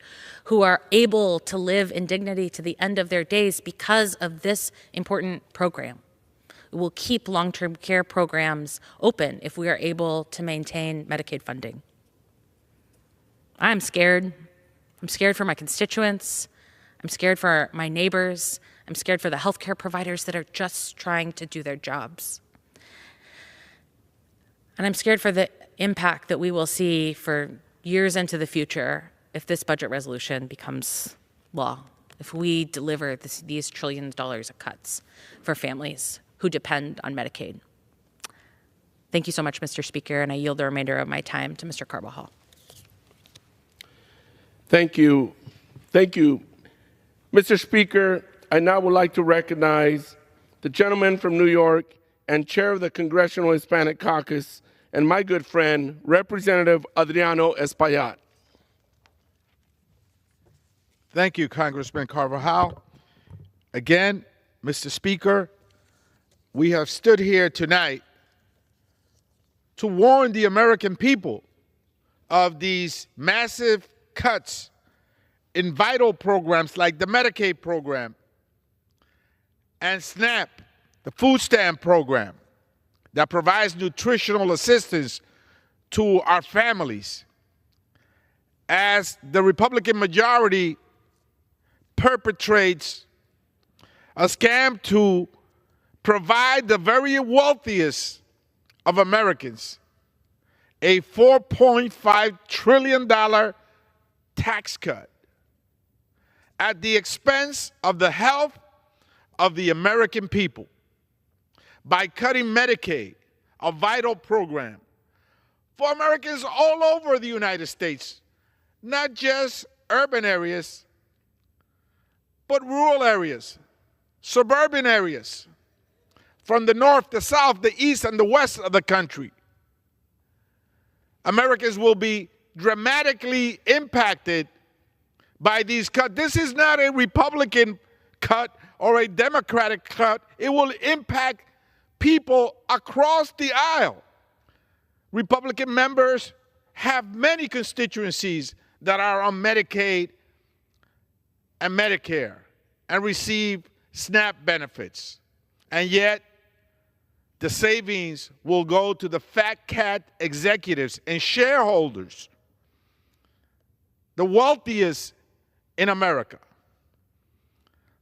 [SPEAKER 15] who are able to live in dignity to the end of their days because of this important program. It will keep long-term care programs open if we are able to maintain Medicaid funding. I'm scared. I'm scared for my constituents. I'm scared for my neighbors. I'm scared for the healthcare providers that are just trying to do their jobs. And I'm scared for the impact that we will see for years into the future if this budget resolution becomes law, if we deliver these trillions of dollars of cuts for families who depend on Medicaid. Thank you so much, Mr. Speaker, and I yield the remainder of my time to Mr. Carbajal.
[SPEAKER 10] Thank you. Thank you. Mr. Speaker, I now would like to recognize the gentleman from New York and chair of the Congressional Hispanic Caucus, and my good friend, Representative Adriano Espaillat.
[SPEAKER 12] Thank you, Congressman Carvajal. Again, Mr. Speaker, we have stood here tonight to warn the American people of these massive cuts in vital programs like the Medicaid program and SNAP, the food stamp program that provides nutritional assistance to our families, as the Republican majority perpetrates a scam to provide the very wealthiest of Americans a $4.5 trillion tax cut at the expense of the health of the American people. By cutting Medicaid, a vital program for Americans all over the United States, not just urban areas, but rural areas, suburban areas, from the north, the south, the east, and the west of the country. Americans will be dramatically impacted by these cuts. This is not a Republican cut or a Democratic cut. It will impact people across the aisle. Republican members have many constituencies that are on Medicaid and Medicare and receive SNAP benefits. And yet, the savings will go to the fat cat executives and shareholders, the wealthiest in America.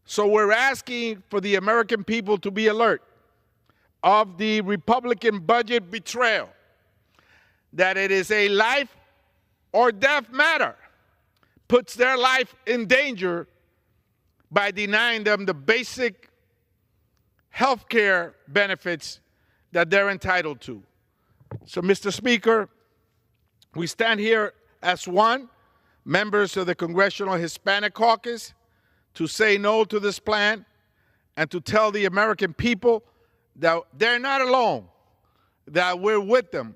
[SPEAKER 12] So we're asking for the American people to be alert of the Republican budget betrayal, that it is a life or death matter, puts their life in danger by denying them the basic health care benefits that they're entitled to. So, Mr. Speaker, we stand here as one, members of the Congressional Hispanic Caucus, to say no to this plan and to tell the American people that they're not alone, that we're with them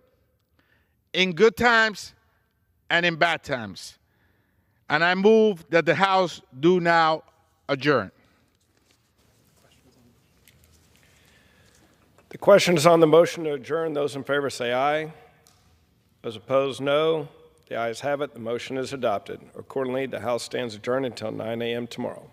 [SPEAKER 12] in good times and in bad times. And I move that the House do now adjourn.
[SPEAKER 11] The question is on the motion to adjourn. Those in favor say aye. Those opposed, no. The ayes have it. The motion is adopted. Accordingly, the House stands adjourned until 9 a.m. tomorrow.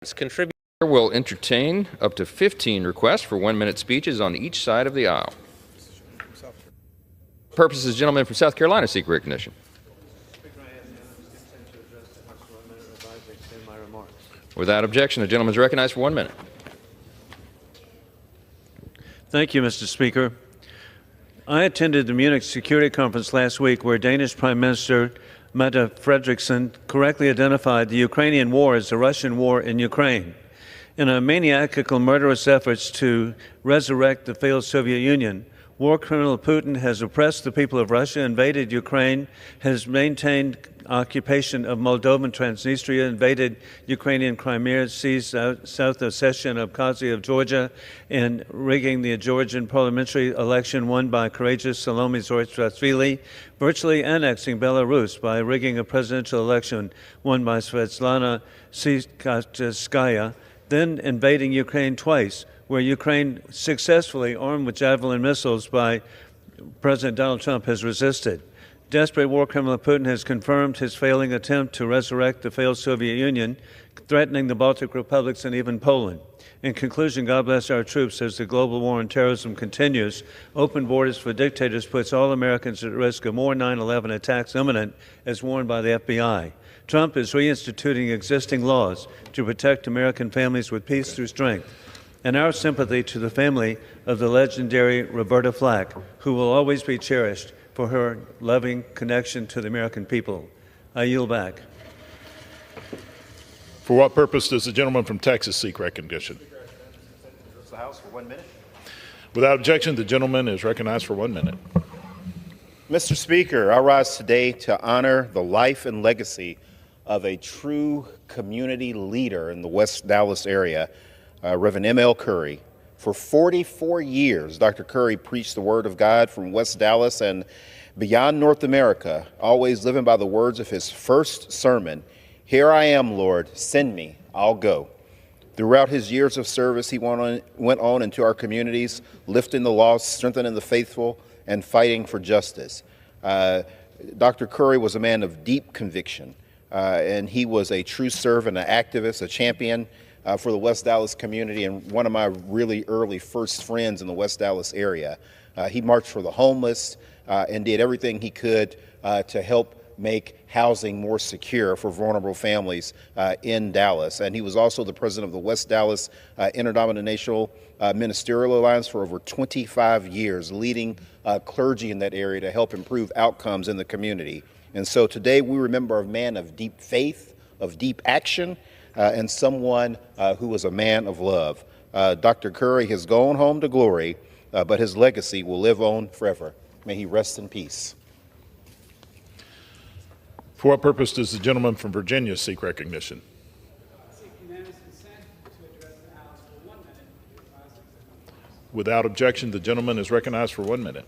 [SPEAKER 19] Contributor will entertain up to 15 requests for 1-minute speeches on each side of the aisle. Purposes, gentlemen from South Carolina seek recognition. Without objection, the gentleman is recognized for 1 minute.
[SPEAKER 4] Thank you, Mr. Speaker. I attended the Munich Security Conference last week where Danish Prime Minister Mette Frederiksen correctly identified the Ukrainian war as the Russian war in Ukraine. In a maniacal, murderous efforts to resurrect the failed Soviet Union, war criminal Putin has oppressed the people of Russia, invaded Ukraine, has maintained occupation of Moldovan Transnistria, invaded Ukrainian Crimea, seized South Ossetia and Abkhazia of Georgia, and rigging the Georgian parliamentary election won by courageous Salome Zoroastriashvili, virtually annexing Belarus by rigging a presidential election won by Svetlana Tsikhanouskaya, then invading Ukraine twice, where Ukraine successfully, armed with Javelin missiles by President Donald Trump, has resisted. Desperate war criminal Putin has confirmed his failing attempt to resurrect the failed Soviet Union, threatening the Baltic republics and even Poland. In conclusion, God bless our troops as the global war on terrorism continues. Open borders for dictators puts all Americans at risk of more 9/11 attacks imminent, as warned by the FBI. Trump is reinstituting existing laws to protect American families with peace through strength. And our sympathy to the family of the legendary Roberta Flack, who will always be cherished for her loving connection to the American people. I yield back.
[SPEAKER 20] For what purpose does the gentleman from Texas seek recognition?
[SPEAKER 17] The House for 1 minute.
[SPEAKER 20] Without objection, the gentleman is recognized for 1 minute.
[SPEAKER 23] Mr. Speaker, I rise today to honor the life and legacy of a true community leader in the West Dallas area, Reverend M.L. Curry. For 44 years, Dr. Curry preached the Word of God from West Dallas and beyond North America, always living by the words of his first sermon, "Here I am, Lord, send me, I'll go." Throughout his years of service, he went on into our communities, lifting the lost, strengthening the faithful, and fighting for justice. Dr. Curry was a man of deep conviction, and he was a true servant, an activist, a champion for the West Dallas community, and one of my really early first friends in the West Dallas area. He marched for the homeless and did everything he could to help make housing more secure for vulnerable families in Dallas. And he was also the president of the West Dallas Interdenominational Ministerial Alliance for over 25 years, leading clergy in that area to help improve outcomes in the community. And so today we remember a man of deep faith, of deep action, and someone who was a man of love. Dr. Curry has gone home to glory, but his legacy will live on forever. May he rest in peace.
[SPEAKER 20] For what purpose does the gentleman from Virginia seek recognition? Without objection, the gentleman is recognized for 1 minute.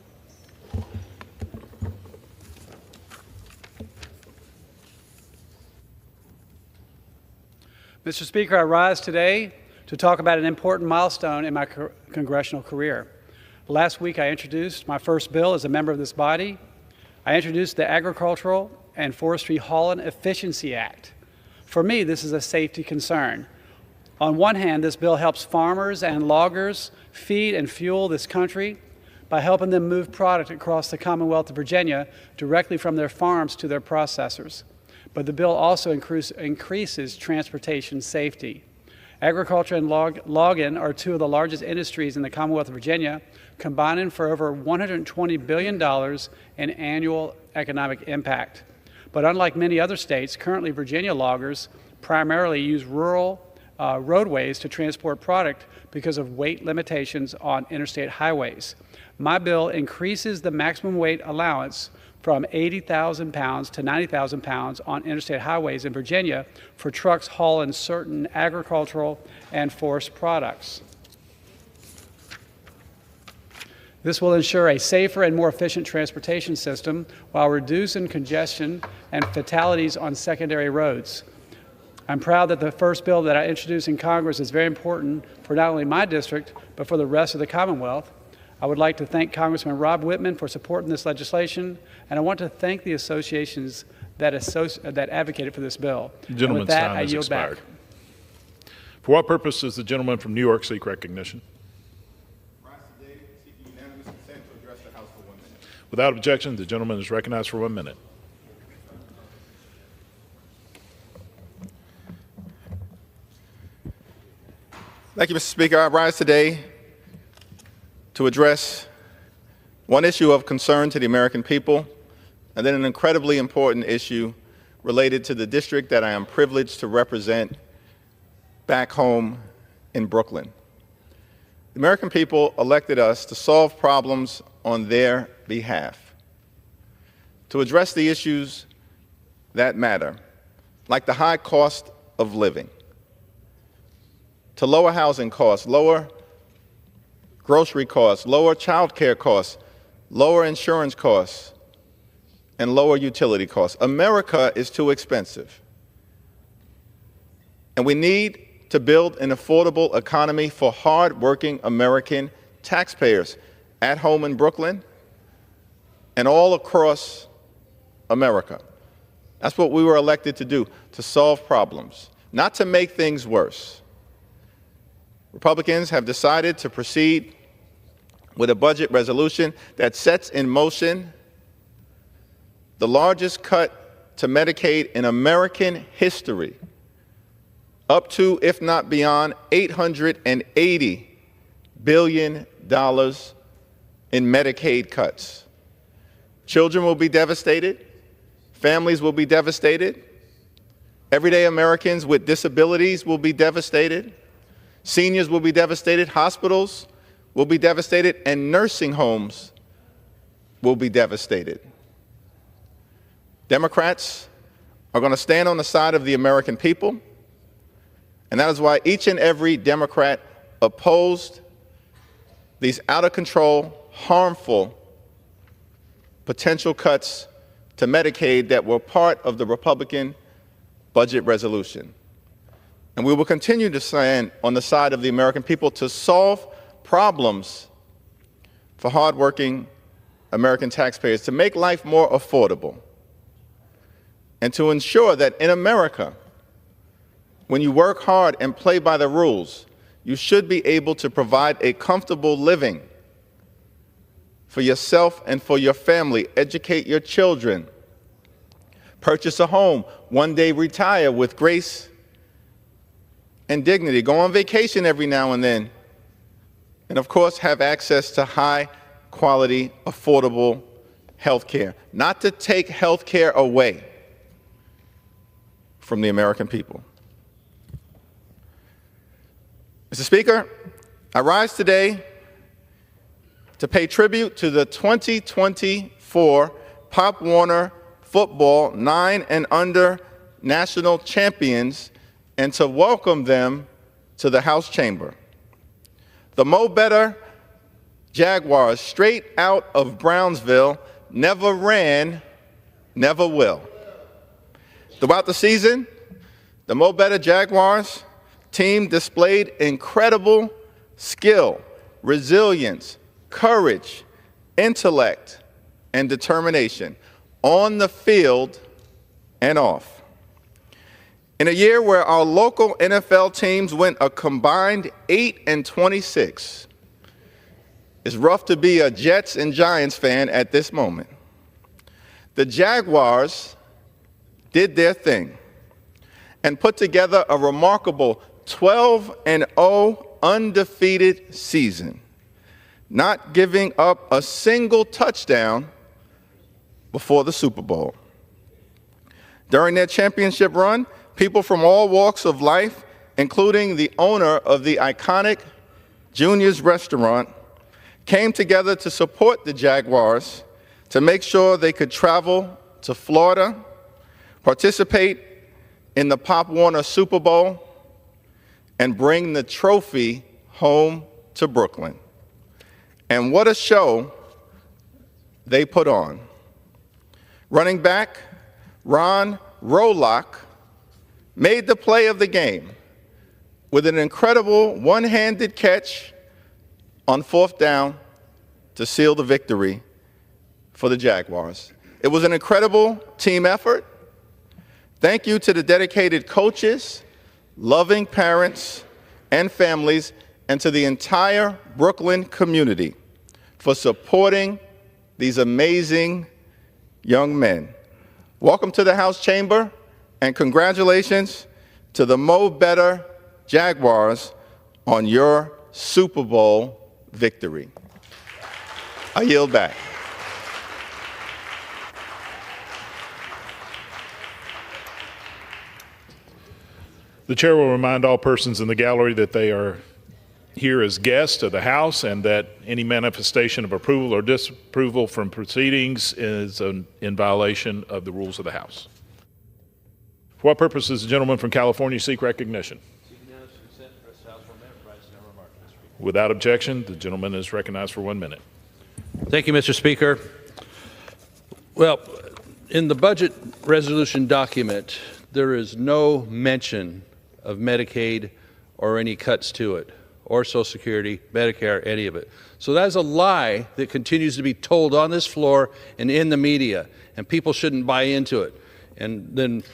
[SPEAKER 24] Mr. Speaker, I rise today to talk about an important milestone in my congressional career. Last week, I introduced my first bill as a member of this body. I introduced the Agricultural and Forestry Hauling Efficiency Act. For me, this is a safety concern. On one hand, this bill helps farmers and loggers feed and fuel this country by helping them move product across the Commonwealth of Virginia directly from their farms to their processors. But the bill also increases transportation safety. Agriculture and logging are two of the largest industries in the Commonwealth of Virginia, combining for over $120 billion in annual economic impact. But unlike many other states, currently Virginia loggers primarily use rural roadways to transport product because of weight limitations on interstate highways. My bill increases the maximum weight allowance from 80,000 pounds to 90,000 pounds on interstate highways in Virginia for trucks hauling certain agricultural and forest products. This will ensure a safer and more efficient transportation system while reducing congestion and fatalities on secondary roads. I'm proud that the first bill that I introduced in Congress is very important for not only my district, but for the rest of the Commonwealth. I would like to thank Congressman Rob Whitman for supporting this legislation, and I want to thank the associations that advocated for this bill.
[SPEAKER 20] The gentleman's
[SPEAKER 24] time
[SPEAKER 20] has expired. For what purpose does the gentleman from New York seek recognition? Without objection, the gentleman is recognized for 1 minute.
[SPEAKER 7] Thank you, Mr. Speaker. I rise today to address one issue of concern to the American people, and then an incredibly important issue related to the district that I am privileged to represent back home in Brooklyn. The American people elected us to solve problems on their behalf, to address the issues that matter, like the high cost of living, to lower housing costs, lower grocery costs, lower child care costs, lower insurance costs, and lower utility costs. America is too expensive. And we need to build an affordable economy for hard-working American taxpayers at home in Brooklyn and all across America. That's what we were elected to do, to solve problems, not to make things worse. Republicans have decided to proceed with a budget resolution that sets in motion the largest cut to Medicaid in American history, up to, if not beyond, $880 billion in Medicaid cuts. Children will be devastated. Families will be devastated. Everyday Americans with disabilities will be devastated. Seniors will be devastated. Hospitals will be devastated. And nursing homes will be devastated. Democrats are going to stand on the side of the American people. And that is why each and every Democrat opposed these out-of-control, harmful potential cuts to Medicaid that were part of the Republican budget resolution. And we will continue to stand on the side of the American people to solve problems for hardworking American taxpayers, to make life more affordable, and to ensure that in America, when you work hard and play by the rules, you should be able to provide a comfortable living for yourself and for your family, educate your children, purchase a home, one day retire with grace and dignity, go on vacation every now and then, and of course have access to high-quality, affordable health care, not to take health care away from the American people. Mr. Speaker, I rise today to pay tribute to the 2024 Pop Warner Football 9 and Under National Champions and to welcome them to the House chamber. The Mo Better Jaguars, straight out of Brownsville, never ran, never will. Throughout the season, the Mo Better Jaguars team displayed incredible skill, resilience, courage, intellect, and determination on the field and off. In a year where our local NFL teams went a combined 8-26, it's rough to be a Jets and Giants fan at this moment. The Jaguars did their thing and put together a remarkable 12-0 undefeated season, not giving up a single touchdown before the Super Bowl. During their championship run, people from all walks of life, including the owner of the iconic Junior's restaurant, came together to support the Jaguars to make sure they could travel to Florida, participate in the Pop Warner Super Bowl, and bring the trophy home to Brooklyn. And what a show they put on. Running back Ron Rolock made the play of the game with an incredible one-handed catch on 4th down to seal the victory for the Jaguars. It was an incredible team effort. Thank you to the dedicated coaches, loving parents, and families, and to the entire Brooklyn community for supporting these amazing young men. Welcome to the House chamber, and congratulations to the Mo Better Jaguars on your Super Bowl victory. I yield back.
[SPEAKER 20] The chair will remind all persons in the gallery that they are here as guests of the House and that any manifestation of approval or disapproval from proceedings is in violation of the rules of the House. For what purpose does the gentleman from California seek recognition? Without objection, the gentleman is recognized for 1 minute.
[SPEAKER 5] Thank you, Mr. Speaker. Well, in the budget resolution document, there is no mention of Medicaid or any cuts to it, or Social Security, Medicare, any of it. So that is a lie that continues to be told on this floor and in the media, and people shouldn't buy into it and then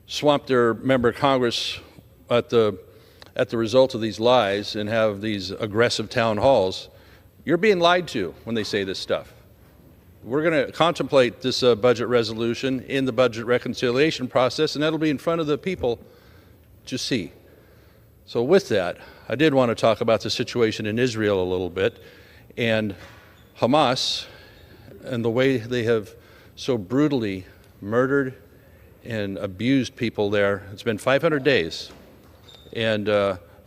[SPEAKER 5] swamp their member of Congress at the result of these lies and have these aggressive town halls. You're being lied to when they say this stuff. We're going to contemplate this budget resolution in the budget reconciliation process, and that'll be in front of the people to see. So with that, I did want to talk about the situation in Israel a little bit, and Hamas and the way they have so brutally murdered and abused people there. It's been 500 days, and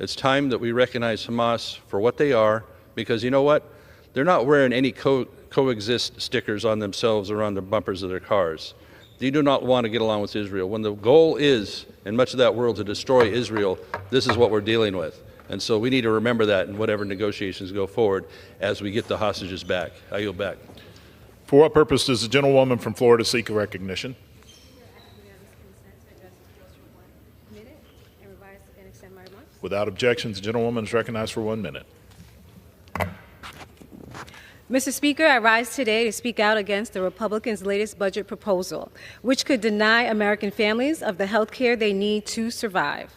[SPEAKER 5] it's time that we recognize Hamas for what they are, because you know what? They're not wearing any coexist stickers on themselves or on the bumpers of their cars. They do not want to get along with Israel. When the goal is, in much of that world, to destroy Israel, this is what we're dealing with. And so we need to remember that in whatever negotiations go forward as we get the hostages back. I yield back.
[SPEAKER 20] For what purpose does the gentlewoman from Florida seek a recognition? Without objections, the gentlewoman is recognized for 1 minute.
[SPEAKER 1] Mr. Speaker, I rise today to speak out against the Republicans' latest budget proposal, which could deny American families of the health care they need to survive.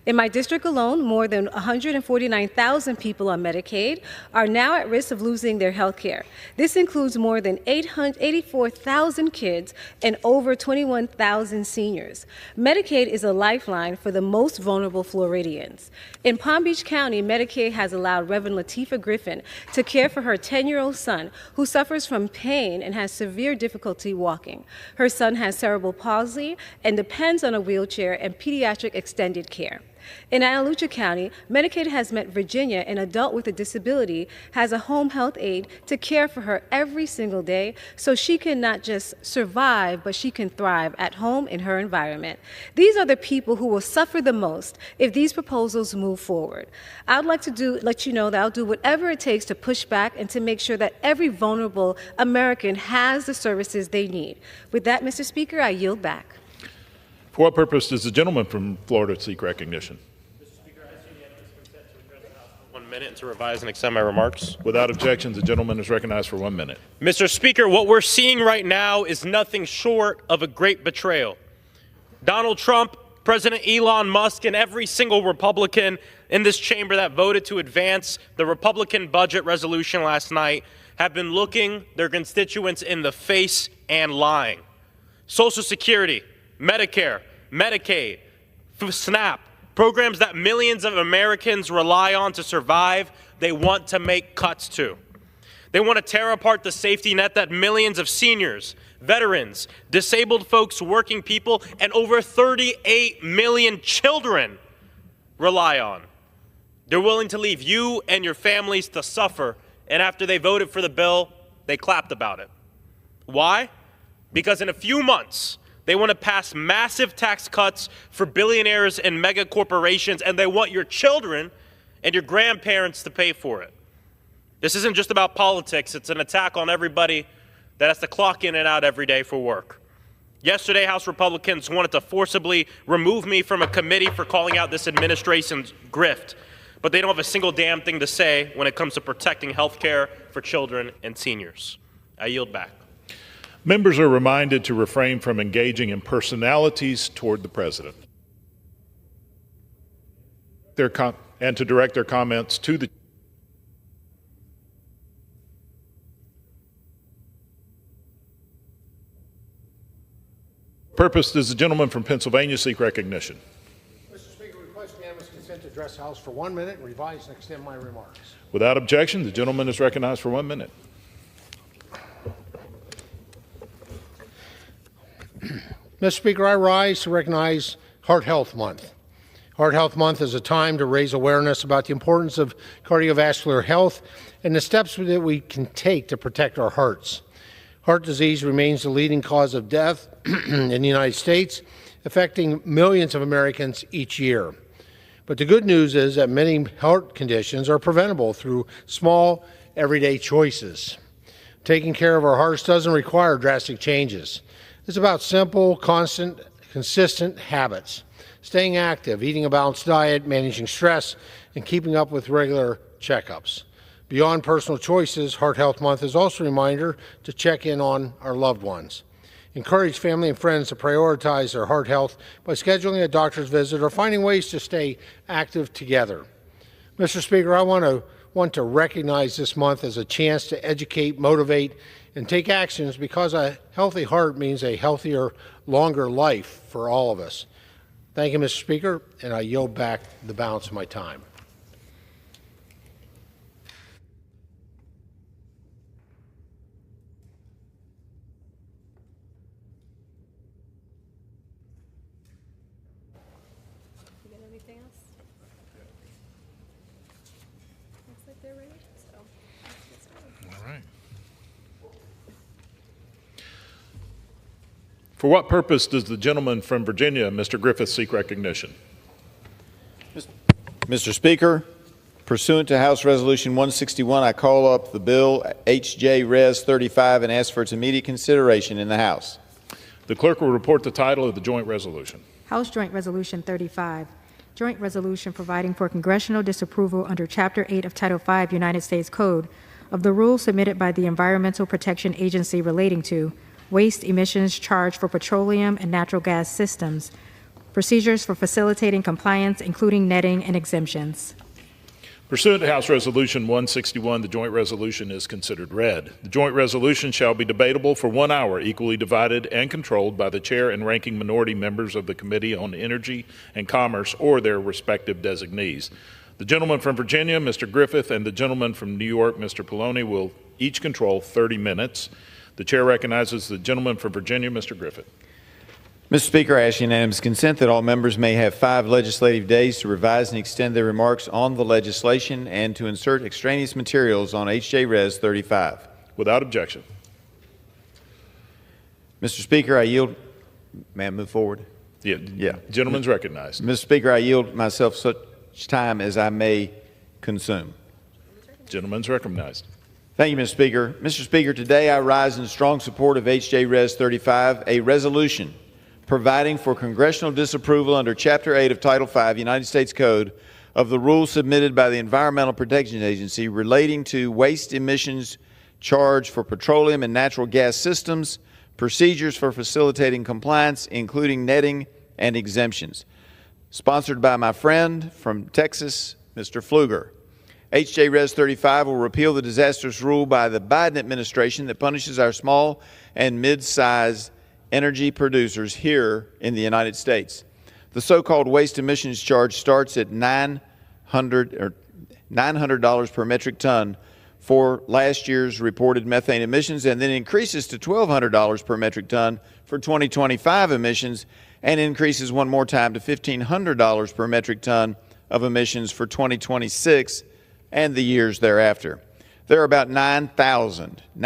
[SPEAKER 1] In my district alone, more than 149,000 people on Medicaid are now at risk of losing their health care. This includes more than 84,000 kids and over 21,000 seniors. Medicaid is a lifeline for the most vulnerable Floridians. In Palm Beach County, Medicaid has allowed Reverend Latifah Griffin to care for her 10-year-old son, who suffers from pain and has severe difficulty walking. Her son has cerebral palsy and depends on a wheelchair and pediatric extended care. In Analucha County, Medicaid has met Virginia, an adult with a disability, has a home health aide to care for her every single day so she can not just survive, but she can thrive at home in her environment. These are the people who will suffer the most if these proposals move forward. I'd like to let you know that I'll do whatever it takes to push back and to make sure that every vulnerable American has the services they need. With that, Mr. Speaker, I yield back.
[SPEAKER 20] For what purpose does the gentleman from Florida seek recognition?
[SPEAKER 16] Mr. Speaker, I ask unanimous consent to address the House for 1 minute and to revise and extend my remarks.
[SPEAKER 20] Without objection, the gentleman is recognized for 1 minute.
[SPEAKER 16] Mr. Speaker, what we're seeing right now is nothing short of a great betrayal. Donald Trump, President Elon Musk, and every single Republican in this chamber that voted to advance the Republican budget resolution last night have been looking their constituents in the face and lying. Social Security, Medicare, Medicaid, SNAP, programs that millions of Americans rely on to survive, they want to make cuts to. They want to tear apart the safety net that millions of seniors, veterans, disabled folks, working people, and over 38 million children rely on. They're willing to leave you and your families to suffer, and after they voted for the bill, they clapped about it. Why? Because in a few months, they want to pass massive tax cuts for billionaires and mega corporations, and they want your children and your grandparents to pay for it. This isn't just about politics. It's an attack on everybody that has to clock in and out every day for work. Yesterday, House Republicans wanted to forcibly remove me from a committee for calling out this administration's grift, but they don't have a single damn thing to say when it comes to protecting health care for children and seniors. I yield back.
[SPEAKER 20] Members are reminded to refrain from engaging in personalities toward the president. Their and to direct their comments to the purpose. Does the gentleman from Pennsylvania seek recognition?
[SPEAKER 6] Mr. Speaker, request unanimous consent to address the House for 1 minute and revise and extend my remarks.
[SPEAKER 20] Without objection, the gentleman is recognized for 1 minute.
[SPEAKER 6] Mr. Speaker, I rise to recognize Heart Health Month. Heart Health Month is a time to raise awareness about the importance of cardiovascular health and the steps that we can take to protect our hearts. Heart disease remains the leading cause of death in the United States, affecting millions of Americans each year. But the good news is that many heart conditions are preventable through small, everyday choices. Taking care of our hearts doesn't require drastic changes. It's about simple, constant, consistent habits. Staying active, eating a balanced diet, managing stress, and keeping up with regular checkups. Beyond personal choices, Heart Health Month is also a reminder to check in on our loved ones. Encourage family and friends to prioritize their heart health by scheduling a doctor's visit or finding ways to stay active together. Mr. Speaker, I want to recognize this month as a chance to educate, motivate, and take actions because a healthy heart means a healthier, longer life for all of us. Thank you, Mr. Speaker, and I yield back the balance of my time.
[SPEAKER 20] For what purpose does the gentleman from Virginia, Mr. Griffith, seek recognition?
[SPEAKER 13] Mr. Speaker, pursuant to House Resolution 161, I call up the bill H.J. Res. 35 and ask for its immediate consideration in the House.
[SPEAKER 20] The clerk will report the title of the joint resolution.
[SPEAKER 21] House Joint Resolution 35, Joint Resolution providing for congressional disapproval under Chapter 8 of Title 5 United States Code of the rules submitted by the Environmental Protection Agency relating to waste emissions charge for petroleum and natural gas systems, procedures for facilitating compliance, including netting and exemptions.
[SPEAKER 20] Pursuant to House Resolution 161, the joint resolution is considered read. The joint resolution shall be debatable for 1 hour, equally divided and controlled by the chair and ranking minority members of the Committee on Energy and Commerce or their respective designees. The gentleman from Virginia, Mr. Griffith, and the gentleman from New York, Mr. Poloni, will each control 30 minutes. The chair recognizes the gentleman from Virginia, Mr. Griffith.
[SPEAKER 13] Mr. Speaker, I ask unanimous consent that all members may have 5 legislative days to revise and extend their remarks on the legislation and to insert extraneous materials on H.J. Res. 35.
[SPEAKER 20] Without objection.
[SPEAKER 13] Mr. Speaker, I yield. May I move forward?
[SPEAKER 20] Yeah. Gentleman's recognized.
[SPEAKER 13] Mr. Speaker, I yield myself such time as I may consume.
[SPEAKER 20] Gentleman's recognized.
[SPEAKER 13] Thank you, Mr. Speaker. Mr. Speaker, today I rise in strong support of H.J. Res. 35, a resolution providing for congressional disapproval under Chapter 8 of Title 5 United States Code of the rules submitted by the Environmental Protection Agency relating to waste emissions charge for petroleum and natural gas systems, procedures for facilitating compliance, including netting and exemptions. Sponsored by my friend from Texas, Mr. Pfluger. H.J. Res. 35 will repeal the disastrous rule by the Biden administration that punishes our small and mid-sized energy producers here in the United States. The so-called waste emissions charge starts at $900 per metric ton for last year's reported methane emissions and then increases to $1,200 per metric ton for 2025 emissions and increases one more time to $1,500 per metric ton of emissions for 2026 and the years thereafter. There are about 9,000